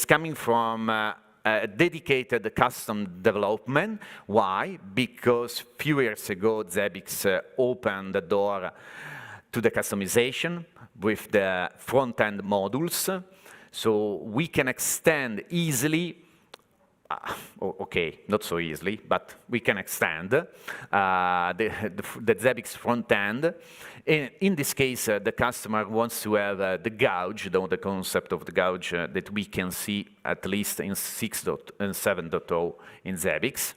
coming from a dedicated custom development. Why? Because a few years ago, Zabbix opened the door to the customization with the front-end modules. So we can extend easily, okay, not so easily, but we can extend the Zabbix front-end. In this case, the customer wants to have the gouge, the concept of the gouge that we can see at least in 7.0 in Zabbix.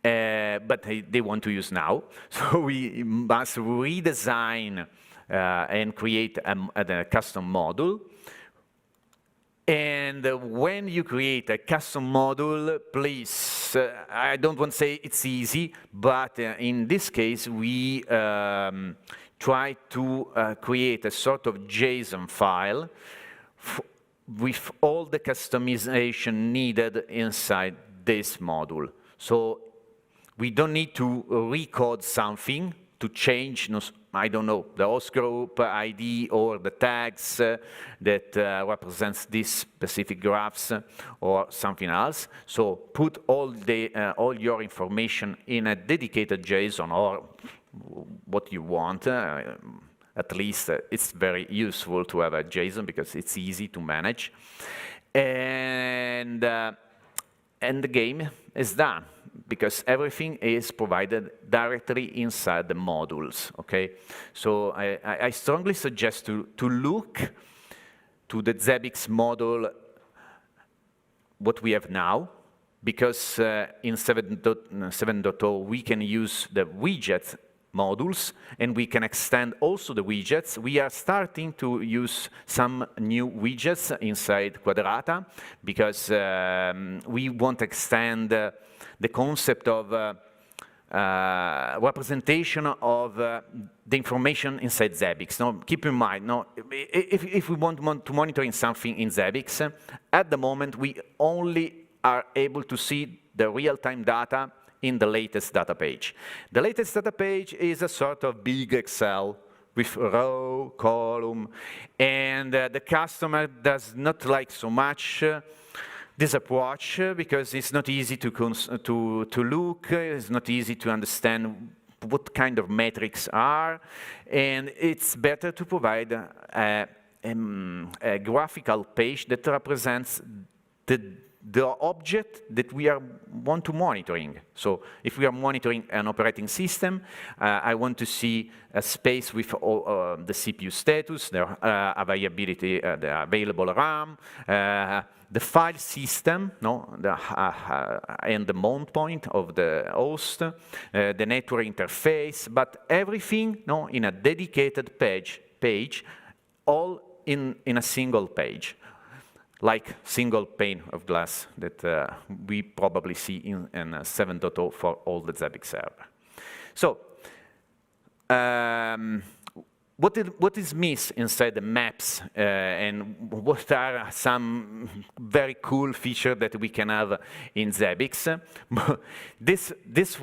But they want to use now. So we must redesign and create a custom module And when you create a custom module, please, I don't want to say it's easy, but in this case, we try to create a sort of JSON file with all the customization needed inside this module. So we don't need to recode something to change, I don't know, the host group ID or the tags that represents these specific graphs or something else. So put all your information in a dedicated JSON or what you want. At least it's very useful to have a JSON because it's easy to manage. And the game is done, because everything is provided directly inside the modules, okay? So I strongly suggest to look to the Zabbix module, what we have now, because in 7.0 we can use the widget modules, and we can extend also the widgets. We are starting to use some new widgets inside Quadrata, because we want to extend the concept of representation of the information inside Zabbix. Now, keep in mind, if we want to monitor something in Zabbix, at the moment we only are able to see the real-time data in the latest data page. The latest data page is a sort of big Excel with row, column, and the customer does not like so much this approach because it's not easy to look, it's not easy to understand what kind of metrics are, and it's better to provide a graphical page that represents the object that we want to monitoring. So if we are monitoring an operating system, I want to see a space with all, the CPU status, the availability, the available RAM, the file system, and the mount point of the host, the network interface, but everything in a dedicated page, all in a single page, like single pane of glass that we probably see in 7.0 for all the Zabbix server. So, what is missed inside the maps, and what are some very cool features that we can have in Zabbix? this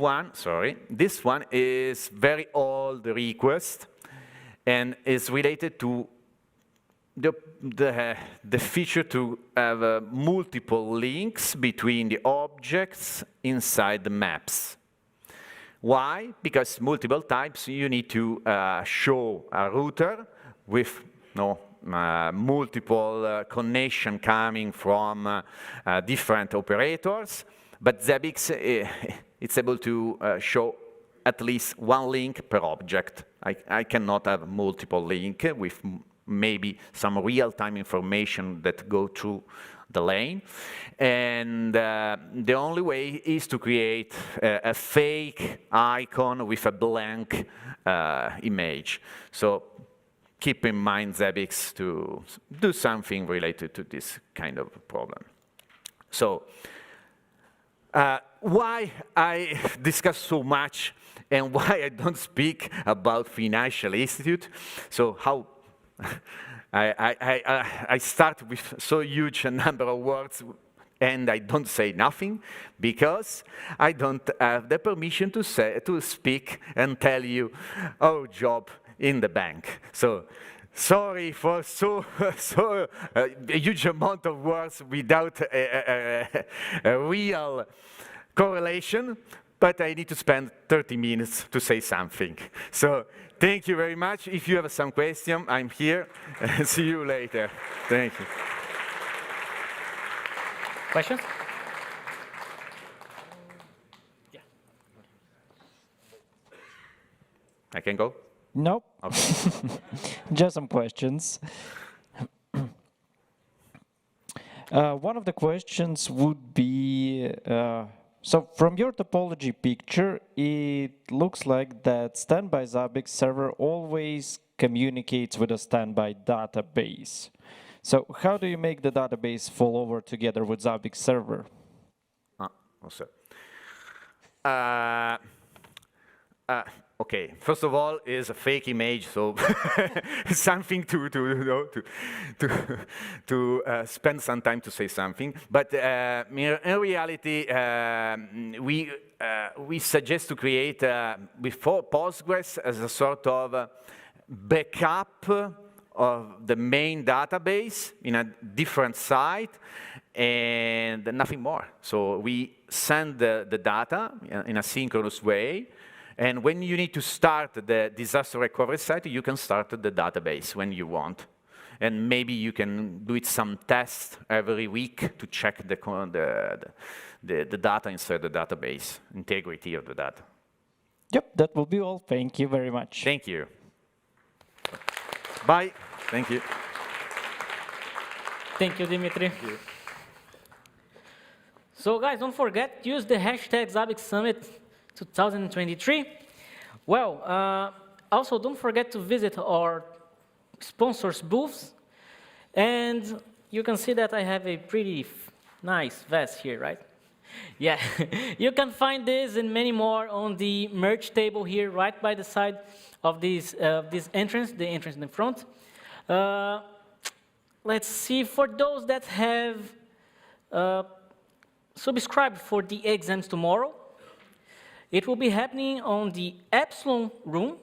one is very old request and is related to the feature to have multiple links between the objects inside the maps. Why? Because multiple times you need to show a router with multiple connection coming from different operators, but Zabbix it's able to show at least one link per object. I cannot have multiple links with maybe some real-time information that go through the lane. And the only way is to create a fake icon with a blank image. So keep in mind Zabbix to do something related to this kind of problem. So why I discuss so much and why I don't speak about financial institute? So how I start with so huge a number of words and I don't say nothing because I don't have the permission to speak and tell you our job in the bank. So sorry for a huge amount of words without a real correlation, but I need to spend 30 minutes to say something. So thank you very much. If you have some question, I'm here. See you later. Thank you. Questions? Yeah. I can go? Nope. Okay. Just some questions. One of the questions would be, so from your topology picture, it looks like that standby Zabbix server always communicates with a standby database. So how do you make the database fall over together with Zabbix server? Also. Okay, first of all, is a fake image, so something to spend some time to say something. But in reality, we suggest to create before Postgres as a sort of backup of the main database in a different site, and nothing more. So we send the data in a synchronous way. And when you need to start the disaster recovery site, you can start the database when you want. And maybe you can do it some tests every week to check the data inside the database, integrity of the data. Yep, that will be all. Thank you very much. Thank you. Bye. Thank you. Thank you, Dimitri. Thank you. So guys, don't forget, use the hashtag Zabbix Summit 2023. Well, also don't forget to visit our sponsors booths. And you can see that I have a pretty nice vest here, right? Yeah, you can find this and many more on the merch table here, right by the side of this entrance, the entrance in the front. Let's see, for those that have subscribed for the exams tomorrow, it will be happening on the Epsilon room,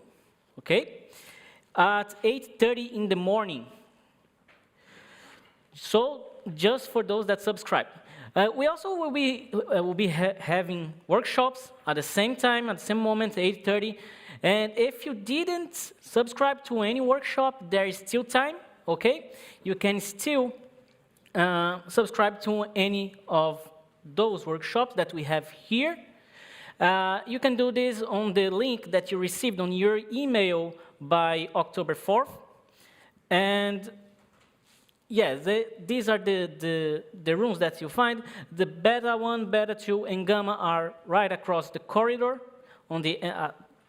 okay, at 8:30 in the morning. So just for those that subscribe. We also will be having workshops at the same time, at the same moment, 8:30. And if you didn't subscribe to any workshop, there is still time, okay? You can still subscribe to any of those workshops that we have here. You can do this on the link that you received on your email by October 4th. And yeah, these are the rooms that you find. The Beta 1, Beta 2, and Gamma are right across the corridor, on the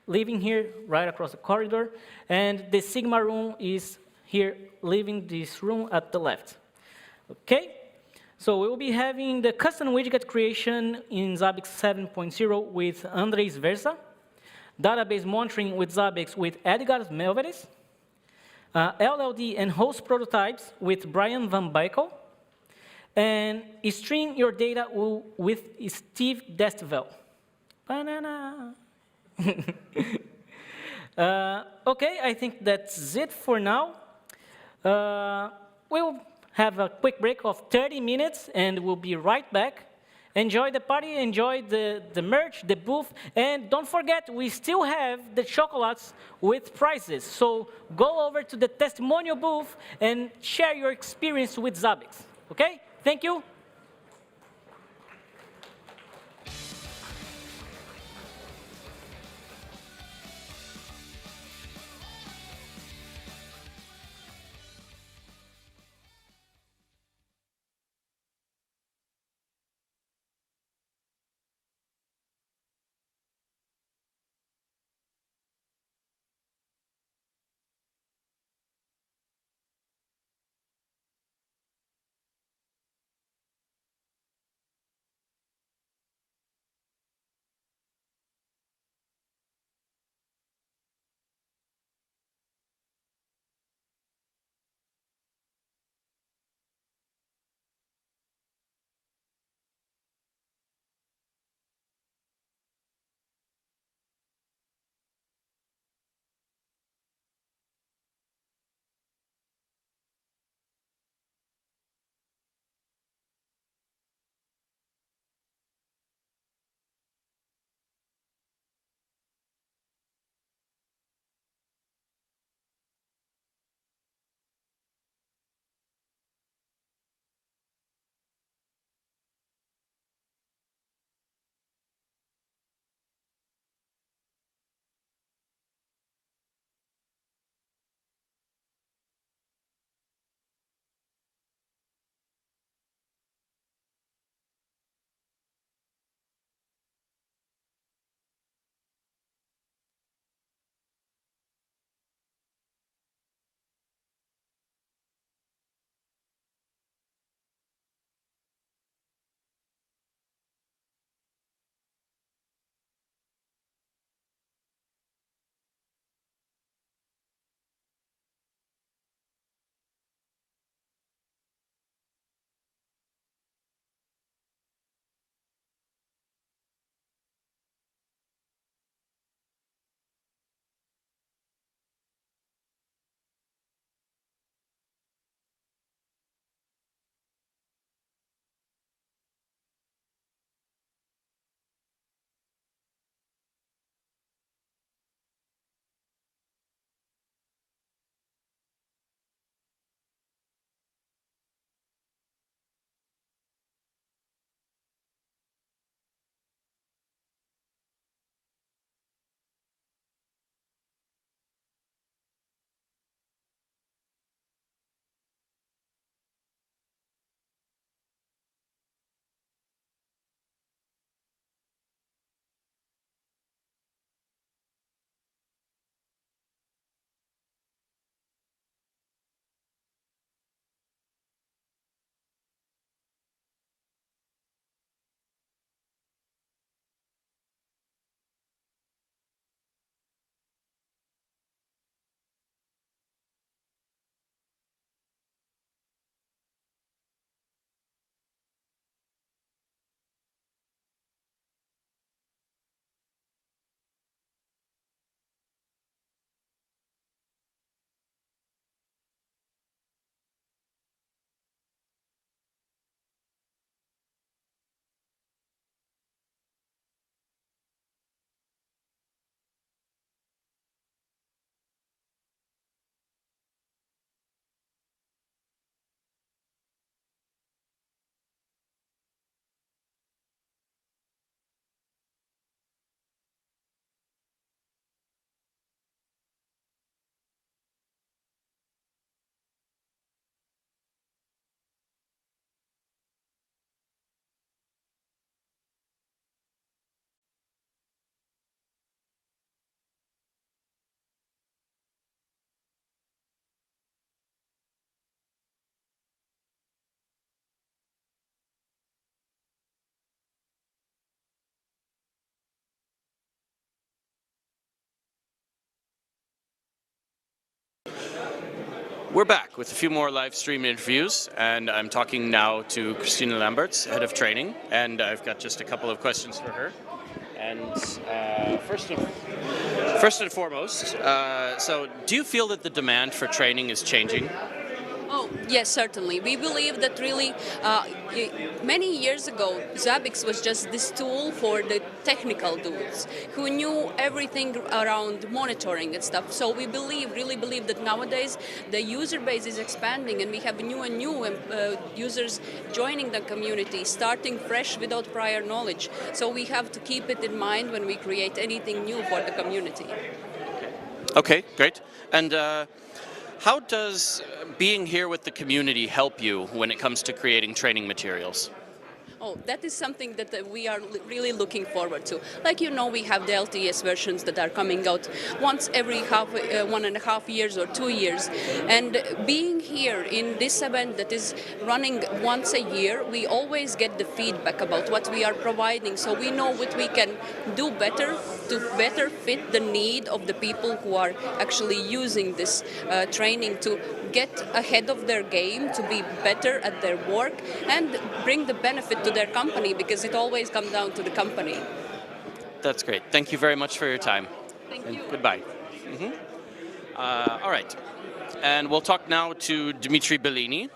living here, right across the corridor. And the Sigma room is here, leaving this room at the left. Okay? So we will be having the custom widget creation in Zabbix 7.0 with Andres Versa, database monitoring with Zabbix with Edgar Melveres, LLD and host prototypes with Brian Van Buykel, and stream your data with Steve Destivelle. Banana. Okay, I think that's it for now. We'll have a quick break of 30 minutes, and we'll be right back. Enjoy the party, enjoy the merch, the booth, and don't forget, we still have the chocolates with prizes. So go over to the testimonial booth and share your experience with Zabbix. Okay? Thank you. We're back with a few more live stream interviews, and I'm talking now to Christina Lamberts, head of training, and I've got just a couple of questions for her. And first and foremost, so do you feel that the demand for training is changing? Oh, yes, certainly. We believe that really many years ago, Zabbix was just this tool for the technical dudes who knew everything around monitoring and stuff. So we really believe that nowadays the user base is expanding and we have new and new users joining the community, starting fresh without prior knowledge. So we have to keep it in mind when we create anything new for the community. Okay, great. And how does being here with the community help you when it comes to creating training materials? Oh, that is something that we are really looking forward to. Like you know, we have the LTS versions that are coming out once every 1.5 years or 2 years. And being here in this event that is running once a year, we always get the feedback about what we are providing. So we know what we can do better to better fit the need of the people who are actually using this training to get ahead of their game, to be better at their work and bring the benefit to their company, because it always comes down to the company. That's great. Thank you very much for your time. Thank and you. Goodbye. All right. And we'll talk now to Dimitri Bellini.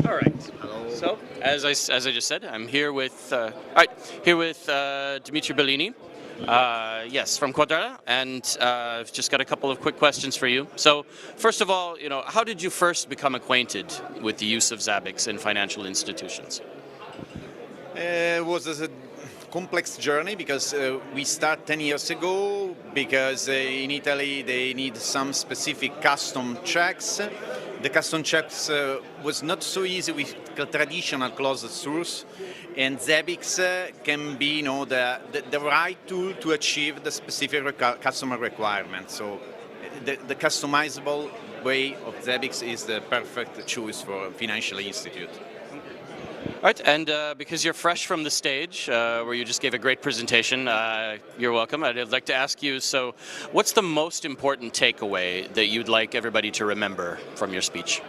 All right. Hello. So, as I just said, I'm here with Dimitri Bellini. Yes, from Quadrata, and I've just got a couple of quick questions for you. So, first of all, how did you first become acquainted with the use of Zabbix in financial institutions? It was a complex journey because we started 10 years ago because in Italy they need some specific custom checks. The custom checks was not so easy with traditional closed source, and Zabbix can be the right tool to achieve the specific customer requirements. So the customizable way of Zabbix is the perfect choice for a financial institute. All right, and because you're fresh from the stage, where you just gave a great presentation, you're welcome. I'd like to ask you, so what's the most important takeaway that you'd like everybody to remember from your speech?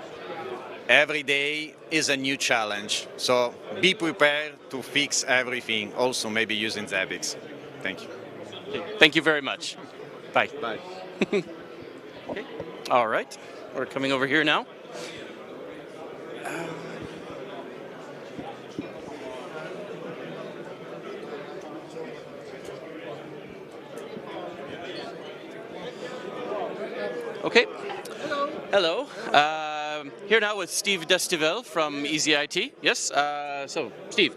Every day is a new challenge, so be prepared to fix everything, also maybe using Zabbix. Thank you. Thank you very much. Bye. Bye. Okay. All right, we're coming over here now. Okay. Hello. Here now with Steve Destivelle from IZI-IT. Yes. So, Steve,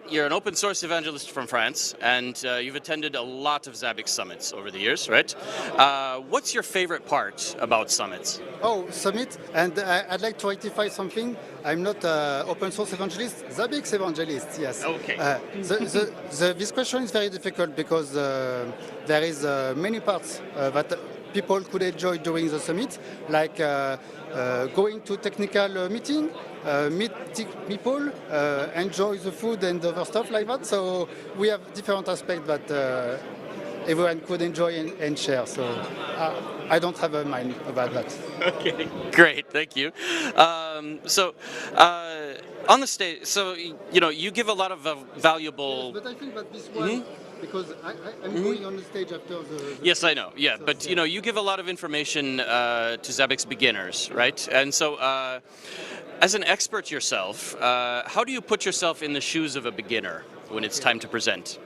you're an open source evangelist from France, and you've attended a lot of Zabbix summits over the years, right? What's your favorite part about summits? Oh, summit, and I'd like to rectify something. I'm not an open source evangelist, Zabbix evangelist, yes. Okay. This question is very difficult because there is many parts that people could enjoy during the summit, like going to technical meeting, meet people, enjoy the food and other stuff like that. So we have different aspects that everyone could enjoy and share. So I don't have a mind about that. Okay, great, thank you. On the stage, so you give a lot of valuable. Yes, but I think that this one. Because I'm going on the stage after the yes, I know. Yeah, so, but you give a lot of information to Zabbix beginners, right? And so, as an expert yourself, how do you put yourself in the shoes of a beginner when it's time to present?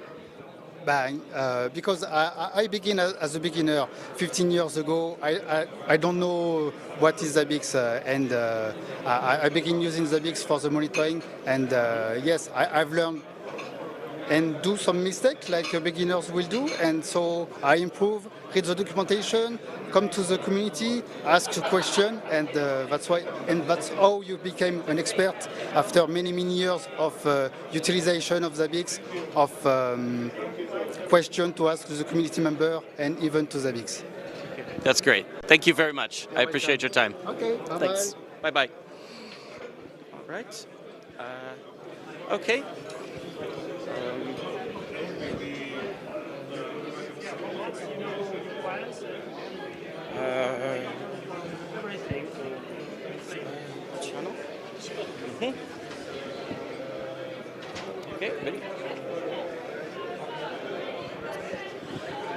Because I begin as a beginner 15 years ago. I don't know what is Zabbix, and I begin using Zabbix for the monitoring. And yes, I've learned and do some mistakes like beginners will do, and so I improve, read the documentation, come to the community, ask a question, and that's how you became an expert after many years of utilization of Zabbix, of question to ask to the community member and even to Zabbix. That's great. Thank you very much. I appreciate your time. Okay. Bye-bye. Thanks. Bye-bye. All right. Okay. Okay, ready?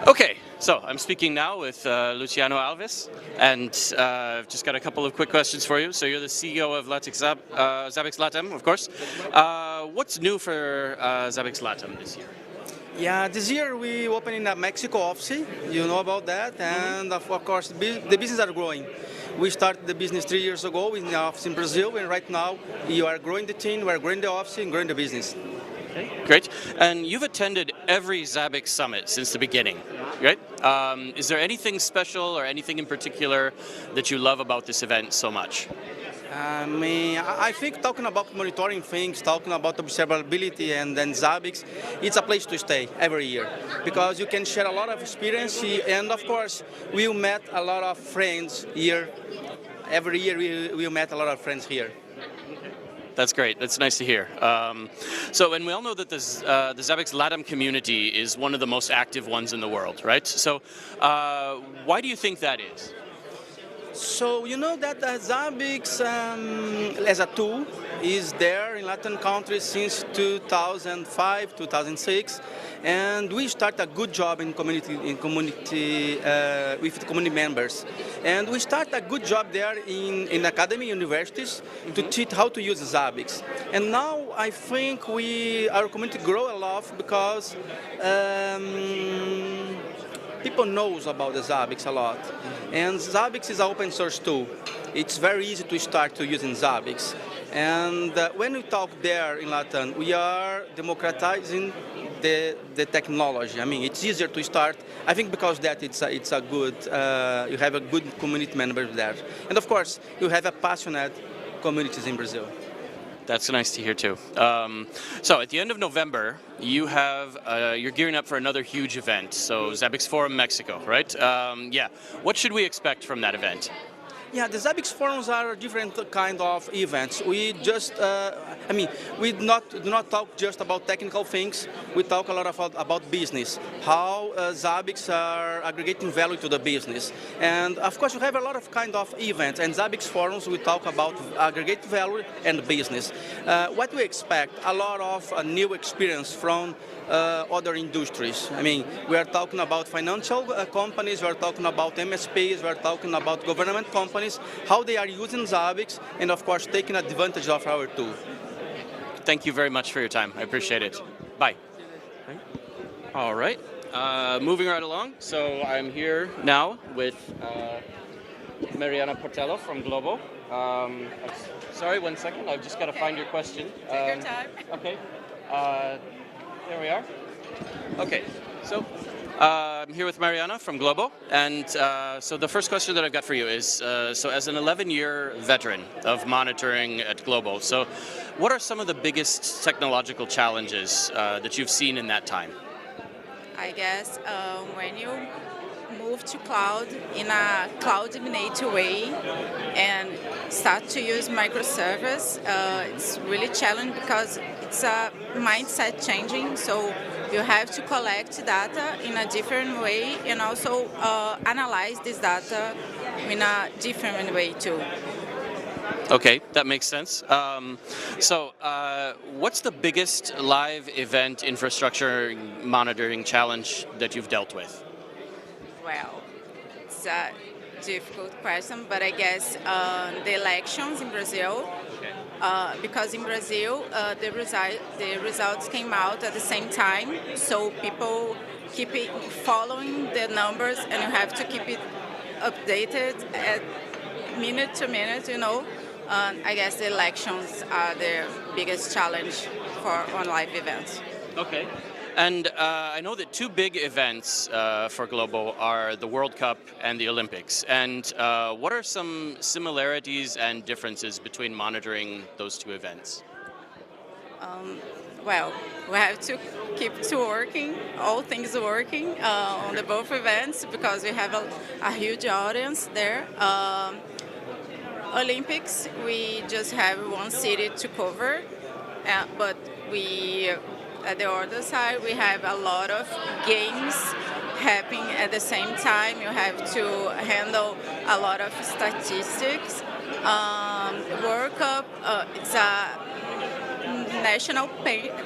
Okay, so I'm speaking now with Luciano Alves, and I've just got a couple of quick questions for you. So you're the CEO of Zabbix Latam, of course. What's new for Zabbix Latam this year? Yeah, this year we opened in a Mexico office, you know about that, and of course the business are growing. We started the business 3 years ago in the office in Brazil, and right now you are growing the team, we are growing the office and growing the business. Okay, great. And you've attended every Zabbix Summit since the beginning, right? Is there anything special or anything in particular that you love about this event so much? I think talking about monitoring things, talking about observability and then Zabbix, it's a place to stay every year because you can share a lot of experience and of course we met a lot of friends here. Every year we met a lot of friends here. That's great. That's nice to hear. And we all know that the Zabbix Latam community is one of the most active ones in the world, right? So why do you think that is? So you know that Zabbix as a tool is there in Latin countries since 2005, 2006, and we start a good job in community with the community members, and we start a good job there in academy universities to teach how to use Zabbix. And now I think our community grow a lot because people knows about the Zabbix a lot. And Zabbix is an open source tool. It's very easy to start to using Zabbix. And when we talk there in Latin, we are democratizing the technology. I mean, it's easier to start. I think because that it's a good, you have a good community members there. And of course, you have a passionate communities in Brazil. That's nice to hear too. So at the end of November, you're gearing up for another huge event. So Zabbix Forum Mexico, right? Yeah. What should we expect from that event? Yeah, the Zabbix forums are different kind of events. We just, we do not talk just about technical things. We talk a lot about business, how Zabbix are aggregating value to the business. And of course, we have a lot of kind of events. And Zabbix forums, we talk about aggregate value and business. What we expect, a lot of new experience from other industries. I mean, we are talking about financial companies, we are talking about MSPs, we are talking about government companies, how they are using Zabbix, and of course, taking advantage of our tool. Thank you very much for your time. I appreciate it. Bye. All right. Moving right along. So I'm here now with Marianna Portela from Globo. Sorry, 1 second. I've just got to find your question. Take your time. Okay. There we are. Okay, so I'm here with Marianna from Globo, and so the first question that I've got for you is, so as an 11-year veteran of monitoring at Globo, so what are some of the biggest technological challenges that you've seen in that time? I guess when you move to cloud in a cloud-native way and start to use microservice, it's really challenging because it's a mindset changing, so you have to collect data in a different way and also analyze this data in a different way too. Okay, that makes sense. So what's the biggest live event infrastructure monitoring challenge that you've dealt with? Well, it's a difficult question, but I guess the elections in Brazil, because in Brazil the results came out at the same time, so people keep following the numbers, and you have to keep it updated at minute to minute, you know. I guess the elections are the biggest challenge on live events. Okay. And I know that two big events for Globo are the World Cup and the Olympics. And what are some similarities and differences between monitoring those two events? Well, we have to keep working, all things working on the both events because we have a huge audience there. Olympics, we just have one city to cover, but at the other side, we have a lot of games happen at the same time. You have to handle a lot of statistics. Workup, it's a national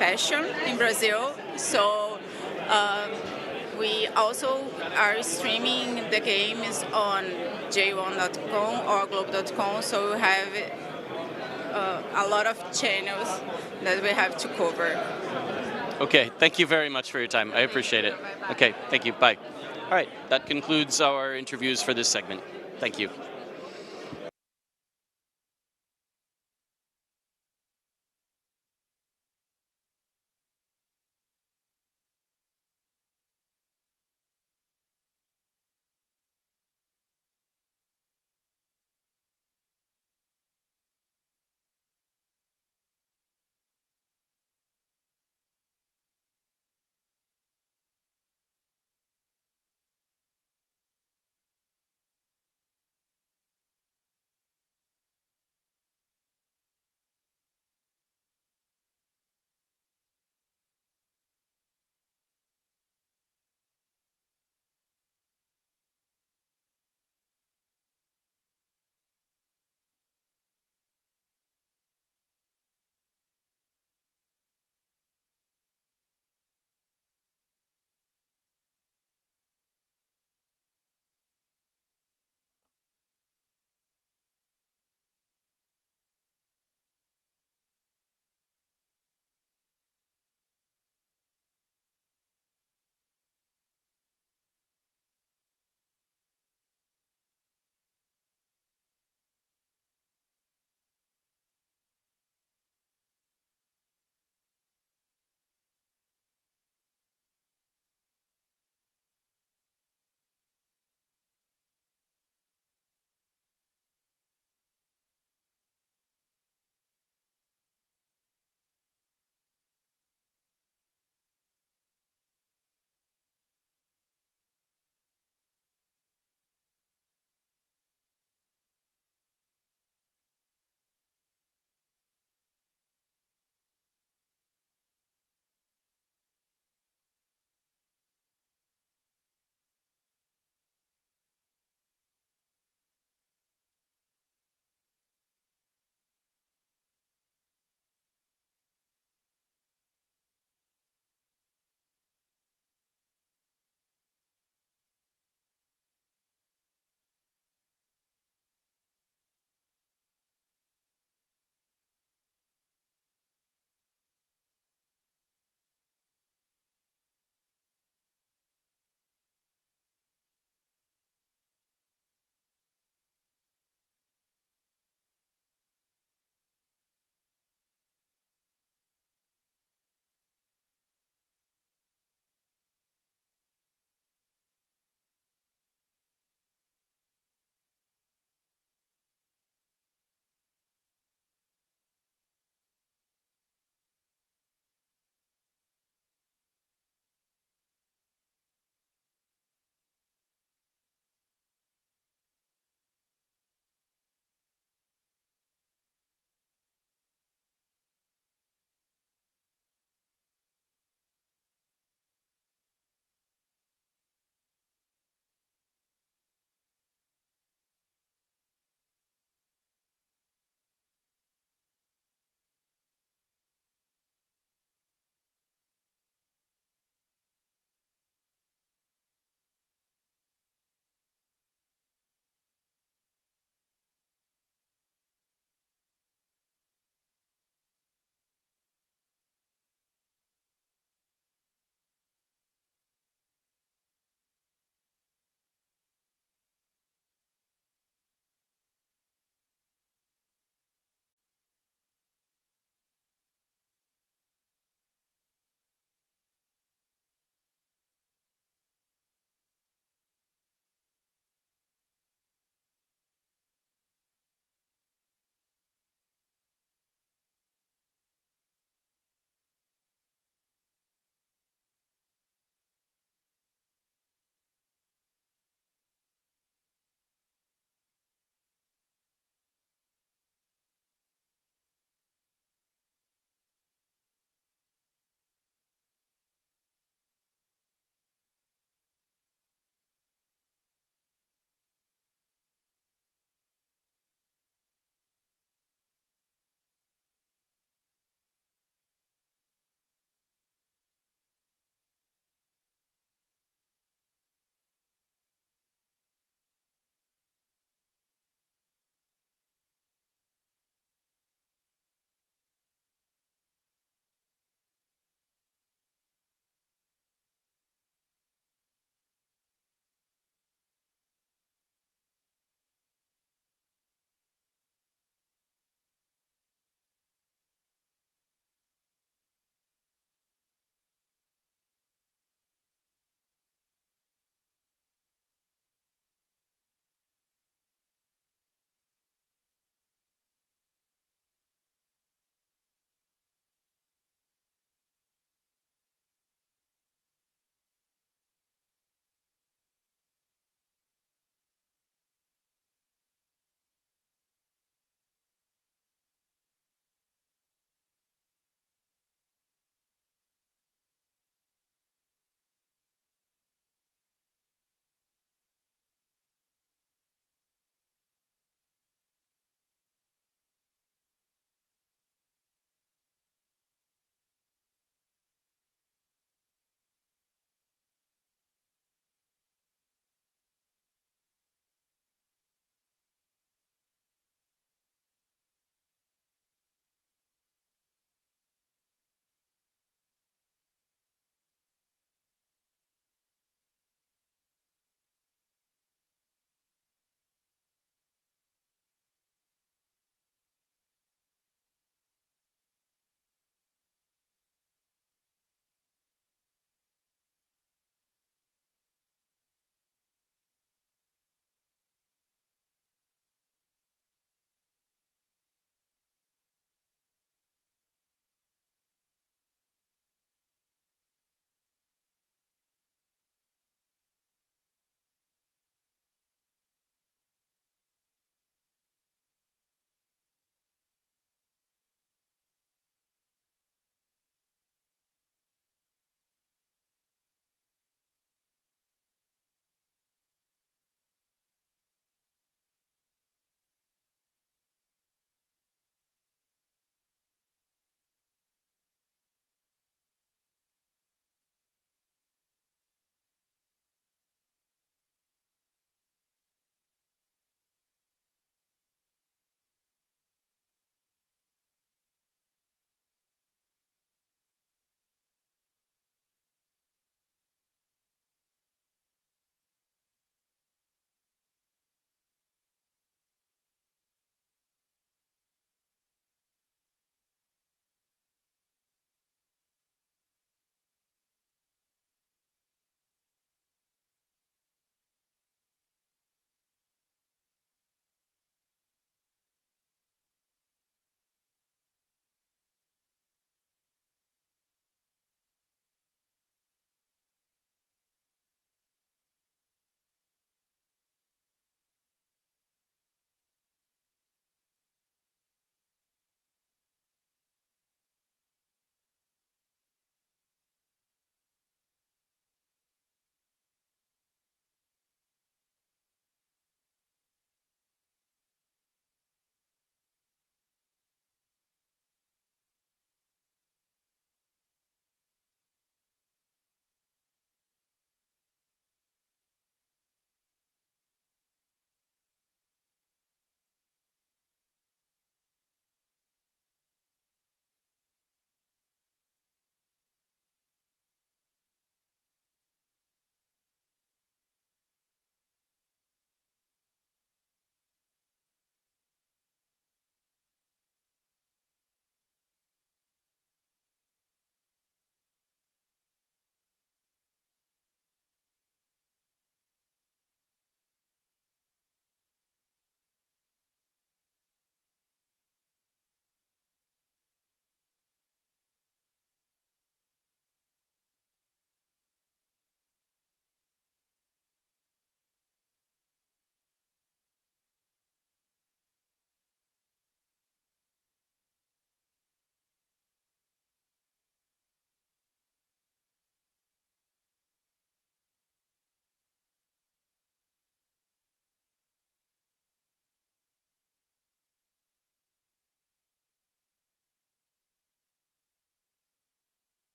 passion in Brazil, so we also are streaming the games on j1.com or globo.com, so we have a lot of channels that we have to cover. Okay, thank you very much for your time. I appreciate it. Okay, thank you. Bye. All right, that concludes our interviews for this segment. Thank you.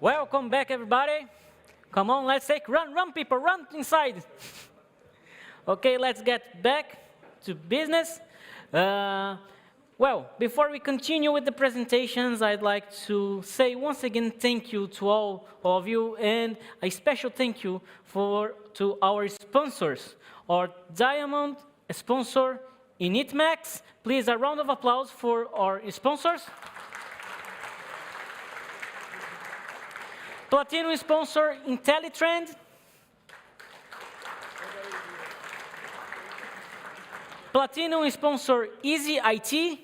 Welcome back, everybody. Come on, let's take run, people, run inside. Okay, let's get back to business. Well, before we continue with the presentations, I'd like to say once again thank you to all of you, and a special thank you to our sponsors, our diamond sponsor, initMAX. Please, a round of applause for our sponsors. Platinum sponsor, IntelliTrend. Platinum sponsor, IZI-IT.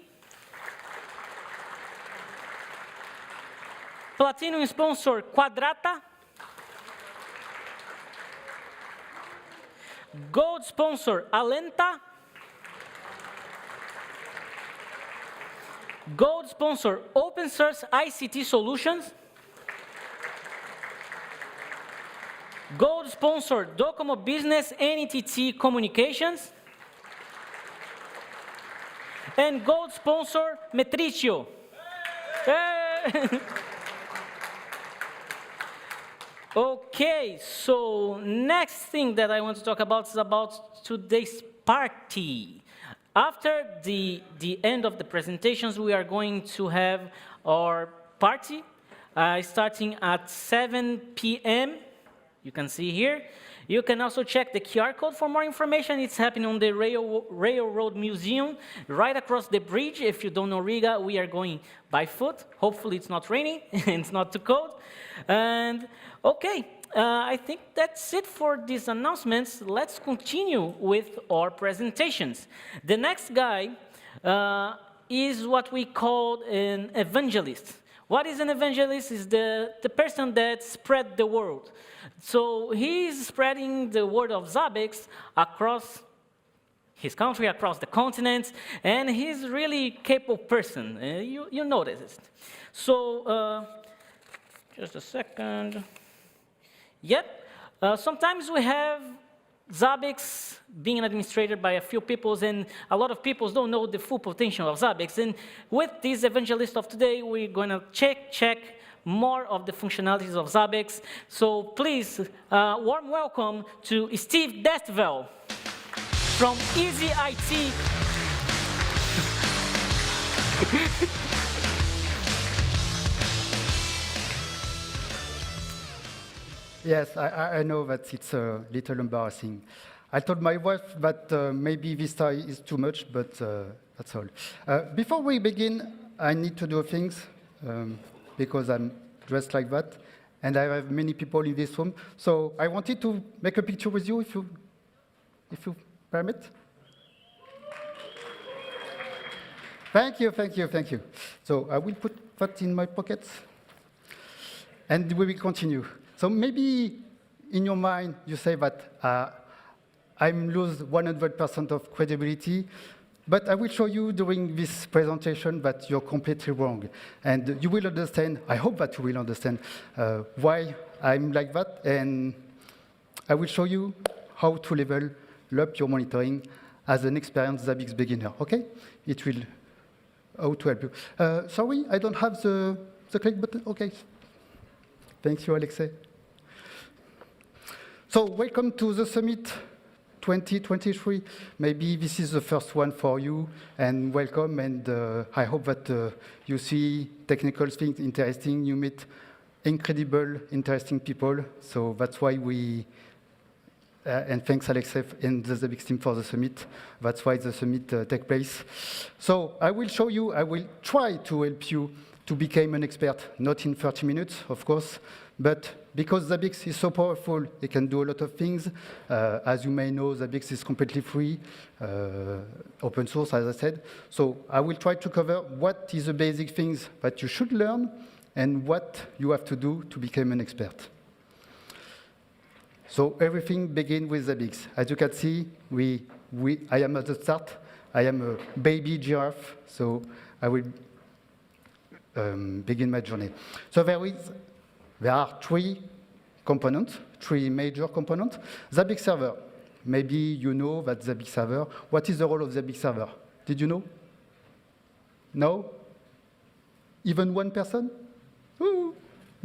Platinum sponsor, Quadrata. Gold sponsor, Alenta. Gold sponsor, Opensource ICT Solutions. Gold sponsor, Docomo Business NTT Communications. And gold sponsor, Metricio. Hey. Okay, so next thing that I want to talk about is about today's party. After the end of the presentations, we are going to have our party starting at 7 p.m. You can see here. You can also check the QR code for more information. It's happening on the Railroad Museum, right across the bridge. If you don't know Riga, we are going by foot. Hopefully it's not raining and it's not too cold. And okay, I think that's it for these announcements. Let's continue with our presentations. The next guy is what we call an evangelist. What is an evangelist? Is the person that spread the word. So he's spreading the word of Zabbix across his country, across the continent, and he's a really capable person. You notice it. So just a second. Yep. Sometimes we have Zabbix being administrated by a few people, and a lot of people don't know the full potential of Zabbix. And with this evangelist of today, we're going to check more of the functionalities of Zabbix. So please, warm welcome to Steve Destivelle from IZI-IT. Yes, I know that it's a little embarrassing. I told my wife that maybe Vista is too much, but that's all. Before we begin, I need to do things. Because I'm dressed like that, and I have many people in this room. So I wanted to make a picture with you, if you permit. Thank you. So I will put that in my pockets, and we will continue. So maybe in your mind you say that I'm lose 100% of credibility. But I will show you during this presentation that you're completely wrong. And you will understand, I hope that you will understand why I'm like that. And I will show you how to level up your monitoring as an experienced Zabbix beginner, okay? It will, how to help you. Sorry, I don't have the click button, okay. Thank you, Alexei. So welcome to the summit 2023. Maybe this is the first one for you, and welcome, and I hope that you see technical things interesting, you meet incredible, interesting people, so that's why we, and thanks Alexei and the Zabbix team for the summit, that's why the summit takes place. So I will show you, I will try to help you to become an expert, not in 30 minutes, of course, but because Zabbix is so powerful, it can do a lot of things. As you may know, Zabbix is completely free, open source, as I said. So I will try to cover what is the basic things that you should learn and what you have to do to become an expert. So everything begins with Zabbix. As you can see, I am at the start. I am a baby giraffe, so I will begin my journey. So there are three components, three major components. Zabbix server. Maybe you know that Zabbix server. What is the role of Zabbix server? Did you know? No? Even one person? Ooh,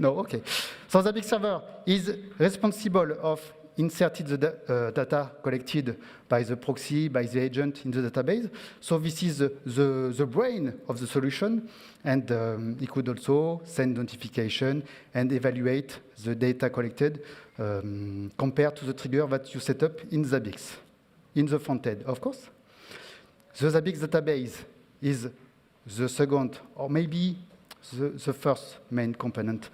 No, okay. So Zabbix server is responsible of inserting the data collected by the proxy, by the agent in the database. So this is the brain of the solution, and it could also send notification and evaluate the data collected compared to the trigger that you set up in Zabbix, in the front end, of course. The Zabbix database is the second, or maybe the first main component,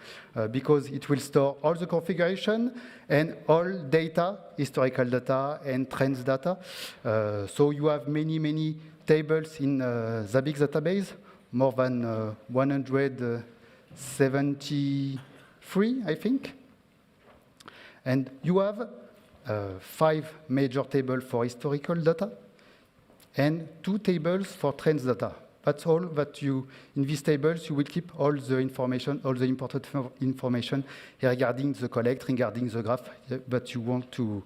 because it will store all the configuration and all data, historical data and trends data. So you have many tables in Zabbix database, more than 173, I think. And you have 5 major tables for historical data and 2 tables for trends data. That's all that in these tables, you will keep all the information, all the important information regarding the collect, regarding the graph that you want to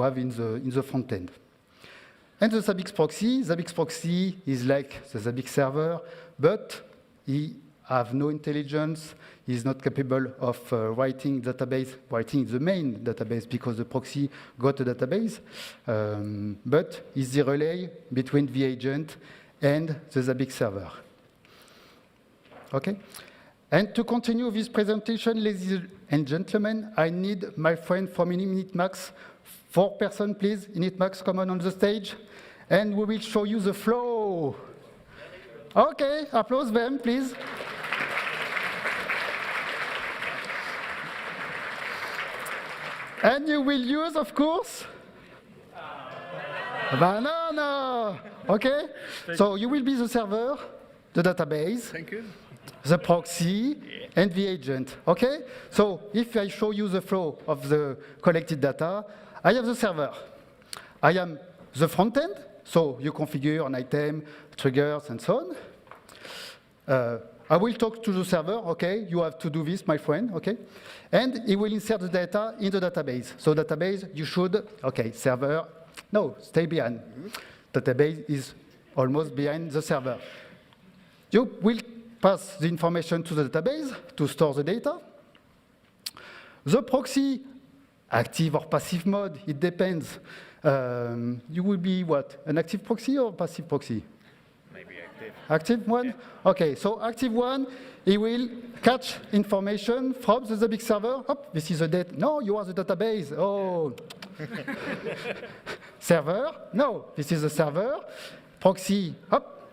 have in the front end. And the Zabbix proxy is like the Zabbix server, but he has no intelligence. He's not capable of writing the main database because the proxy got a database, but is the relay between the agent and the Zabbix server. Okay? And to continue this presentation, ladies and gentlemen, I need my friend from initMAX. 4 persons, please. initMAX, come on the stage. And we will show you the flow. Okay, applause them, please. And you will use, of course, banana. Okay? So you will be the server, the database, Thank you. the proxy, and the agent. Okay? So if I show you the flow of the collected data, I have the server. I am the front end, so you configure an item, triggers, and so on. I will talk to the server, okay? You have to do this, my friend, okay? And he will insert the data in the database. So database, you should, okay, server, no, stay behind. Database is almost behind the server. You will pass the information to the database to store the data. The proxy, active or passive mode, it depends. You will be what? An active proxy or passive proxy? Maybe active. Active one? Yeah. Okay, so active one, he will catch information from the Zabbix server. Hop, this is the data. No, you are the database. Oh. Server? No, this is the server. Proxy, hop,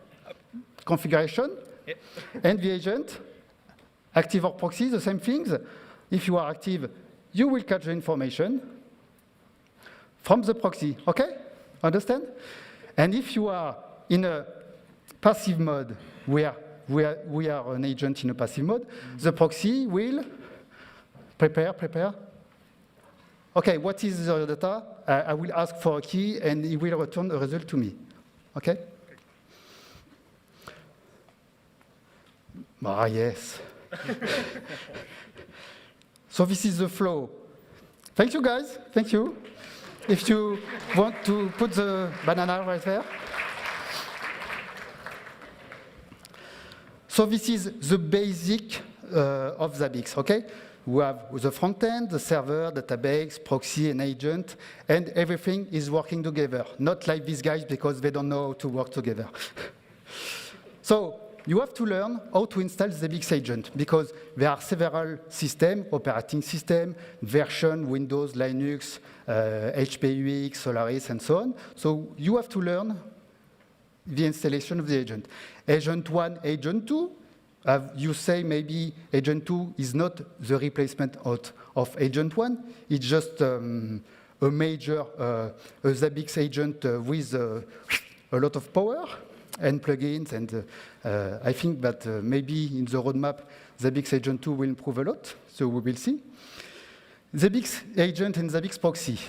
configuration. Yep. And the agent, active or proxy, the same things. If you are active, you will catch the information from the proxy, okay? Understand? And if you are in a passive mode, where we are an agent in a passive mode, the proxy will prepare. Okay, what is the data? I will ask for a key, and it will return a result to me, okay? Ah, yes. So this is the flow. Thank you, guys. Thank you. If you want to put the banana right there. So this is the basic of Zabbix, okay? We have the front end, the server, database, proxy, and agent, and everything is working together. Not like these guys because they don't know how to work together. So you have to learn how to install Zabbix agent because there are several systems, operating system, version, Windows, Linux, HP UX, Solaris, and so on. So you have to learn the installation of the agent. Agent 1, agent 2, you say maybe agent 2 is not the replacement of agent 1. It's just a major Zabbix agent with a lot of power and plugins. And I think that maybe in the roadmap, Zabbix agent 2 will improve a lot. So we will see. Zabbix agent and Zabbix proxy.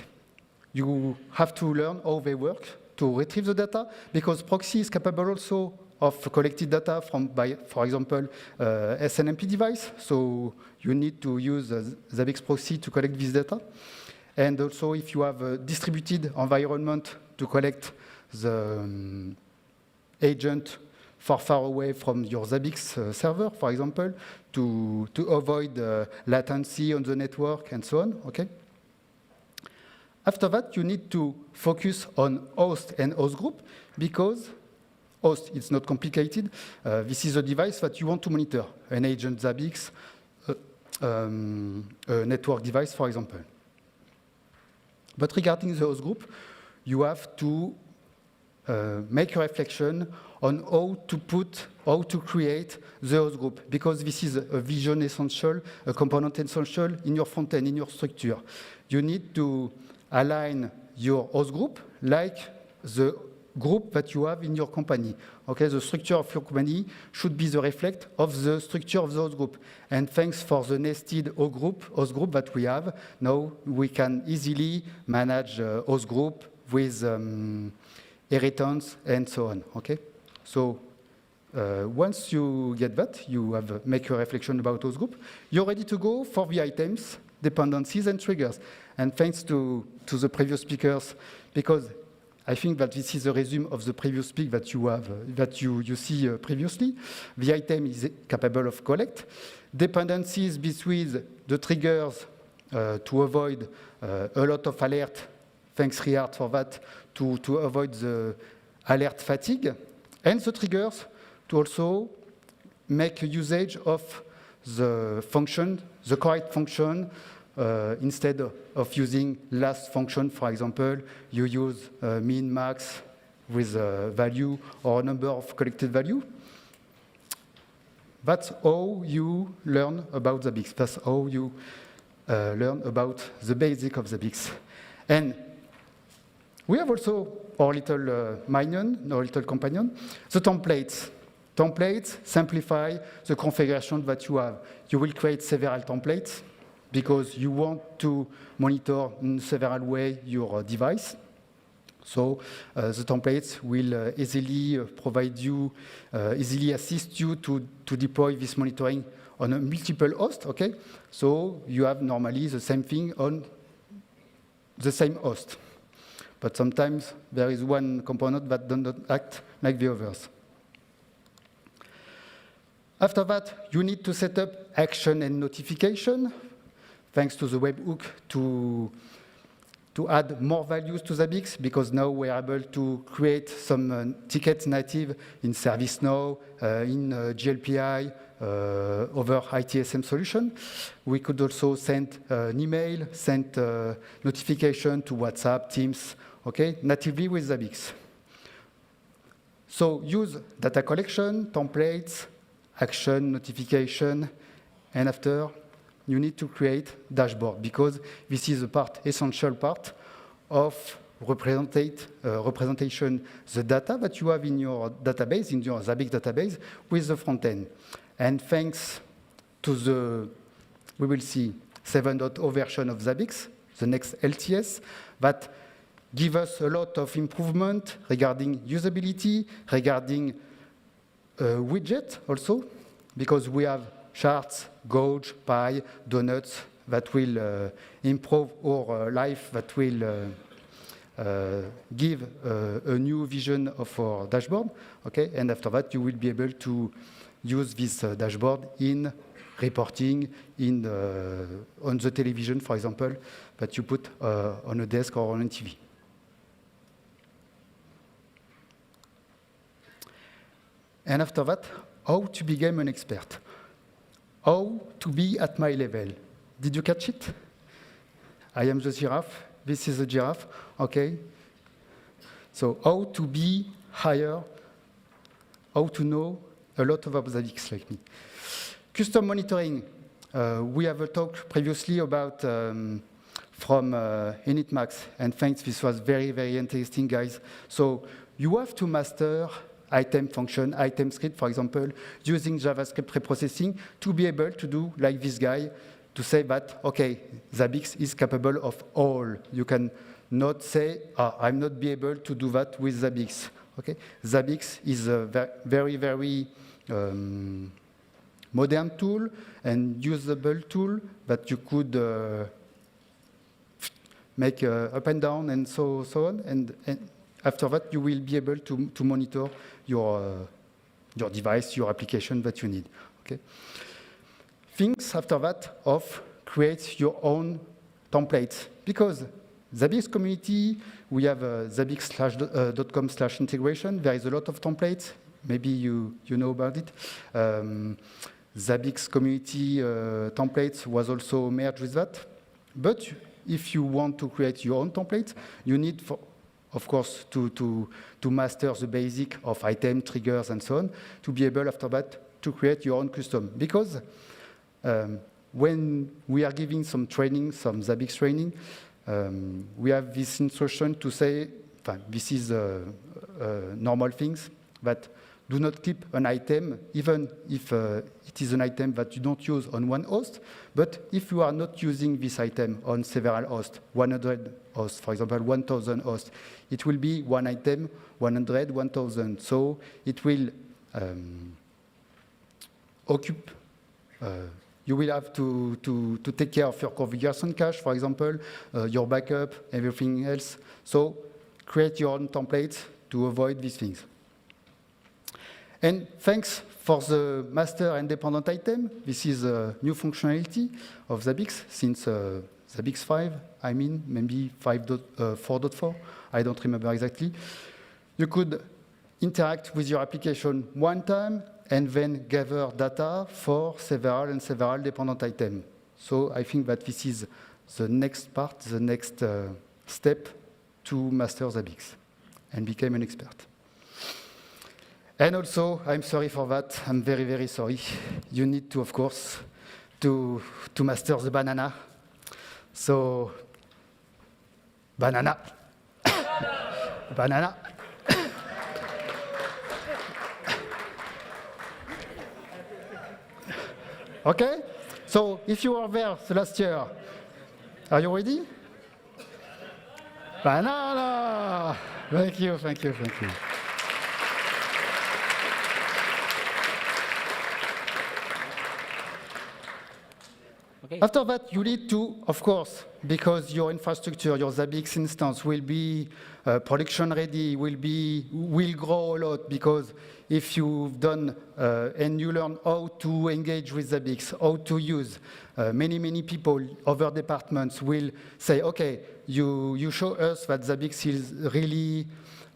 You have to learn how they work to retrieve the data, because proxy is capable also of collected data from, for example, SNMP device. So you need to use Zabbix proxy to collect this data. And also, if you have a distributed environment to collect the agent far away from your Zabbix server, for example, to avoid latency on the network and so on, okay? After that, you need to focus on host and host group, because host, it's not complicated. This is a device that you want to monitor, an agent Zabbix, a network device, for example. But regarding the host group, you have to make a reflection on how to create the host group, because this is a vision essential, a component essential in your front end, in your structure. You need to align your host group like the group that you have in your company. Okay, the structure of your company should be the reflect of the structure of the host group. And thanks for the nested host group that we have, now we can easily manage host group with inheritance and so on. Okay, so once you get that, you have make a reflection about host group. You're ready to go for the items, dependencies, and triggers. And thanks to the previous speakers, because I think that this is a resume of the previous speak that you have, that you see previously. The item is capable of collect. Dependencies between the triggers to avoid a lot of alert. Thanks Rihards for that, to avoid the alert fatigue. And the triggers to also make usage of the function, the correct function, instead of using last function, for example, you use min, max with a value or a number of collected value. That's how you learn about Zabbix. That's how you learn about the basic of Zabbix. And we have also our little minion, our little companion, the templates. Templates simplify the configuration that you have. You will create several templates because you want to monitor in several ways your device. So the templates will easily provide you, easily assist you to deploy this monitoring on a multiple host, okay? So you have normally the same thing on the same host. But sometimes there is one component that does not act like the others. After that, you need to set up action and notification, thanks to the webhook to add more values to Zabbix, because now we're able to create some tickets native in ServiceNow, in GLPI, over ITSM solution. We could also send an email, send notification to WhatsApp, Teams, okay, natively with Zabbix. So use data collection, templates, action, notification, and after, you need to create dashboard, because this is a essential part of representation, the data that you have in your database, in your Zabbix database, with the front end. And thanks to the, we will see, 7.0 version of Zabbix, the next LTS, that give us a lot of improvement regarding usability, regarding widget also, because we have charts, gauge, pie, donuts that will improve our life, that will give a new vision of our dashboard, okay? And after that, you will be able to use this dashboard in reporting, in on the television, for example, that you put on a desk or on a TV. And after that, how to become an expert. How to be at my level. Did you catch it? I am the giraffe. This is the giraffe. Okay. So how to be higher, how to know a lot about Zabbix like me. Custom monitoring. We have a talk previously about from initMAX, and thanks, this was very, very interesting, guys. So you have to master item function, item script, for example, using JavaScript preprocessing to be able to do like this guy, to say that, okay, Zabbix is capable of all. You can not say, I'm not be able to do that with Zabbix. Okay, Zabbix is a very, very modern tool and usable tool that you could make up and down and so on. And after that, you will be able to monitor your your device, your application that you need. Okay. Things after that of create your own templates, because Zabbix community, we have zabbix.com/integration. There is a lot of templates. Maybe you know about it. Zabbix community templates was also merged with that. But if you want to create your own templates, you need, of course, to master the basic of item, triggers, and so on, to be able after that to create your own custom. Because when we are giving some training, some Zabbix training, we have this instruction to say, this is normal things, that do not keep an item, even if it is an item that you don't use on one host, but if you are not using this item on several hosts, 100 hosts, for example, 1,000 hosts, it will be one item, 100, 1,000. So it will you will have to take care of your configuration cache, for example, your backup, everything else. So create your own templates to avoid these things. And thanks for the master and dependent item. This is a new functionality of Zabbix since Zabbix 5, I mean, maybe 4.4, I don't remember exactly. You could interact with your application one time and then gather data for several and several dependent items. So I think that this is the next part, the next step to master Zabbix and become an expert. And also, I'm sorry for that. I'm very, very sorry. You need to, of course, to master the banana. So, banana. Banana. Okay? So, if you were there the last year, are you ready? Banana! Thank you, thank you, thank you. Okay. After that, you need to, of course, because your infrastructure, your Zabbix instance will be production ready, will grow a lot, because if you've done and you learn how to engage with Zabbix, how to use, many people, other departments will say, okay, you show us that Zabbix is really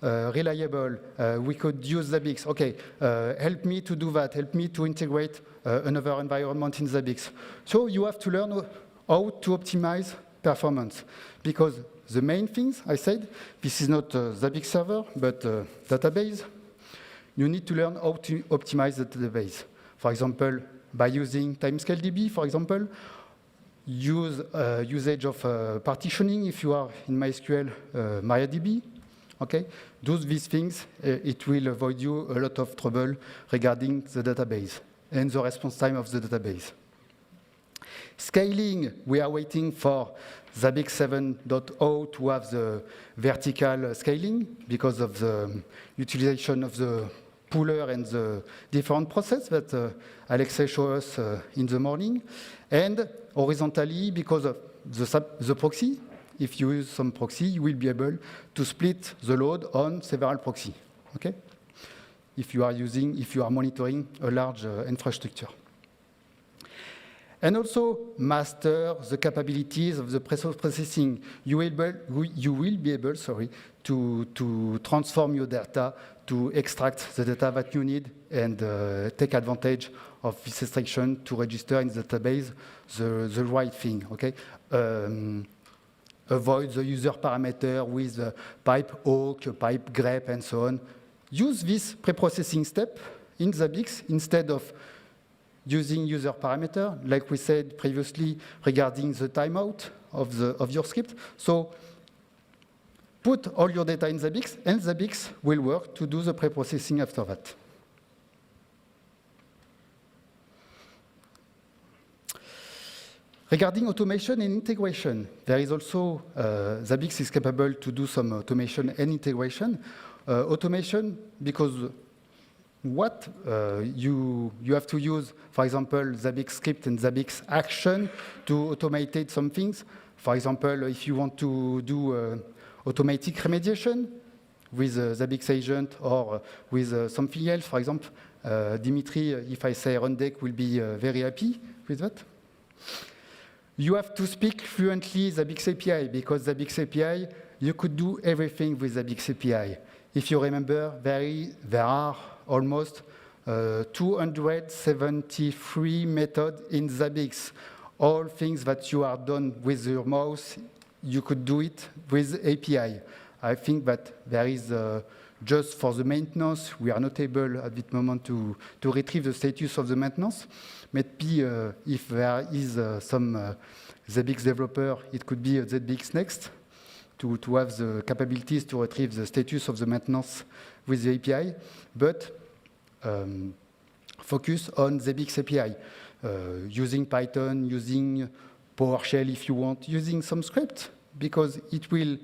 reliable, we could use Zabbix. Okay, help me to do that, help me to integrate another environment in Zabbix. So you have to learn how to optimize performance, because the main things I said, this is not a Zabbix server, but a database. You need to learn how to optimize the database. For example, by using timescale.db, for example, usage of partitioning if you are in MySQL, MariaDB. Okay, do these things, it will avoid you a lot of trouble regarding the database and the response time of the database. Scaling, we are waiting for Zabbix 7.0 to have the vertical scaling because of the utilization of the pooler and the different process that Alexei showed us in the morning, and horizontally because of the proxy. If you use some proxy, you will be able to split the load on several proxies, okay? If you are monitoring a large infrastructure. And also master the capabilities of the processing. You will be able, to transform your data, to extract the data that you need, and take advantage of this extraction to register in the database the right thing, okay? Avoid the user parameter with pipe awk, pipe grep, and so on. Use this preprocessing step in Zabbix instead of using user parameter, like we said previously regarding the timeout of your script. So put all your data in Zabbix, and Zabbix will work to do the preprocessing after that. Regarding automation and integration, there is also, Zabbix is capable to do some automation and integration. Automation, because what you have to use, for example, Zabbix script and Zabbix action to automate some things. For example, if you want to do automatic remediation, with Zabbix agent or with something else. For example, Dimitri, if I say Rundeck, will be very happy with that. You have to speak fluently Zabbix API, because Zabbix API, you could do everything with Zabbix API. If you remember, there are almost 273 methods in Zabbix. All things that you are done with your mouse, you could do it with API. I think that there is, just for the maintenance, we are not able at this moment to retrieve the status of the maintenance. Maybe if there is some Zabbix developer, it could be Zabbix Next to have the capabilities to retrieve the status of the maintenance with the API. But focus on Zabbix API, using Python, using PowerShell if you want, using some script, because it will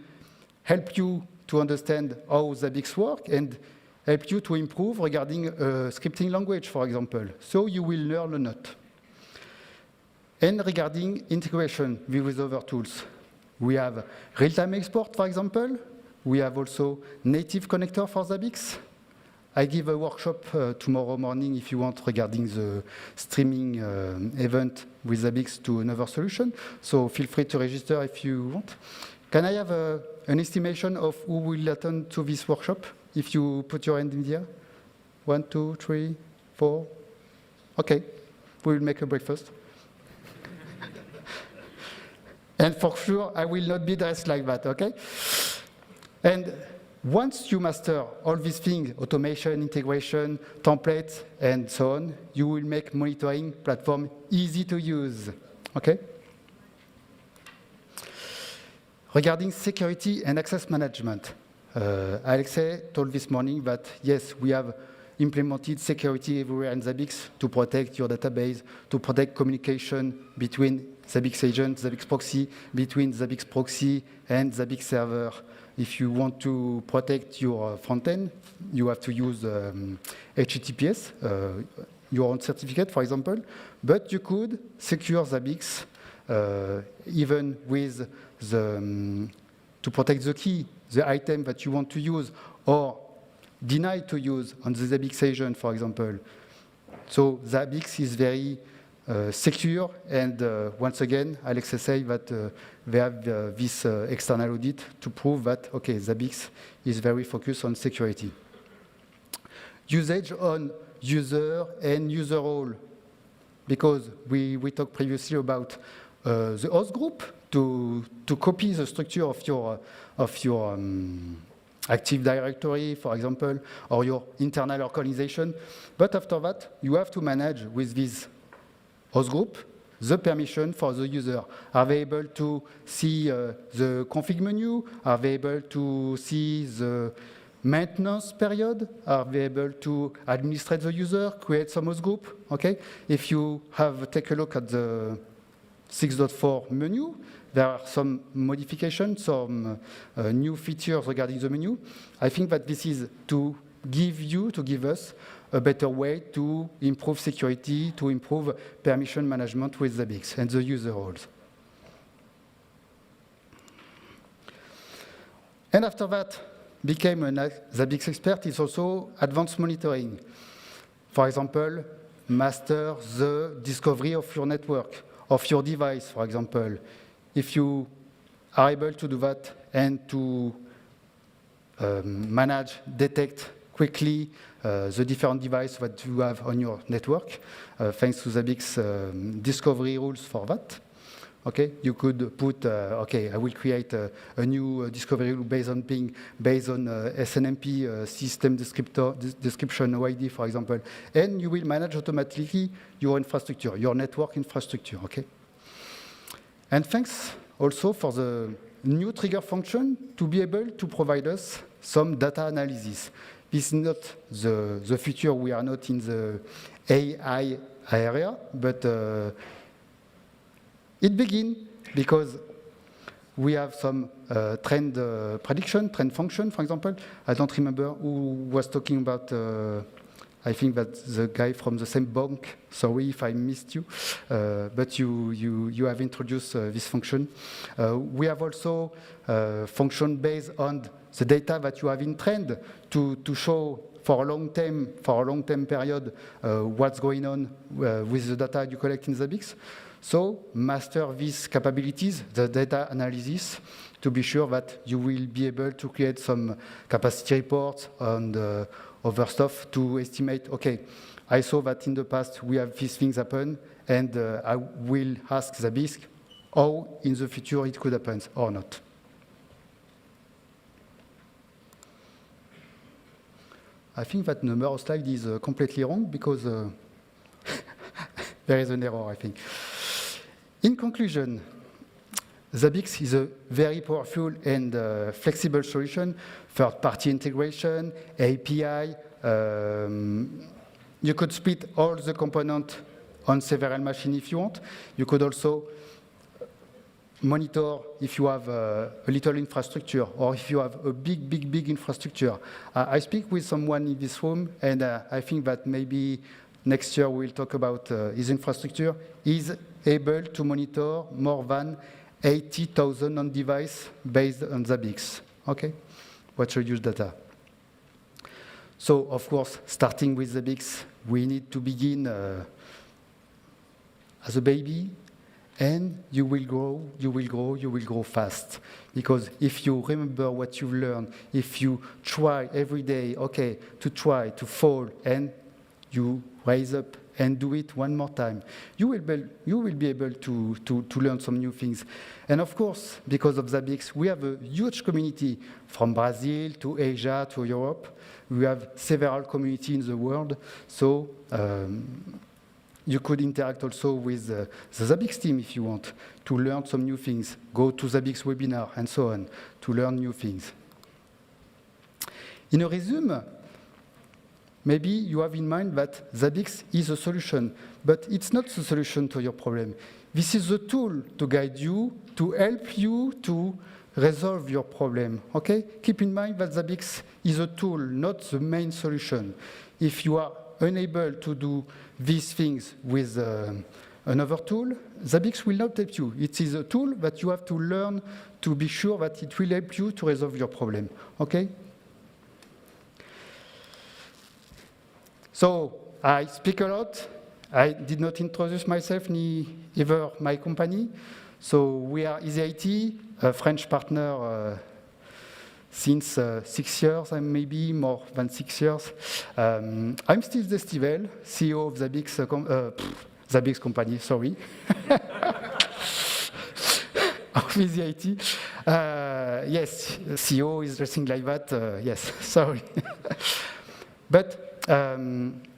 help you to understand how Zabbix works and help you to improve regarding scripting language, for example. So you will learn a lot. And regarding integration with other tools, we have real-time export, for example. We have also native connector for Zabbix. I give a workshop tomorrow morning, if you want, regarding the streaming event with Zabbix to another solution. So feel free to register if you want. Can I have an estimation of who will attend to this workshop? If you put your hand in the air. 1, 2, 3, 4. OK, we will make a breakfast. And for sure, I will not be dressed like that, OK? And once you master all these things, automation, integration, templates, and so on, you will make monitoring platform easy to use, OK? Regarding security and access management, Alexei told this morning that, yes, we have implemented security everywhere in Zabbix to protect your database, to protect communication between Zabbix agent, Zabbix proxy, between Zabbix proxy and Zabbix server. If you want to protect your front end, you have to use HTTPS, your own certificate, for example. But you could secure Zabbix even with to protect the key, the item that you want to use, or deny to use on the Zabbix agent, for example. So Zabbix is very secure, and once again, Alexei said that they have this external audit to prove that, okay, Zabbix is very focused on security. Usage on user and user role, because we talked previously about the host group to copy the structure of your Active Directory, for example, or your internal organization. But after that, you have to manage with this host group the permission for the user. Are they able to see the config menu? Are they able to see the maintenance period? Are they able to administrate the user, create some host group? Okay. If you take a look at the 6.4 menu, there are some modifications, some new features regarding the menu. I think that this is to give us a better way to improve security, to improve permission management with Zabbix and the user roles. And after that, became a Zabbix expert is also advanced monitoring. For example, master the discovery of your network, of your device, for example. If you are able to do that and to manage, detect quickly the different devices that you have on your network, thanks to Zabbix discovery rules for that. Okay, you could put, okay, I will create a new discovery rule based on ping, based on SNMP system description OID, for example, and you will manage automatically your infrastructure, your network infrastructure, okay? And thanks also for the new trigger function to be able to provide us some data analysis. This is not the future. We are not in the AI area, but it begins because we have some trend prediction, trend function, for example. I don't remember who was talking about I think that's the guy from the same bank. Sorry if I missed you, but you have introduced this function. We have also function based on the data that you have in trend to show for a long term period what's going on with the data you collect in Zabbix. So master these capabilities, the data analysis, to be sure that you will be able to create some capacity reports and other stuff to estimate, okay, I saw that in the past we have these things happen, and I will ask Zabbix how in the future it could happen or not. I think that number slide is completely wrong because there is an error, I think. In conclusion, Zabbix is a very powerful and flexible solution, third-party integration, API. You could split all the components on several machines if you want. You could also monitor if you have a little infrastructure or if you have a big infrastructure. I speak with someone in this room, and I think that maybe next year we'll talk about his infrastructure. He's able to monitor more than 80,000 on-device based on Zabbix. Okay, what's your use data? So, of course, starting with Zabbix, we need to begin as a baby, and you will grow fast. Because if you remember what you've learned, if you try every day, okay, to try, to fall, and you rise up and do it one more time, you will be able to learn some new things. And of course, because of Zabbix, we have a huge community from Brazil to Asia to Europe. We have several communities in the world. So you could interact also with the Zabbix team if you want to learn some new things. Go to Zabbix webinar and so on to learn new things. In a resume, maybe you have in mind that Zabbix is a solution, but it's not the solution to your problem. This is a tool to guide you, to help you to resolve your problem, okay? Keep in mind that Zabbix is a tool, not the main solution. If you are unable to do these things with another tool, Zabbix will not help you. It is a tool that you have to learn to be sure that it will help you to resolve your problem, okay? So I speak a lot. I did not introduce myself, neither my company. So we are IZI-IT, a French partner since 6 years, and maybe more than 6 years. I'm still Destivelle, CEO of Zabbix company, sorry. Of IZI-IT. Yes, CEO is dressing like that, yes, sorry. But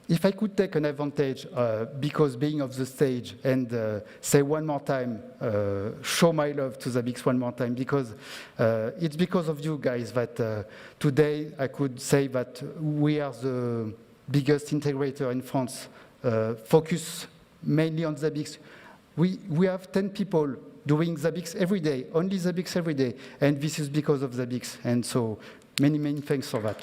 if I could take an advantage, because being off the stage and say one more time, show my love to Zabbix one more time, because it's because of you guys that today I could say that we are the biggest integrator in France, focus mainly on Zabbix. We have 10 people doing Zabbix every day, only Zabbix every day, and this is because of Zabbix, and so many thanks for that.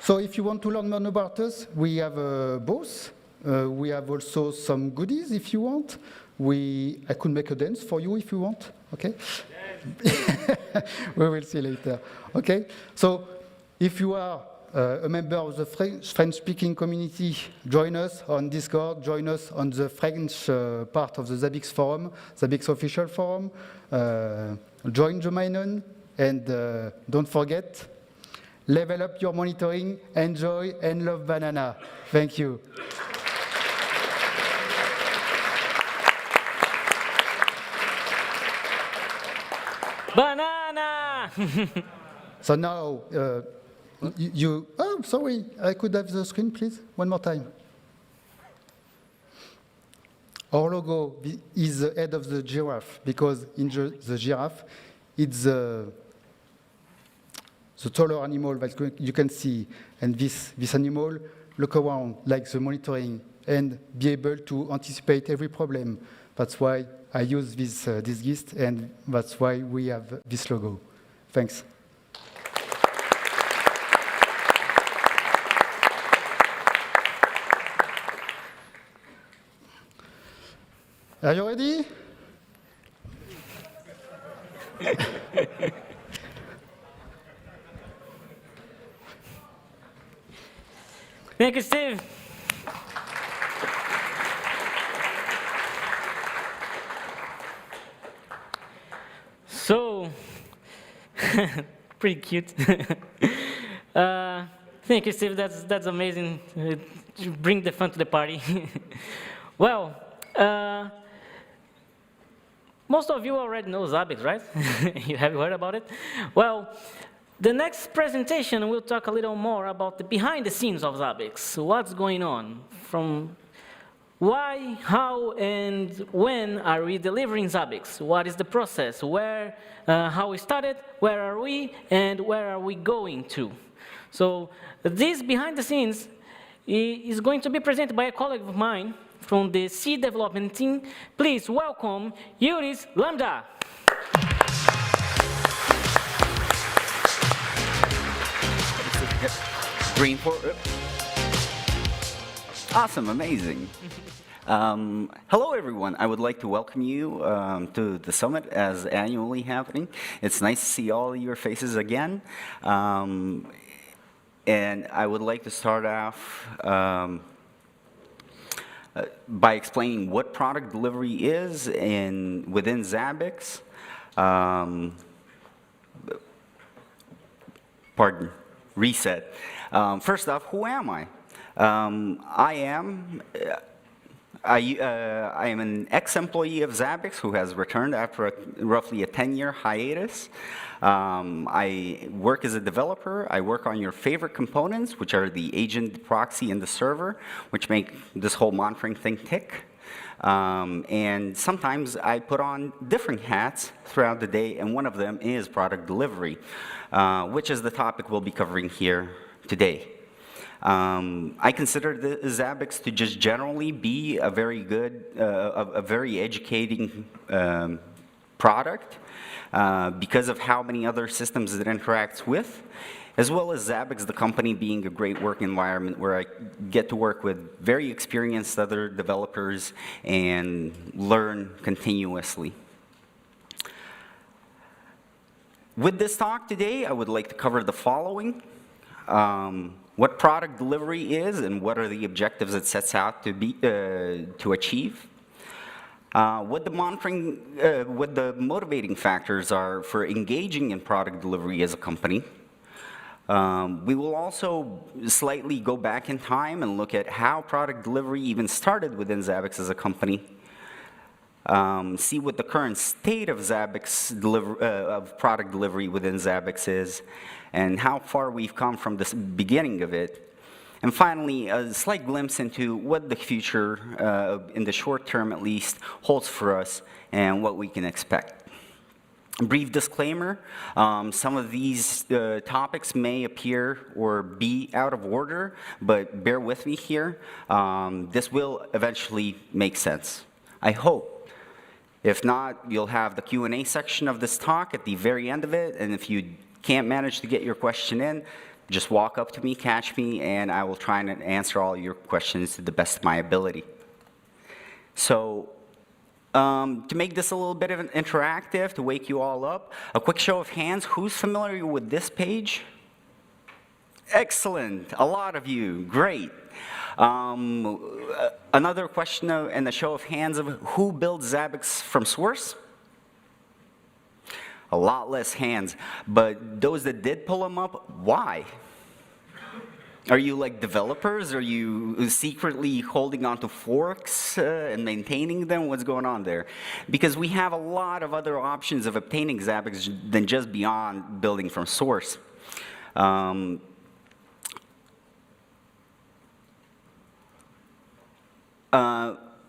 So if you want to learn more about us, we have a booth. We have also some goodies if you want. I could make a dance for you if you want, okay? We will see later, okay? So if you are a member of the French-speaking community, join us on Discord, join us on the French part of the Zabbix forum, Zabbix official forum. Join the Mainon, and don't forget, level up your monitoring, enjoy, and love banana. Thank you. Banana! So now, oh, sorry, I could have the screen, please, one more time. Our logo is the head of the giraffe, because in the giraffe, it's the taller animal that you can see, and this animal look around, like the monitoring, and be able to anticipate every problem. That's why I use this gist, and that's why we have this logo. Thanks. Are you ready? Thank you, Steve. So, pretty cute. Thank you, Steve. That's amazing. You bring the fun to the party. Well, most of you already know Zabbix, right? You have heard about it? Well, the next presentation will talk a little more about the behind the scenes of Zabbix. What's going on? From why, how, and when are we delivering Zabbix? What is the process? Where, how we started, where are we, and where are we going to? So this behind the scenes is going to be presented by a colleague of mine from the C development team. Please welcome Juris Lambda. Green for awesome, amazing. Hello, everyone. I would like to welcome you to the summit as annually happening. It's nice to see all your faces again. And I would like to start off by explaining what product delivery is within Zabbix. Pardon, reset. First off, who am I? I am an ex-employee of Zabbix who has returned after roughly a 10-year hiatus. I work as a developer. I work on your favorite components, which are the agent, the proxy, and the server, which make this whole monitoring thing tick. And sometimes I put on different hats throughout the day, and one of them is product delivery, which is the topic we'll be covering here today. I consider the Zabbix to just generally be a very good, a very educating product because of how many other systems it interacts with, as well as Zabbix, the company, being a great work environment where I get to work with very experienced other developers and learn continuously. With this talk today, I would like to cover the following. What product delivery is and what are the objectives it sets out to achieve. What the motivating factors are for engaging in product delivery as a company. We will also slightly go back in time and look at how product delivery even started within Zabbix as a company. See what the current state of of product delivery within Zabbix is, and how far we've come from the beginning of it. And finally, a slight glimpse into what the future, in the short term at least, holds for us and what we can expect. Brief disclaimer, some of these topics may appear or be out of order, but bear with me here. This will eventually make sense, I hope. If not, you'll have the Q&A section of this talk at the very end of it, and if you can't manage to get your question in, just walk up to me, catch me, and I will try and answer all your questions to the best of my ability. So, to make this a little bit of an interactive, to wake you all up, a quick show of hands, who's familiar with this page? Excellent, a lot of you, great. Another question and a show of hands of who builds Zabbix from source? A lot less hands, but those that did pull them up, why? Are you like developers? Are you secretly holding onto forks and maintaining them? What's going on there? Because we have a lot of other options of obtaining Zabbix than just beyond building from source.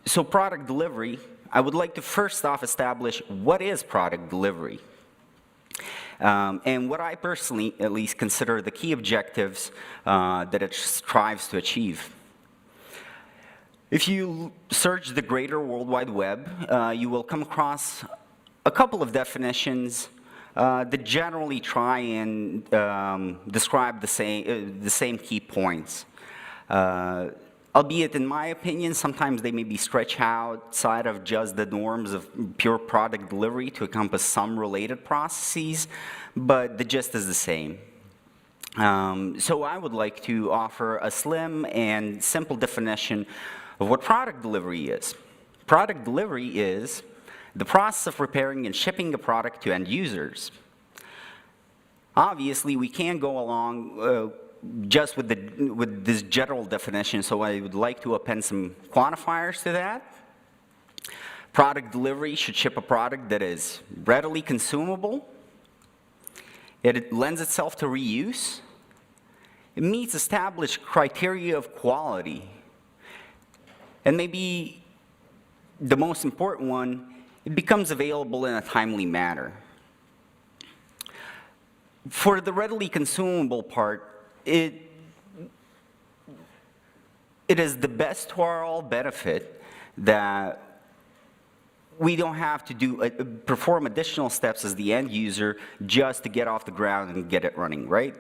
So product delivery, I would like to first off establish what is product delivery. And what I personally, at least, consider the key objectives that it strives to achieve. If you search the greater World Wide Web, you will come across a couple of definitions that generally try and describe the same key points. Albeit, in my opinion, sometimes they may be stretched outside of just the norms of pure product delivery to encompass some related processes, but the gist is the same. So I would like to offer a slim and simple definition of what product delivery is. Product delivery is the process of preparing and shipping a product to end users. Obviously, we can't go along just with this general definition, so I would like to append some quantifiers to that. Product delivery should ship a product that is readily consumable, it lends itself to reuse, it meets established criteria of quality, and maybe the most important one, it becomes available in a timely manner. For the readily consumable part, it is the best to our all benefit that we don't have to perform additional steps as the end user just to get off the ground and get it running, right?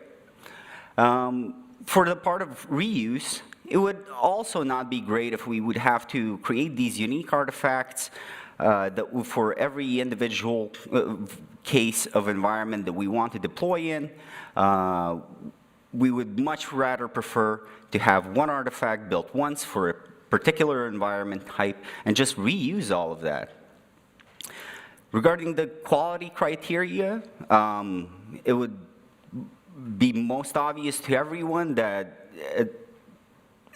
For the part of reuse, it would also not be great if we would have to create these unique artifacts that for every individual case of environment that we want to deploy in. We would much rather prefer to have one artifact built once for a particular environment type and just reuse all of that. Regarding the quality criteria, it would be most obvious to everyone that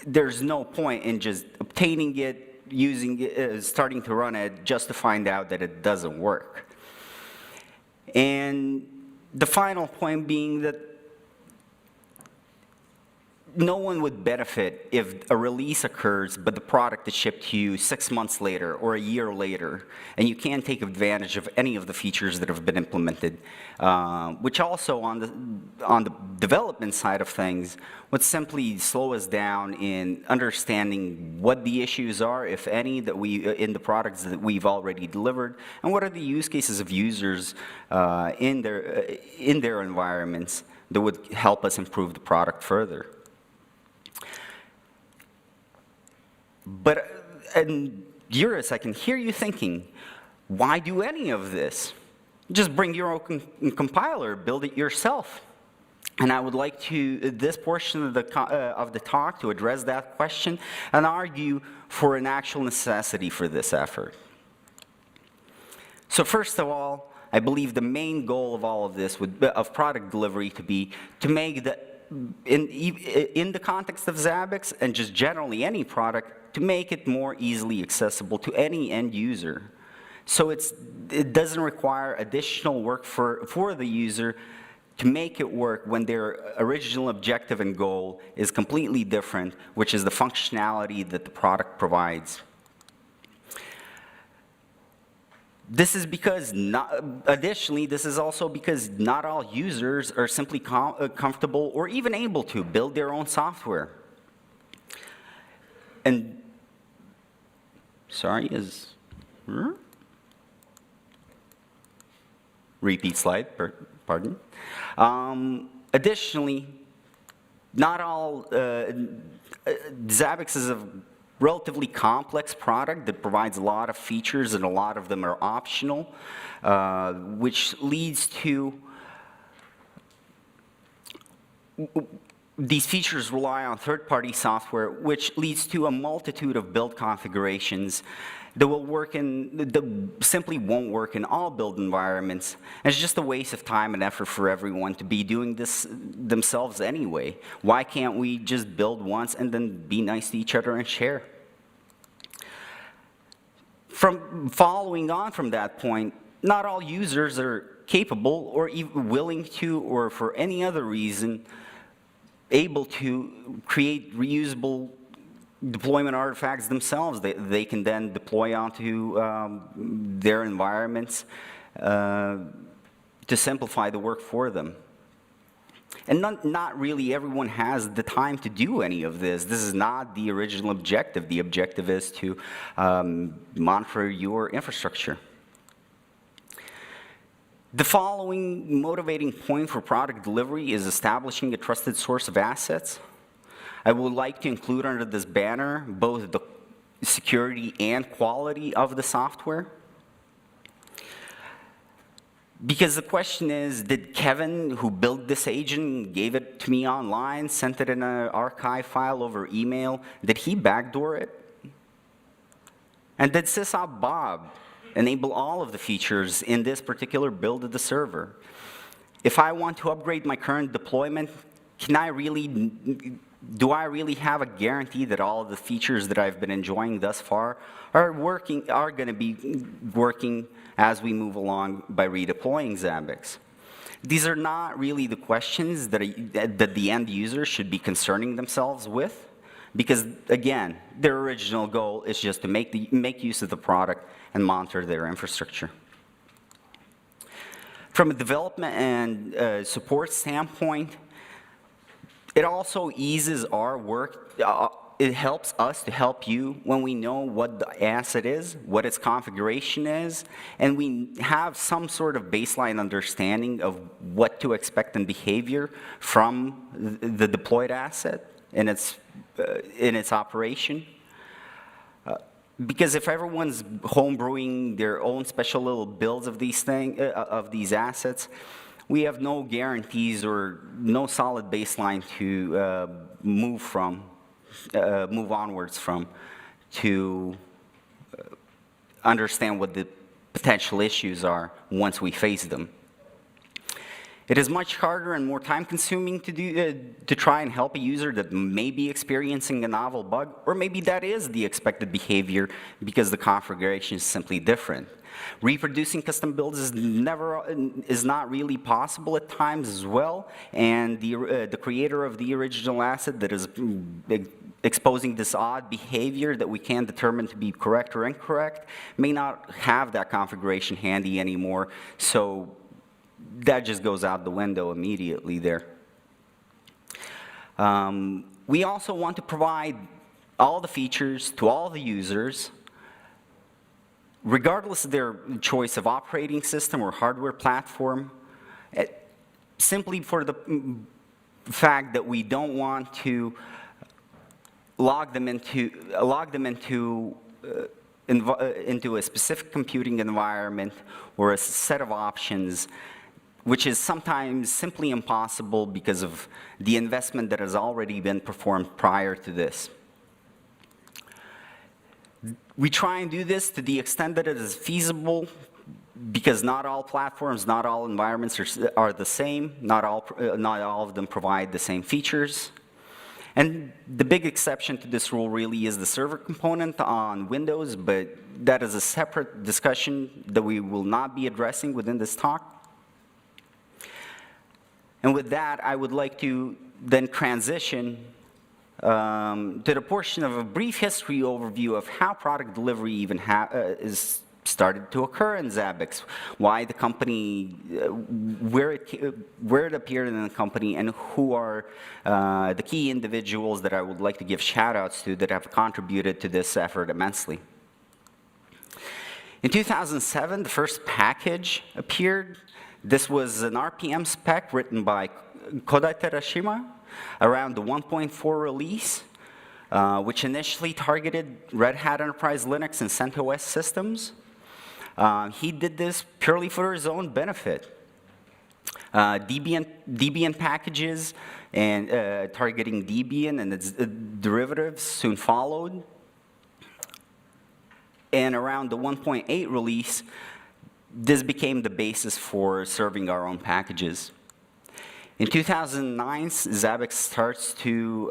there's no point in just obtaining it, using it, starting to run it, just to find out that it doesn't work. And the final point being that no one would benefit if a release occurs, but the product is shipped to you 6 months later or a year later, and you can't take advantage of any of the features that have been implemented, which also on the development side of things would simply slow us down in understanding what the issues are, if any, that in the products that we've already delivered, and what are the use cases of users in their environments that would help us improve the product further. But, and Juris, I can hear you thinking, why do any of this? Just bring your own compiler, build it yourself. And I would like to, this portion of the talk, to address that question and argue for an actual necessity for this effort. So first of all, I believe the main goal of all of this, of product delivery, to be to make in the context of Zabbix and just generally any product, to make it more easily accessible to any end user. So it doesn't require additional work for the user to make it work when their original objective and goal is completely different, which is the functionality that the product provides. This is because, additionally, this is also because not all users are simply comfortable or even able to build their own software. And, sorry, repeat slide, pardon. Additionally, not all, Zabbix is a relatively complex product that provides a lot of features, and a lot of them are optional, which leads to these features rely on third-party software, which leads to a multitude of build configurations that simply won't work in all build environments. And it's just a waste of time and effort for everyone to be doing this themselves anyway. Why can't we just build once and then be nice to each other and share? Following on from that point, not all users are capable or even willing to, or for any other reason, able to create reusable deployment artifacts themselves. They can then deploy onto their environments to simplify the work for them. And not really everyone has the time to do any of this. This is not the original objective. The objective is to monitor your infrastructure. The following motivating point for product delivery is establishing a trusted source of assets. I would like to include under this banner both the security and quality of the software. Because the question is, did Kevin, who built this agent, gave it to me online, sent it in an archive file over email, did he backdoor it? And did sysop Bob enable all of the features in this particular build of the server? If I want to upgrade my current deployment, do I really have a guarantee that all of the features that I've been enjoying thus far are going to be working as we move along by redeploying Zabbix? These are not really the questions that the end user should be concerning themselves with, because again, their original goal is just to make use of the product and monitor their infrastructure. From a development and support standpoint, it also eases our work. It helps us to help you when we know what the asset is, what its configuration is, and we have some sort of baseline understanding of what to expect in behavior from the deployed asset in its operation. Because if everyone's homebrewing their own special little builds of these assets, we have no guarantees or no solid baseline to move onwards from to understand what the potential issues are once we face them. It is much harder and more time-consuming to try and help a user that may be experiencing a novel bug, or maybe that is the expected behavior because the configuration is simply different. Reproducing custom builds is not really possible at times as well, and the creator of the original asset that is exposing this odd behavior that we can't determine to be correct or incorrect may not have that configuration handy anymore, so that just goes out the window immediately there. We also want to provide all the features to all the users, regardless of their choice of operating system or hardware platform, simply for the fact that we don't want to log them into a specific computing environment or a set of options, which is sometimes simply impossible because of the investment that has already been performed prior to this. We try and do this to the extent that it is feasible, because not all platforms, not all environments are the same. Not all of them provide the same features. And the big exception to this rule really is the server component on Windows, but that is a separate discussion that we will not be addressing within this talk. And with that, I would like to then transition to the portion of a brief history overview of how product delivery even is started to occur in Zabbix, why the company, where it appeared in the company, and who are the key individuals that I would like to give shout-outs to that have contributed to this effort immensely. In 2007, the first package appeared. This was an RPM spec written by Kodai Terashima around the 1.4 release, which initially targeted Red Hat Enterprise Linux and CentOS systems. He did this purely for his own benefit. Debian packages and targeting Debian and its derivatives soon followed. And around the 1.8 release, this became the basis for serving our own packages. In 2009, Zabbix starts to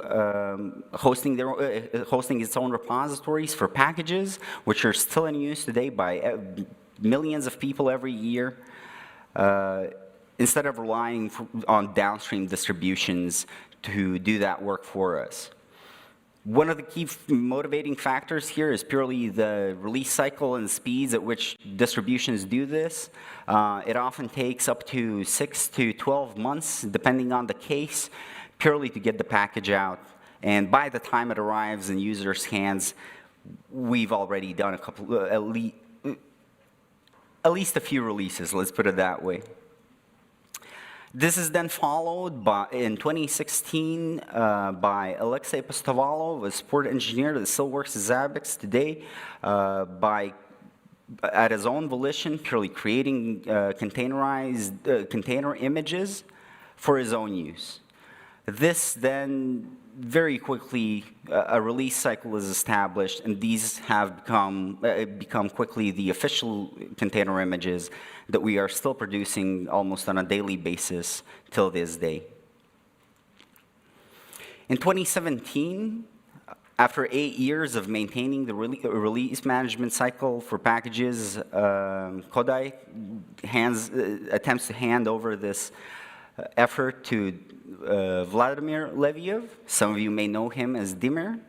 hosting its own repositories for packages, which are still in use today by millions of people every year, instead of relying on downstream distributions to do that work for us. One of the key motivating factors here is purely the release cycle and speeds at which distributions do this. It often takes up to 6 to 12 months, depending on the case, purely to get the package out. And by the time it arrives in users' hands, we've already done a couple, at least a few releases, let's put it that way. This is then followed by, in 2016, by Alexei Vladishev, a support engineer that still works at Zabbix today, at his own volition, purely creating containerized container images for his own use. This then, very quickly, a release cycle is established, and these have become quickly the official container images that we are still producing almost on a daily basis till this day. In 2017, after 8 years of maintaining the release management cycle for packages, Kodai attempts to hand over this effort to Vladimir Leviev. Some of you may know him as Dimir,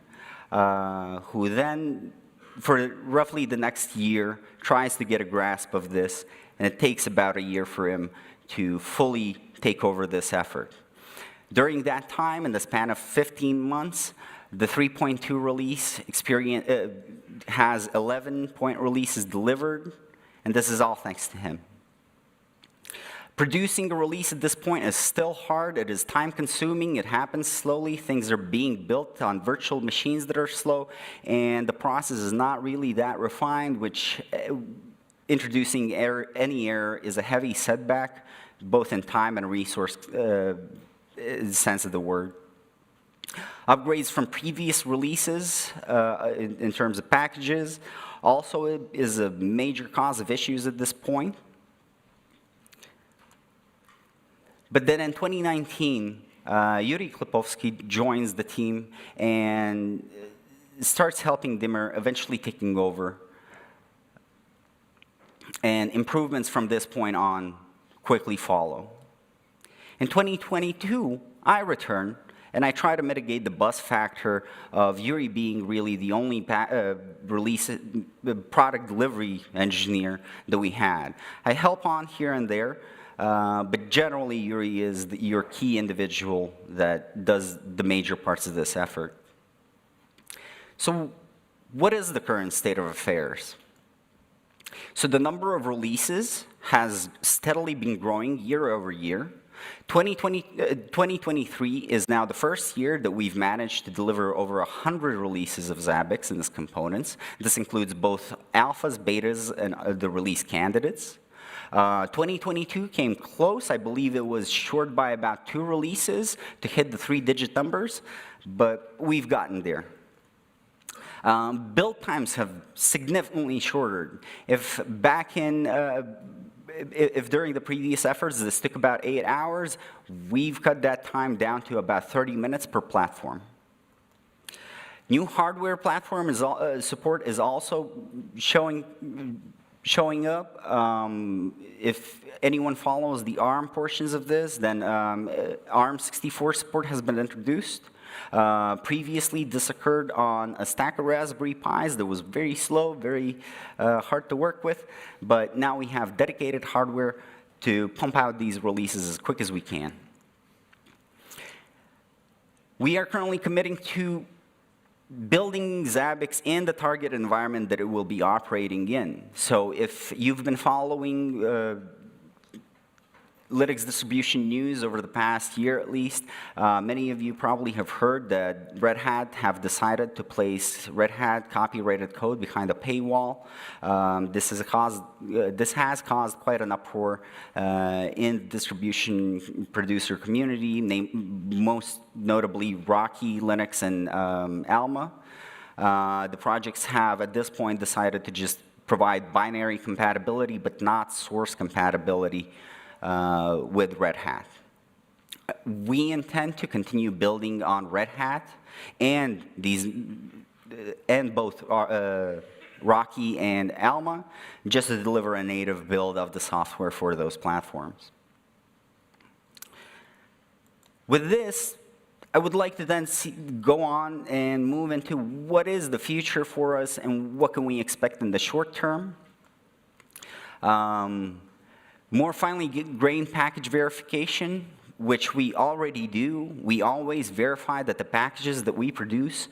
who then, for roughly the next year, tries to get a grasp of this, and it takes about a year for him to fully take over this effort. During that time, in the span of 15 months, the 3.2 release has 11-point releases delivered, and this is all thanks to him. Producing a release at this point is still hard. It is time-consuming. It happens slowly. Things are being built on virtual machines that are slow, and the process is not really that refined, which introducing any error is a heavy setback, both in time and resource sense of the word. Upgrades from previous releases in terms of packages also is a major cause of issues at this point. But then in 2019, Yuri Klipovsky joins the team and starts helping Dimir, eventually taking over. And improvements from this point on quickly follow. In 2022, I return, and I try to mitigate the buzz factor of Yuri being really the only product delivery engineer that we had. I help on here and there, but generally Yuri is your key individual that does the major parts of this effort. So what is the current state of affairs? So the number of releases has steadily been growing year over year. 2023 is now the first year that we've managed to deliver over 100 releases of Zabbix and its components. This includes both alphas, betas, and the release candidates. 2022 came close. I believe it was short by about 2 releases to hit the 3-digit numbers, but we've gotten there. Build times have significantly shortened. If during the previous efforts this took about 8 hours, we've cut that time down to about 30 minutes per platform. New hardware platform support is also showing up. If anyone follows the ARM portions of this, then ARM64 support has been introduced. Previously, this occurred on a stack of Raspberry Pis that was very slow, very hard to work with, but now we have dedicated hardware to pump out these releases as quick as we can. We are currently committing to building Zabbix in the target environment that it will be operating in. So if you've been following Linux distribution news over the past year at least, many of you probably have heard that Red Hat have decided to place Red Hat copyrighted code behind a paywall. This has caused quite an uproar in the distribution producer community, most notably Rocky, Linux, and Alma. The projects have at this point decided to just provide binary compatibility but not source compatibility with Red Hat. We intend to continue building on Red Hat and both Rocky and Alma, just to deliver a native build of the software for those platforms. With this, I would like to then go on and move into what is the future for us and what can we expect in the short term. More finely grained package verification, which we already do. We always verify that the packages that we produce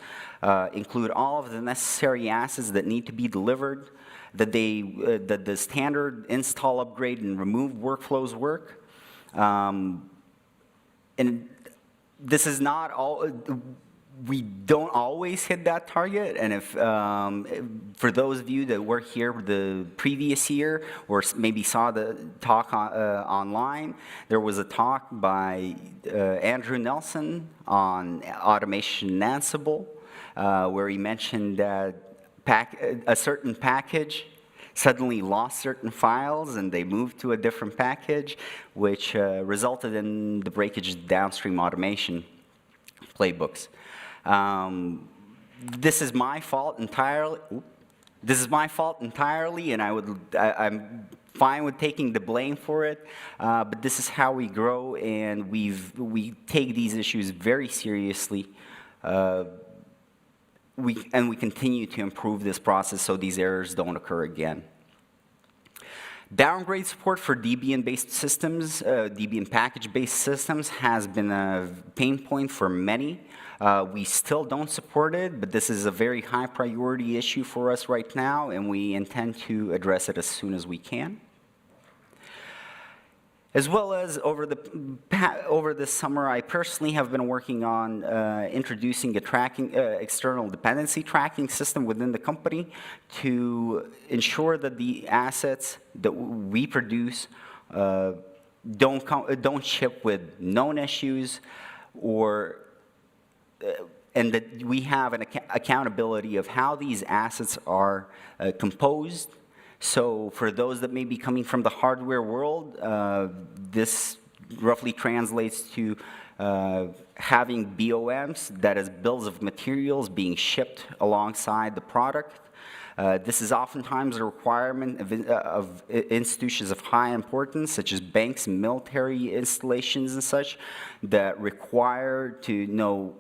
include all of the necessary assets that need to be delivered, that the standard install, upgrade, and remove workflows work. And this is not all, we don't always hit that target. And if, for those of you that were here the previous year or maybe saw the talk online, there was a talk by Andrew Nelson on automation in Ansible, where he mentioned that a certain package suddenly lost certain files and they moved to a different package, which resulted in the breakage of downstream automation playbooks. This is my fault entirely. This is my fault entirely, and I'm fine with taking the blame for it. But this is how we grow, and we take these issues very seriously. We continue to improve this process so these errors don't occur again. Downgrade support for Debian-based systems, Debian package-based systems has been a pain point for many. We still don't support it, but this is a very high priority issue for us right now, and we intend to address it as soon as we can. As well as over this summer, I personally have been working on introducing a external dependency tracking system within the company to ensure that the assets that we produce don't ship with known issues, and that we have an accountability of how these assets are composed. So for those that may be coming from the hardware world, this roughly translates to having BOMs, that is bills of materials, being shipped alongside the product. This is oftentimes a requirement of institutions of high importance, such as banks and military installations and such, that require to know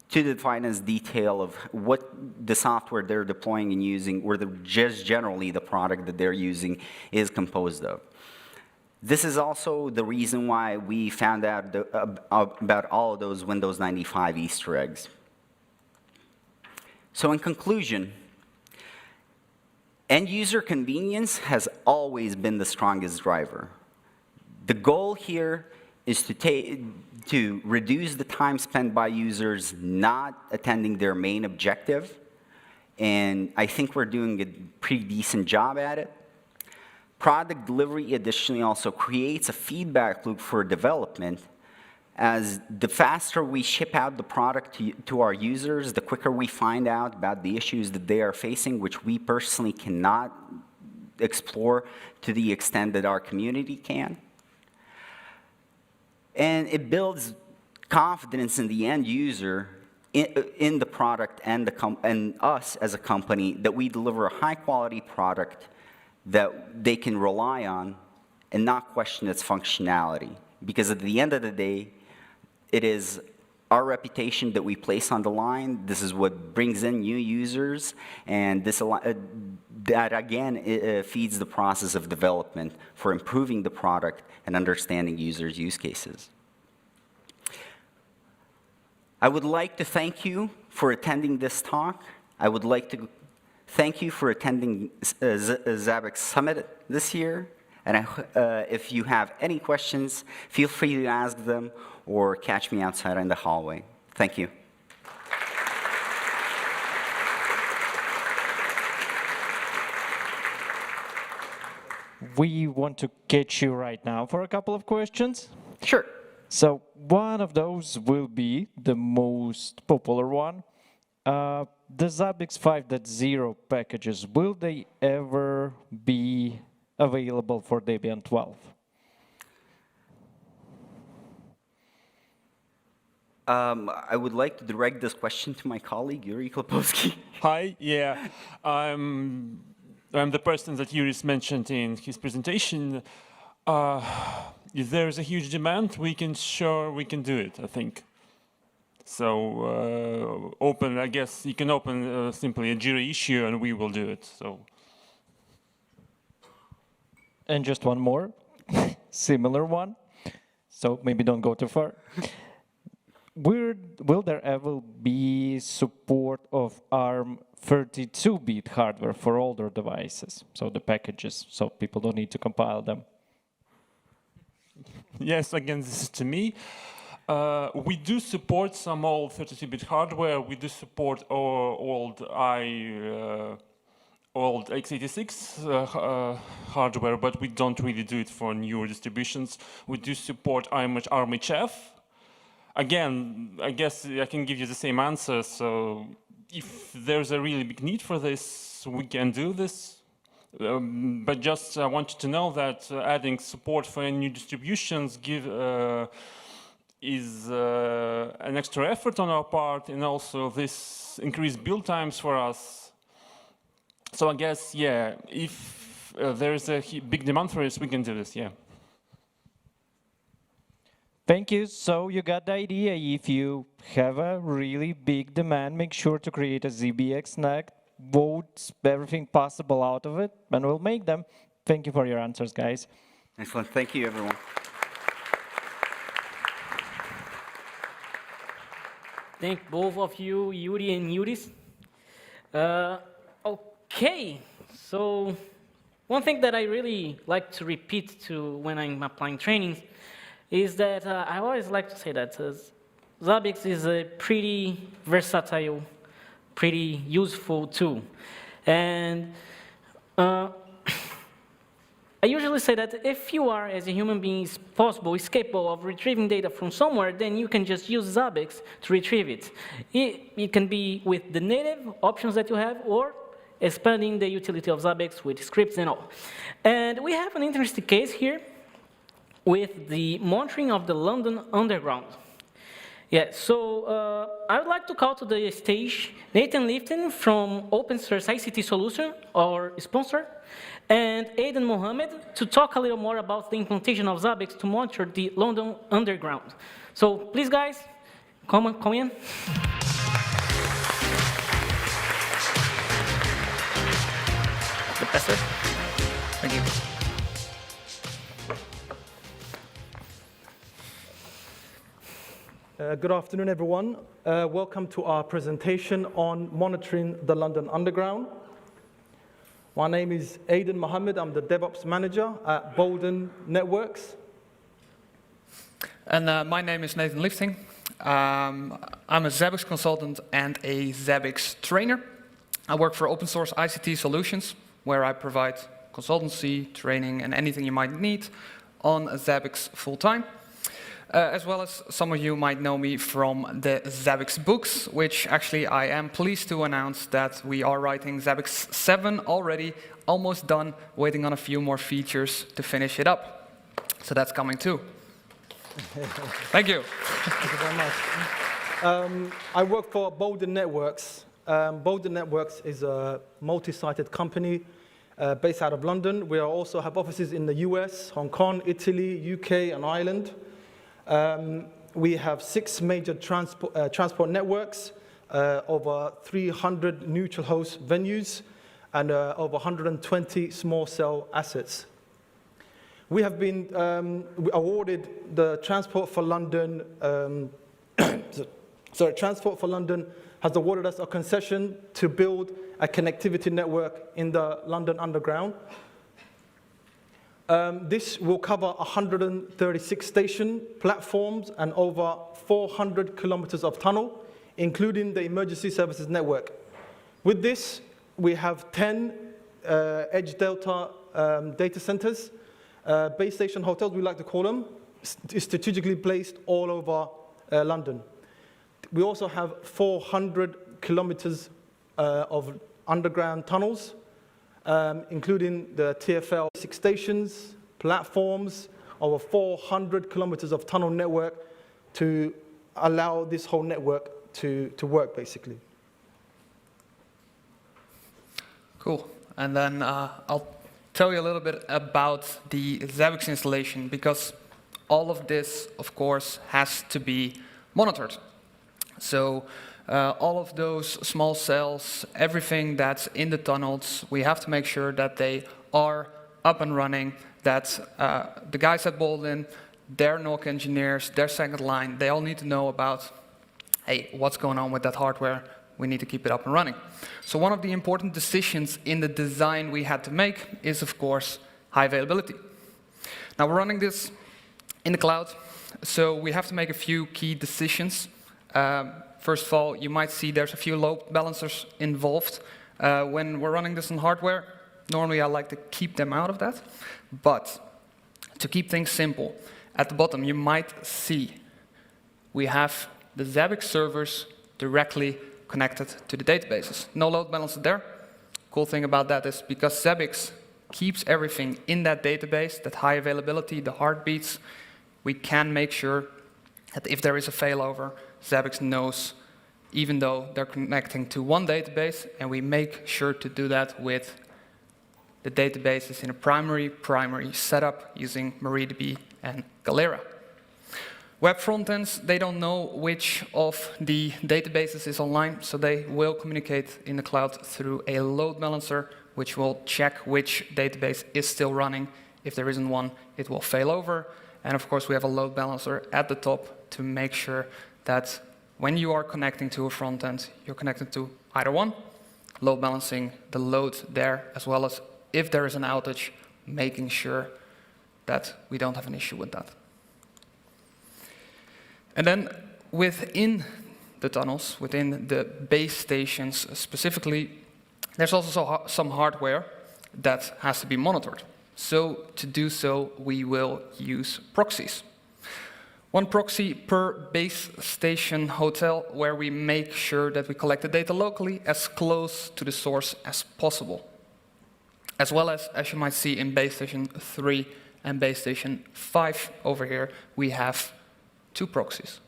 to the finest detail of what the software they're deploying and using, or just generally the product that they're using is composed of. This is also the reason why we found out about all of those Windows 95 Easter eggs. So in conclusion, end user convenience has always been the strongest driver. The goal here is to reduce the time spent by users not attending their main objective, and I think we're doing a pretty decent job at it. Product delivery additionally also creates a feedback loop for development, as the faster we ship out the product to our users, the quicker we find out about the issues that they are facing, which we personally cannot explore to the extent that our community can. And it builds confidence in the end user, in the product and us as a company, that we deliver a high quality product that they can rely on and not question its functionality. Because at the end of the day, it is our reputation that we place on the line. This is what brings in new users, and that again feeds the process of development for improving the product and understanding users' use cases. I would like to thank you for attending this talk. I would like to thank you for attending Zabbix Summit this year. And if you have any questions, feel free to ask them or catch me outside in the hallway. Thank you. We want to catch you right now for a couple of questions. Sure. So one of those will be the most popular one. The Zabbix 5.0 packages, will they ever be available for Debian 12? I would like to direct this question to my colleague, Yuri Klopowski. Hi, yeah. I'm the person that Juris mentioned in his presentation. If there's a huge demand, we can do it, I think. So I guess you can open simply a Jira issue and we will do it. So. And just one more, similar one. So maybe don't go too far. Will there ever be support of ARM 32-bit hardware for older devices? So the packages, so people don't need to compile them. Yes, again, this is to me. We do support some old 32-bit hardware. We do support old x86 hardware, but we don't really do it for newer distributions. We do support ARM-HF. Again, I guess I can give you the same answer. So if there's a really big need for this, we can do this. But just I want you to know that adding support for new distributions is an extra effort on our part, and also this increased build times for us. So I guess, yeah, if there is a big demand for this, we can do this, yeah. Thank you. So you got the idea. If you have a really big demand, make sure to create a ZBX NAC, vote everything possible out of it, and we'll make them. Thank you for your answers, guys. Excellent. Thank you, everyone. Thank both of you, Yuri and Juris. Okay, so one thing that I really like to repeat to when I'm applying trainings is that I always like to say that Zabbix is a pretty versatile, pretty useful tool. And I usually say that if you are, as a human being, is capable of retrieving data from somewhere, then you can just use Zabbix to retrieve it. It can be with the native options that you have, or expanding the utility of Zabbix with scripts and all. And we have an interesting case here with the monitoring of the London Underground. Yeah, so I would like to call to the stage Nathan Liefting from Opensource ICT Solution, our sponsor, and Aidan Mohammed to talk a little more about the implementation of Zabbix to monitor the London Underground. So please, guys, come in. Professor, thank you. Good afternoon, everyone. Welcome to our presentation on monitoring the London Underground. My name is Aidan Mohammed. I'm the DevOps manager at Bolden Networks. And my name is Nathan Liefting. I'm a Zabbix consultant and a Zabbix trainer. I work for Opensource ICT Solutions, where I provide consultancy, training, and anything you might need on Zabbix full-time. As well as some of you might know me from the Zabbix books, which actually I am pleased to announce that we are writing Zabbix 7 already, almost done, waiting on a few more features to finish it up. So that's coming too. Thank you. Thank you very much. I work for Bolden Networks. Bolden Networks is a multi-sited company based out of London. We also have offices in the US, Hong Kong, Italy, UK, and Ireland. We have 6 major transport networks, over 300 neutral host venues, and over 120 small cell assets. We have been awarded the Transport for London, Transport for London has awarded us a concession to build a connectivity network in the London Underground. This will cover 136 station platforms and over 400 kilometers of tunnel, including the emergency services network. With this, we have 10 Edge Delta data centers, base station hotels, we like to call them, strategically placed all over London. We also have 400 kilometers of underground tunnels, including the TfL 6 stations, platforms, over 400 kilometers of tunnel network to allow this whole network to work, basically. Cool. And then I'll tell you a little bit about the Zabbix installation, because all of this, of course, has to be monitored. So all of those small cells, everything that's in the tunnels, we have to make sure that they are up and running, that the guys at Bolden, their Nokia engineers, their second line, they all need to know about, hey, what's going on with that hardware? We need to keep it up and running. So one of the important decisions in the design we had to make is, of course, high availability. Now we're running this in the cloud, so we have to make a few key decisions. First of all, you might see there's a few load balancers involved. When we're running this on hardware, normally I like to keep them out of that. But to keep things simple, at the bottom you might see we have the Zabbix servers directly connected to the databases. No load balancer there. Cool thing about that is because Zabbix keeps everything in that database, that high availability, the heartbeats, we can make sure that if there is a failover, Zabbix knows, even though they're connecting to one database, and we make sure to do that with the databases in a primary setup using MariaDB and Galera. Web frontends, they don't know which of the databases is online, so they will communicate in the cloud through a load balancer, which will check which database is still running. If there isn't one, it will fail over. And of course, we have a load balancer at the top to make sure that when you are connecting to a front end, you're connected to either one, load balancing the load there, as well as if there is an outage, making sure that we don't have an issue with that. And then within the tunnels, within the base stations specifically, there's also some hardware that has to be monitored. So to do so, we will use proxies. One proxy per base station hotel, where we make sure that we collect the data locally as close to the source as possible. As well as you might see in base station 3 and base station 5 over here, we have 2 proxies.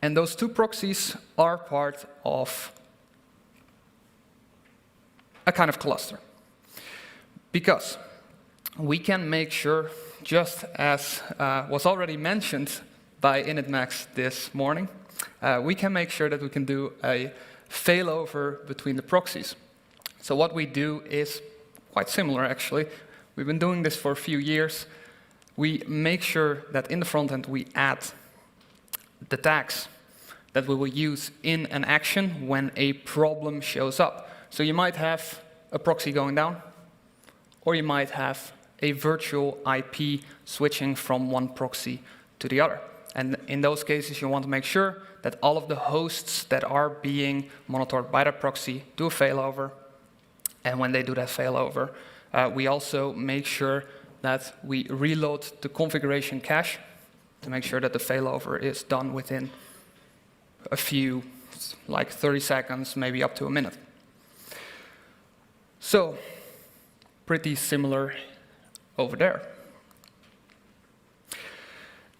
And those 2 proxies are part of a kind of cluster. Because we can make sure, just as was already mentioned by initMAX this morning, we can make sure that we can do a failover between the proxies. So what we do is quite similar, actually. We've been doing this for a few years. We make sure that in the front end we add the tags that we will use in an action when a problem shows up. So you might have a proxy going down, or you might have a virtual IP switching from one proxy to the other. And in those cases, you want to make sure that all of the hosts that are being monitored by that proxy do a failover. And when they do that failover, we also make sure that we reload the configuration cache to make sure that the failover is done within a few, like 30 seconds, maybe up to a minute. So, pretty similar over there.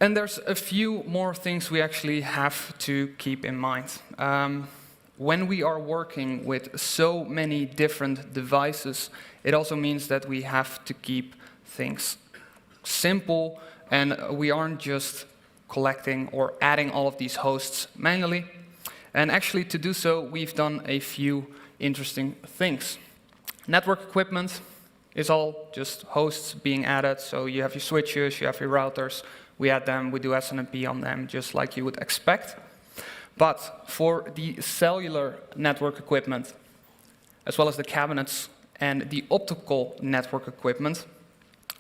And there's a few more things we actually have to keep in mind. When we are working with so many different devices, it also means that we have to keep things simple, and we aren't just collecting or adding all of these hosts manually. And actually, to do so, we've done a few interesting things. Network equipment is all just hosts being added, so you have your switches, you have your routers, we add them, we do SNMP on them, just like you would expect. But for the cellular network equipment, as well as the cabinets and the optical network equipment,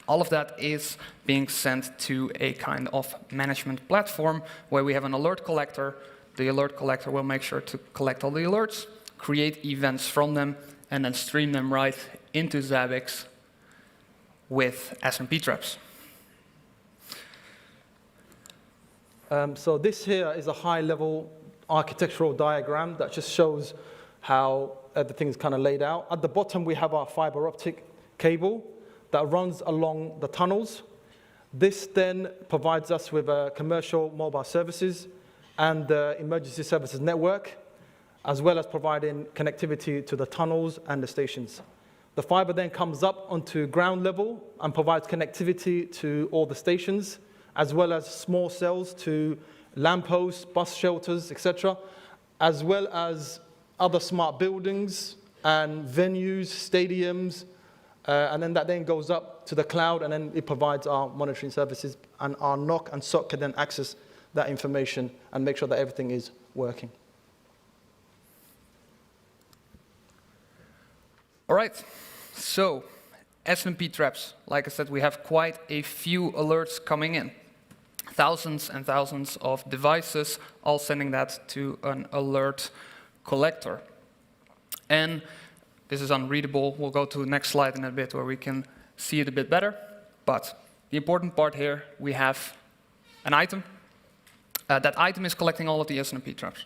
all of that is being sent to a kind of management platform where we have an alert collector. The alert collector will make sure to collect all the alerts, create events from them, and then stream them right into Zabbix with SMP traps. So this here is a high-level architectural diagram that just shows how everything is kind of laid out. At the bottom, we have our fiber optic cable that runs along the tunnels. This then provides us with commercial mobile services and the emergency services network, as well as providing connectivity to the tunnels and the stations. The fiber then comes up onto ground level and provides connectivity to all the stations, as well as small cells to lampposts, bus shelters, etc. as well as other smart buildings and venues, stadiums, and then that then goes up to the cloud, and then it provides our monitoring services, and our NOC and SOC can then access that information and make sure that everything is working. All right, so SNMP traps. Like I said, we have quite a few alerts coming in. Thousands and thousands of devices, all sending that to an alert collector. And this is unreadable. We'll go to the next slide in a bit where we can see it a bit better. But the important part here, we have an item. That item is collecting all of the SNMP traps.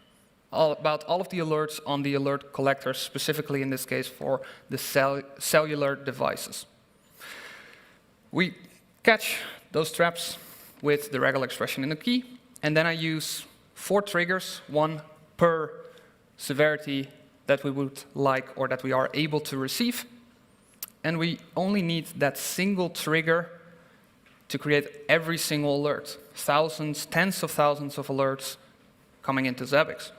About all of the alerts on the alert collectors, specifically in this case for the cellular devices. We catch those traps with the regular expression in the key, and then I use 4 triggers, 1 per severity that we would like or that we are able to receive. And we only need that single trigger to create every single alert. Thousands, tens of thousands of alerts coming into Zabbix.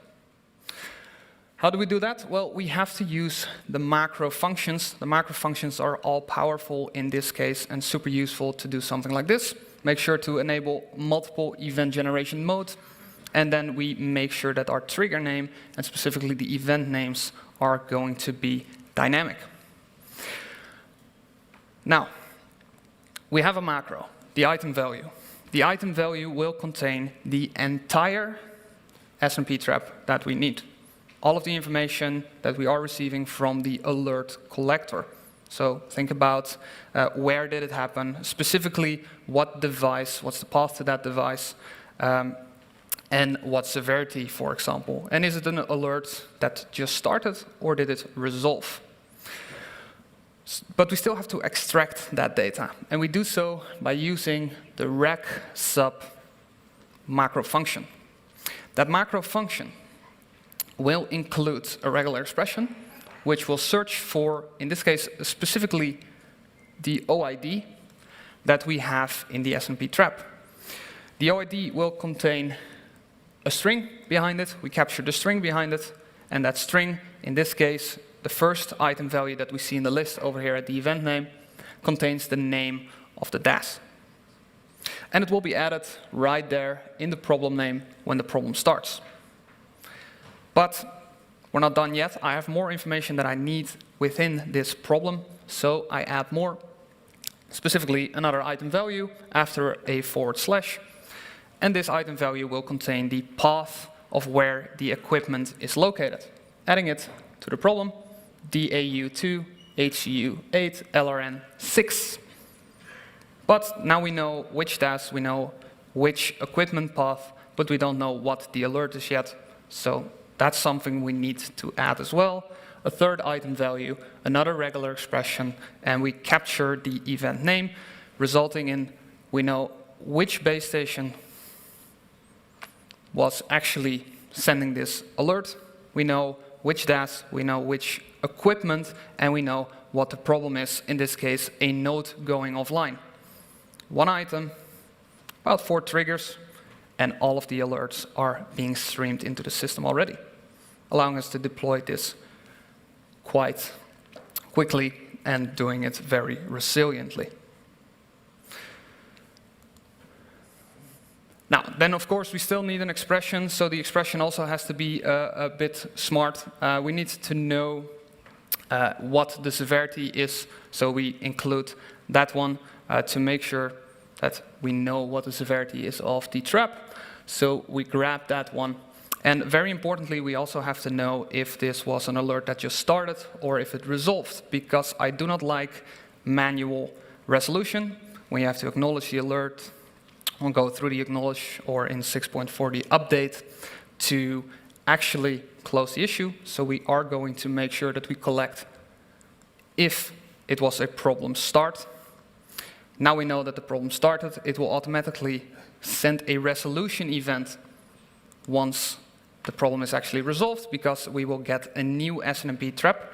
How do we do that? Well, we have to use the macro functions. The macro functions are all powerful in this case and super useful to do something like this. Make sure to enable multiple event generation modes, and then we make sure that our trigger name and specifically the event names are going to be dynamic. Now, we have a macro, the item value. The item value will contain the entire SNMP trap that we need. All of the information that we are receiving from the alert collector. So think about where did it happen, specifically what device, what's the path to that device, and what severity, for example. And is it an alert that just started, or did it resolve? But we still have to extract that data, and we do so by using the rec sub macro function. That macro function will include a regular expression, which will search for, in this case, specifically the OID that we have in the SNMP trap. The OID will contain a string behind it. We capture the string behind it, and that string, in this case, the first item value that we see in the list over here at the event name, contains the name of the DAS. And it will be added right there in the problem name when the problem starts. But we're not done yet. I have more information that I need within this problem, so I add more, specifically another item value after a /, and this item value will contain the path of where the equipment is located. Adding it to the problem, DAU2, HCU8, LRN6. But now we know which DAS, we know which equipment path, but we don't know what the alert is yet, so that's something we need to add as well. A third item value, another regular expression, and we capture the event name, resulting in we know which base station was actually sending this alert. We know which DAS, we know which equipment, and we know what the problem is, in this case, a node going offline. One item, about 4 triggers, and all of the alerts are being streamed into the system already, allowing us to deploy this quite quickly and doing it very resiliently. Now, then of course we still need an expression, so the expression also has to be a bit smart. We need to know what the severity is, so we include that one to make sure that we know what the severity is of the trap. So we grab that one. And very importantly, we also have to know if this was an alert that just started or if it resolved, because I do not like manual resolution. When you have to acknowledge the alert, we'll go through the acknowledge or in 6.40 update to actually close the issue. So we are going to make sure that we collect if it was a problem start. Now we know that the problem started. It will automatically send a resolution event once the problem is actually resolved, because we will get a new SNMP trap.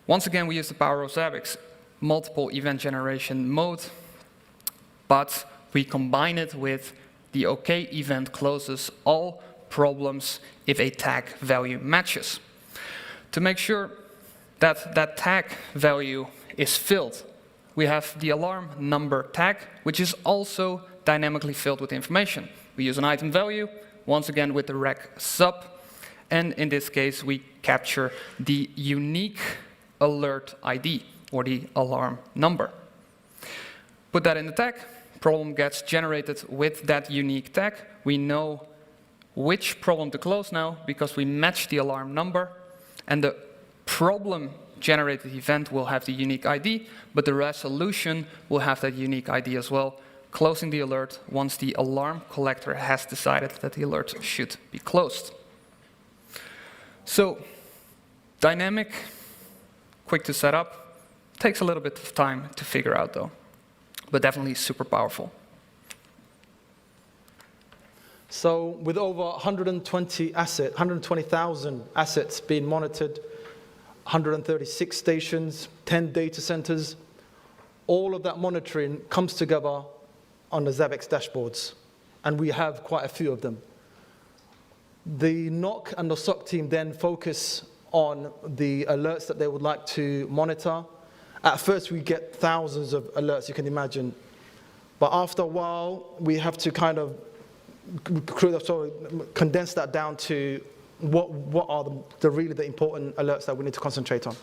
Once again, we use the power of Zabbix, multiple event generation mode, but we combine it with the OK event closes all problems if a tag value matches. To make sure that that tag value is filled, we have the alarm number tag, which is also dynamically filled with information. We use an item value, once again with the rec sub, and in this case we capture the unique alert ID, or the alarm number. Put that in the tag, problem gets generated with that unique tag. We know which problem to close now because we match the alarm number, and the problem generated event will have the unique ID, but the resolution will have that unique ID as well, closing the alert once the alarm collector has decided that the alert should be closed. So, dynamic, quick to set up, takes a little bit of time to figure out though, but definitely super powerful. So with over 120,000 assets being monitored, 136 stations, 10 data centers, all of that monitoring comes together on the Zabbix dashboards, and we have quite a few of them. The NOC and the SOC team then focus on the alerts that they would like to monitor. At first, we get thousands of alerts, you can imagine. But after a while, we have to kind of condense that down to what are the really important alerts that we need to concentrate on.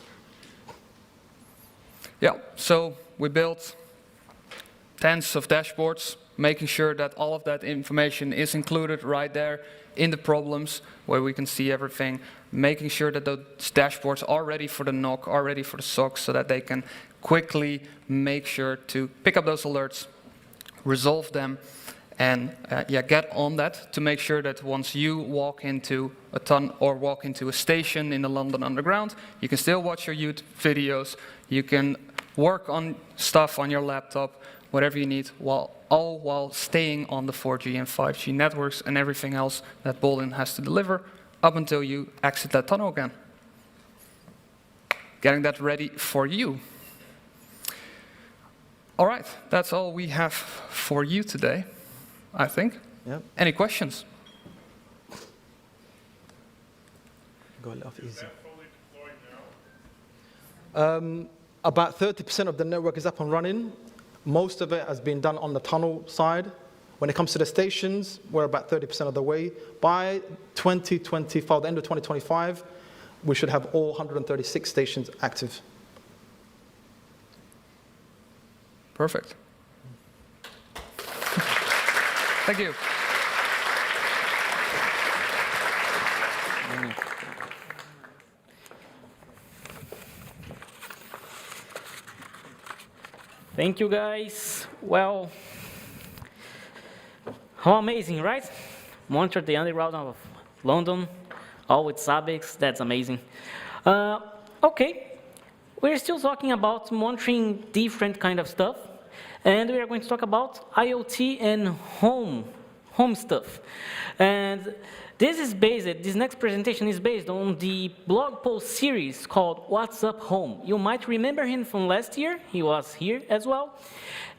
Yeah, so we built tens of dashboards, making sure that all of that information is included right there in the problems where we can see everything, making sure that those dashboards are ready for the NOC, are ready for the SOC, so that they can quickly make sure to pick up those alerts, resolve them, and get on that to make sure that once you walk into a tunnel or walk into a station in the London Underground, you can still watch your YouTube videos, you can work on stuff on your laptop, whatever you need, all while staying on the 4G and 5G networks and everything else that Bolin has to deliver up until you exit that tunnel again. Getting that ready for you. All right, that's all we have for you today, I think. Yep. Any questions? Go a little easy. About 30% of the network is up and running. Most of it has been done on the tunnel side. When it comes to the stations, we're about 30% of the way. By 2025, the end of 2025, we should have all 136 stations active. Perfect. Thank you. Thank you, guys. Well, how amazing, right? Monitor the underground of London, all with Zabbix. That's amazing. Okay, we're still talking about monitoring different kind of stuff, and we are going to talk about IoT and home stuff. And this next presentation is based on the blog post series called What's Up Home. You might remember him from last year. He was here as well.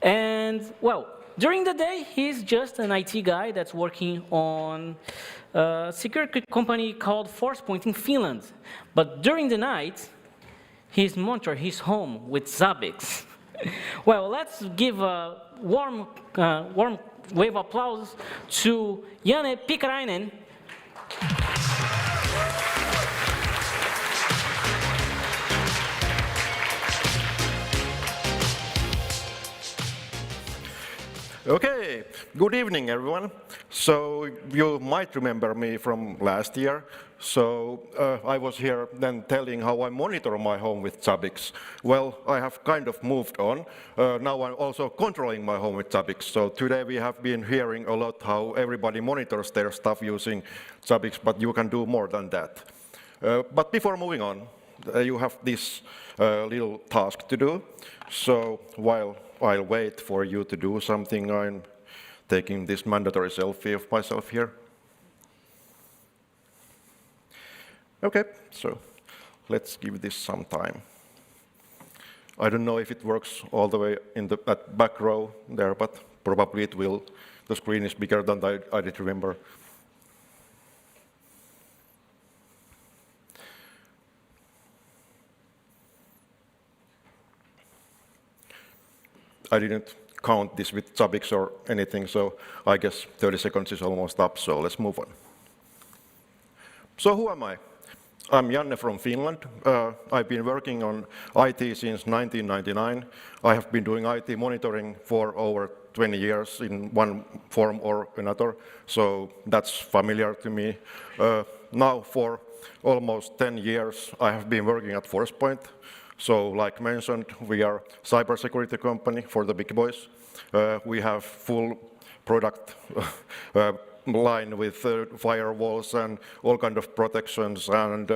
And, well, during the day, he's just an IT guy that's working on a security company called ForcePoint in Finland. But during the night, he's monitoring his home with Zabbix. Well, let's give a warm wave of applause to Janne Pikarainen. Okay, good evening everyone. So you might remember me from last year. So I was here then telling how I monitor my home with Zabbix. Well, I have kind of moved on. Now I'm also controlling my home with Zabbix. So today we have been hearing a lot how everybody monitors their stuff using Zabbix, but you can do more than that. But before moving on, you have this little task to do. So while I'll wait for you to do something, I'm taking this mandatory selfie of myself here. Okay, so let's give this some time. I don't know if it works all the way in the back row there, but probably it will. The screen is bigger than I did remember. I didn't count this with Zabbix or anything, so I guess 30 seconds is almost up, so let's move on. So who am I? I'm Janne from Finland. I've been working on IT since 1999. I have been doing IT monitoring for over 20 years in one form or another, so that's familiar to me. Now for almost 10 years I have been working at ForcePoint. So like mentioned, we are a cybersecurity company for the big boys. We have full product line with firewalls and all kind of protections and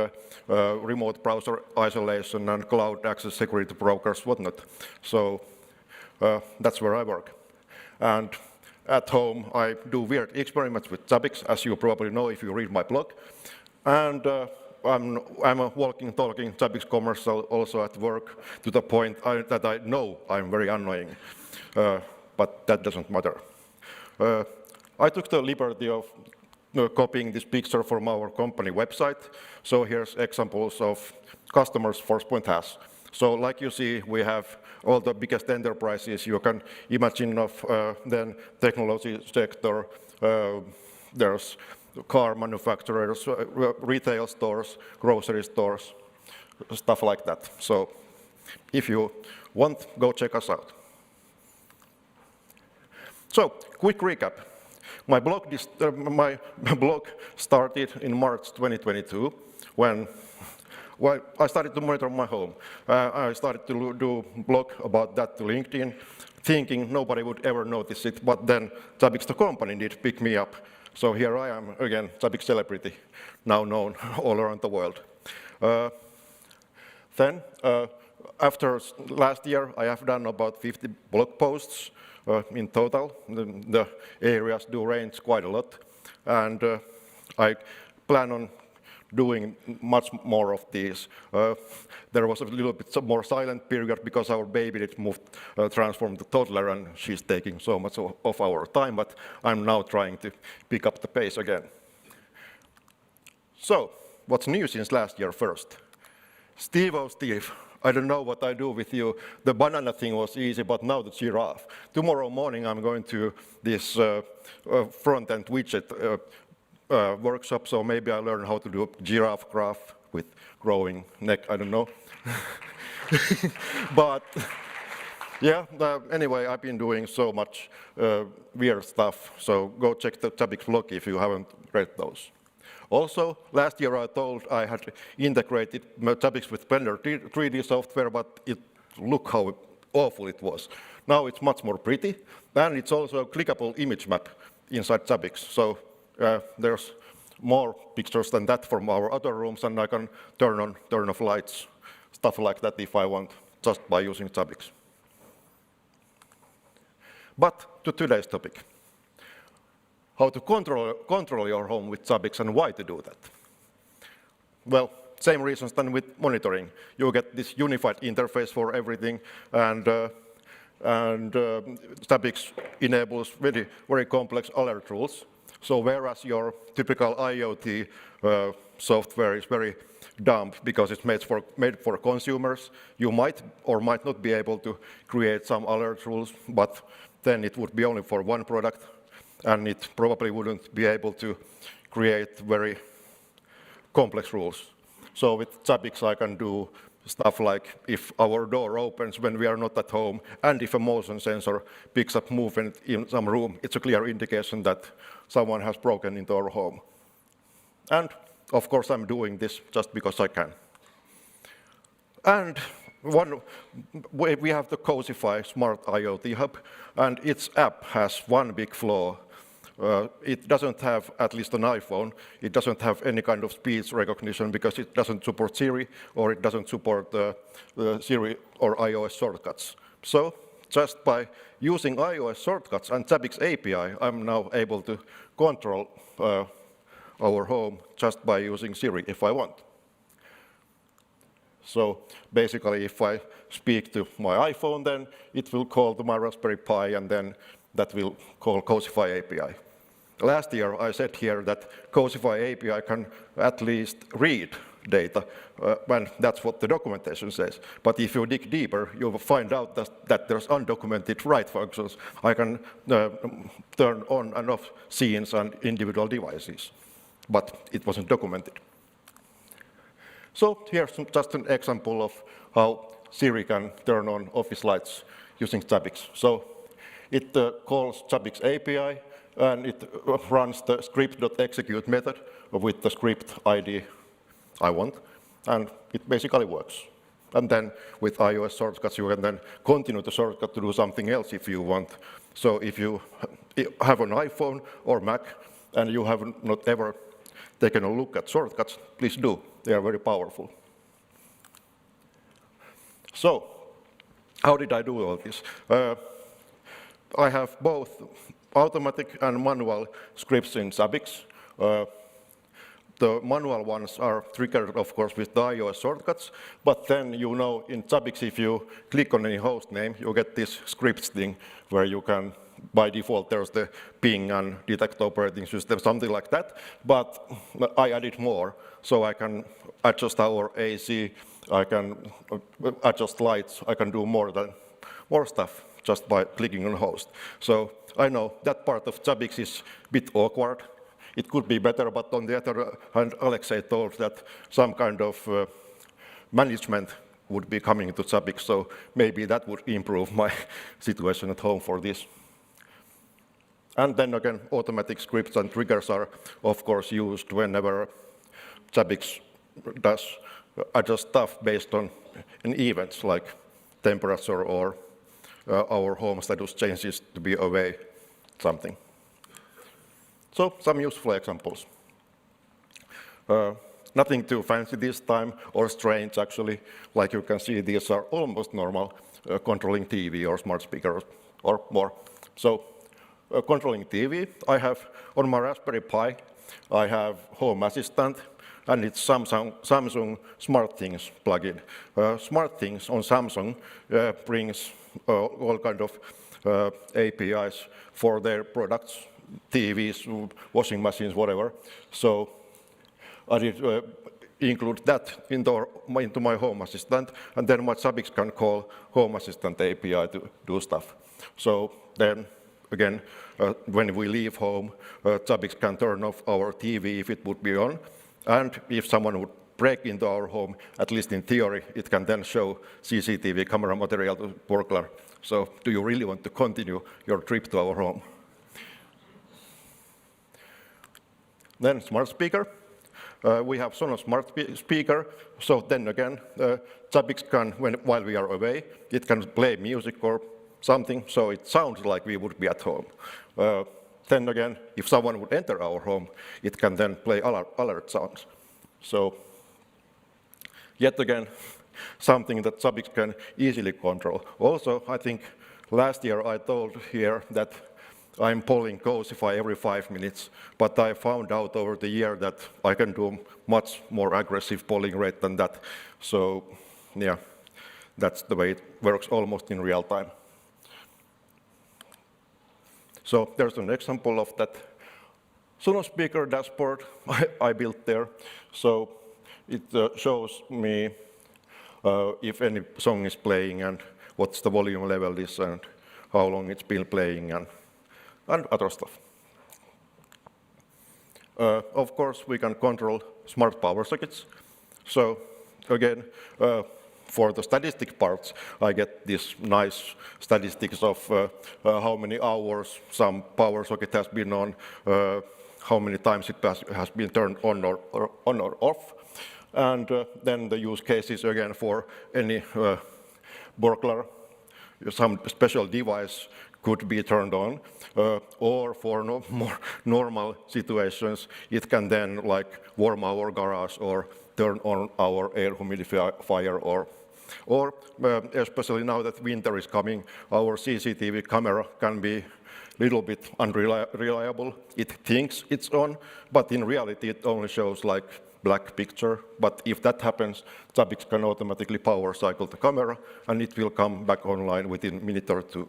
remote browser isolation and cloud access security brokers, whatnot. So that's where I work. And at home, I do weird experiments with Zabbix, as you probably know if you read my blog. And I'm a walking, talking Zabbix commercial also at work, to the point that I know I'm very annoying. But that doesn't matter. I took the liberty of copying this picture from our company website. So here's examples of customers ForcePoint has. So like you see, we have all the biggest enterprises you can imagine of, then technology sector, there's car manufacturers, retail stores, grocery stores, stuff like that. So if you want, go check us out. So quick recap. My blog started in March 2022 when I started to monitor my home. I started to do blog about that to LinkedIn, thinking nobody would ever notice it, but then Zabbix the company did pick me up. So here I am again, Zabbix celebrity, now known all around the world. Then, after last year, I have done about 50 blog posts in total. The areas do range quite a lot. And I plan on doing much more of these. There was a little bit more silent period because our baby did transform to toddler, and she's taking so much of our time, but I'm now trying to pick up the pace again. So, what's new since last year first? Steve, oh Steve, I don't know what I do with you. The banana thing was easy, but now the giraffe. Tomorrow morning I'm going to this front-end widget workshop, so maybe I learn how to do a giraffe graph with growing neck, I don't know. But yeah, anyway, I've been doing so much weird stuff, so go check the Zabbix blog if you haven't read those. Also, last year I told I had integrated Zabbix with Blender 3D software, but look how awful it was. Now it's much more pretty, and it's also a clickable image map inside Zabbix. So there's more pictures than that from our other rooms, and I can turn on, turn off lights, stuff like that if I want, just by using Zabbix. But to today's topic. How to control your home with Zabbix and why to do that. Well, same reasons than with monitoring. You get this unified interface for everything, and Zabbix enables very complex alert rules. So whereas your typical IoT software is very dumb because it's made for consumers, you might or might not be able to create some alert rules, but then it would be only for one product, and it probably wouldn't be able to create very complex rules. So with Zabbix I can do stuff like if our door opens when we are not at home, and if a motion sensor picks up movement in some room, it's a clear indication that someone has broken into our home. And of course I'm doing this just because I can. And we have the Cosify Smart IoT Hub, and its app has one big flaw. It doesn't have, at least an iPhone, it doesn't have any kind of speech recognition because it doesn't support Siri, or it doesn't support the Siri or iOS shortcuts. So just by using iOS shortcuts and Zabbix API, I'm now able to control our home just by using Siri if I want. So basically, if I speak to my iPhone, then it will call to my Raspberry Pi, and then that will call Cosify API. Last year, I said here that Cosify API can at least read data. And that's what the documentation says. But if you dig deeper, you will find out that there's undocumented write functions. I can turn on and off scenes and individual devices, but it wasn't documented. So here's just an example of how Siri can turn on office lights using Zabbix. So it calls Zabbix API, and it runs the script.execute method with the script ID I want, and it basically works. And then with iOS shortcuts, you can then continue the shortcut to do something else if you want. So if you have an iPhone or Mac, and you have not ever taken a look at shortcuts, please do. They are very powerful. So, how did I do all this? I have both automatic and manual scripts in Zabbix. The manual ones are triggered, of course, with the iOS shortcuts, but then you know in Zabbix, if you click on any host name, you get this scripts thing where you can, by default, there's the ping and detect operating system, something like that, but I added more, so I can adjust our AC, I can adjust lights, I can do more stuff just by clicking on host. So I know that part of Zabbix is a bit awkward. It could be better, but on the other hand, Alexei told that some kind of management would be coming to Zabbix, so maybe that would improve my situation at home for this. And then again, automatic scripts and triggers are, of course, used whenever Zabbix does adjust stuff based on an events like temperature or our home status changes to be away, something. So some useful examples. Nothing too fancy this time, or strange actually. Like you can see, these are almost normal, controlling TV or smart speakers or more. So controlling TV, I have on my Raspberry Pi, I have Home Assistant, and it's Samsung SmartThings plugin. SmartThings on Samsung brings all kind of APIs for their products, TVs, washing machines, whatever. So I did include that into my Home Assistant, and then my Zabbix can call Home Assistant API to do stuff. So then, again, when we leave home, Zabbix can turn off our TV if it would be on, and if someone would break into our home, at least in theory, it can then show CCTV camera material to burglar. So do you really want to continue your trip to our home? Then smart speaker. We have Sonos smart speaker. So then again, Zabbix can, while we are away, it can play music or something, so it sounds like we would be at home. Then again, if someone would enter our home, it can then play alert sounds. So yet again, something that Zabbix can easily control. Also, I think last year I told here that I'm polling Cosify every 5 minutes, but I found out over the year that I can do much more aggressive polling rate than that. So yeah, that's the way it works almost in real time. So there's an example of that Sonos speaker dashboard I built there. So it shows me if any song is playing and what's the volume level is and how long it's been playing and other stuff. Of course, we can control smart power sockets. So again, for the statistic parts, I get these nice statistics of how many hours some power socket has been on, how many times it has been turned on or off. And then the use cases again for any burglar, some special device could be turned on, or for more normal situations, it can then like warm our garage or turn on our air humidifier, or especially now that winter is coming, our CCTV camera can be a little bit unreliable. It thinks it's on, but in reality it only shows like black picture. But if that happens, Zabbix can automatically power cycle the camera, and it will come back online within a minute or two.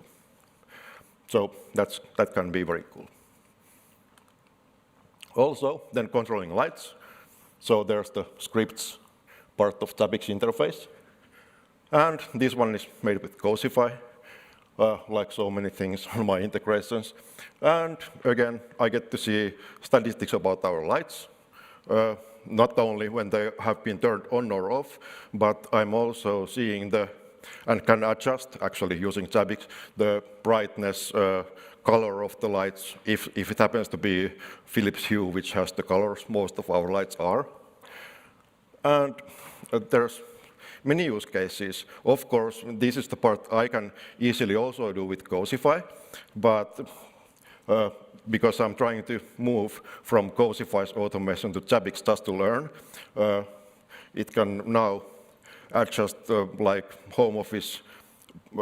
So that can be very cool. Also, then controlling lights. So there's the scripts part of Zabbix interface. And this one is made with Cosify, like so many things on my integrations. And again, I get to see statistics about our lights, not only when they have been turned on or off, but I'm also seeing and can adjust, actually using Zabbix, the brightness, color of the lights, if it happens to be Philips Hue, which has the colors most of our lights are. And there's many use cases. Of course, this is the part I can easily also do with Cosify, but because I'm trying to move from Cosify's automation to Zabbix just to learn, it can now adjust like home office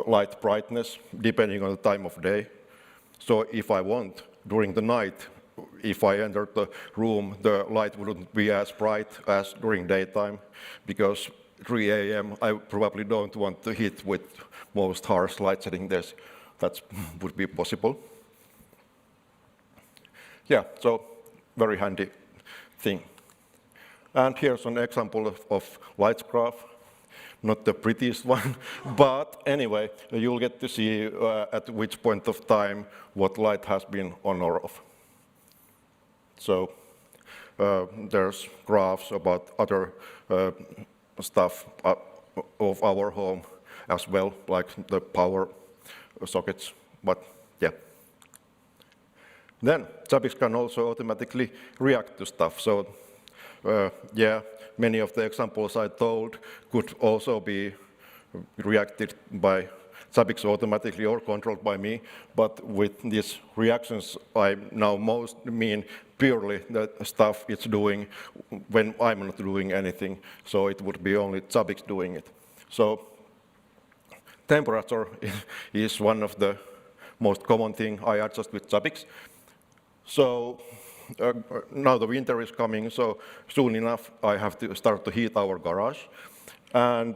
light brightness depending on the time of day. So if I want, during the night, if I enter the room, the light wouldn't be as bright as during daytime, because 3 a.m. I probably don't want to hit with most harsh light setting there. That would be possible. Yeah, so very handy thing. And here's an example of lights graph. Not the prettiest one, but anyway, you'll get to see at which point of time what light has been on or off. So there's graphs about other stuff of our home as well, like the power sockets, but yeah. Then Zabbix can also automatically react to stuff. So yeah, many of the examples I told could also be reacted by Zabbix automatically or controlled by me, but with these reactions, I now most mean purely the stuff it's doing when I'm not doing anything, so it would be only Zabbix doing it. So temperature is one of the most common thing I adjust with Zabbix. So now the winter is coming, so soon enough I have to start to heat our garage. And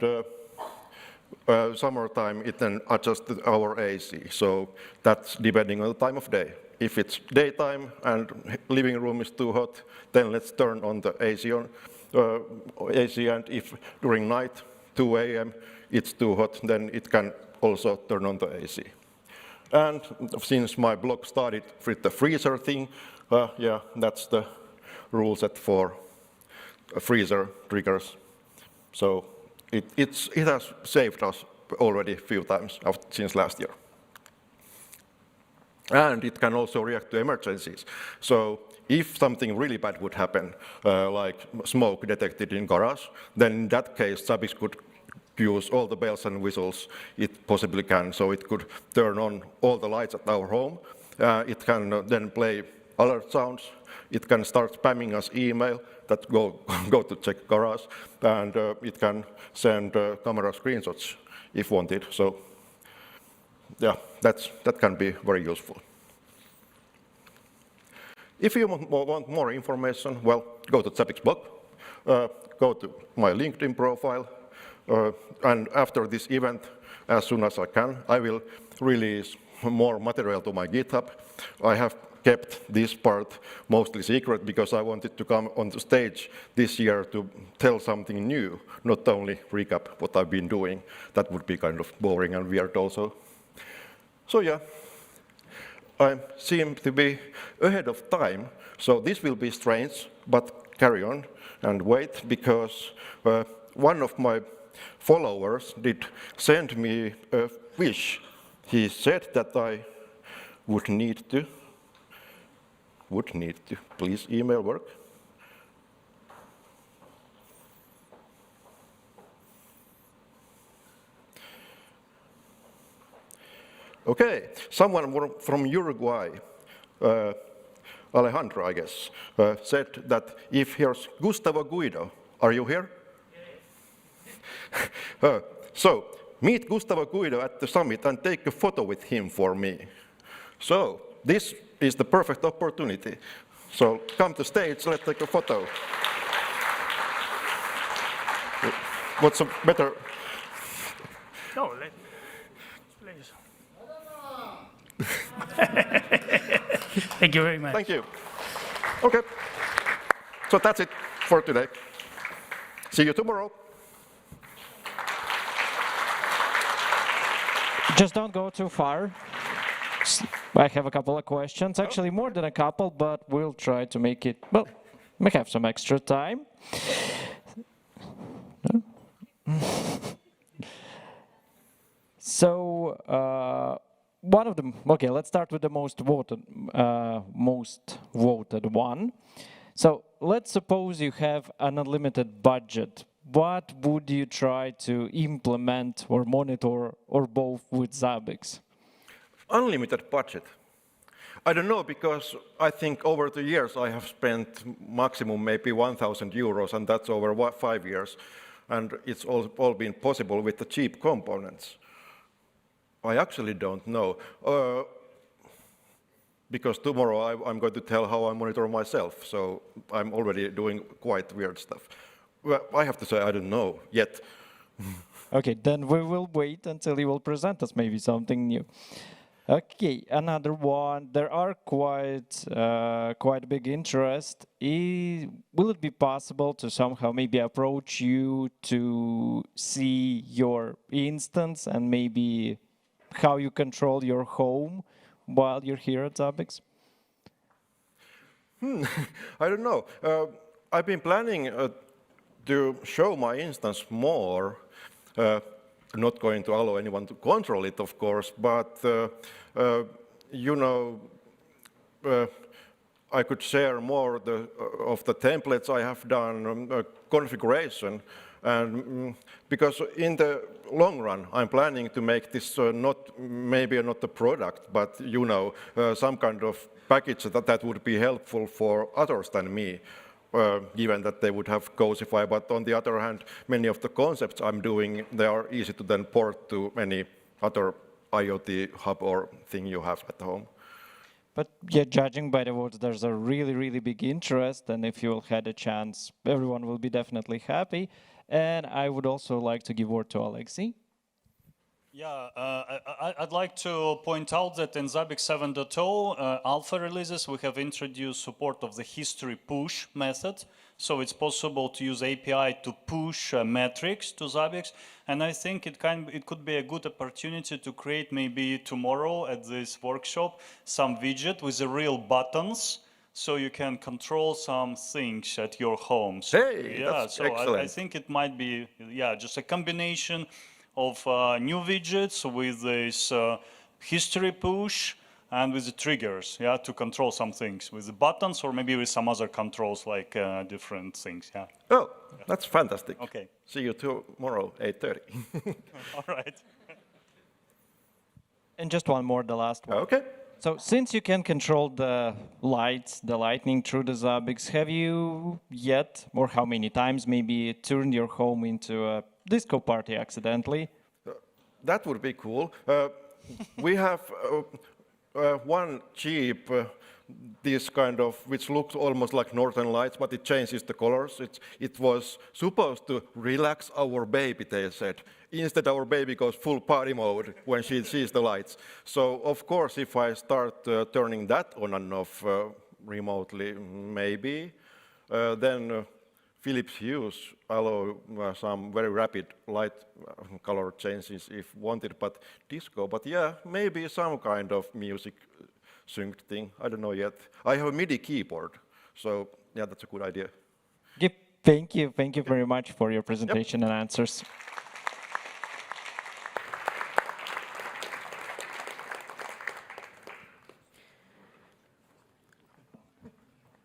summertime, it then adjusts our AC. So that's depending on the time of day. If it's daytime and living room is too hot, then let's turn on the AC, and if during night, 2 a.m., it's too hot, then it can also turn on the AC. And since my blog started with the freezer thing, yeah, that's the rule set for freezer triggers. So it has saved us already a few times since last year. And it can also react to emergencies. So if something really bad would happen, like smoke detected in garage, then in that case, Zabbix could use all the bells and whistles it possibly can. So it could turn on all the lights at our home. It can then play alert sounds. It can start spamming us email that go to check garage. And it can send camera screenshots if wanted. So yeah, that can be very useful. If you want more information, well, go to Zabbix blog, go to my LinkedIn profile, and after this event, as soon as I can, I will release more material to my GitHub. I have kept this part mostly secret because I wanted to come on the stage this year to tell something new, not only recap what I've been doing. That would be kind of boring and weird also. So yeah, I seem to be ahead of time, so this will be strange, but carry on and wait, because one of my followers did send me a wish. He said that I would need to, please email work. Okay, someone from Uruguay, Alejandro, I guess, said that if here's Gustavo Guido, are you here? So, meet Gustavo Guido at the summit and take a photo with him for me. So, this is the perfect opportunity. So, come to stage, let's take a photo. What's a better? No, please. Thank you very much. Thank you. Okay. So that's it for today. See you tomorrow. Just don't go too far. I have a couple of questions, actually more than a couple, but we'll try to make it, well, we have some extra time. So, one of them, okay, let's start with the most voted one. So, let's suppose you have an unlimited budget. What would you try to implement or monitor or both with Zabbix? Unlimited budget. I don't know, because I think over the years I have spent maximum maybe 1,000 euros, and that's over 5 years. And it's all been possible with the cheap components. I actually don't know. Because tomorrow I'm going to tell how I monitor myself, so I'm already doing quite weird stuff. Well, I have to say I don't know yet. Okay, then we will wait until you will present us maybe something new. Okay, another one. There are quite big interest. Will it be possible to somehow maybe approach you to see your instance and maybe how you control your home while you're here at Zabbix? I don't know. I've been planning to show my instance more. Not going to allow anyone to control it, of course, but you know, I could share more of the templates I have done, configuration, and because in the long run, I'm planning to make this maybe not a product, but you know, some kind of package that would be helpful for others than me. Given that they would have Cosify, but on the other hand, many of the concepts I'm doing, they are easy to then port to any other IoT hub or thing you have at home. But yeah, judging by the votes, there's a really big interest, and if you had a chance, everyone will be definitely happy. And I would also like to give word to Alexei. Yeah, I'd like to point out that in Zabbix 7.0 alpha releases, we have introduced support of the history push method. So it's possible to use API to push metrics to Zabbix. And I think it could be a good opportunity to create maybe tomorrow at this workshop some widget with the real buttons, so you can control some things at your home. So, hey, yeah, that's so excellent. I think it might be, yeah, just a combination of new widgets with this history push and with the triggers, yeah, to control some things with the buttons or maybe with some other controls like different things, yeah. Oh, that's fantastic. Okay. See you tomorrow, 8:30. All right. And just one more, the last one. Okay. So since you can control the lights, the lightning through the Zabbix, have you yet, or how many times maybe, turned your home into a disco party accidentally? That would be cool. We have one cheap, this kind of, which looks almost like Northern Lights, but it changes the colors. It was supposed to relax our baby, they said. Instead, our baby goes full party mode when she sees the lights. So, of course, if I start turning that on and off remotely, maybe, then Philips Hues allow some very rapid light color changes if wanted, but disco. But yeah, maybe some kind of music synced thing. I don't know yet. I have a MIDI keyboard, so yeah, that's a good idea. Yep. Thank you very much for your presentation and answers.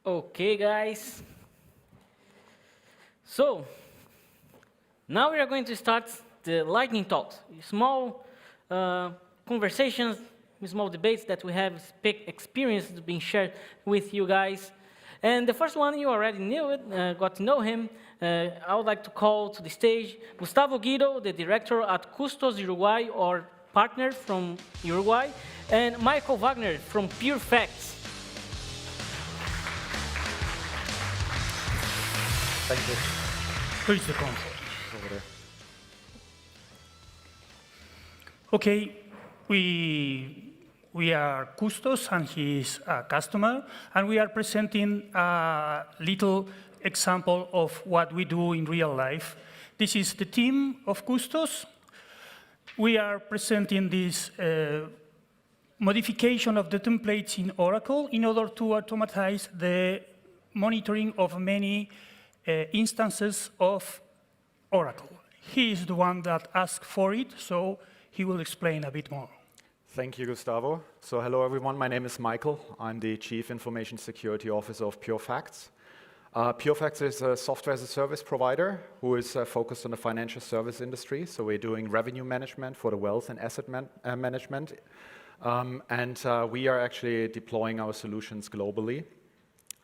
Okay, guys. So, now we are going to start the lightning talks. Small conversations, small debates that we have experienced being shared with you guys. And the first one, you already knew it, got to know him. I would like to call to the stage Gustavo Guido, the director at Custos Uruguay, or partner from Uruguay, and Michael Wagner from Pure Facts. Thank you. Where's the console? Over there. Okay, we are Custos and he's a customer, and we are presenting a little example of what we do in real life. This is the team of Custos. we are presenting this modification of the templates in Oracle in order to automatize the monitoring of many instances of Oracle. He is the one that asked for it, so he will explain a bit more. Thank you, Gustavo. So hello, everyone. My name is Michael. I'm the Chief Information Security Officer of PureFacts. PureFacts is a software as a service provider who is focused on the financial service industry. So we're doing revenue management for the wealth and asset management. We are actually deploying our solutions globally.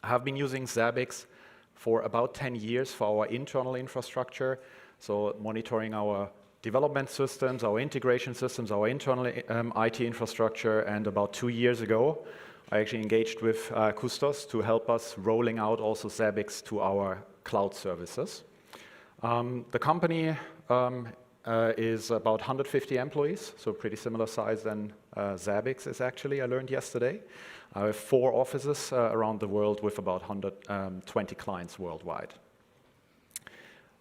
I have been using Zabbix for about 10 years for our internal infrastructure, so monitoring our development systems, our integration systems, our internal IT infrastructure, and about 2 years ago, I actually engaged with Kustos to help us rolling out also Zabbix to our cloud services. The company is about 150 employees, so pretty similar size than Zabbix is actually, I learned yesterday. I have 4 offices around the world with about 120 clients worldwide.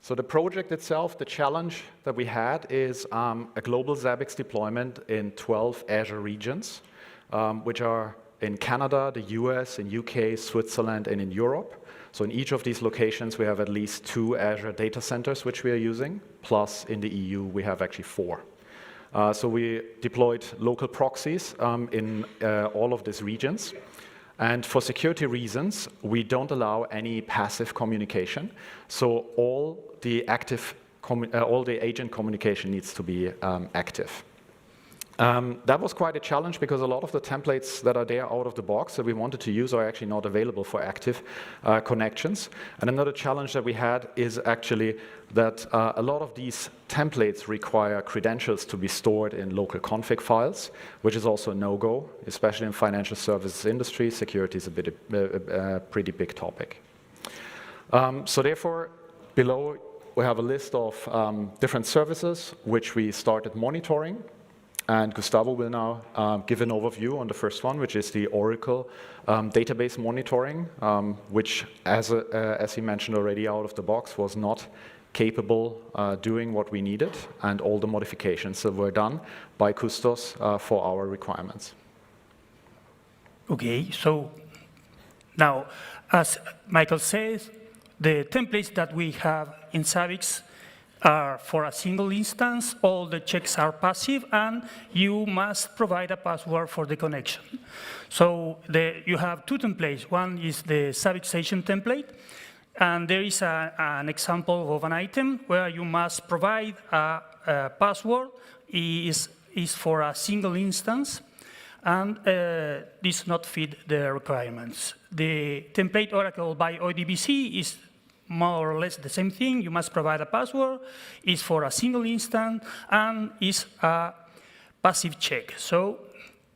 So the project itself, the challenge that we had is a global Zabbix deployment in 12 Azure regions, which are in Canada, the US, in UK, Switzerland, and in Europe. So in each of these locations, we have at least 2 Azure data centers, which we are using, plus in the EU, we have actually 4. So we deployed local proxies in all of these regions. And for security reasons, we don't allow any passive communication. So all the agent communication needs to be active. That was quite a challenge because a lot of the templates that are there out of the box that we wanted to use are actually not available for active connections. And another challenge that we had is actually that a lot of these templates require credentials to be stored in local config files, which is also a no-go, especially in financial services industry. Security is a pretty big topic. So therefore, below we have a list of different services which we started monitoring. And Gustavo will now give an overview on the first one, which is the Oracle database monitoring, which, as he mentioned already out of the box, was not capable doing what we needed, and all the modifications that were done by Kustos for our requirements. Okay, so now, as Michael says, the templates that we have in Zabbix are for a single instance, all the checks are passive, and you must provide a password for the connection. So you have 2 templates. One is the Zabbix agent template, and there is an example of an item where you must provide a password. It is for a single instance, and this not fit the requirements. The template Oracle by ODBC is more or less the same thing. You must provide a password, is for a single instance, and is a passive check. So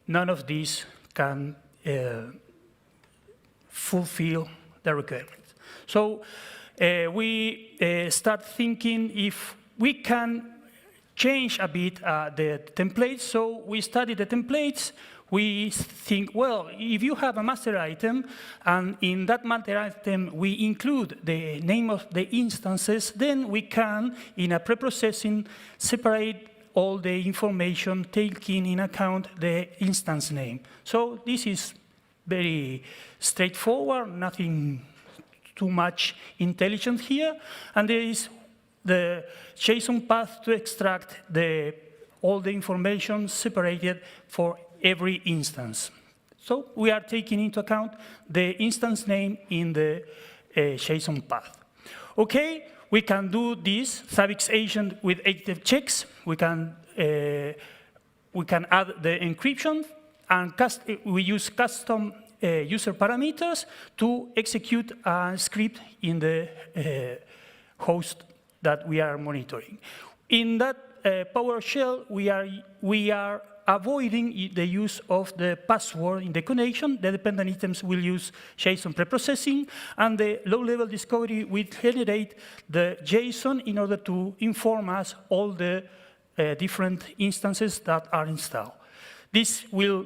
none of these can fulfill the requirements. So we start thinking if we can change a bit the templates. So we study the templates. We think, well, if you have a master item, and in that master item we include the name of the instances, then we can, in a pre-processing, separate all the information, taking in account the instance name. So this is very straightforward, nothing too much intelligent here. And there is the JSON path to extract all the information separated for every instance. So we are taking into account the instance name in the JSON path. Okay, we can do this Zabbix agent with active checks. We can add the encryption, and we use custom user parameters to execute a script in the host that we are monitoring. In that PowerShell, we are avoiding the use of the password in the connection. The dependent items will use JSON preprocessing, and the low-level discovery will generate the JSON in order to inform us all the different instances that are installed. This will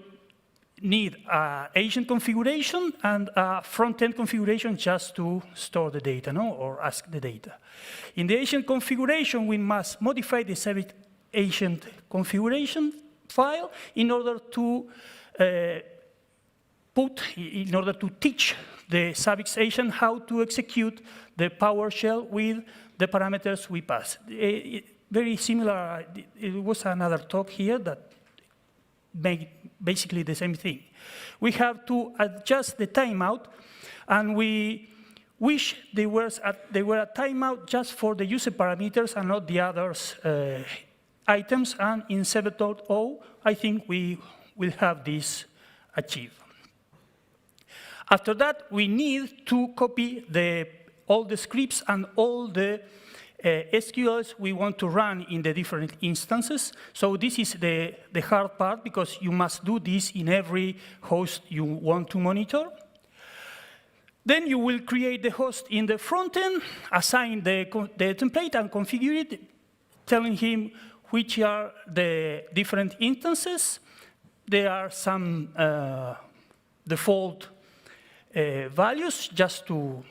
need agent configuration and a front-end configuration just to store the data, or ask the data. In the agent configuration, we must modify the agent configuration file in order to teach the Zabbix agent how to execute the PowerShell with the parameters we pass. Very similar, it was another talk here that made basically the same thing. We have to adjust the timeout, and we wish they were a timeout just for the user parameters and not the others items, and in 7.0, I think we will have this achieved. After that, we need to copy all the scripts and all the SQLs we want to run in the different instances. So this is the hard part, because you must do this in every host you want to monitor. Then you will create the host in the front end, assign the template, and configure it, telling him which are the different instances. There are some default values just to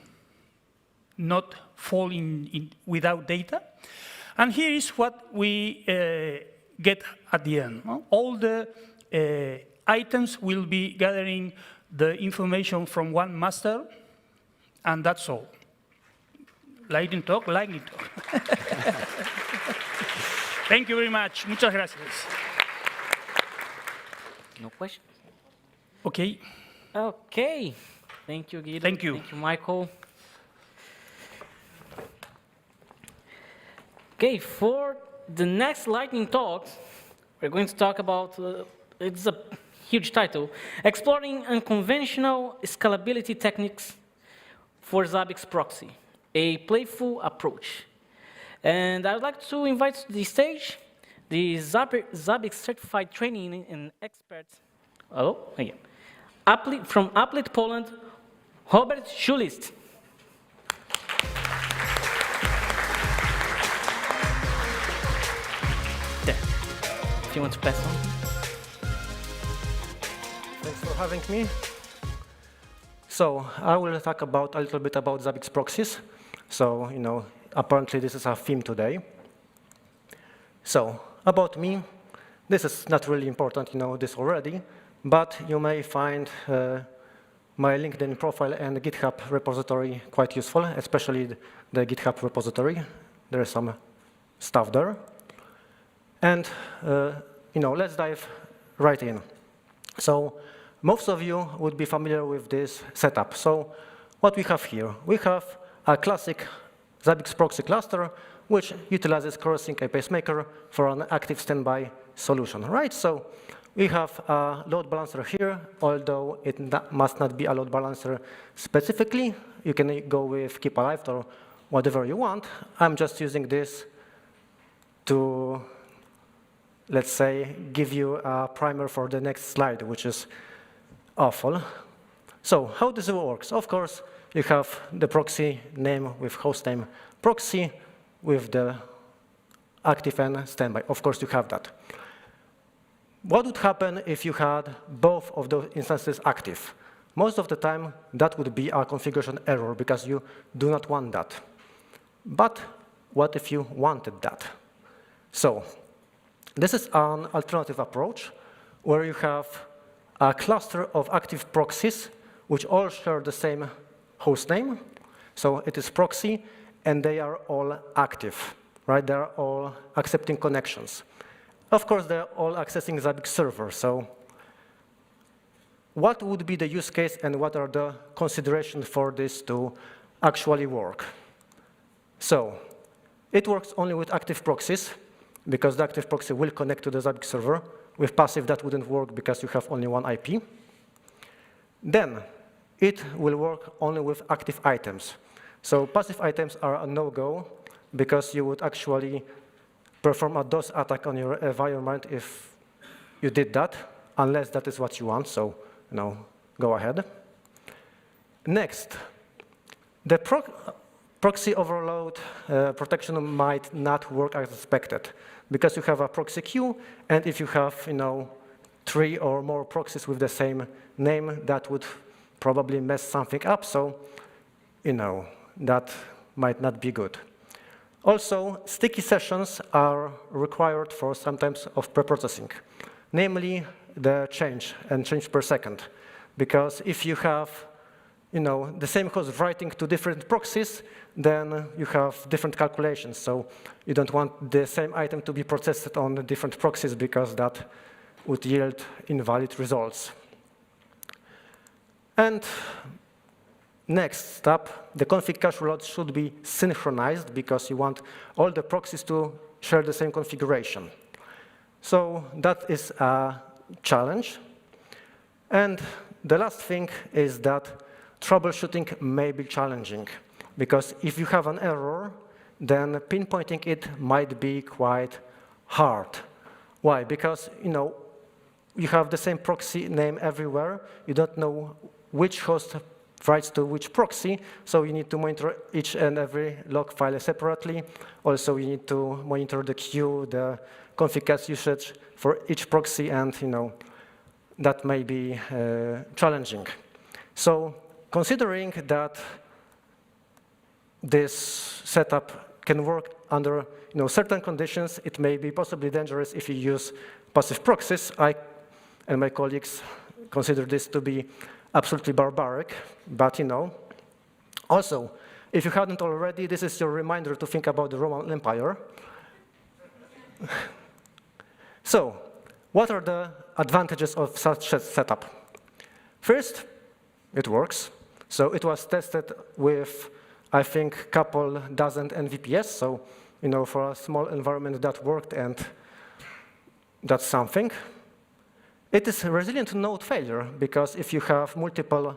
not fall in without data. And here is what we get at the end. All the items will be gathering the information from one master, and that's all. Lightning talk, lightning talk. Thank you very much. Muchas gracias. No questions? Okay. Okay. Thank you, Guido. Thank you. Thank you, Michael. Okay, for the next lightning talk, we're going to talk about, it's a huge title, Exploring Unconventional Scalability Techniques for Zabbix Proxy, a Playful Approach. And I would like to invite to the stage the Zabbix Certified Training and Expert, from Applet, Poland, Robert Juris. If you want to pass on. Thanks for having me. So I will talk about a little bit about Zabbix proxies. So, apparently this is our theme today. So about me, this is not really important, you know this already, but you may find my LinkedIn profile and GitHub repository quite useful, especially the GitHub repository. There is some stuff there. And let's dive right in. So most of you would be familiar with this setup. So what we have here, we have a classic Zabbix proxy cluster, which utilizes CoroSync a pacemaker for an active standby solution, right? So we have a load balancer here, although it must not be a load balancer specifically. You can go with Keep Alive or whatever you want. I'm just using this to, let's say, give you a primer for the next slide, which is awful. So how this works? Of course, you have the proxy name with host name proxy with the active and standby. Of course, you have that. What would happen if you had both of those instances active? Most of the time, that would be a configuration error because you do not want that. But what if you wanted that? So this is an alternative approach where you have a cluster of active proxies which all share the same host name. So it is proxy, and they are all active, right? They are all accepting connections. Of course, they're all accessing Zabbix server. So what would be the use case and what are the considerations for this to actually work? So it works only with active proxies because the active proxy will connect to the Zabbix server. With passive, that wouldn't work because you have only one IP. Then it will work only with active items. So passive items are a no-go because you would actually perform a DOS attack on your environment if you did that, unless that is what you want. So, go ahead. Next, the proxy overload protection might not work as expected because you have a proxy queue, and if you have, 3 or more proxies with the same name, that would probably mess something up. So, that might not be good. Also, sticky sessions are required for some types of preprocessing, namely the change and change per second. Because if you have the same host writing to different proxies, then you have different calculations. So you don't want the same item to be processed on different proxies because that would yield invalid results. And next step, the config cache load should be synchronized because you want all the proxies to share the same configuration. So that is a challenge. And the last thing is that troubleshooting may be challenging because if you have an error, then pinpointing it might be quite hard. Why? Because you have the same proxy name everywhere. You don't know which host writes to which proxy, so you need to monitor each and every log file separately. Also, you need to monitor the queue, the config cache usage for each proxy, and that may be challenging. So, considering that this setup can work under certain conditions, it may be possibly dangerous if you use passive proxies. I and my colleagues consider this to be absolutely barbaric, but also, if you hadn't already, this is your reminder to think about the Roman Empire. So, what are the advantages of such a setup? First, it works. So it was tested with, I think, a couple dozen NVPS. So, for a small environment that worked, and that's something. It is resilient to node failure, because if you have multiple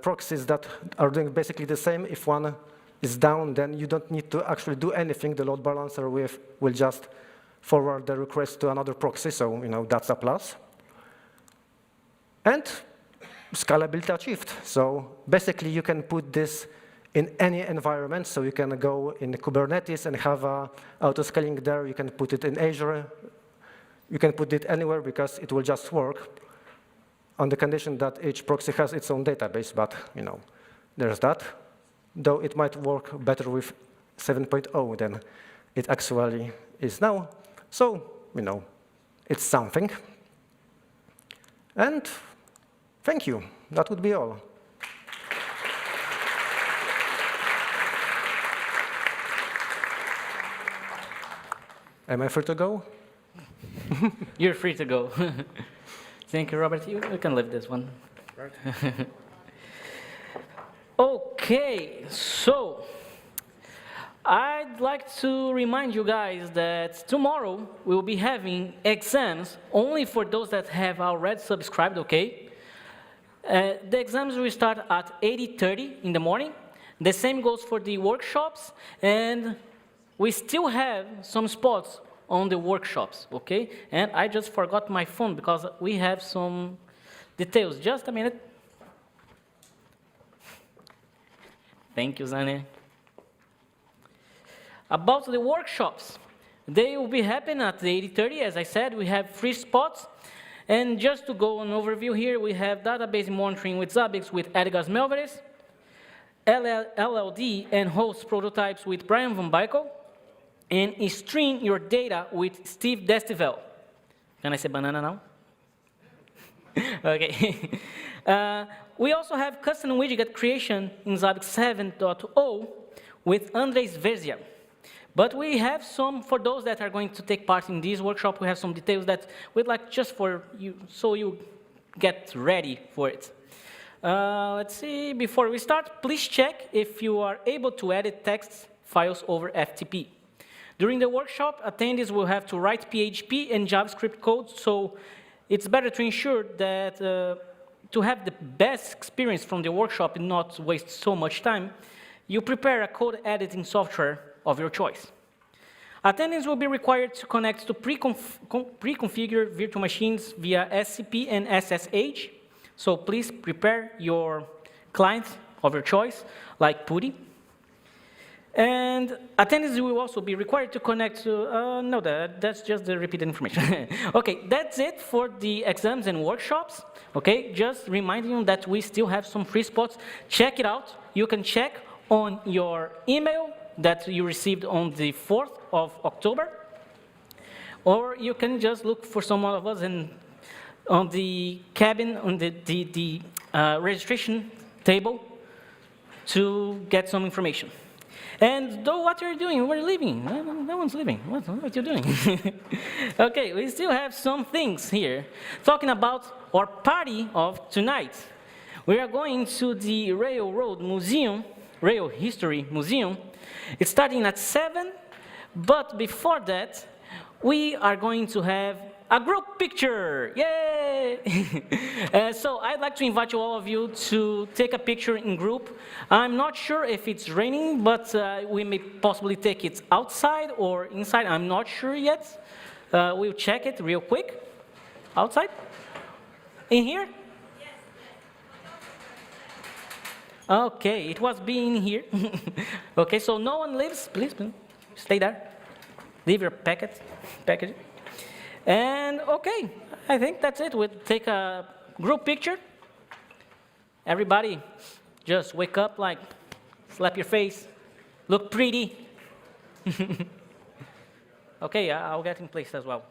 proxies that are doing basically the same, if one is down, then you don't need to actually do anything. The load balancer will just forward the request to another proxy, so that's a plus. And scalability achieved. So basically, you can put this in any environment. So you can go in Kubernetes and have auto-scaling there. You can put it in Azure. You can put it anywhere because it will just work on the condition that each proxy has its own database. But there's that. Though it might work better with 7.0 than it actually is now. So it's something. And thank you. That would be all. Am I free to go? You're free to go. Thank you, Robert. You can leave this one. Okay, so I'd like to remind you guys that tomorrow we'll be having exams only for those that have already subscribed, okay? The exams will start at 8:30 in the morning. The same goes for the workshops, and we still have some spots on the workshops, okay? And I just forgot my phone because we have some details. Just a minute. Thank you, Zane. About the workshops, they will be happening at 8:30. As I said, we have 3 spots. And just to go on overview here, we have database monitoring with Zabbix with Edgar Melveres, LLD and host prototypes with Brian Van Buykel, and stream your data with Steve Destivelle. Can I say banana now? Okay. We also have custom widget creation in Zabbix 7.0 with Andres Verzia. But we have some, for those that are going to take part in this workshop, we have some details that we'd like just for you, so you get ready for it. Let's see, before we start, please check if you are able to edit text files over FTP. During the workshop, attendees will have to write PHP and JavaScript code, so it's better to ensure that to have the best experience from the workshop and not waste so much time, you prepare a code editing software of your choice. Attendees will be required to connect to pre-configured virtual machines via SCP and SSH, so please prepare your client of your choice, like PuTTY. And attendees will also be required to connect to, no, that's just the repeated information. Okay, that's it for the exams and workshops. Okay, just reminding you that we still have some free spots. Check it out. You can check on your email that you received on the 4th of October. Or you can just look for some of us on the cabin, on the registration table to get some information. And though what you're doing, we're leaving. No one's leaving. What are you doing? Okay, we still have some things here. Talking about our party of tonight. We are going to the Railroad Museum, Rail History Museum. It's starting at 7, but before that, we are going to have a group picture. Yay! So I'd like to invite all of you to take a picture in group. I'm not sure if it's raining, but we may possibly take it outside or inside. I'm not sure yet. We'll check it real quick. Outside? In here? Okay, it was being here. Okay, so no one leaves. Please stay there. Leave your package. And okay, I think that's it. We'll take a group picture. Everybody, just wake up, like, slap your face, look pretty. Okay, I'll get in place as well.